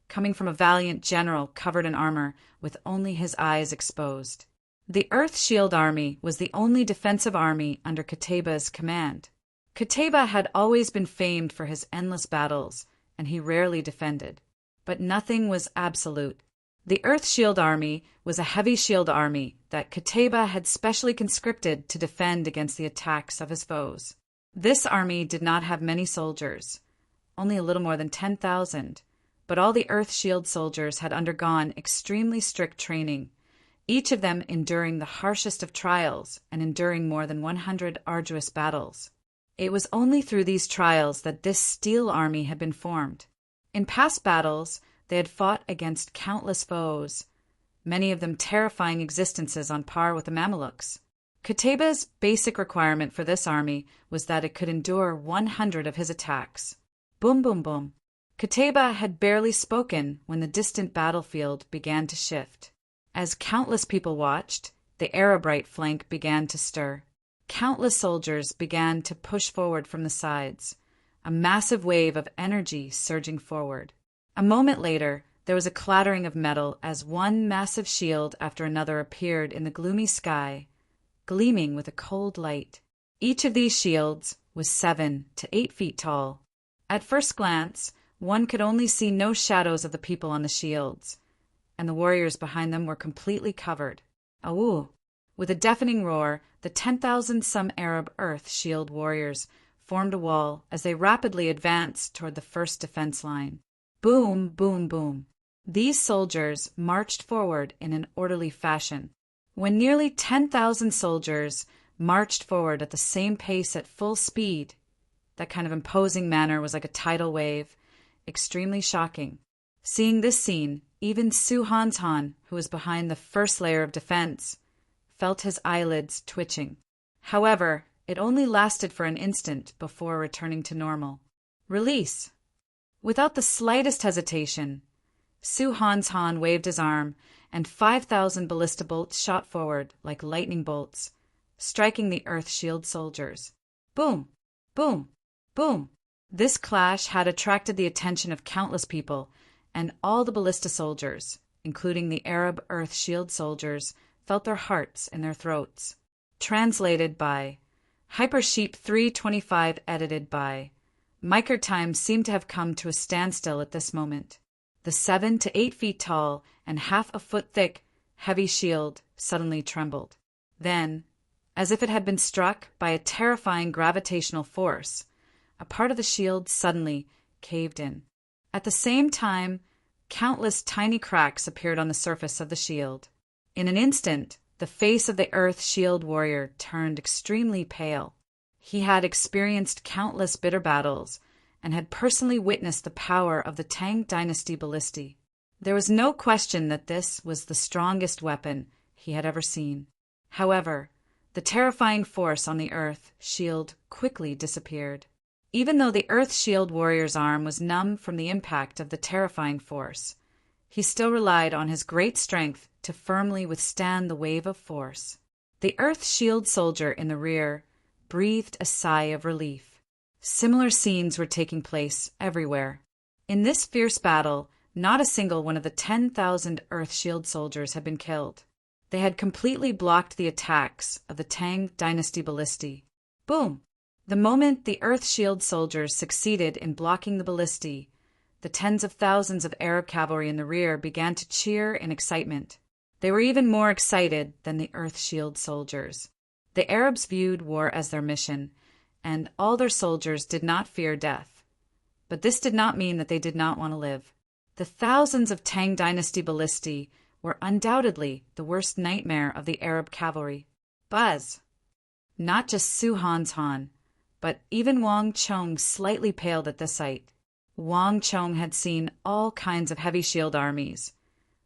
coming from a valiant general covered in armor with only his eyes exposed. The Earth Shield army was the only defensive army under Qutaybah's command. Qutaybah had always been famed for his endless battles, and he rarely defended. But nothing was absolute. The Earth Shield army was a heavy shield army that Qutaybah had specially conscripted to defend against the attacks of his foes. This army did not have many soldiers, only a little more than 10,000, but all the Earth Shield soldiers had undergone extremely strict training, each of them enduring the harshest of trials and enduring more than 100 arduous battles. It was only through these trials that this steel army had been formed. In past battles, they had fought against countless foes, many of them terrifying existences on par with the Mamelukes. Qutaybah's basic requirement for this army was that it could endure 100 of his attacks. Boom, boom, boom. Qutaybah had barely spoken when the distant battlefield began to shift. As countless people watched, the Arab right flank began to stir. Countless soldiers began to push forward from the sides, a massive wave of energy surging forward. A moment later, there was a clattering of metal as one massive shield after another appeared in the gloomy sky, gleaming with a cold light. Each of these shields was 7 to 8 feet tall. At first glance, one could only see no shadows of the people on the shields, and the warriors behind them were completely covered. Awoo! With a deafening roar, the 10,000-some Arab Earth Shield warriors formed a wall as they rapidly advanced toward the first defense line. Boom, boom, boom. These soldiers marched forward in an orderly fashion. When nearly 10,000 soldiers marched forward at the same pace at full speed, that kind of imposing manner was like a tidal wave, extremely shocking. Seeing this scene, even Suhanshan, who was behind the first layer of defense, felt his eyelids twitching. However, it only lasted for an instant before returning to normal. Release! Without the slightest hesitation, Suhanshan waved his arm, and 5,000 ballista bolts shot forward like lightning bolts, striking the Earth Shield soldiers. Boom! Boom! Boom! This clash had attracted the attention of countless people, and all the ballista soldiers, including the Arab Earth Shield soldiers, felt their hearts in their throats. Translated by Hypersheep 325, edited by Miker time seemed to have come to a standstill at this moment. The 7 to 8 feet tall and half a foot thick, heavy shield suddenly trembled. Then, as if it had been struck by a terrifying gravitational force, a part of the shield suddenly caved in. At the same time, countless tiny cracks appeared on the surface of the shield. In an instant, the face of the Earth Shield warrior turned extremely pale. He had experienced countless bitter battles and had personally witnessed the power of the Tang Dynasty ballistae. There was no question that this was the strongest weapon he had ever seen. However, the terrifying force on the Earth Shield quickly disappeared. Even though the Earth Shield warrior's arm was numb from the impact of the terrifying force, he still relied on his great strength to firmly withstand the wave of force. The Earth Shield soldier in the rear breathed a sigh of relief. Similar scenes were taking place everywhere. In this fierce battle, not a single one of the 10,000 Earth Shield soldiers had been killed. They had completely blocked the attacks of the Tang Dynasty ballistae. Boom! The moment the Earth Shield soldiers succeeded in blocking the ballistae, the tens of thousands of Arab cavalry in the rear began to cheer in excitement. They were even more excited than the Earth Shield soldiers. The Arabs viewed war as their mission, and all their soldiers did not fear death. But this did not mean that they did not want to live. The thousands of Tang Dynasty ballistae were undoubtedly the worst nightmare of the Arab cavalry. Buzz! Not just Su Han's Han, but even Wang Chong slightly paled at the sight. Wang Chong had seen all kinds of heavy shield armies,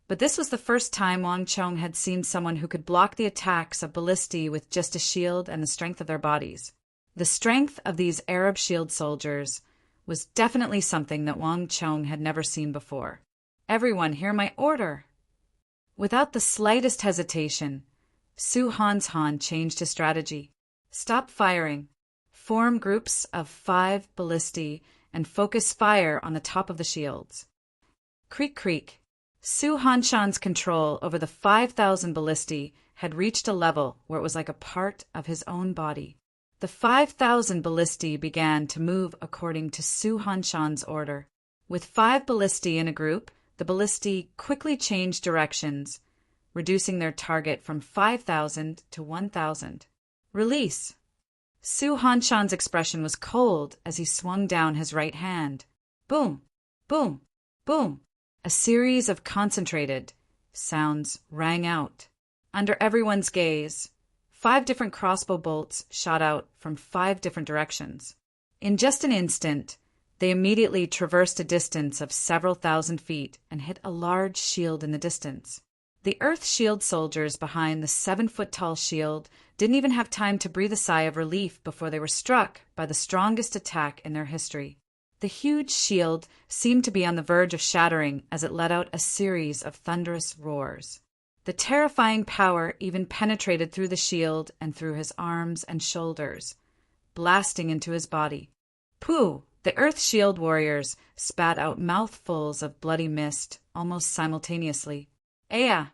but this was the first time Wang Chong had seen someone who could block the attacks of ballistae with just a shield and the strength of their bodies. The strength of these Arab shield soldiers was definitely something that Wang Chong had never seen before. "Everyone, hear my order!" Without the slightest hesitation, Su Han's Han changed his strategy. "Stop firing. Form groups of 5 ballistae and focus fire on the top of the shields." Creak, creak. Su Hanshan's control over the 5,000 ballistae had reached a level where it was like a part of his own body. The 5,000 ballistae began to move according to Su Hanshan's order. With 5 ballistae in a group, the ballistae quickly changed directions, reducing their target from 5,000 to 1,000. "Release!" Su Hanshan's expression was cold as he swung down his right hand. Boom! Boom! Boom! A series of concentrated sounds rang out. Under everyone's gaze, 5 different crossbow bolts shot out from 5 different directions. In just an instant, they immediately traversed a distance of several thousand feet and hit a large shield in the distance. The Earth Shield soldiers behind the 7-foot-tall shield didn't even have time to breathe a sigh of relief before they were struck by the strongest attack in their history. The huge shield seemed to be on the verge of shattering as it let out a series of thunderous roars. The terrifying power even penetrated through the shield and through his arms and shoulders, blasting into his body. Pooh! The Earth Shield warriors spat out mouthfuls of bloody mist almost simultaneously. Aya!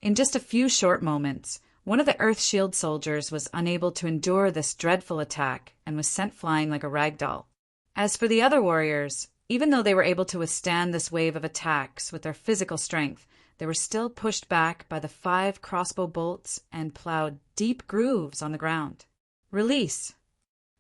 In just a few short moments, one of the Earth Shield soldiers was unable to endure this dreadful attack and was sent flying like a rag doll. As for the other warriors, even though they were able to withstand this wave of attacks with their physical strength, they were still pushed back by the 5 crossbow bolts and plowed deep grooves on the ground. "Release!"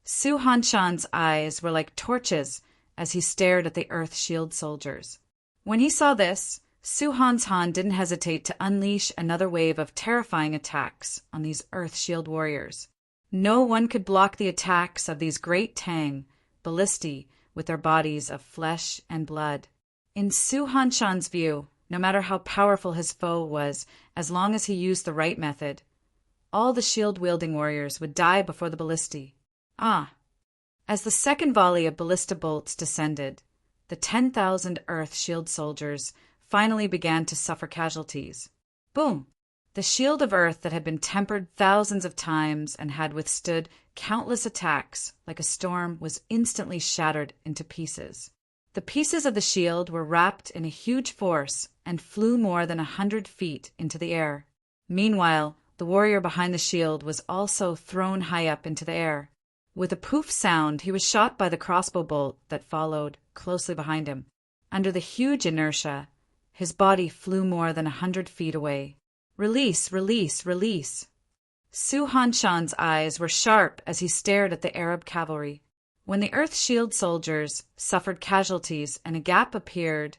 Su Hanshan's eyes were like torches as he stared at the Earth Shield soldiers. When he saw this, Su Han's Han didn't hesitate to unleash another wave of terrifying attacks on these Earth Shield warriors. No one could block the attacks of these great Tang ballistae with their bodies of flesh and blood. In Su Hanshan's view, no matter how powerful his foe was, as long as he used the right method, all the shield-wielding warriors would die before the ballistae. As the second volley of ballista bolts descended, the 10,000 Earth Shield soldiers finally began to suffer casualties. Boom! The shield of Earth that had been tempered thousands of times and had withstood countless attacks like a storm was instantly shattered into pieces. The pieces of the shield were wrapped in a huge force and flew more than 100 feet into the air. Meanwhile, the warrior behind the shield was also thrown high up into the air. With a poof sound, he was shot by the crossbow bolt that followed closely behind him. Under the huge inertia, his body flew more than 100 feet away. "Release, release, release!" Su Hanshan's eyes were sharp as he stared at the Arab cavalry. When the Earth Shield soldiers suffered casualties and a gap appeared,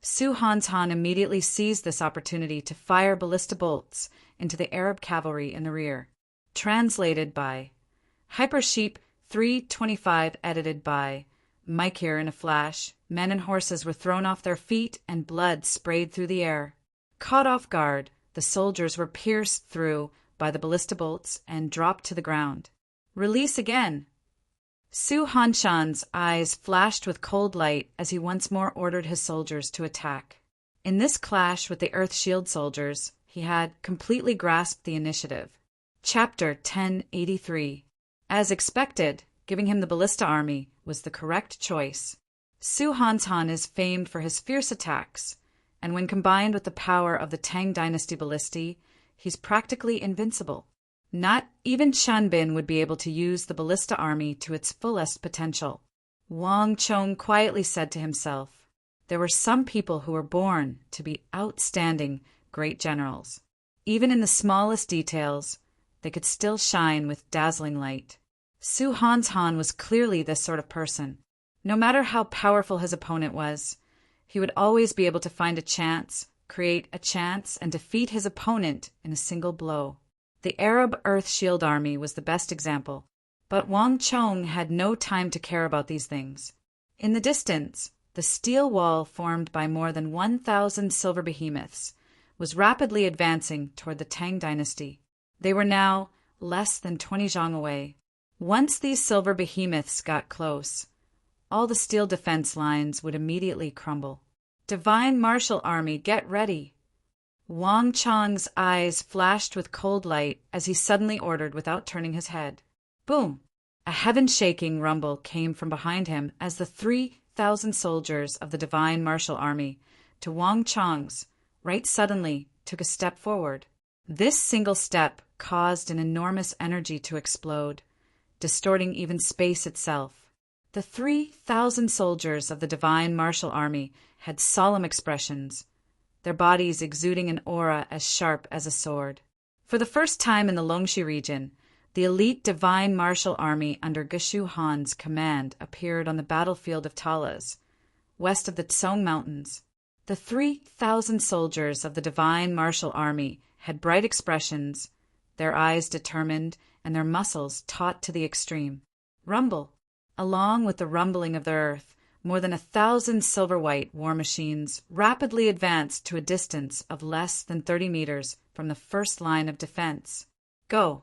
Su Han's Han immediately seized this opportunity to fire ballista bolts into the Arab cavalry in the rear. Translated by Hypersheep 325, edited by Mike here in a flash. Men and horses were thrown off their feet and blood sprayed through the air. Caught off guard, the soldiers were pierced through by the ballista bolts and dropped to the ground. "Release again!" Su Hanshan's eyes flashed with cold light as he once more ordered his soldiers to attack. In this clash with the Earth Shield soldiers, he had completely grasped the initiative. Chapter 1083. As expected, giving him the ballista army was the correct choice. Su Han's Han is famed for his fierce attacks, and when combined with the power of the Tang Dynasty ballistae, he's practically invincible. Not even Shanbin would be able to use the ballista army to its fullest potential. Wang Chong quietly said to himself, there were some people who were born to be outstanding great generals. Even in the smallest details, they could still shine with dazzling light. Su Han was clearly this sort of person. No matter how powerful his opponent was, he would always be able to find a chance, create a chance, and defeat his opponent in a single blow. The Arab Earth Shield Army was the best example, but Wang Chong had no time to care about these things. In the distance, the steel wall formed by more than 1,000 silver behemoths was rapidly advancing toward the Tang dynasty. They were now less than 20 zhang away. Once these silver behemoths got close, all the steel defense lines would immediately crumble. Divine Martial Army, get ready! Wang Chong's eyes flashed with cold light as he suddenly ordered without turning his head. Boom! A heaven-shaking rumble came from behind him as the 3,000 soldiers of the Divine Martial Army, to Wang Chong's right suddenly, took a step forward. This single step caused an enormous energy to explode, distorting even space itself. The 3,000 soldiers of the Divine Martial Army had solemn expressions, their bodies exuding an aura as sharp as a sword. For the first time in the Longxi region, the elite Divine Martial Army under Geshu Han's command appeared on the battlefield of Talas, west of the Tsong Mountains. The 3,000 soldiers of the Divine Martial Army had bright expressions, their eyes determined and their muscles taut to the extreme. Rumble! Along with the rumbling of the earth, more than 1,000 silver-white war machines rapidly advanced to a distance of less than 30 meters from the first line of defense. Go!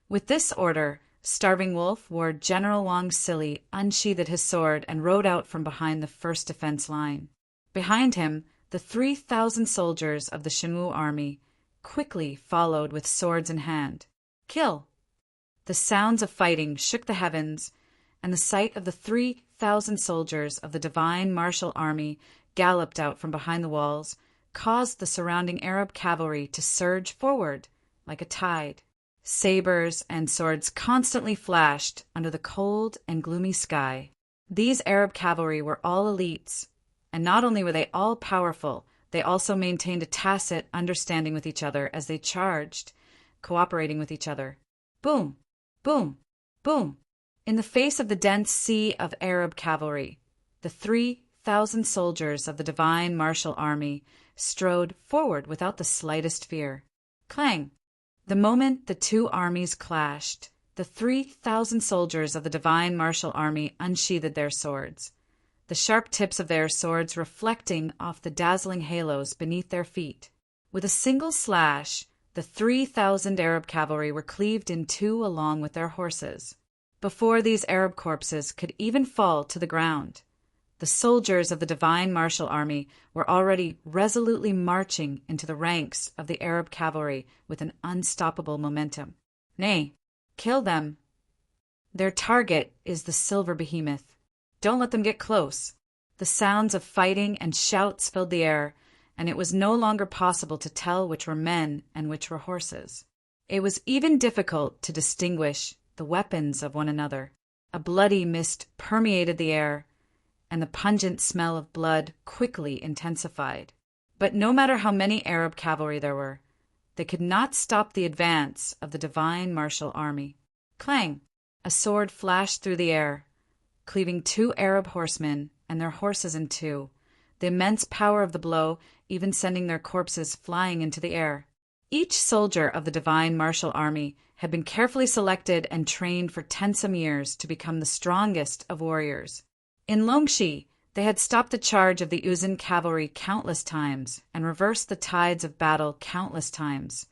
With this order, Starving Wolf wore General Wang Sili unsheathed his sword and rode out from behind the first defense line. Behind him, the 3,000 soldiers of the Shenwu army quickly followed with swords in hand. Kill! The sounds of fighting shook the heavens, and the sight of the 3,000 soldiers of the Divine Martial Army galloped out from behind the walls caused the surrounding Arab cavalry to surge forward like a tide. Sabers and swords constantly flashed under the cold and gloomy sky. These Arab cavalry were all elites, and not only were they all powerful, they also maintained a tacit understanding with each other as they charged, cooperating with each other. Boom! Boom! Boom! In the face of the dense sea of Arab cavalry, the 3,000 soldiers of the Divine Martial Army strode forward without the slightest fear. Clang! The moment the two armies clashed, the 3,000 soldiers of the Divine Martial Army unsheathed their swords, the sharp tips of their swords reflecting off the dazzling halos beneath their feet. With a single slash, the 3,000 Arab cavalry were cleaved in two along with their horses. Before these Arab corpses could even fall to the ground, the soldiers of the Divine Martial Army were already resolutely marching into the ranks of the Arab cavalry with an unstoppable momentum. Nay, kill them. Their target is the silver behemoth. Don't let them get close. The sounds of fighting and shouts filled the air, and it was no longer possible to tell which were men and which were horses. It was even difficult to distinguish the weapons of one another. A bloody mist permeated the air, and the pungent smell of blood quickly intensified. But no matter how many Arab cavalry there were, they could not stop the advance of the Divine Martial Army. Clang! A sword flashed through the air, cleaving two Arab horsemen and their horses in two, the immense power of the blow even sending their corpses flying into the air. Each soldier of the Divine Martial Army had been carefully selected and trained for tensome years to become the strongest of warriors. In Longxi, they had stopped the charge of the Uzun cavalry countless times and reversed the tides of battle countless times,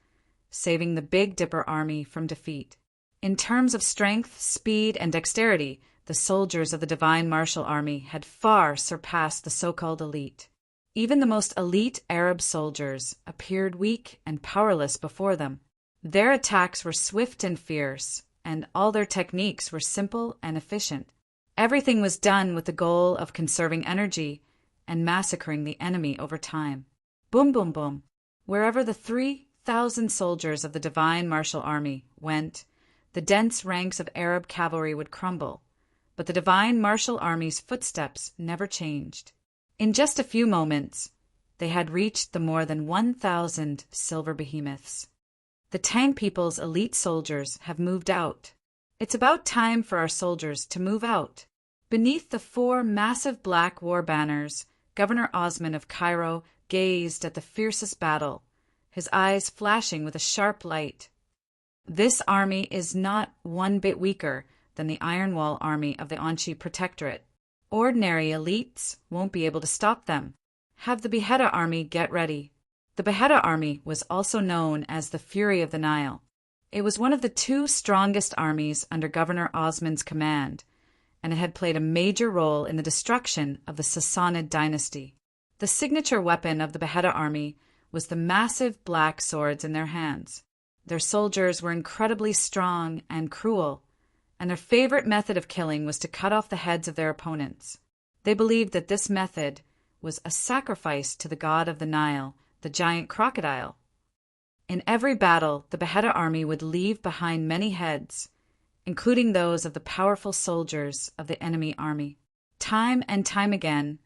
saving the Big Dipper army from defeat. In terms of strength, speed, and dexterity, the soldiers of the Divine Martial Army had far surpassed the so-called elite. Even the most elite Arab soldiers appeared weak and powerless before them. Their attacks were swift and fierce, and all their techniques were simple and efficient. Everything was done with the goal of conserving energy and massacring the enemy over time. Boom, boom, boom. Wherever the 3,000 soldiers of the Divine Martial Army went, the dense ranks of Arab cavalry would crumble, but the Divine Martial Army's footsteps never changed. In just a few moments, they had reached the more than 1,000 silver behemoths. The Tang people's elite soldiers have moved out. It's about time for our soldiers to move out. Beneath the 4 massive black war banners, Governor Osman of Cairo gazed at the fiercest battle, his eyes flashing with a sharp light. This army is not one bit weaker than the Iron Wall army of the Anchi Protectorate. Ordinary elites won't be able to stop them. Have the Beheda army get ready. The Beheda army was also known as the Fury of the Nile. It was one of the 2 strongest armies under Governor Osman's command, and it had played a major role in the destruction of the Sassanid dynasty. The signature weapon of the Beheda army was the massive black swords in their hands. Their soldiers were incredibly strong and cruel, and their favorite method of killing was to cut off the heads of their opponents. They believed that this method was a sacrifice to the god of the Nile, the giant crocodile. In every battle, the Beheda army would leave behind many heads, including those of the powerful soldiers of the enemy army. Time and time again,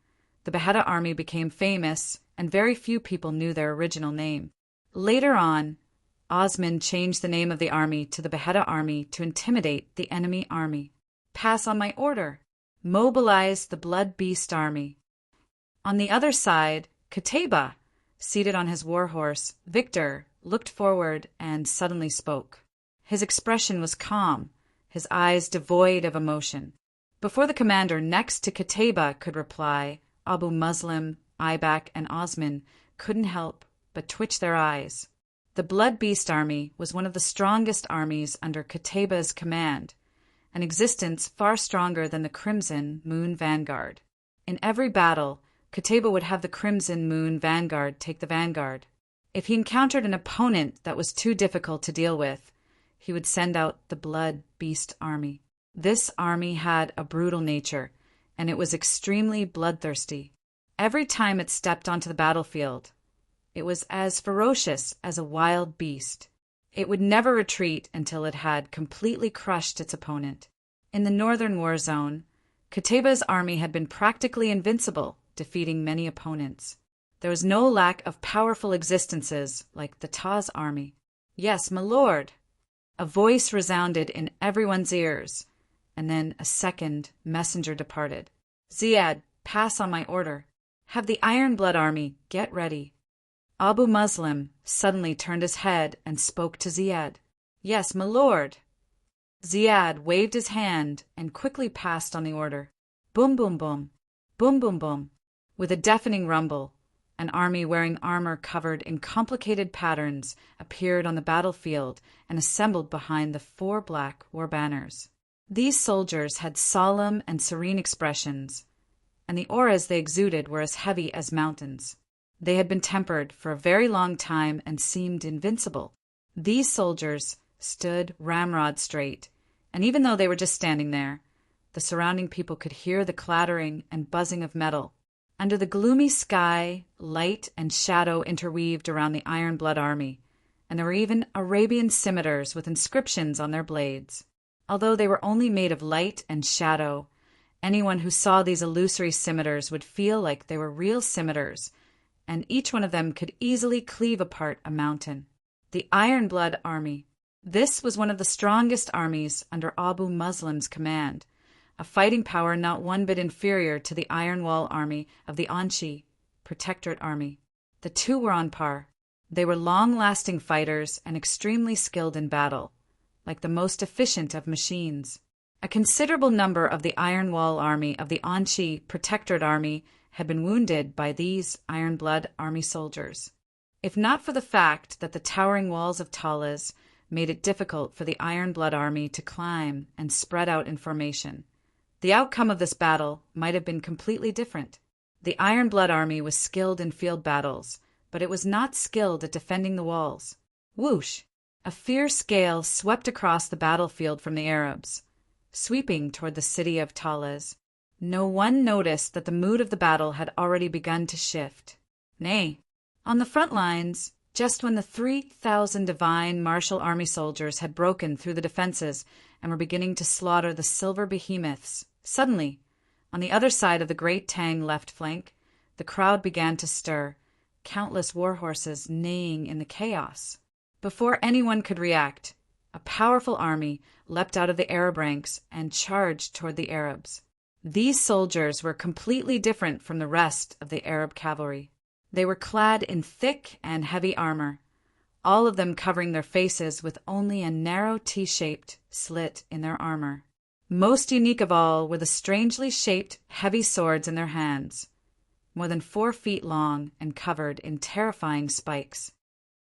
the Beheda army became famous, and very few people knew their original name. Later on, Osman changed the name of the army to the Beheda army to intimidate the enemy army. Pass on my order. Mobilize the Blood Beast army. On the other side, Qutayba, seated on his war horse, Victor, looked forward and suddenly spoke. His expression was calm, his eyes devoid of emotion. Before the commander next to Qutayba could reply, Abu Muslim, Ibak, and Osman couldn't help but twitch their eyes. The Blood Beast army was one of the strongest armies under Qutayba's command, an existence far stronger than the Crimson Moon Vanguard. In every battle, Qutayba would have the Crimson Moon Vanguard take the vanguard. If he encountered an opponent that was too difficult to deal with, he would send out the Blood Beast army. This army had a brutal nature, and it was extremely bloodthirsty. Every time it stepped onto the battlefield, it was as ferocious as a wild beast. It would never retreat until it had completely crushed its opponent. In the northern war zone, Qutayba's army had been practically invincible, defeating many opponents. There was no lack of powerful existences like the Taz army. Yes, my lord. A voice resounded in everyone's ears, and then a second messenger departed. Ziyad, pass on my order. Have the Iron Blood army get ready. Abu Muslim suddenly turned his head and spoke to Ziyad. Yes, my lord. Ziyad waved his hand and quickly passed on the order. Boom, boom, boom. Boom, boom, boom. With a deafening rumble, an army wearing armor covered in complicated patterns appeared on the battlefield and assembled behind the 4 black war banners. These soldiers had solemn and serene expressions, and the auras they exuded were as heavy as mountains. They had been tempered for a very long time and seemed invincible. These soldiers stood ramrod straight, and even though they were just standing there, the surrounding people could hear the clattering and buzzing of metal. Under the gloomy sky, light and shadow interweaved around the Iron Blood army, and there were even Arabian scimitars with inscriptions on their blades. Although they were only made of light and shadow, anyone who saw these illusory scimitars would feel like they were real scimitars, and each one of them could easily cleave apart a mountain. The Iron Blood army. This was one of the strongest armies under Abu Muslim's command, a fighting power not one bit inferior to the Iron Wall army of the Anchi Protectorate army. The 2 were on par. They were long-lasting fighters and extremely skilled in battle, like the most efficient of machines. A considerable number of the Iron Wall army of the Anchi Protectorate army had been wounded by these Iron Blood army soldiers. If not for the fact that the towering walls of Talas made it difficult for the Iron Blood army to climb and spread out in formation, the outcome of this battle might have been completely different. The Iron Blood army was skilled in field battles, but it was not skilled at defending the walls. Whoosh! A fierce gale swept across the battlefield from the Arabs, sweeping toward the city of Talas. No one noticed that the mood of the battle had already begun to shift. Nay, on the front lines, just when the 3,000 divine martial army soldiers had broken through the defenses and were beginning to slaughter the silver behemoths, suddenly, on the other side of the great Tang left flank, the crowd began to stir, countless war horses neighing in the chaos. Before anyone could react, a powerful army leapt out of the Arab ranks and charged toward the Arabs. These soldiers were completely different from the rest of the Arab cavalry. They were clad in thick and heavy armor, all of them covering their faces with only a narrow T-shaped slit in their armor. Most unique of all were the strangely shaped heavy swords in their hands, more than 4 feet long and covered in terrifying spikes.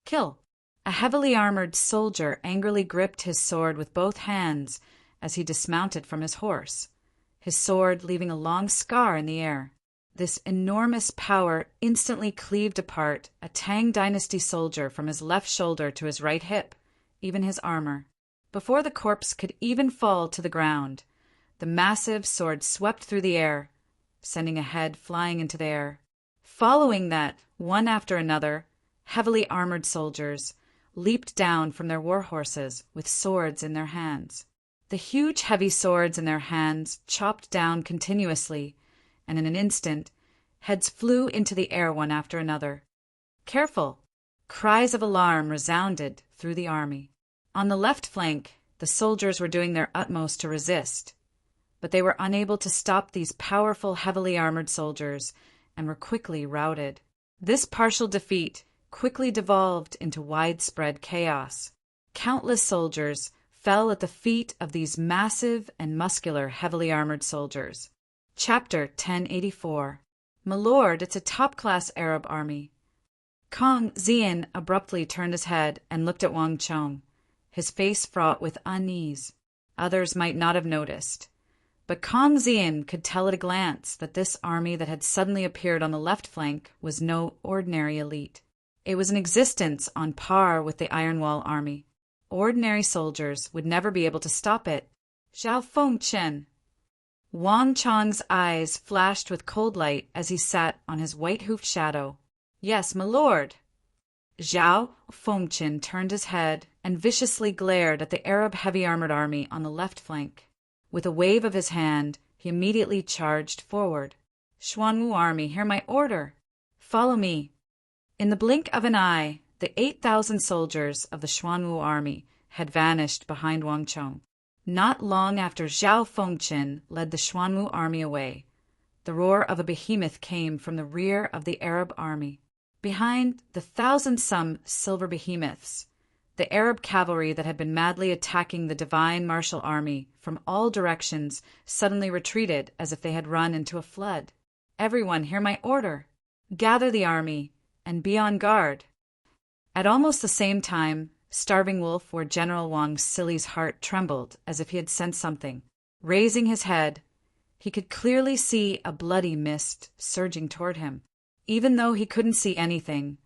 Kill! A heavily armored soldier angrily gripped his sword with both hands as he dismounted from his horse, his sword leaving a long scar in the air. This enormous power instantly cleaved apart a Tang Dynasty soldier from his left shoulder to his right hip, even his armor. Before the corpse could even fall to the ground, the massive sword swept through the air, sending a head flying into the air. Following that, one after another, heavily armored soldiers leaped down from their war horses with swords in their hands. The huge heavy swords in their hands chopped down continuously, and in an instant, heads flew into the air one after another. Careful! Cries of alarm resounded through the army. On the left flank, the soldiers were doing their utmost to resist, but they were unable to stop these powerful, heavily armored soldiers and were quickly routed. This partial defeat quickly devolved into widespread chaos. Countless soldiers fell at the feet of these massive and muscular, heavily armored soldiers. Chapter 1084. My lord, it's a top-class Arab army. Kong Xian abruptly turned his head and looked at Wang Chong, his face fraught with unease. Others might not have noticed, but Kong Xian could tell at a glance that this army that had suddenly appeared on the left flank was no ordinary elite. It was an existence on par with the Iron Wall army. Ordinary soldiers would never be able to stop it. Zhao Fengchen. Wang Chong's eyes flashed with cold light as he sat on his white-hoofed shadow. Yes, my lord. Zhao Fengchen turned his head and viciously glared at the Arab heavy-armored army on the left flank. With a wave of his hand, he immediately charged forward. Xuanwu army, hear my order. Follow me. In the blink of an eye, the 8,000 soldiers of the Xuanwu army had vanished behind Wang Chong. Not long after Zhao Fengchen led the Xuanwu army away, the roar of a behemoth came from the rear of the Arab army. Behind the 1,000-some silver behemoths, the Arab cavalry that had been madly attacking the divine martial army from all directions suddenly retreated as if they had run into a flood. Everyone, hear my order. Gather the army and be on guard. At almost the same time, Starving Wolf, where General Wang Sili's heart trembled as if he had sensed something. Raising his head, he could clearly see a bloody mist surging toward him. Even though he couldn't see anything,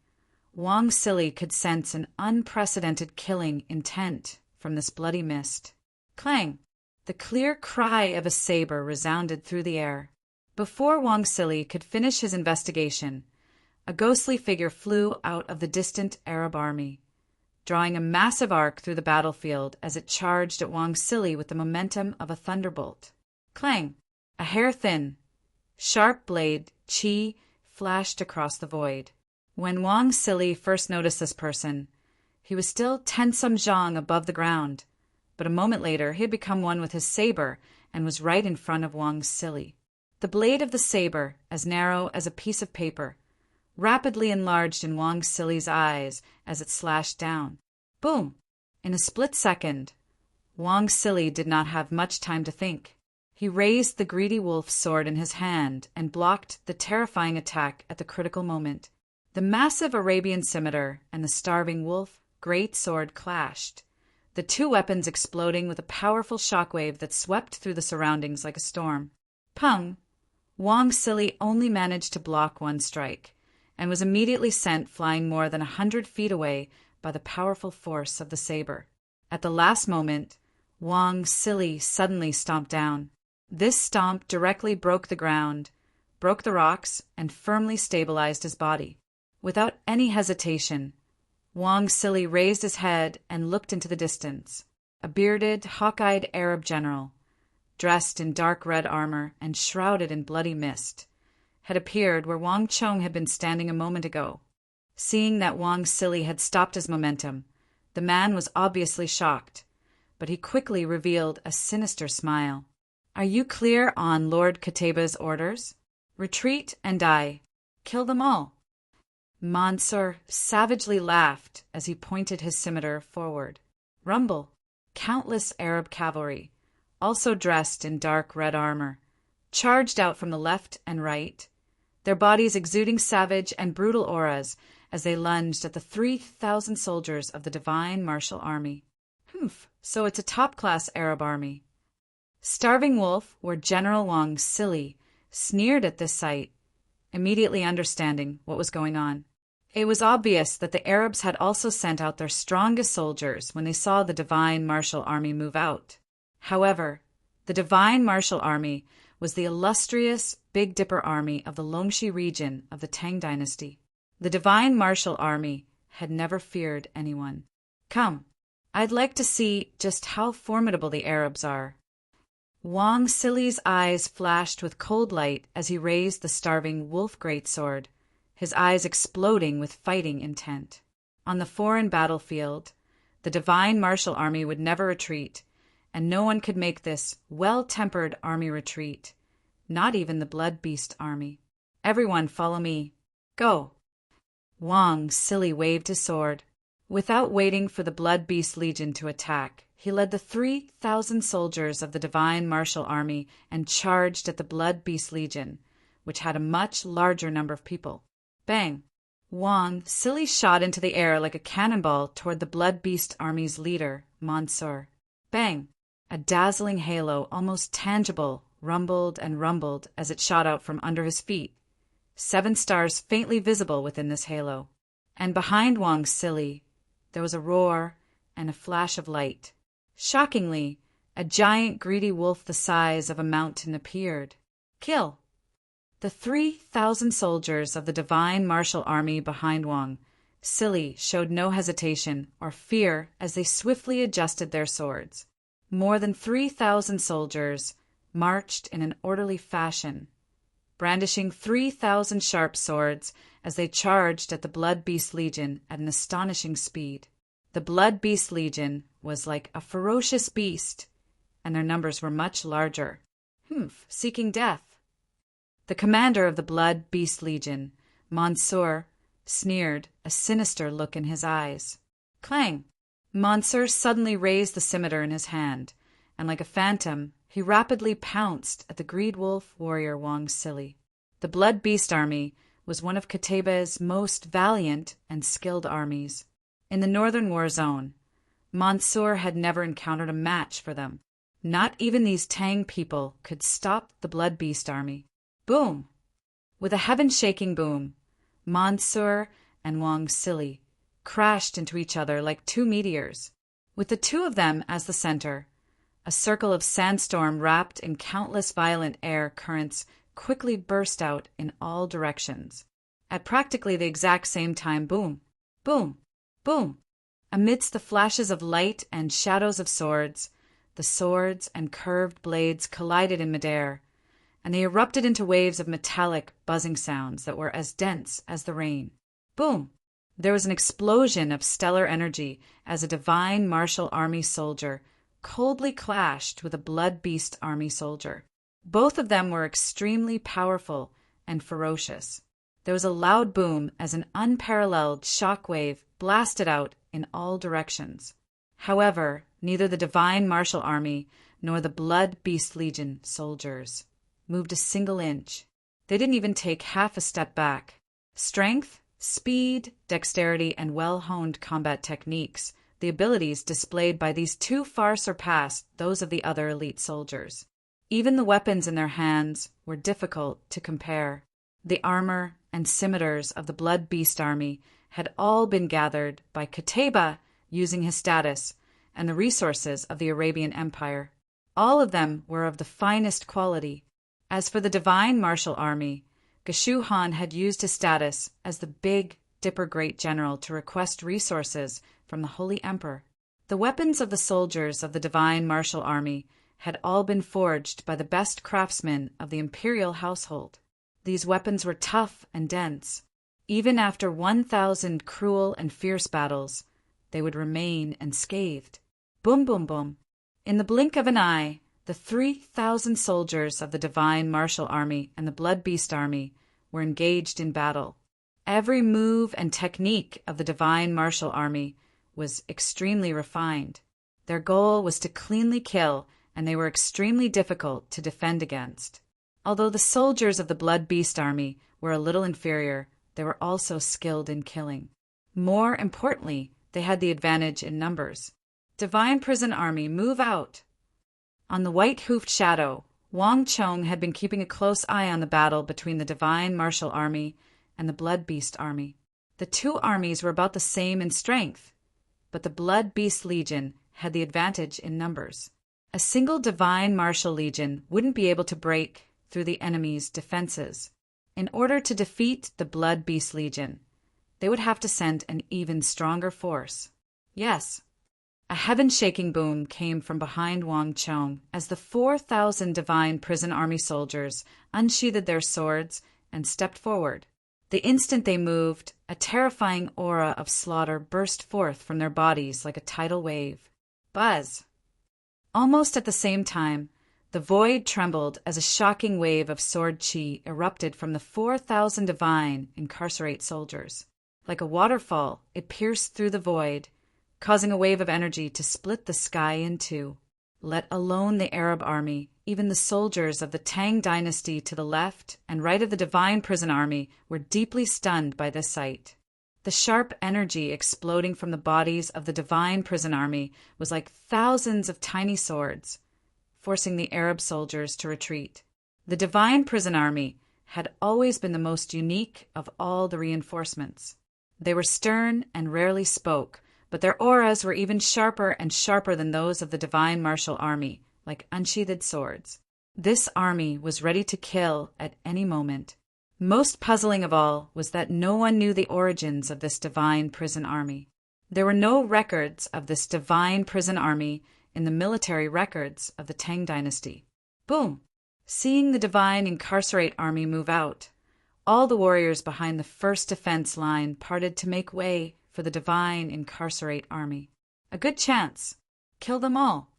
Wang Sili could sense an unprecedented killing intent from this bloody mist. Clang! The clear cry of a saber resounded through the air. Before Wang Sili could finish his investigation, a ghostly figure flew out of the distant Arab army, drawing a massive arc through the battlefield as it charged at Wang Sili with the momentum of a thunderbolt. Clang! A hair-thin, sharp blade, qi, flashed across the void. When Wang Sili first noticed this person, he was still 10-some zhang above the ground, but a moment later he had become one with his saber and was right in front of Wang Sili. The blade of the saber, as narrow as a piece of paper, rapidly enlarged in Wang Sili's eyes as it slashed down. Boom! In a split second, Wang Sili did not have much time to think. He raised the greedy wolf's sword in his hand and blocked the terrifying attack at the critical moment. The massive Arabian scimitar and the starving wolf great sword clashed, the two weapons exploding with a powerful shockwave that swept through the surroundings like a storm. Pung! Wang Sili only managed to block one strike, and was immediately sent flying more than 100 feet away by the powerful force of the saber. At the last moment, Wang Sili suddenly stomped down. This stomp directly broke the ground, broke the rocks, and firmly stabilized his body. Without any hesitation, Wang Sili raised his head and looked into the distance. A bearded, hawk-eyed Arab general, dressed in dark red armor and shrouded in bloody mist, had appeared where Wang Chong had been standing a moment ago. Seeing that Wang Sili had stopped his momentum, The man was obviously shocked, but he quickly revealed a sinister smile. "Are you clear on Lord Kataba's orders? Retreat and die. Kill them all." Mansur savagely laughed as he pointed his scimitar forward. Rumble! Countless Arab cavalry, also dressed in dark red armor, charged out from the left and right, their bodies exuding savage and brutal auras as they lunged at the 3,000 soldiers of the divine martial army. Humph, so it's a top-class Arab army. Starving Wolf, where General Wang Sili sneered at this sight, immediately understanding what was going on. It was obvious that the Arabs had also sent out their strongest soldiers when they saw the divine martial army move out. However, the divine martial army was the illustrious Big Dipper army of the Longxi region of the Tang dynasty. The divine martial army had never feared anyone. "Come, I'd like to see just how formidable the Arabs are." Wang Sili's eyes flashed with cold light as he raised the starving wolf greatsword, his eyes exploding with fighting intent. On the foreign battlefield, the divine martial army would never retreat, and no one could make this well-tempered army retreat, not even the blood beast army. "Everyone follow me. Go!" Wang Sili waved his sword. Without waiting for the blood beast legion to attack, he led the 3,000 soldiers of the divine martial army and charged at the blood beast legion, which had a much larger number of people. Bang! Wang Sili shot into the air like a cannonball toward the blood beast army's leader, Mansur. Bang! A dazzling halo, almost tangible, rumbled and rumbled as it shot out from under his feet, 7 stars faintly visible within this halo. And behind Wang Sili, there was a roar and a flash of light. Shockingly, a giant greedy wolf the size of a mountain appeared. Kill! The 3,000 soldiers of the divine martial army behind Wang Sili showed no hesitation or fear as they swiftly adjusted their swords. More than 3,000 soldiers marched in an orderly fashion, brandishing 3,000 sharp swords as they charged at the Blood Beast Legion at an astonishing speed. The Blood Beast Legion was like a ferocious beast, and their numbers were much larger. Seeking death. The commander of the Blood Beast Legion, Mansur, sneered, a sinister look in his eyes. Clang! Mansur suddenly raised the scimitar in his hand, and like a phantom, he rapidly pounced at the greed wolf warrior Wang Sili. The Blood Beast army was one of Kataba's most valiant and skilled armies. In the northern war zone, Mansur had never encountered a match for them. Not even these Tang people could stop the Blood Beast army. Boom! With a heaven-shaking boom, Mansur and Wang Sili crashed into each other like 2 meteors. With the 2 of them as the center, a circle of sandstorm wrapped in countless violent air currents quickly burst out in all directions. At practically the exact same time, boom, boom, boom. Amidst the flashes of light and shadows of swords, the swords and curved blades collided in midair, and they erupted into waves of metallic, buzzing sounds that were as dense as the rain. Boom! There was an explosion of stellar energy as a divine martial army soldier coldly clashed with a Blood Beast army soldier. Both of them were extremely powerful and ferocious. There was a loud boom as an unparalleled shock wave blasted out in all directions. However, neither the divine martial army nor the Blood Beast Legion soldiers moved a single inch. They didn't even take half a step back. Strength, speed, dexterity, and well-honed combat techniques, the abilities displayed by these 2 far surpassed those of the other elite soldiers. Even the weapons in their hands were difficult to compare. The armor and scimitars of the Blood Beast army had all been gathered by Kataba using his status and the resources of the Arabian Empire. All of them were of the finest quality. As for the divine martial army, Geshu Han had used his status as the Big Dipper Great General to request resources from the Holy Emperor. The weapons of the soldiers of the divine martial army had all been forged by the best craftsmen of the imperial household. These weapons were tough and dense. Even after 1,000 cruel and fierce battles, they would remain unscathed. Boom, boom, boom. In the blink of an eye, the 3,000 soldiers of the divine martial army and the blood beast army were engaged in battle. Every move and technique of the divine martial army was extremely refined. Their goal was to cleanly kill, and they were extremely difficult to defend against. Although the soldiers of the blood beast army were a little inferior, they were also skilled in killing. More importantly, they had the advantage in numbers. Divine prison army, move out! On the white-hoofed shadow, Wang Chong had been keeping a close eye on the battle between the divine martial army and the blood beast army. The two armies were about the same in strength, but the blood beast legion had the advantage in numbers. A single divine martial legion wouldn't be able to break through the enemy's defenses. In order to defeat the blood beast legion, they would have to send an even stronger force. Yes. A heaven-shaking boom came from behind Wang Chong as the 4,000 divine prison army soldiers unsheathed their swords and stepped forward. The instant they moved, a terrifying aura of slaughter burst forth from their bodies like a tidal wave. Buzz! Almost at the same time, the void trembled as a shocking wave of sword chi erupted from the 4,000 divine incarcerate soldiers. Like a waterfall, it pierced through the void, causing a wave of energy to split the sky in two. Let alone the Arab army, even the soldiers of the Tang dynasty to the left and right of the divine prison army were deeply stunned by this sight. The sharp energy exploding from the bodies of the divine prison army was like thousands of tiny swords, forcing the Arab soldiers to retreat. The divine prison army had always been the most unique of all the reinforcements. They were stern and rarely spoke, but their auras were even sharper and sharper than those of the divine martial army, like unsheathed swords. This army was ready to kill at any moment. Most puzzling of all was that no one knew the origins of this divine prison army. There were no records of this divine prison army in the military records of the Tang dynasty. Boom! Seeing the divine incarcerate army move out, all the warriors behind the first defense line parted to make way for the divine incarcerate army. A good chance. Kill them all.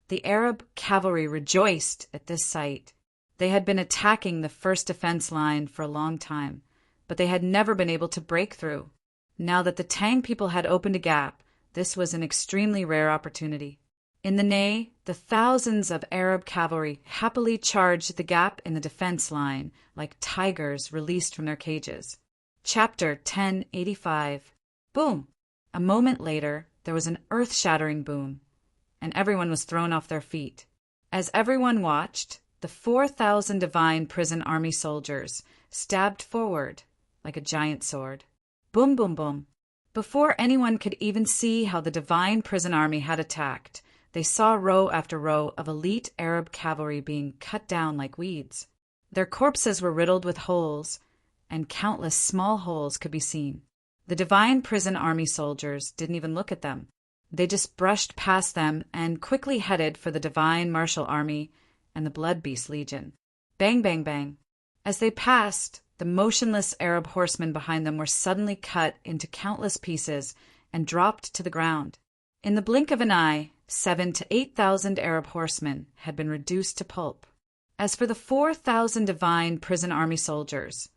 The Arab cavalry rejoiced at this sight. They had been attacking the first defense line for a long time, but they had never been able to break through. Now that the Tang people had opened a gap, this was an extremely rare opportunity. In the Ney, the thousands of Arab cavalry happily charged the gap in the defense line like tigers released from their cages. Chapter 1085. Boom! A moment later, there was an earth-shattering boom, and everyone was thrown off their feet. As everyone watched, the 4,000 divine prison army soldiers stabbed forward like a giant sword. Boom, boom, boom. Before anyone could even see how the divine prison army had attacked, they saw row after row of elite Arab cavalry being cut down like weeds. Their corpses were riddled with holes, and countless small holes could be seen. The divine prison army soldiers didn't even look at them. They just brushed past them and quickly headed for the divine martial army and the blood beast legion. Bang, bang, bang. As they passed, the motionless Arab horsemen behind them were suddenly cut into countless pieces and dropped to the ground. In the blink of an eye, 7,000 to 8,000 Arab horsemen had been reduced to pulp. As for the 4,000 divine prison army soldiers,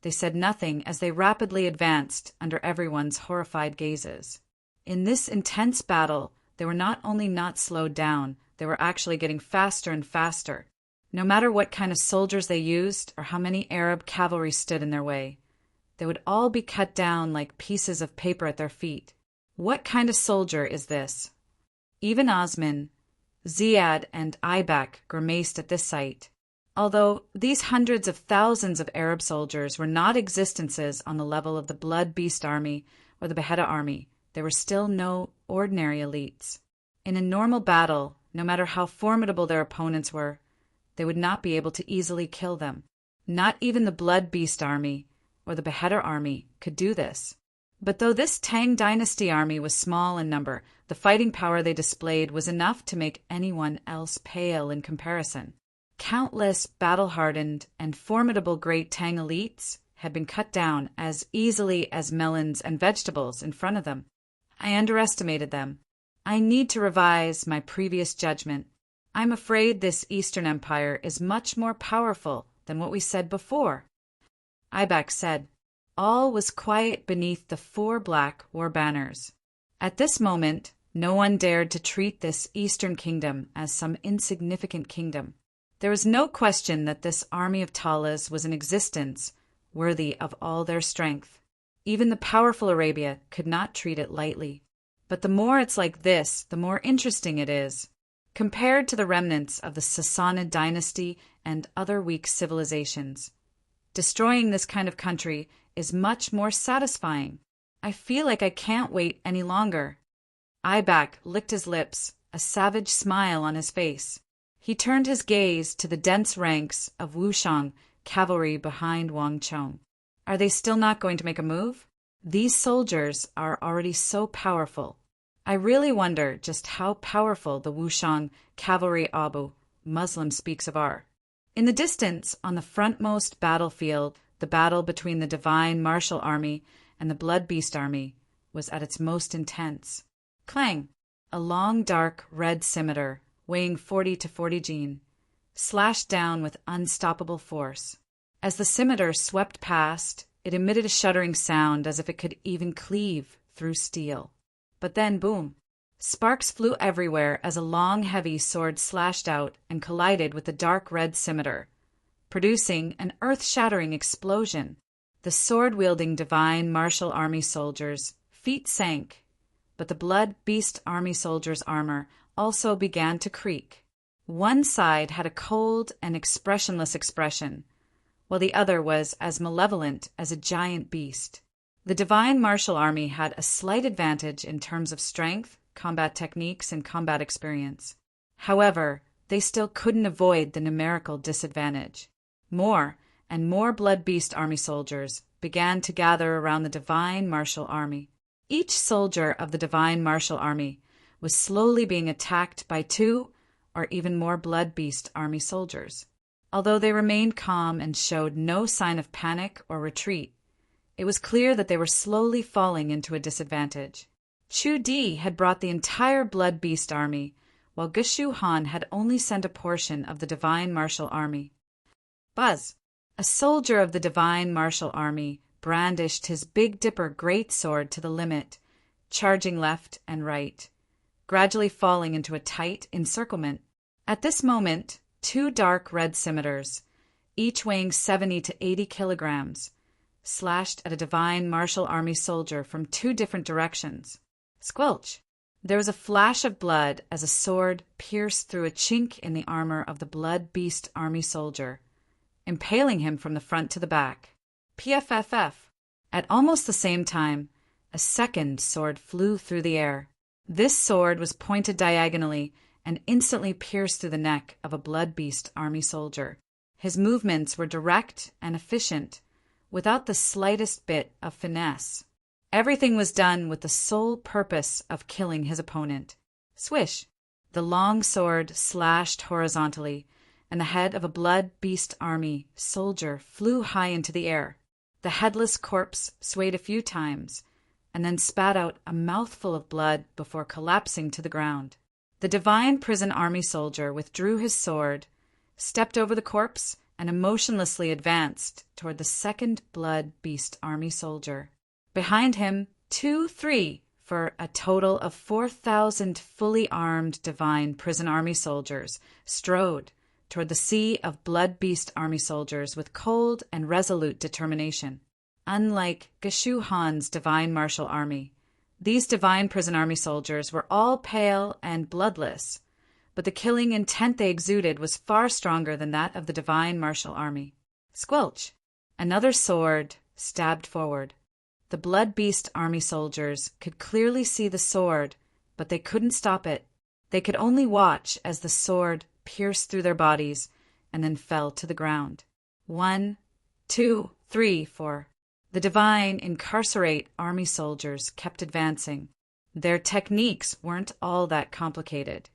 they said nothing as they rapidly advanced under everyone's horrified gazes. In this intense battle, they were not only not slowed down, they were actually getting faster and faster. No matter what kind of soldiers they used or how many Arab cavalry stood in their way, they would all be cut down like pieces of paper at their feet. What kind of soldier is this? Even Osman, Ziad, and Ibak grimaced at this sight. Although these hundreds of thousands of Arab soldiers were not existences on the level of the Blood Beast Army or the Beheada Army, they were still no ordinary elites. In a normal battle, no matter how formidable their opponents were, they would not be able to easily kill them. Not even the Blood Beast Army or the Beheada Army could do this. But though this Tang Dynasty army was small in number, the fighting power they displayed was enough to make anyone else pale in comparison. Countless battle-hardened and formidable great Tang elites had been cut down as easily as melons and vegetables in front of them. I underestimated them. I need to revise my previous judgment. I'm afraid this Eastern Empire is much more powerful than what we said before. Ibak said. All was quiet beneath the 4 black war banners. At this moment, no one dared to treat this Eastern kingdom as some insignificant kingdom. There was no question that this army of Talas was an existence worthy of all their strength. Even the powerful Arabia could not treat it lightly. But the more it's like this, the more interesting it is. Compared to the remnants of the Sassanid dynasty and other weak civilizations, destroying this kind of country is much more satisfying. I feel like I can't wait any longer. Ibak licked his lips, a savage smile on his face. He turned his gaze to the dense ranks of Wushang cavalry behind Wang Chong. Are they still not going to make a move? These soldiers are already so powerful. I really wonder just how powerful the Wushang cavalry Abu Muslim speaks of are. In the distance, on the frontmost battlefield, the battle between the Divine Martial Army and the Blood Beast Army was at its most intense. Clang! A long, dark, red scimitar, weighing 40 to 40 jin, slashed down with unstoppable force. As the scimitar swept past, it emitted a shuddering sound as if it could even cleave through steel. But then, boom! Sparks flew everywhere as a long, heavy sword slashed out and collided with the dark red scimitar, producing an earth-shattering explosion. The sword-wielding Divine Martial Army soldiers' feet sank, but the Blood Beast Army soldiers' armor also began to creak. One side had a cold and expressionless expression, while the other was as malevolent as a giant beast. The Divine Martial Army had a slight advantage in terms of strength, combat techniques, and combat experience. However, they still couldn't avoid the numerical disadvantage. More and more Blood Beast Army soldiers began to gather around the Divine Martial Army. Each soldier of the Divine Martial Army was slowly being attacked by 2 or even more Blood Beast Army soldiers. Although they remained calm and showed no sign of panic or retreat, it was clear that they were slowly falling into a disadvantage. Chu Di had brought the entire Blood Beast Army, while Geshu Han had only sent a portion of the Divine Martial Army. Buzz! A soldier of the Divine Martial Army brandished his Big Dipper great sword to the limit, charging left and right, gradually falling into a tight encirclement. At this moment, 2 dark red scimitars, each weighing 70 to 80 kilograms, slashed at a Divine Martial Army soldier from 2 different directions. Squelch! There was a flash of blood as a sword pierced through a chink in the armor of the Blood Beast Army soldier, impaling him from the front to the back. PFFF! At almost the same time, a second sword flew through the air. This sword was pointed diagonally and instantly pierced through the neck of a Blood Beast Army soldier. His movements were direct and efficient, without the slightest bit of finesse. Everything was done with the sole purpose of killing his opponent. Swish! The long sword slashed horizontally, and the head of a Blood Beast Army soldier flew high into the air. The headless corpse swayed a few times, and then spat out a mouthful of blood before collapsing to the ground. The Divine Prison Army soldier withdrew his sword, stepped over the corpse, and emotionlessly advanced toward the second Blood Beast Army soldier. Behind him, 2, 3, for a total of 4,000 fully armed Divine Prison Army soldiers strode toward the sea of Blood Beast Army soldiers with cold and resolute determination. Unlike Geshu Han's Divine Martial Army, these Divine Prison Army soldiers were all pale and bloodless, but the killing intent they exuded was far stronger than that of the Divine Martial Army. Squelch! Another sword stabbed forward. The Blood Beast Army soldiers could clearly see the sword, but they couldn't stop it. They could only watch as the sword pierced through their bodies and then fell to the ground. 1, 2, 3, 4. The Divine Incarcerate Army soldiers kept advancing. Their techniques weren't all that complicated,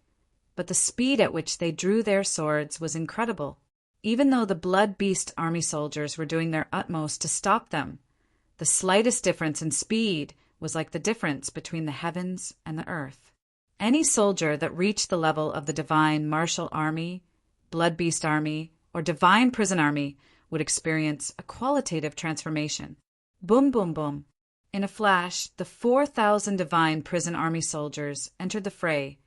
but the speed at which they drew their swords was incredible. Even though the Blood Beast Army soldiers were doing their utmost to stop them, the slightest difference in speed was like the difference between the heavens and the earth. Any soldier that reached the level of the divine martial army, blood beast army, or divine prison army would experience a qualitative transformation. Boom, boom, boom. In a flash, the 4,000 divine prison army soldiers entered the fray,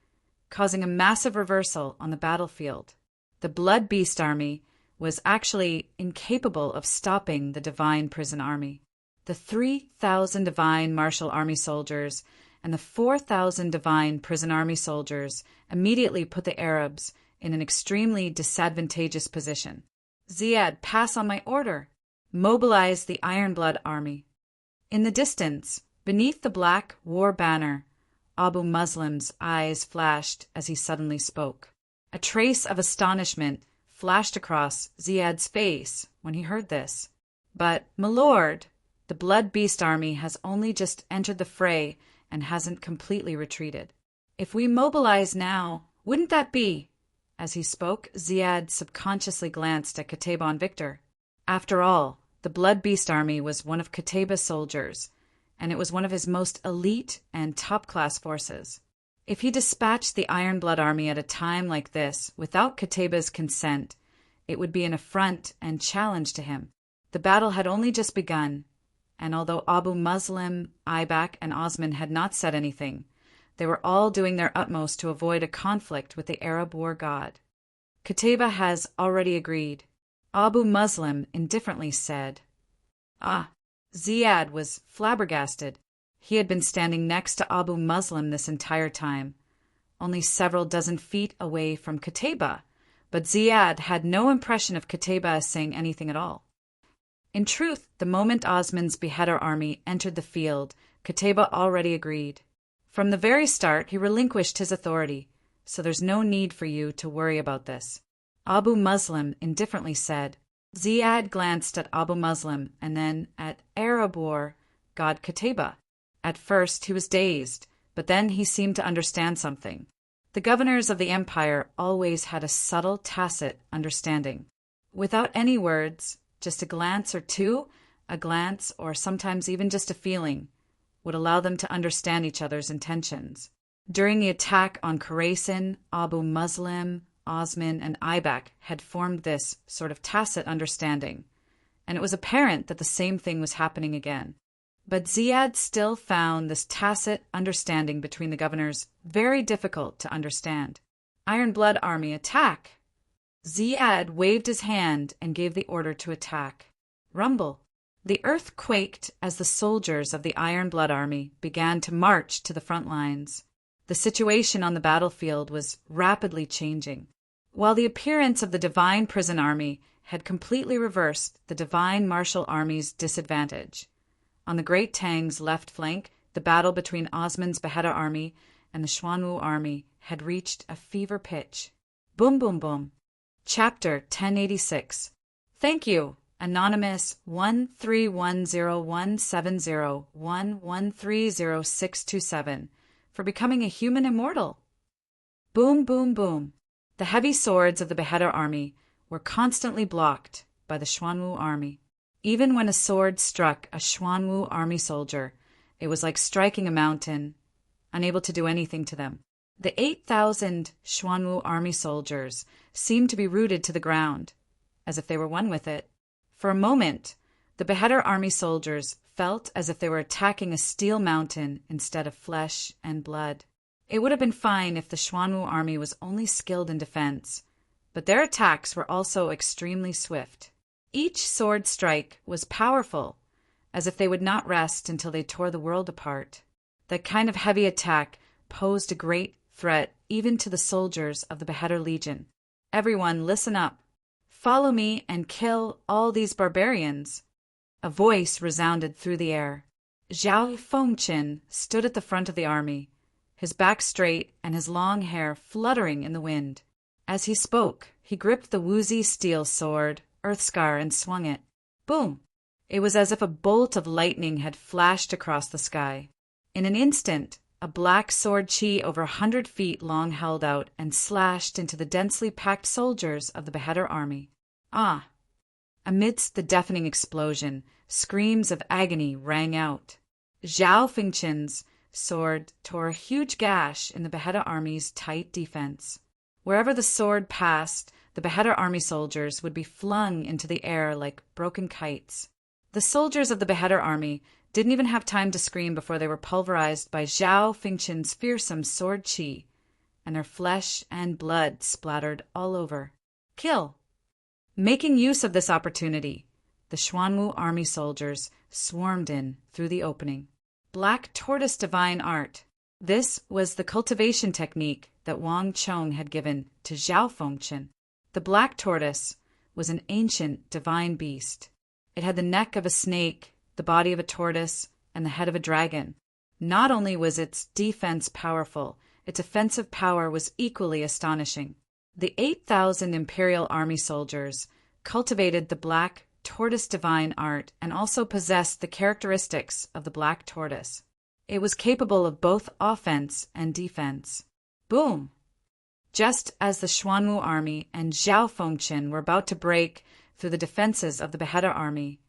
causing a massive reversal on the battlefield. The blood beast army was actually incapable of stopping the divine prison army. The 3,000 divine martial army soldiers and the 4,000 divine prison army soldiers immediately put the Arabs in an extremely disadvantageous position. Ziyad, pass on my order. Mobilize the Iron Blood army. In the distance, beneath the black war banner, Abu Muslim's eyes flashed as he suddenly spoke. A trace of astonishment flashed across Ziyad's face when he heard this. But, my lord, the blood beast army has only just entered the fray and hasn't completely retreated. If we mobilize now, wouldn't that be? As he spoke, Ziyad subconsciously glanced at Qutayba and Victor. After all, the blood beast army was one of Qutayba's soldiers, and it was one of his most elite and top-class forces. If he dispatched the Iron Blood army at a time like this without Qutayba's consent, it would be an affront and challenge to him. The battle had only just begun, and although Abu Muslim, Aibak, and Osman had not said anything, they were all doing their utmost to avoid a conflict with the Arab war god. Qutayba has already agreed. Abu Muslim indifferently said, "Ah." Ziyad was flabbergasted. He had been standing next to Abu Muslim this entire time, only several dozen feet away from Qutayba, but Ziyad had no impression of Qutayba saying anything at all. In truth, the moment Osman's beheader army entered the field, Qutayba already agreed. From the very start, he relinquished his authority, so there's no need for you to worry about this. Abu Muslim indifferently said. Ziyad glanced at Abu Muslim and then at Arab war god Qutayba. At first he was dazed, but then he seemed to understand something. The governors of the empire always had a subtle, tacit understanding. Without any words, just a glance or two, a glance or sometimes even just a feeling, would allow them to understand each other's intentions. During the attack on Khorasan, Abu Muslim, Osman, and Aibak had formed this sort of tacit understanding, and it was apparent that the same thing was happening again. But Ziyad still found this tacit understanding between the governors very difficult to understand. Iron Blood army, attack! Ziyad waved his hand and gave the order to attack. Rumble! The earth quaked as the soldiers of the Iron Blood army began to march to the front lines. The situation on the battlefield was rapidly changing. While the appearance of the divine prison army had completely reversed the divine martial army's disadvantage, on the Great Tang's left flank, the battle between Osman's beheader army and the Xuanwu army had reached a fever pitch. Boom, boom, boom. Chapter 1086. Thank you, Anonymous 131017011300627, for becoming a human immortal. Boom, boom, boom. The heavy swords of the beheader army were constantly blocked by the Xuanwu army. Even when a sword struck a Xuanwu army soldier, it was like striking a mountain, unable to do anything to them. The 8,000 Xuanwu army soldiers seemed to be rooted to the ground, as if they were one with it. For a moment, the beheader army soldiers felt as if they were attacking a steel mountain instead of flesh and blood. It would have been fine if the Xuanwu army was only skilled in defense, but their attacks were also extremely swift. Each sword strike was powerful, as if they would not rest until they tore the world apart. That kind of heavy attack posed a great threat even to the soldiers of the Beheader Legion. Everyone, listen up. Follow me and kill all these barbarians. A voice resounded through the air. Zhao Fengqin stood at the front of the army, his back straight and his long hair fluttering in the wind. As he spoke, he gripped the woozy steel sword, Earthscar, and swung it. Boom! It was as if a bolt of lightning had flashed across the sky. In an instant, a black sword chi over 100 feet long held out and slashed into the densely packed soldiers of the Beheader army. Ah! Amidst the deafening explosion, screams of agony rang out. Zhao Fengqian's sword tore a huge gash in the beheaded army's tight defense. Wherever the sword passed, the beheaded army soldiers would be flung into the air like broken kites. The soldiers of the beheaded army didn't even have time to scream before they were pulverized by Zhao Fengqian's fearsome sword qi, and their flesh and blood splattered all over. Kill! Making use of this opportunity, the Xuanwu army soldiers swarmed in through the opening. Black Tortoise Divine Art. This was the cultivation technique that Wang Chong had given to Zhao Fengqian. The black tortoise was an ancient divine beast. It had the neck of a snake, the body of a tortoise, and the head of a dragon. Not only was its defense powerful, its offensive power was equally astonishing. The 8,000 Imperial Army soldiers cultivated the black tortoise divine art and also possessed the characteristics of the black tortoise. It was capable of both offense and defense. Boom! Just as the Xuanwu army and Zhao Fengqian were about to break through the defenses of the beheaded army,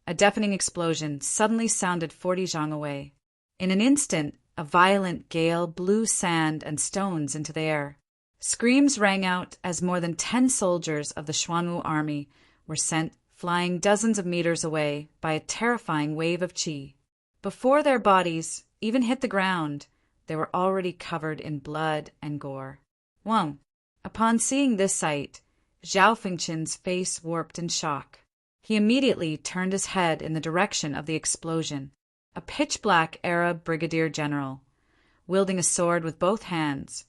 a deafening explosion suddenly sounded 40 zhang away. In an instant, a violent gale blew sand and stones into the air. Screams rang out as more than 10 soldiers of the Xuanwu army were sent flying dozens of meters away by a terrifying wave of qi. Before their bodies even hit the ground, they were already covered in blood and gore. Wang. Upon seeing this sight, Zhao Fengqian's face warped in shock. He immediately turned his head in the direction of the explosion. A pitch-black Arab brigadier general, wielding a sword with both hands,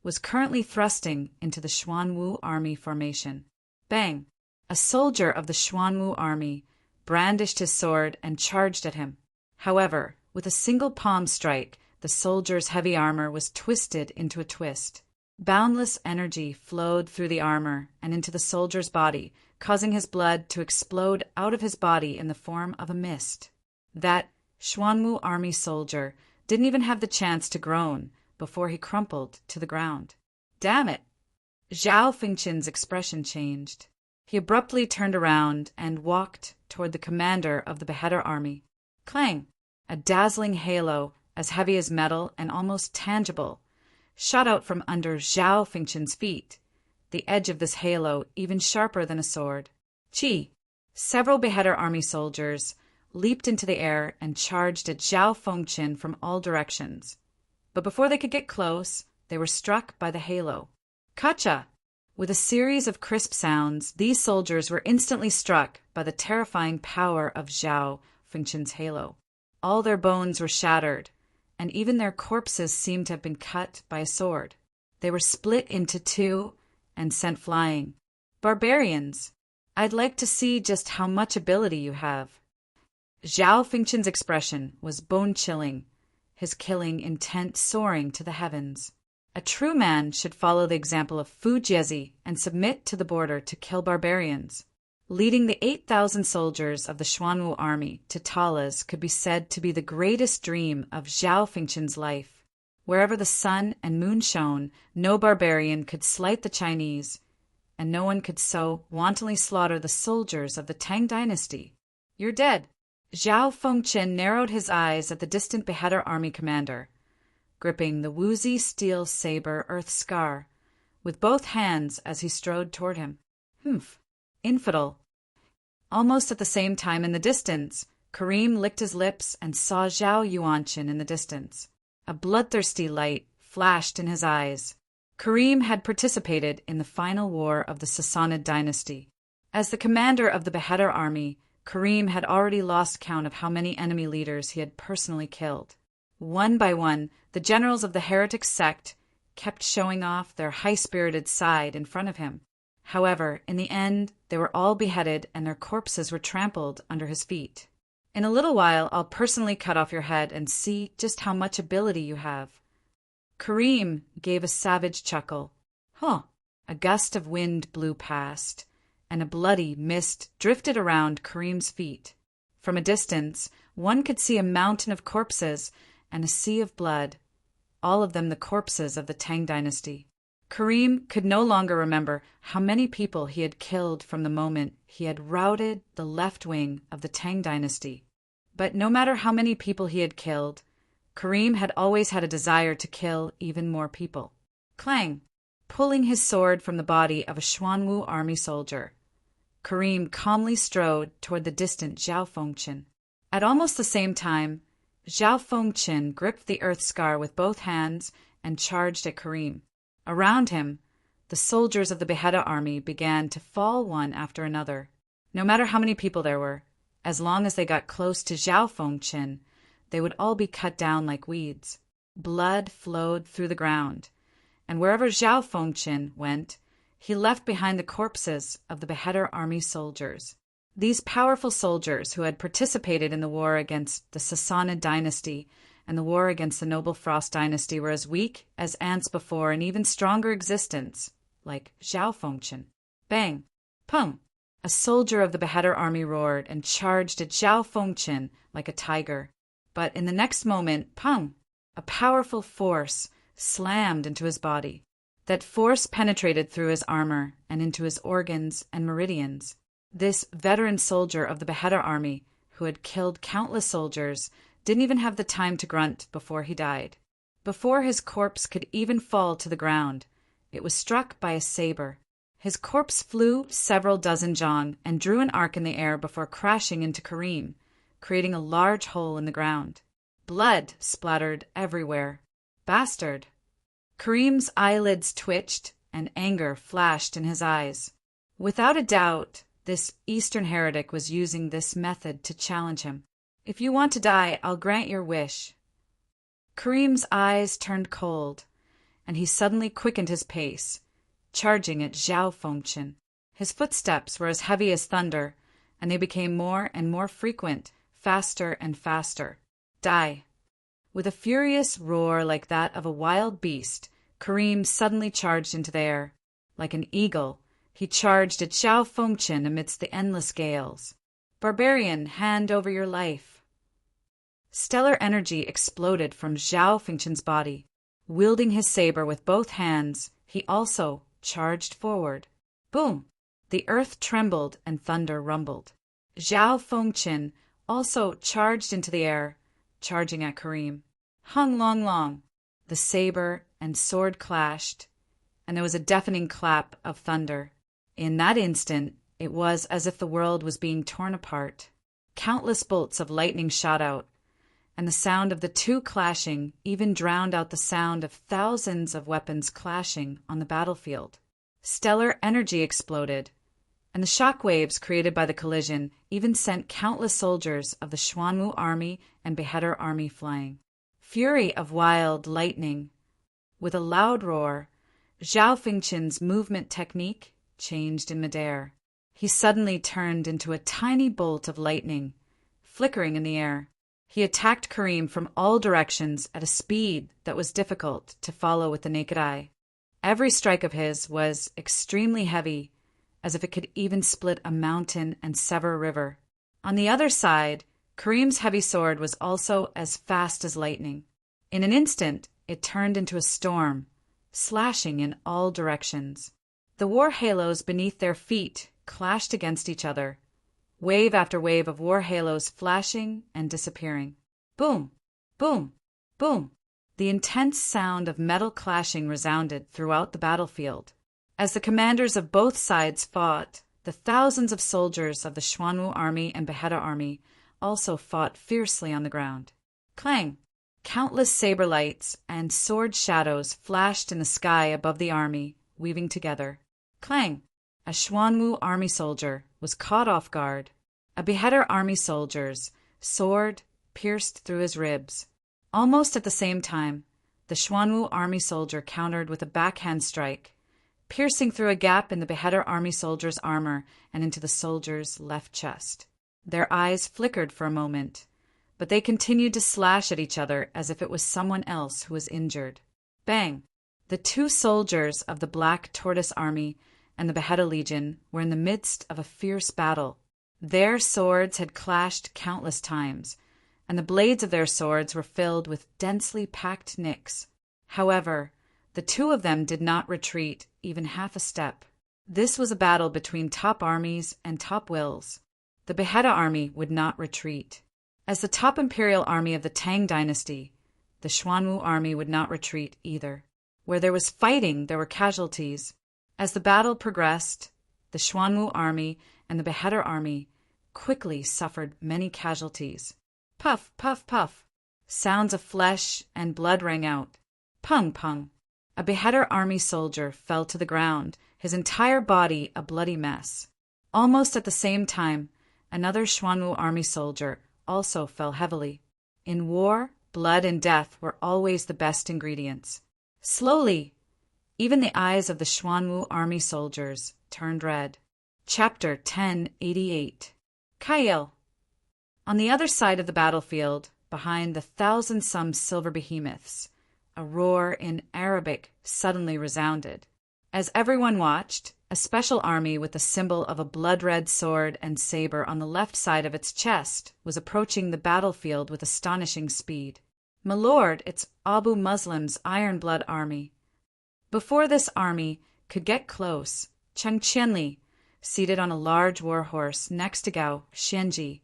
was currently thrusting into the Xuanwu army formation. Bang! A soldier of the Xuanwu army brandished his sword and charged at him. However, with a single palm strike, the soldier's heavy armor was twisted into a twist. Boundless energy flowed through the armor and into the soldier's body, causing his blood to explode out of his body in the form of a mist. That Xuanwu army soldier didn't even have the chance to groan before he crumpled to the ground. Damn it! Zhao Fengqian's expression changed. He abruptly turned around and walked toward the commander of the beheaded army. Clang! A dazzling halo, as heavy as metal and almost tangible, shot out from under Zhao Fengqian's feet, the edge of this halo even sharper than a sword. Qi! Several beheaded army soldiers leaped into the air and charged at Zhao Fengqian from all directions. But before they could get close, they were struck by the halo. Kacha! With a series of crisp sounds, these soldiers were instantly struck by the terrifying power of Zhao Fengqian's halo. All their bones were shattered, and even their corpses seemed to have been cut by a sword. They were split into two and sent flying. Barbarians! I'd like to see just how much ability you have. Zhao Fengqian's expression was bone-chilling, his killing intent soaring to the heavens. A true man should follow the example of Fu Jiezi and submit to the border to kill barbarians. Leading the 8,000 soldiers of the Xuanwu army to Talas could be said to be the greatest dream of Zhao Fengqian's life. Wherever the sun and moon shone, no barbarian could slight the Chinese, and no one could so wantonly slaughter the soldiers of the Tang dynasty. You're dead. Zhao Fengqian narrowed his eyes at the distant beheaded army commander, gripping the woozy steel saber Earth Scar with both hands as he strode toward him. Humph. Infidel. Almost at the same time in the distance, Karim licked his lips and saw Zhao Yuanqin in the distance. A bloodthirsty light flashed in his eyes. Karim had participated in the final war of the Sassanid dynasty. As the commander of the beheaded army, Karim had already lost count of how many enemy leaders he had personally killed. One by one, the generals of the heretic sect kept showing off their high-spirited side in front of him. However, in the end, they were all beheaded and their corpses were trampled under his feet. In a little while, I'll personally cut off your head and see just how much ability you have. Karim gave a savage chuckle. Huh! A gust of wind blew past, and a bloody mist drifted around Karim's feet. From a distance, one could see a mountain of corpses and a sea of blood, all of them the corpses of the Tang dynasty. Karim could no longer remember how many people he had killed from the moment he had routed the left wing of the Tang dynasty. But no matter how many people he had killed, Karim had always had a desire to kill even more people. Clang! Pulling his sword from the body of a Xuanwu army soldier, Karim calmly strode toward the distant Zhao Fengchen. At almost the same time, Zhao Fengchen gripped the earth scar with both hands and charged at Karim. Around him, the soldiers of the Beheta army began to fall one after another. No matter how many people there were, as long as they got close to Zhao Fengchen, they would all be cut down like weeds. Blood flowed through the ground, and wherever Zhao Fengchen went, he left behind the corpses of the Beheta army soldiers. These powerful soldiers who had participated in the war against the Sassanid dynasty and the war against the Noble Frost dynasty were as weak as ants before an even stronger existence, like Zhao Fengchen. Bang! Pum! A soldier of the Beheta army roared and charged at Zhao Fengchen like a tiger. But in the next moment, pum! A powerful force slammed into his body. That force penetrated through his armor and into his organs and meridians. This veteran soldier of the Beheta army, who had killed countless soldiers, didn't even have the time to grunt before he died. Before his corpse could even fall to the ground, it was struck by a saber. His corpse flew several dozen zhang and drew an arc in the air before crashing into Karim, creating a large hole in the ground. Blood splattered everywhere. Bastard! Karim's eyelids twitched and anger flashed in his eyes. Without a doubt, this Eastern heretic was using this method to challenge him. If you want to die, I'll grant your wish. Karim's eyes turned cold, and he suddenly quickened his pace, charging at Zhao Fengchen. His footsteps were as heavy as thunder, and they became more and more frequent, faster and faster. Die! With a furious roar like that of a wild beast, Karim suddenly charged into the air. Like an eagle, he charged at Zhao Fengchen amidst the endless gales. Barbarian, hand over your life. Stellar energy exploded from Zhao Fengchen's body. Wielding his saber with both hands, he also charged forward. Boom! The earth trembled and thunder rumbled. Zhao Fengchen also charged into the air, charging at Karim. Hung long long. The saber and sword clashed, and there was a deafening clap of thunder. In that instant, it was as if the world was being torn apart. Countless bolts of lightning shot out, and the sound of the two clashing even drowned out the sound of thousands of weapons clashing on the battlefield. Stellar energy exploded, and the shock waves created by the collision even sent countless soldiers of the Xuanwu army and Beheta army flying. Fury of wild lightning. With a loud roar, Zhao Fengchen's movement technique changed in midair. He suddenly turned into a tiny bolt of lightning, flickering in the air. He attacked Karim from all directions at a speed that was difficult to follow with the naked eye. Every strike of his was extremely heavy, as if it could even split a mountain and sever a river. On the other side, Karim's heavy sword was also as fast as lightning. In an instant, it turned into a storm, slashing in all directions. The war halos beneath their feet clashed against each other, wave after wave of war halos flashing and disappearing. Boom! Boom! Boom! The intense sound of metal clashing resounded throughout the battlefield. As the commanders of both sides fought, the thousands of soldiers of the Xuanwu army and Beheta army also fought fiercely on the ground. Clang! Countless saber lights and sword shadows flashed in the sky above the army, weaving together. Clang! A Xuanwu army soldier was caught off guard. A Beheta army soldier's sword pierced through his ribs. Almost at the same time, the Xuanwu army soldier countered with a backhand strike, piercing through a gap in the Beheta army soldier's armor and into the soldier's left chest. Their eyes flickered for a moment, but they continued to slash at each other as if it was someone else who was injured. Bang! The two soldiers of the Black Tortoise Army and the Beheta Legion were in the midst of a fierce battle. Their swords had clashed countless times, and the blades of their swords were filled with densely packed nicks. However, the two of them did not retreat even half a step. This was a battle between top armies and top wills. The Beheta army would not retreat. As the top imperial army of the Tang dynasty, the Xuanwu army would not retreat either. Where there was fighting, there were casualties. As the battle progressed, the Xuanwu army and the Beheader army quickly suffered many casualties. Puff, puff, puff. Sounds of flesh and blood rang out. Pung, pung. A Beheader army soldier fell to the ground, his entire body a bloody mess. Almost at the same time, another Xuanwu army soldier also fell heavily. In war, blood and death were always the best ingredients. Slowly, even the eyes of the Xuanwu army soldiers turned red. Chapter 1088. Kail. On the other side of the battlefield, behind the thousand-some silver behemoths, a roar in Arabic suddenly resounded. As everyone watched, a special army with the symbol of a blood-red sword and saber on the left side of its chest was approaching the battlefield with astonishing speed. "My lord, it's Abu Muslim's Iron Blood army." Before this army could get close, Cheng Qianli, seated on a large war horse next to Gao Xianji,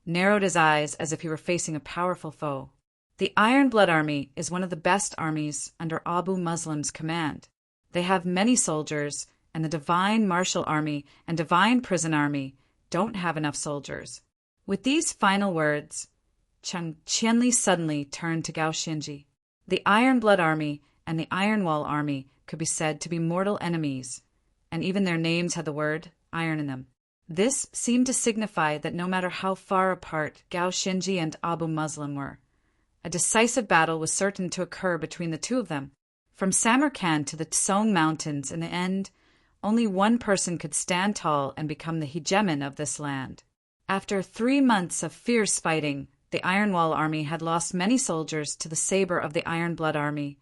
narrowed his eyes as if he were facing a powerful foe. The Iron Blood army is one of the best armies under Abu Muslim's command. They have many soldiers, and the Divine Martial Army and Divine Prison Army don't have enough soldiers. With these final words, Cheng Qianli suddenly turned to Gao Xianji. The Iron Blood army and the Iron Wall army could be said to be mortal enemies, and even their names had the word iron in them. This seemed to signify that no matter how far apart Gao Xianji and Abu Muslim were, a decisive battle was certain to occur between the two of them. From Samarkand to the Tsong Mountains, in the end, only one person could stand tall and become the hegemon of this land. After 3 months of fierce fighting, the Iron Wall army had lost many soldiers to the saber of the Iron Blood army,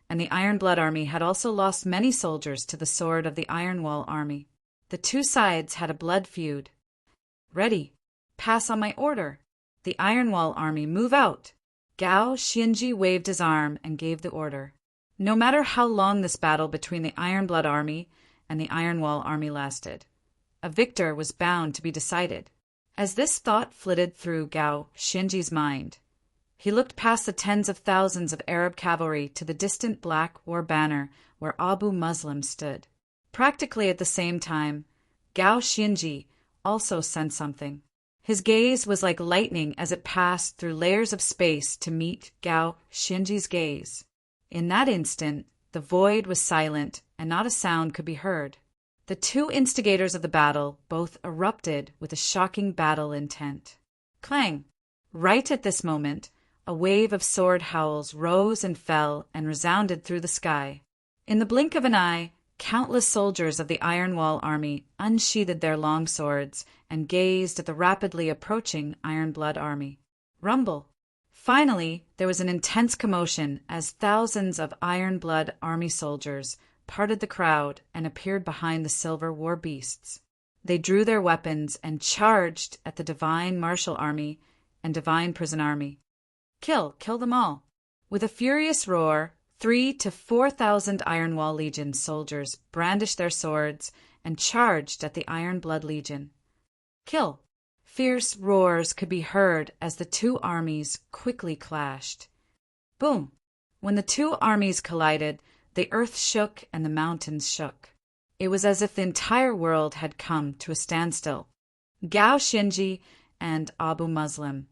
and the Iron Blood army had also lost many soldiers to the sword of the Iron Wall army. The two sides had a blood feud. "Ready. Pass on my order. The Iron Wall army, move out." Gao Xianji waved his arm and gave the order. No matter how long this battle between the Iron Blood army and the Iron Wall army lasted, a victor was bound to be decided. As this thought flitted through Gao Xianji's mind, he looked past the tens of thousands of Arab cavalry to the distant black war banner where Abu Muslim stood. Practically at the same time, Gao Xianji also sensed something. His gaze was like lightning as it passed through layers of space to meet Gao Xianji's gaze. In that instant, the void was silent and not a sound could be heard. The two instigators of the battle both erupted with a shocking battle intent. Clang! Right at this moment, a wave of sword howls rose and fell and resounded through the sky. In the blink of an eye, countless soldiers of the Iron Wall army unsheathed their long swords and gazed at the rapidly approaching Iron Blood army. Rumble! Finally, there was an intense commotion as thousands of Iron Blood army soldiers parted the crowd and appeared behind the silver war beasts. They drew their weapons and charged at the Divine Martial Army and Divine Prison Army. Kill them all. With a furious roar, 3,000 to 4,000 Iron Wall Legion soldiers brandished their swords and charged at the Iron Blood Legion. Kill! Fierce roars could be heard as the two armies quickly clashed. Boom! When the two armies collided, the earth shook and the mountains shook. It was as if the entire world had come to a standstill. Gao Xianji and Abu Muslim,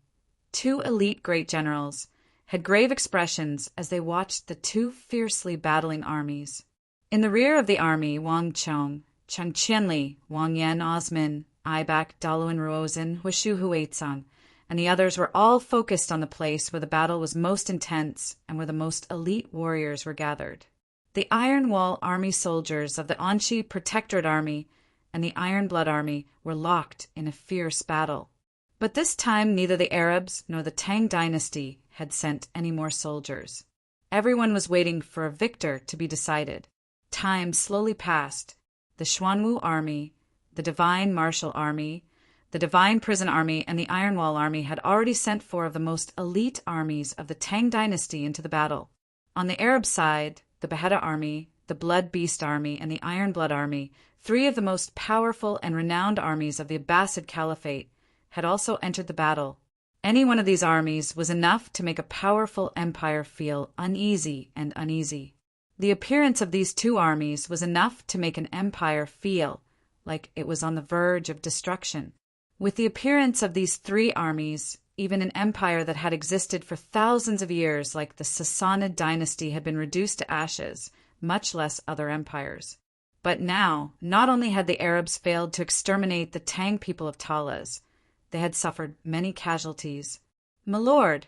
two elite great generals, had grave expressions as they watched the two fiercely battling armies. In the rear of the army, Wang Chong, Cheng Qianli, Wang Yan Osman, Aibak, Daluan Ruozin, Hushu Huizang, and the others were all focused on the place where the battle was most intense and where the most elite warriors were gathered. The Iron Wall army soldiers of the Anshi Protectorate Army and the Iron Blood Army were locked in a fierce battle. But this time neither the Arabs nor the Tang dynasty had sent any more soldiers. Everyone was waiting for a victor to be decided. Time slowly passed. The Xuanwu army, the Divine Martial Army, the Divine Prison Army, and the Iron Wall Army had already sent 4 of the most elite armies of the Tang dynasty into the battle. On the Arab side, the Beheader Army, the Blood Beast Army, and the Iron Blood Army, 3 of the most powerful and renowned armies of the Abbasid Caliphate, had also entered the battle. Any one of these armies was enough to make a powerful empire feel uneasy and uneasy. The appearance of these two armies was enough to make an empire feel like it was on the verge of destruction. With the appearance of these three armies, even an empire that had existed for thousands of years like the Sassanid dynasty had been reduced to ashes, much less other empires. But now, not only had the Arabs failed to exterminate the Tang people of Talas, they had suffered many casualties. "My lord,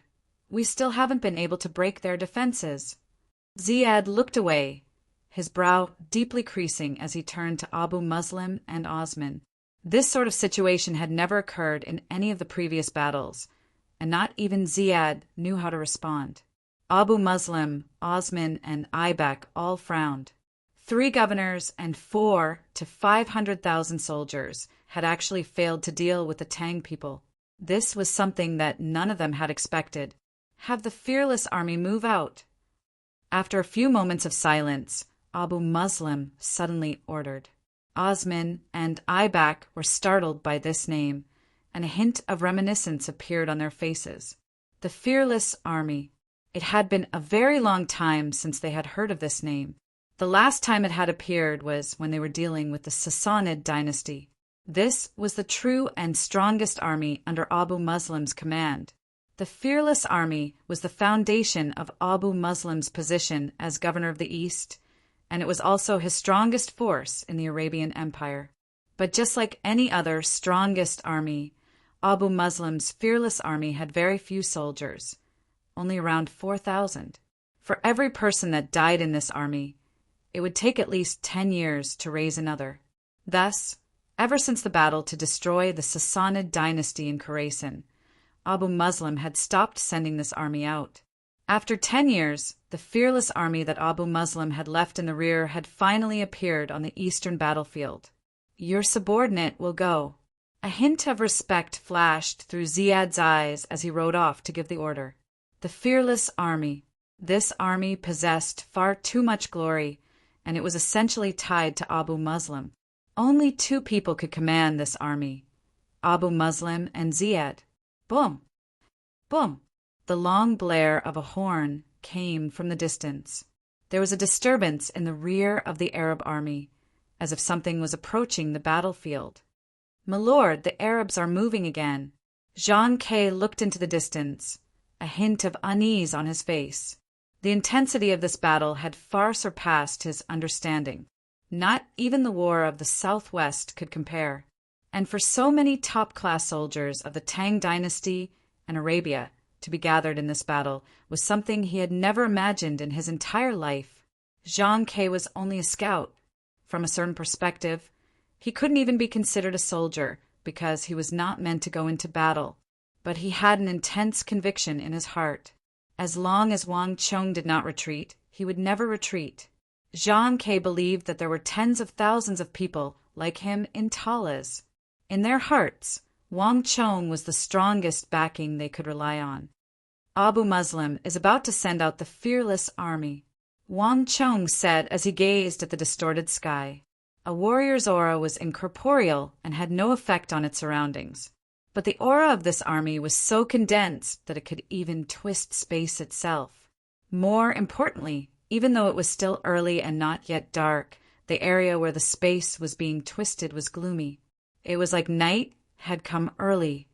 we still haven't been able to break their defenses." Ziyad looked away, his brow deeply creasing as he turned to Abu Muslim and Osman. This sort of situation had never occurred in any of the previous battles, and not even Ziyad knew how to respond. Abu Muslim, Osman, and Ibak all frowned. 3 governors and 4 to 500,000 soldiers had actually failed to deal with the Tang people. This was something that none of them had expected. Have the fearless army move out. After a few moments of silence, Abu Muslim suddenly ordered. Osman and Ibak were startled by this name, and a hint of reminiscence appeared on their faces. The fearless army. It had been a very long time since they had heard of this name. The last time it had appeared was when they were dealing with the Sassanid dynasty. This was the true and strongest army under Abu Muslim's command. The fearless army was the foundation of Abu Muslim's position as governor of the East, and it was also his strongest force in the Arabian Empire. But just like any other strongest army, Abu Muslim's fearless army had very few soldiers, only around 4,000. For every person that died in this army, it would take at least 10 years to raise another. Thus, ever since the battle to destroy the Sassanid dynasty in Khorasan, Abu Muslim had stopped sending this army out. After 10 years, the fearless army that Abu Muslim had left in the rear had finally appeared on the eastern battlefield. "Your subordinate will go." A hint of respect flashed through Ziyad's eyes as he rode off to give the order. The fearless army. This army possessed far too much glory, and it was essentially tied to Abu Muslim. Only 2 people could command this army, Abu Muslim and Ziyad. Boom! Boom! The long blare of a horn came from the distance. There was a disturbance in the rear of the Arab army, as if something was approaching the battlefield. "My lord, the Arabs are moving again." Jean K. looked into the distance, a hint of unease on his face. The intensity of this battle had far surpassed his understanding. Not even the war of the Southwest could compare. And for so many top-class soldiers of the Tang dynasty and Arabia to be gathered in this battle was something he had never imagined in his entire life. Jean K. was only a scout. From a certain perspective, he couldn't even be considered a soldier because he was not meant to go into battle. But he had an intense conviction in his heart. As long as Wang Chong did not retreat, he would never retreat. Jean K. believed that there were tens of thousands of people like him in Talas. In their hearts, Wang Chong was the strongest backing they could rely on. Abu Muslim is about to send out the fearless army, Wang Chong said as he gazed at the distorted sky. A warrior's aura was incorporeal and had no effect on its surroundings. But the aura of this army was so condensed that it could even twist space itself. More importantly, even though it was still early and not yet dark, the area where the space was being twisted was gloomy. It was like night had come early,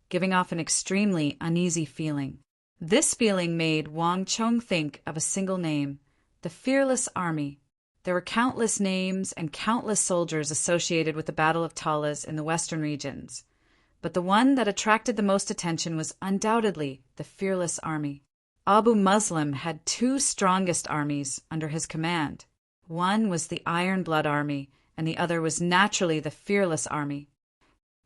giving off an extremely uneasy feeling. This feeling made Wang Chong think of a single name, the Fearless Army. There were countless names and countless soldiers associated with the Battle of Talas in the western regions. But the one that attracted the most attention was undoubtedly the Fearless Army. Abu Muslim had 2 strongest armies under his command. One was the Iron Blood Army, and the other was naturally the Fearless Army.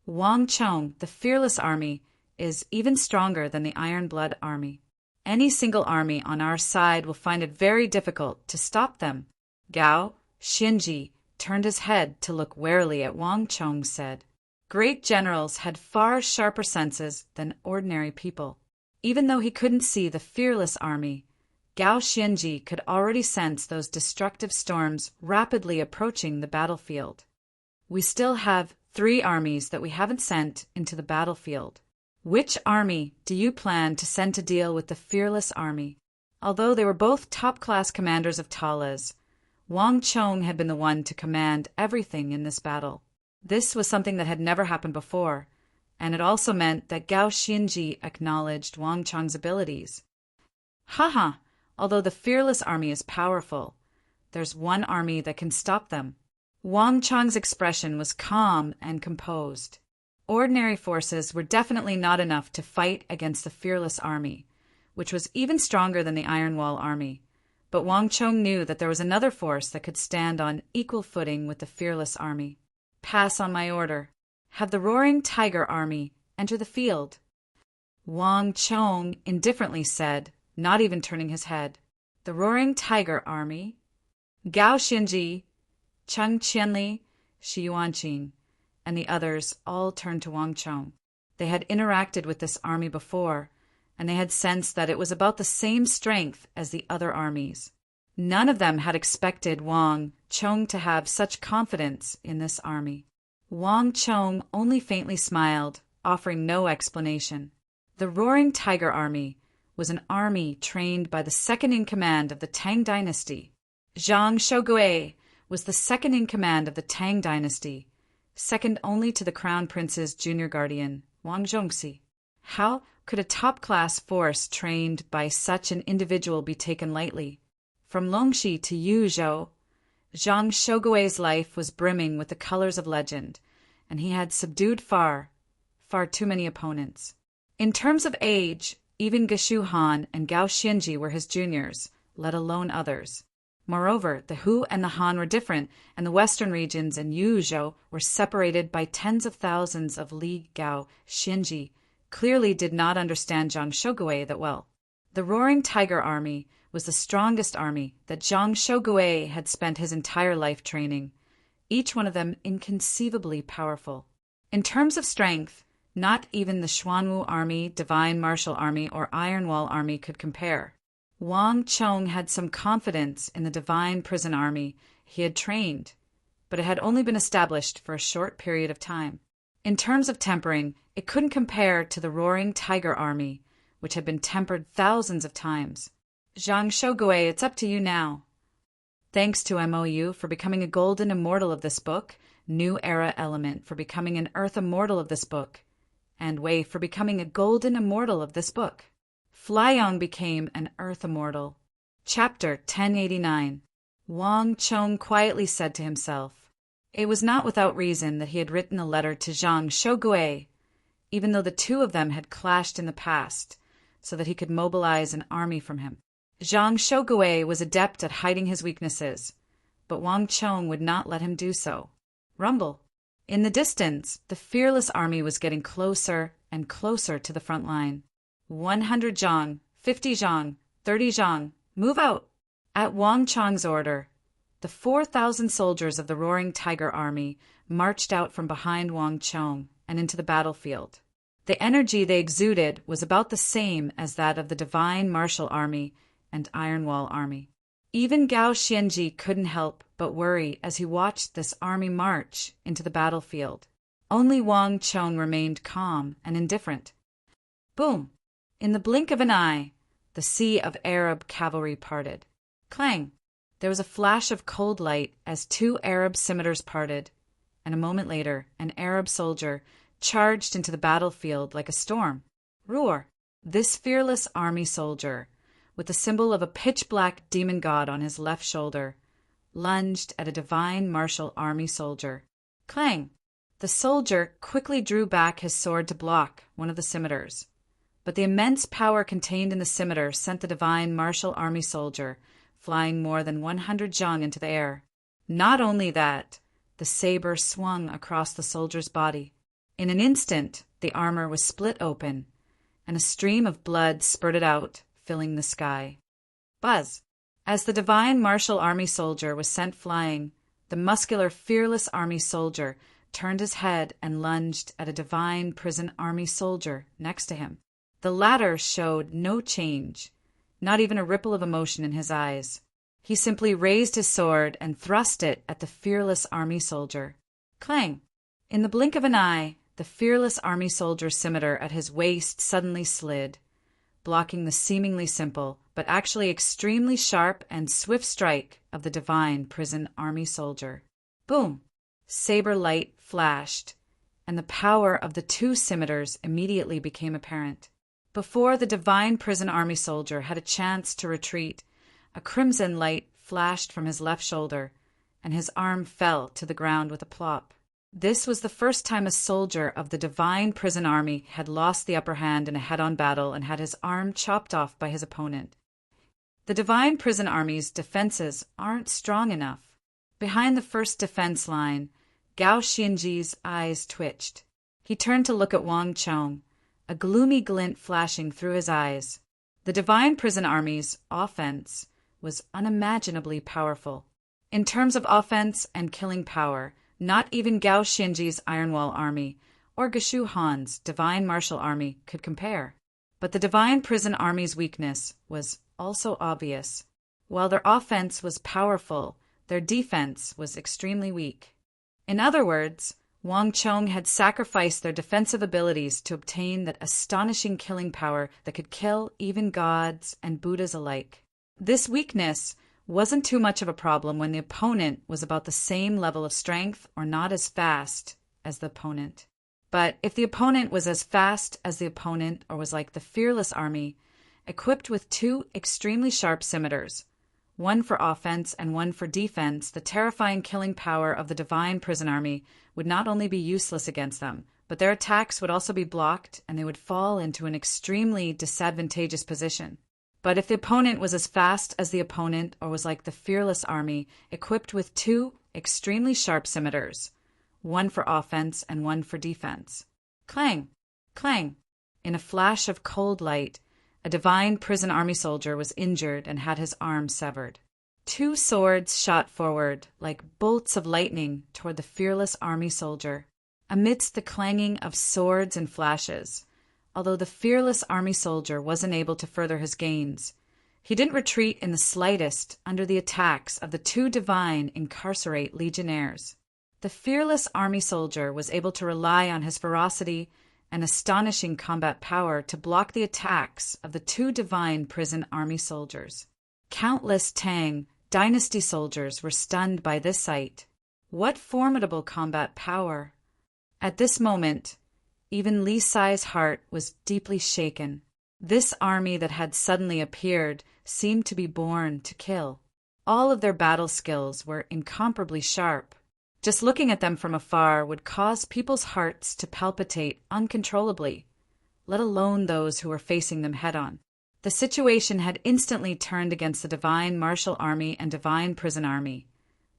Wang Chong, the Fearless Army, is even stronger than the Iron Blood Army. Any single army on our side will find it very difficult to stop them. Gao Xinji turned his head to look warily at Wang Chong said. Great generals had far sharper senses than ordinary people. Even though he couldn't see the fearless army, Gao Xinji could already sense those destructive storms rapidly approaching the battlefield. We still have 3 armies that we haven't sent into the battlefield. Which army do you plan to send to deal with the fearless army? Although they were both top-class commanders of Talas, Wang Chong had been the one to command everything in this battle. This was something that had never happened before, and it also meant that Gao Xianji acknowledged Wang Chong's abilities. Haha, although the fearless army is powerful, there's one army that can stop them. Wang Chong's expression was calm and composed. Ordinary forces were definitely not enough to fight against the fearless army, which was even stronger than the Iron Wall army. But Wang Chong knew that there was another force that could stand on equal footing with the fearless army. Pass on my order. Have the Roaring Tiger army enter the field. Wang Chong indifferently said, not even turning his head. The Roaring Tiger army? Gao Xianji, Cheng Qianli, Shi Yuanqing, and the others all turned to Wang Chong. They had interacted with this army before, and they had sensed that it was about the same strength as the other armies. None of them had expected Wang Chong to have such confidence in this army. Wang Chong only faintly smiled, offering no explanation. The Roaring Tiger army was an army trained by the second-in-command of the Tang dynasty. Zhang Shogui was the second-in-command of the Tang dynasty, second only to the Crown Prince's junior guardian, Wang Zhongxi. How could a top-class force trained by such an individual be taken lightly? From Longxi to Yuzhou, Zhang Shogui's life was brimming with the colors of legend, and he had subdued far too many opponents. In terms of age, even Geshu Han and Gao Xianji were his juniors, let alone others. Moreover, the Hu and the Han were different, and the western regions and Yuzhou were separated by tens of thousands of li. Gao Xianji clearly did not understand Zhang Shogui that well. The Roaring Tiger army was the strongest army that Zhang Shogui had spent his entire life training, each one of them inconceivably powerful. In terms of strength, not even the Xuanwu army, Divine Martial Army, or Iron Wall army could compare. Wang Chong had some confidence in the Divine Prison Army he had trained, but it had only been established for a short period of time. In terms of tempering, it couldn't compare to the Roaring Tiger army, which had been tempered thousands of times. Zhang Shogui, it's up to you now. Thanks to MOU for becoming a Golden Immortal of this book, New Era Element for becoming an Earth Immortal of this book, and Wei for becoming a Golden Immortal of this book. Flyong became an Earth Immortal. Chapter 1089. Wang Chong quietly said to himself. It was not without reason that he had written a letter to Zhang Shogui, even though the two of them had clashed in the past, so that he could mobilize an army from him. Zhang Shogui was adept at hiding his weaknesses, but Wang Chong would not let him do so. Rumble. In the distance, the fearless army was getting closer and closer to the front line. 100 zhang, 50 zhang, 30 zhang, move out! At Wang Chong's order, the 4,000 soldiers of the Roaring Tiger army marched out from behind Wang Chong and into the battlefield. The energy they exuded was about the same as that of the Divine Martial Army and Iron Wall army. Even Gao Xianji couldn't help but worry as he watched this army march into the battlefield. Only Wang Chong remained calm and indifferent. Boom! In the blink of an eye, the sea of Arab cavalry parted. Clang! There was a flash of cold light as two Arab scimitars parted, and a moment later, an Arab soldier charged into the battlefield like a storm. Roar! This fearless army soldier, with the symbol of a pitch-black demon god on his left shoulder, lunged at a Divine Martial Army soldier. Clang! The soldier quickly drew back his sword to block one of the scimitars, but the immense power contained in the scimitar sent the Divine Martial Army soldier flying more than 100 zhang into the air. Not only that, the saber swung across the soldier's body. In an instant, the armor was split open, and a stream of blood spurted out, filling the sky. Buzz! As the Divine Martial Army soldier was sent flying, the muscular, fearless army soldier turned his head and lunged at a Divine Prison Army soldier next to him. The latter showed no change, not even a ripple of emotion in his eyes. He simply raised his sword and thrust it at the fearless army soldier. Clang! In the blink of an eye, the fearless army soldier's scimitar at his waist suddenly slid, blocking the seemingly simple, but actually extremely sharp and swift strike of the divine prison army soldier. Boom! Saber light flashed, and the power of the two scimitars immediately became apparent. Before the divine prison army soldier had a chance to retreat, a crimson light flashed from his left shoulder, and his arm fell to the ground with a plop. This was the first time a soldier of the divine prison army had lost the upper hand in a head-on battle and had his arm chopped off by his opponent. The divine prison army's defenses aren't strong enough. Behind the first defense line, Gao Xianji's eyes twitched. He turned to look at Wang Chong, a gloomy glint flashing through his eyes. The divine prison army's offense was unimaginably powerful. In terms of offense and killing power, not even Gao Xianji's Ironwall army or Geshu Han's divine martial army could compare. But the divine prison army's weakness was also obvious. While their offense was powerful, their defense was extremely weak. In other words, Wang Chong had sacrificed their defensive abilities to obtain that astonishing killing power that could kill even gods and Buddhas alike. This weakness wasn't too much of a problem when the opponent was about the same level of strength or not as fast as the opponent. But if the opponent was as fast as the opponent or was like the fearless army, equipped with two extremely sharp scimitars, one for offense and one for defense, the terrifying killing power of the divine prison army would not only be useless against them, but their attacks would also be blocked and they would fall into an extremely disadvantageous position. But if the opponent was as fast as the opponent or was like the fearless army, equipped with two extremely sharp scimitars, one for offense and one for defense. Clang! Clang! In a flash of cold light, a divine prison army soldier was injured and had his arm severed. Two swords shot forward like bolts of lightning toward the fearless army soldier. Amidst the clanging of swords and flashes, although the fearless army soldier wasn't able to further his gains, he didn't retreat in the slightest under the attacks of the two divine incarcerate legionnaires. The fearless army soldier was able to rely on his ferocity and astonishing combat power to block the attacks of the two divine prison army soldiers. Countless Tang dynasty soldiers were stunned by this sight. What formidable combat power! At this moment, even Li Sai's heart was deeply shaken. This army that had suddenly appeared seemed to be born to kill. All of their battle skills were incomparably sharp. Just looking at them from afar would cause people's hearts to palpitate uncontrollably, let alone those who were facing them head-on. The situation had instantly turned against the divine martial army and divine prison army,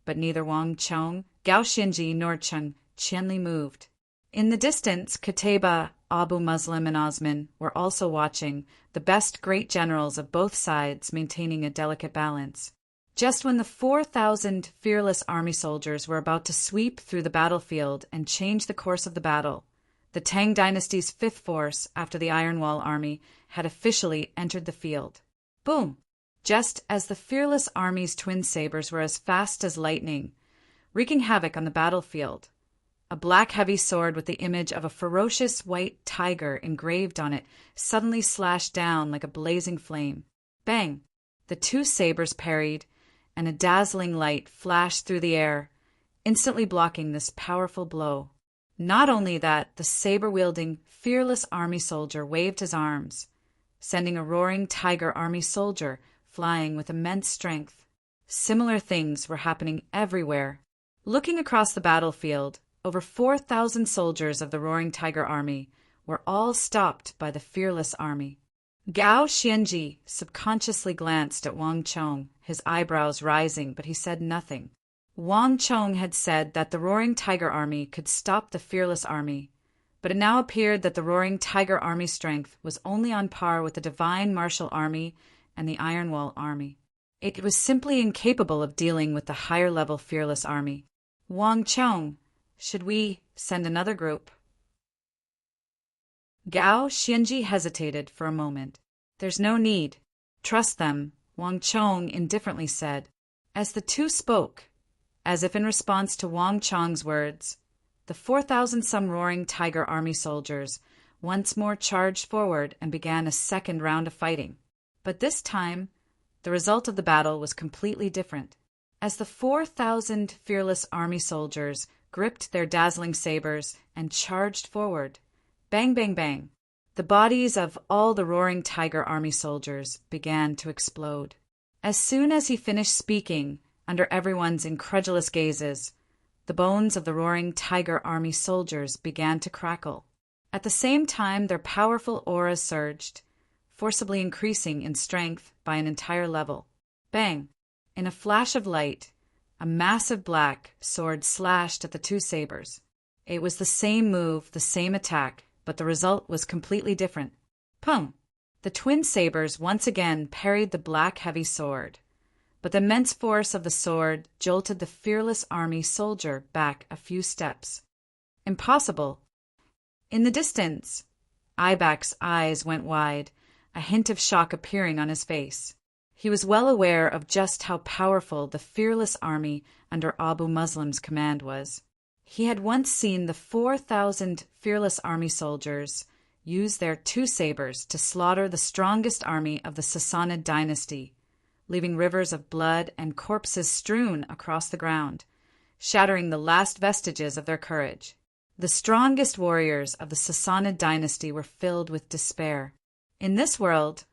but neither Wang Chong, Gao Xianji, nor Chen Qianli moved. In the distance, Qutayba, Abu Muslim, and Osman were also watching, the best great generals of both sides maintaining a delicate balance. Just when the 4,000 fearless army soldiers were about to sweep through the battlefield and change the course of the battle, the Tang dynasty's fifth force after the Iron Wall army had officially entered the field. Boom! Just as the fearless army's twin sabers were as fast as lightning, wreaking havoc on the battlefield, a black heavy sword with the image of a ferocious white tiger engraved on it suddenly slashed down like a blazing flame. Bang! The two sabers parried, and a dazzling light flashed through the air, instantly blocking this powerful blow. Not only that, the saber-wielding, fearless army soldier waved his arms, sending a roaring tiger army soldier flying with immense strength. Similar things were happening everywhere. Looking across the battlefield, over 4,000 soldiers of the roaring tiger army were all stopped by the fearless army. Gao Xianji subconsciously glanced at Wang Chong, his eyebrows rising, but he said nothing. Wang Chong had said that the Roaring Tiger Army could stop the Fearless Army, but it now appeared that the Roaring Tiger Army's strength was only on par with the Divine Martial Army and the Iron Wall Army. It was simply incapable of dealing with the higher-level Fearless Army. Wang Chong, should we send another group? Gao Xianji hesitated for a moment. There's no need. Trust them, Wang Chong indifferently said. As the two spoke, as if in response to Wang Chong's words, the 4,000-some roaring tiger army soldiers once more charged forward and began a second round of fighting. But this time, the result of the battle was completely different. As the 4,000 fearless army soldiers gripped their dazzling sabers and charged forward, bang, bang, bang, the bodies of all the roaring tiger army soldiers began to explode. As soon as he finished speaking, under everyone's incredulous gazes, the bones of the roaring tiger army soldiers began to crackle. At the same time, their powerful auras surged, forcibly increasing in strength by an entire level. Bang! In a flash of light, a massive black sword slashed at the two sabers. It was the same move, the same attack, but the result was completely different. Pung! The twin sabers once again parried the black heavy sword, but the immense force of the sword jolted the fearless army soldier back a few steps. Impossible! In the distance, Ibak's eyes went wide, a hint of shock appearing on his face. He was well aware of just how powerful the fearless army under Abu Muslim's command was. He had once seen the 4,000 fearless army soldiers use their two sabers to slaughter the strongest army of the Sassanid dynasty, leaving rivers of blood and corpses strewn across the ground, shattering the last vestiges of their courage. The strongest warriors of the Sassanid dynasty were filled with despair. In this world,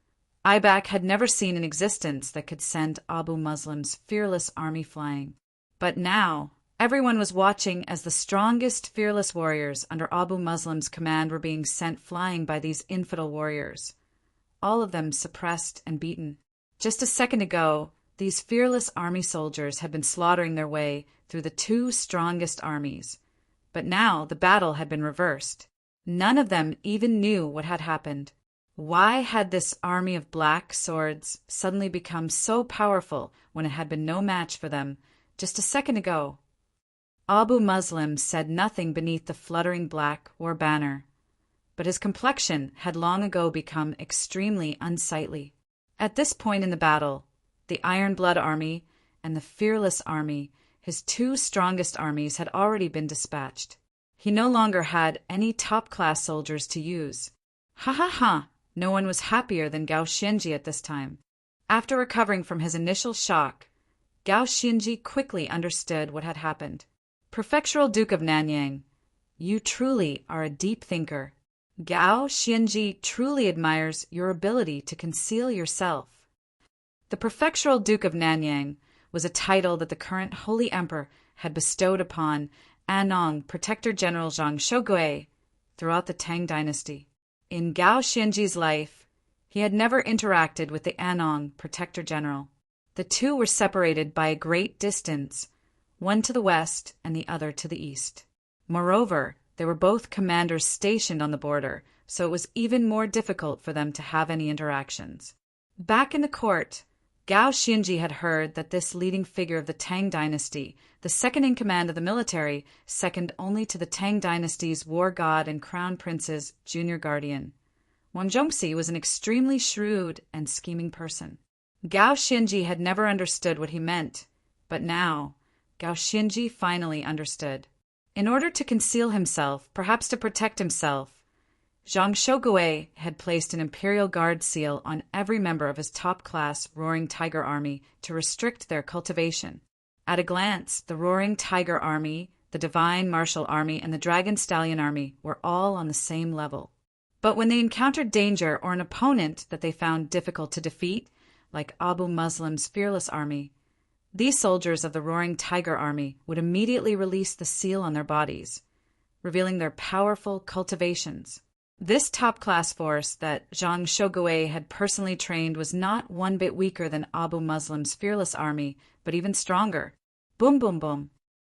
Ibak had never seen an existence that could send Abu Muslim's fearless army flying. But now, everyone was watching as the strongest fearless warriors under Abu Muslim's command were being sent flying by these infidel warriors, all of them suppressed and beaten. Just a second ago, these fearless army soldiers had been slaughtering their way through the two strongest armies. But now the battle had been reversed. None of them even knew what had happened. Why had this army of black swords suddenly become so powerful when it had been no match for them just a second ago? Abu Muslim said nothing beneath the fluttering black war banner, but his complexion had long ago become extremely unsightly. At this point in the battle, the Iron Blood army and the Fearless army, his two strongest armies, had already been dispatched. He no longer had any top-class soldiers to use. Ha ha ha! No one was happier than Gao Xianji at this time. After recovering from his initial shock, Gao Xianji quickly understood what had happened. Prefectural Duke of Nanyang, you truly are a deep thinker. Gao Xianji truly admires your ability to conceal yourself. The Prefectural Duke of Nanyang was a title that the current Holy Emperor had bestowed upon Anong Protector General Zhang Shogui throughout the Tang dynasty. In Gao Xianji's life, he had never interacted with the Anong Protector General. The two were separated by a great distance, one to the west and the other to the east. Moreover, they were both commanders stationed on the border, so it was even more difficult for them to have any interactions. Back in the court, Gao Xianji had heard that this leading figure of the Tang dynasty, the second in command of the military, second only to the Tang dynasty's war god and crown prince's junior guardian, Wang Zhongxi, was an extremely shrewd and scheming person. Gao Xianji had never understood what he meant, but now Gao Xianji finally understood. In order to conceal himself, perhaps to protect himself, Zhang Shogui had placed an imperial guard seal on every member of his top-class Roaring Tiger army to restrict their cultivation. At a glance, the Roaring Tiger army, the Divine Martial army, and the Dragon Stallion army were all on the same level. But when they encountered danger or an opponent that they found difficult to defeat, like Abu Muslim's fearless army, these soldiers of the Roaring Tiger army would immediately release the seal on their bodies, revealing their powerful cultivations. This top-class force that Zhang Shogui had personally trained was not one bit weaker than Abu Muslim's fearless army, but even stronger. Boom, boom, boom.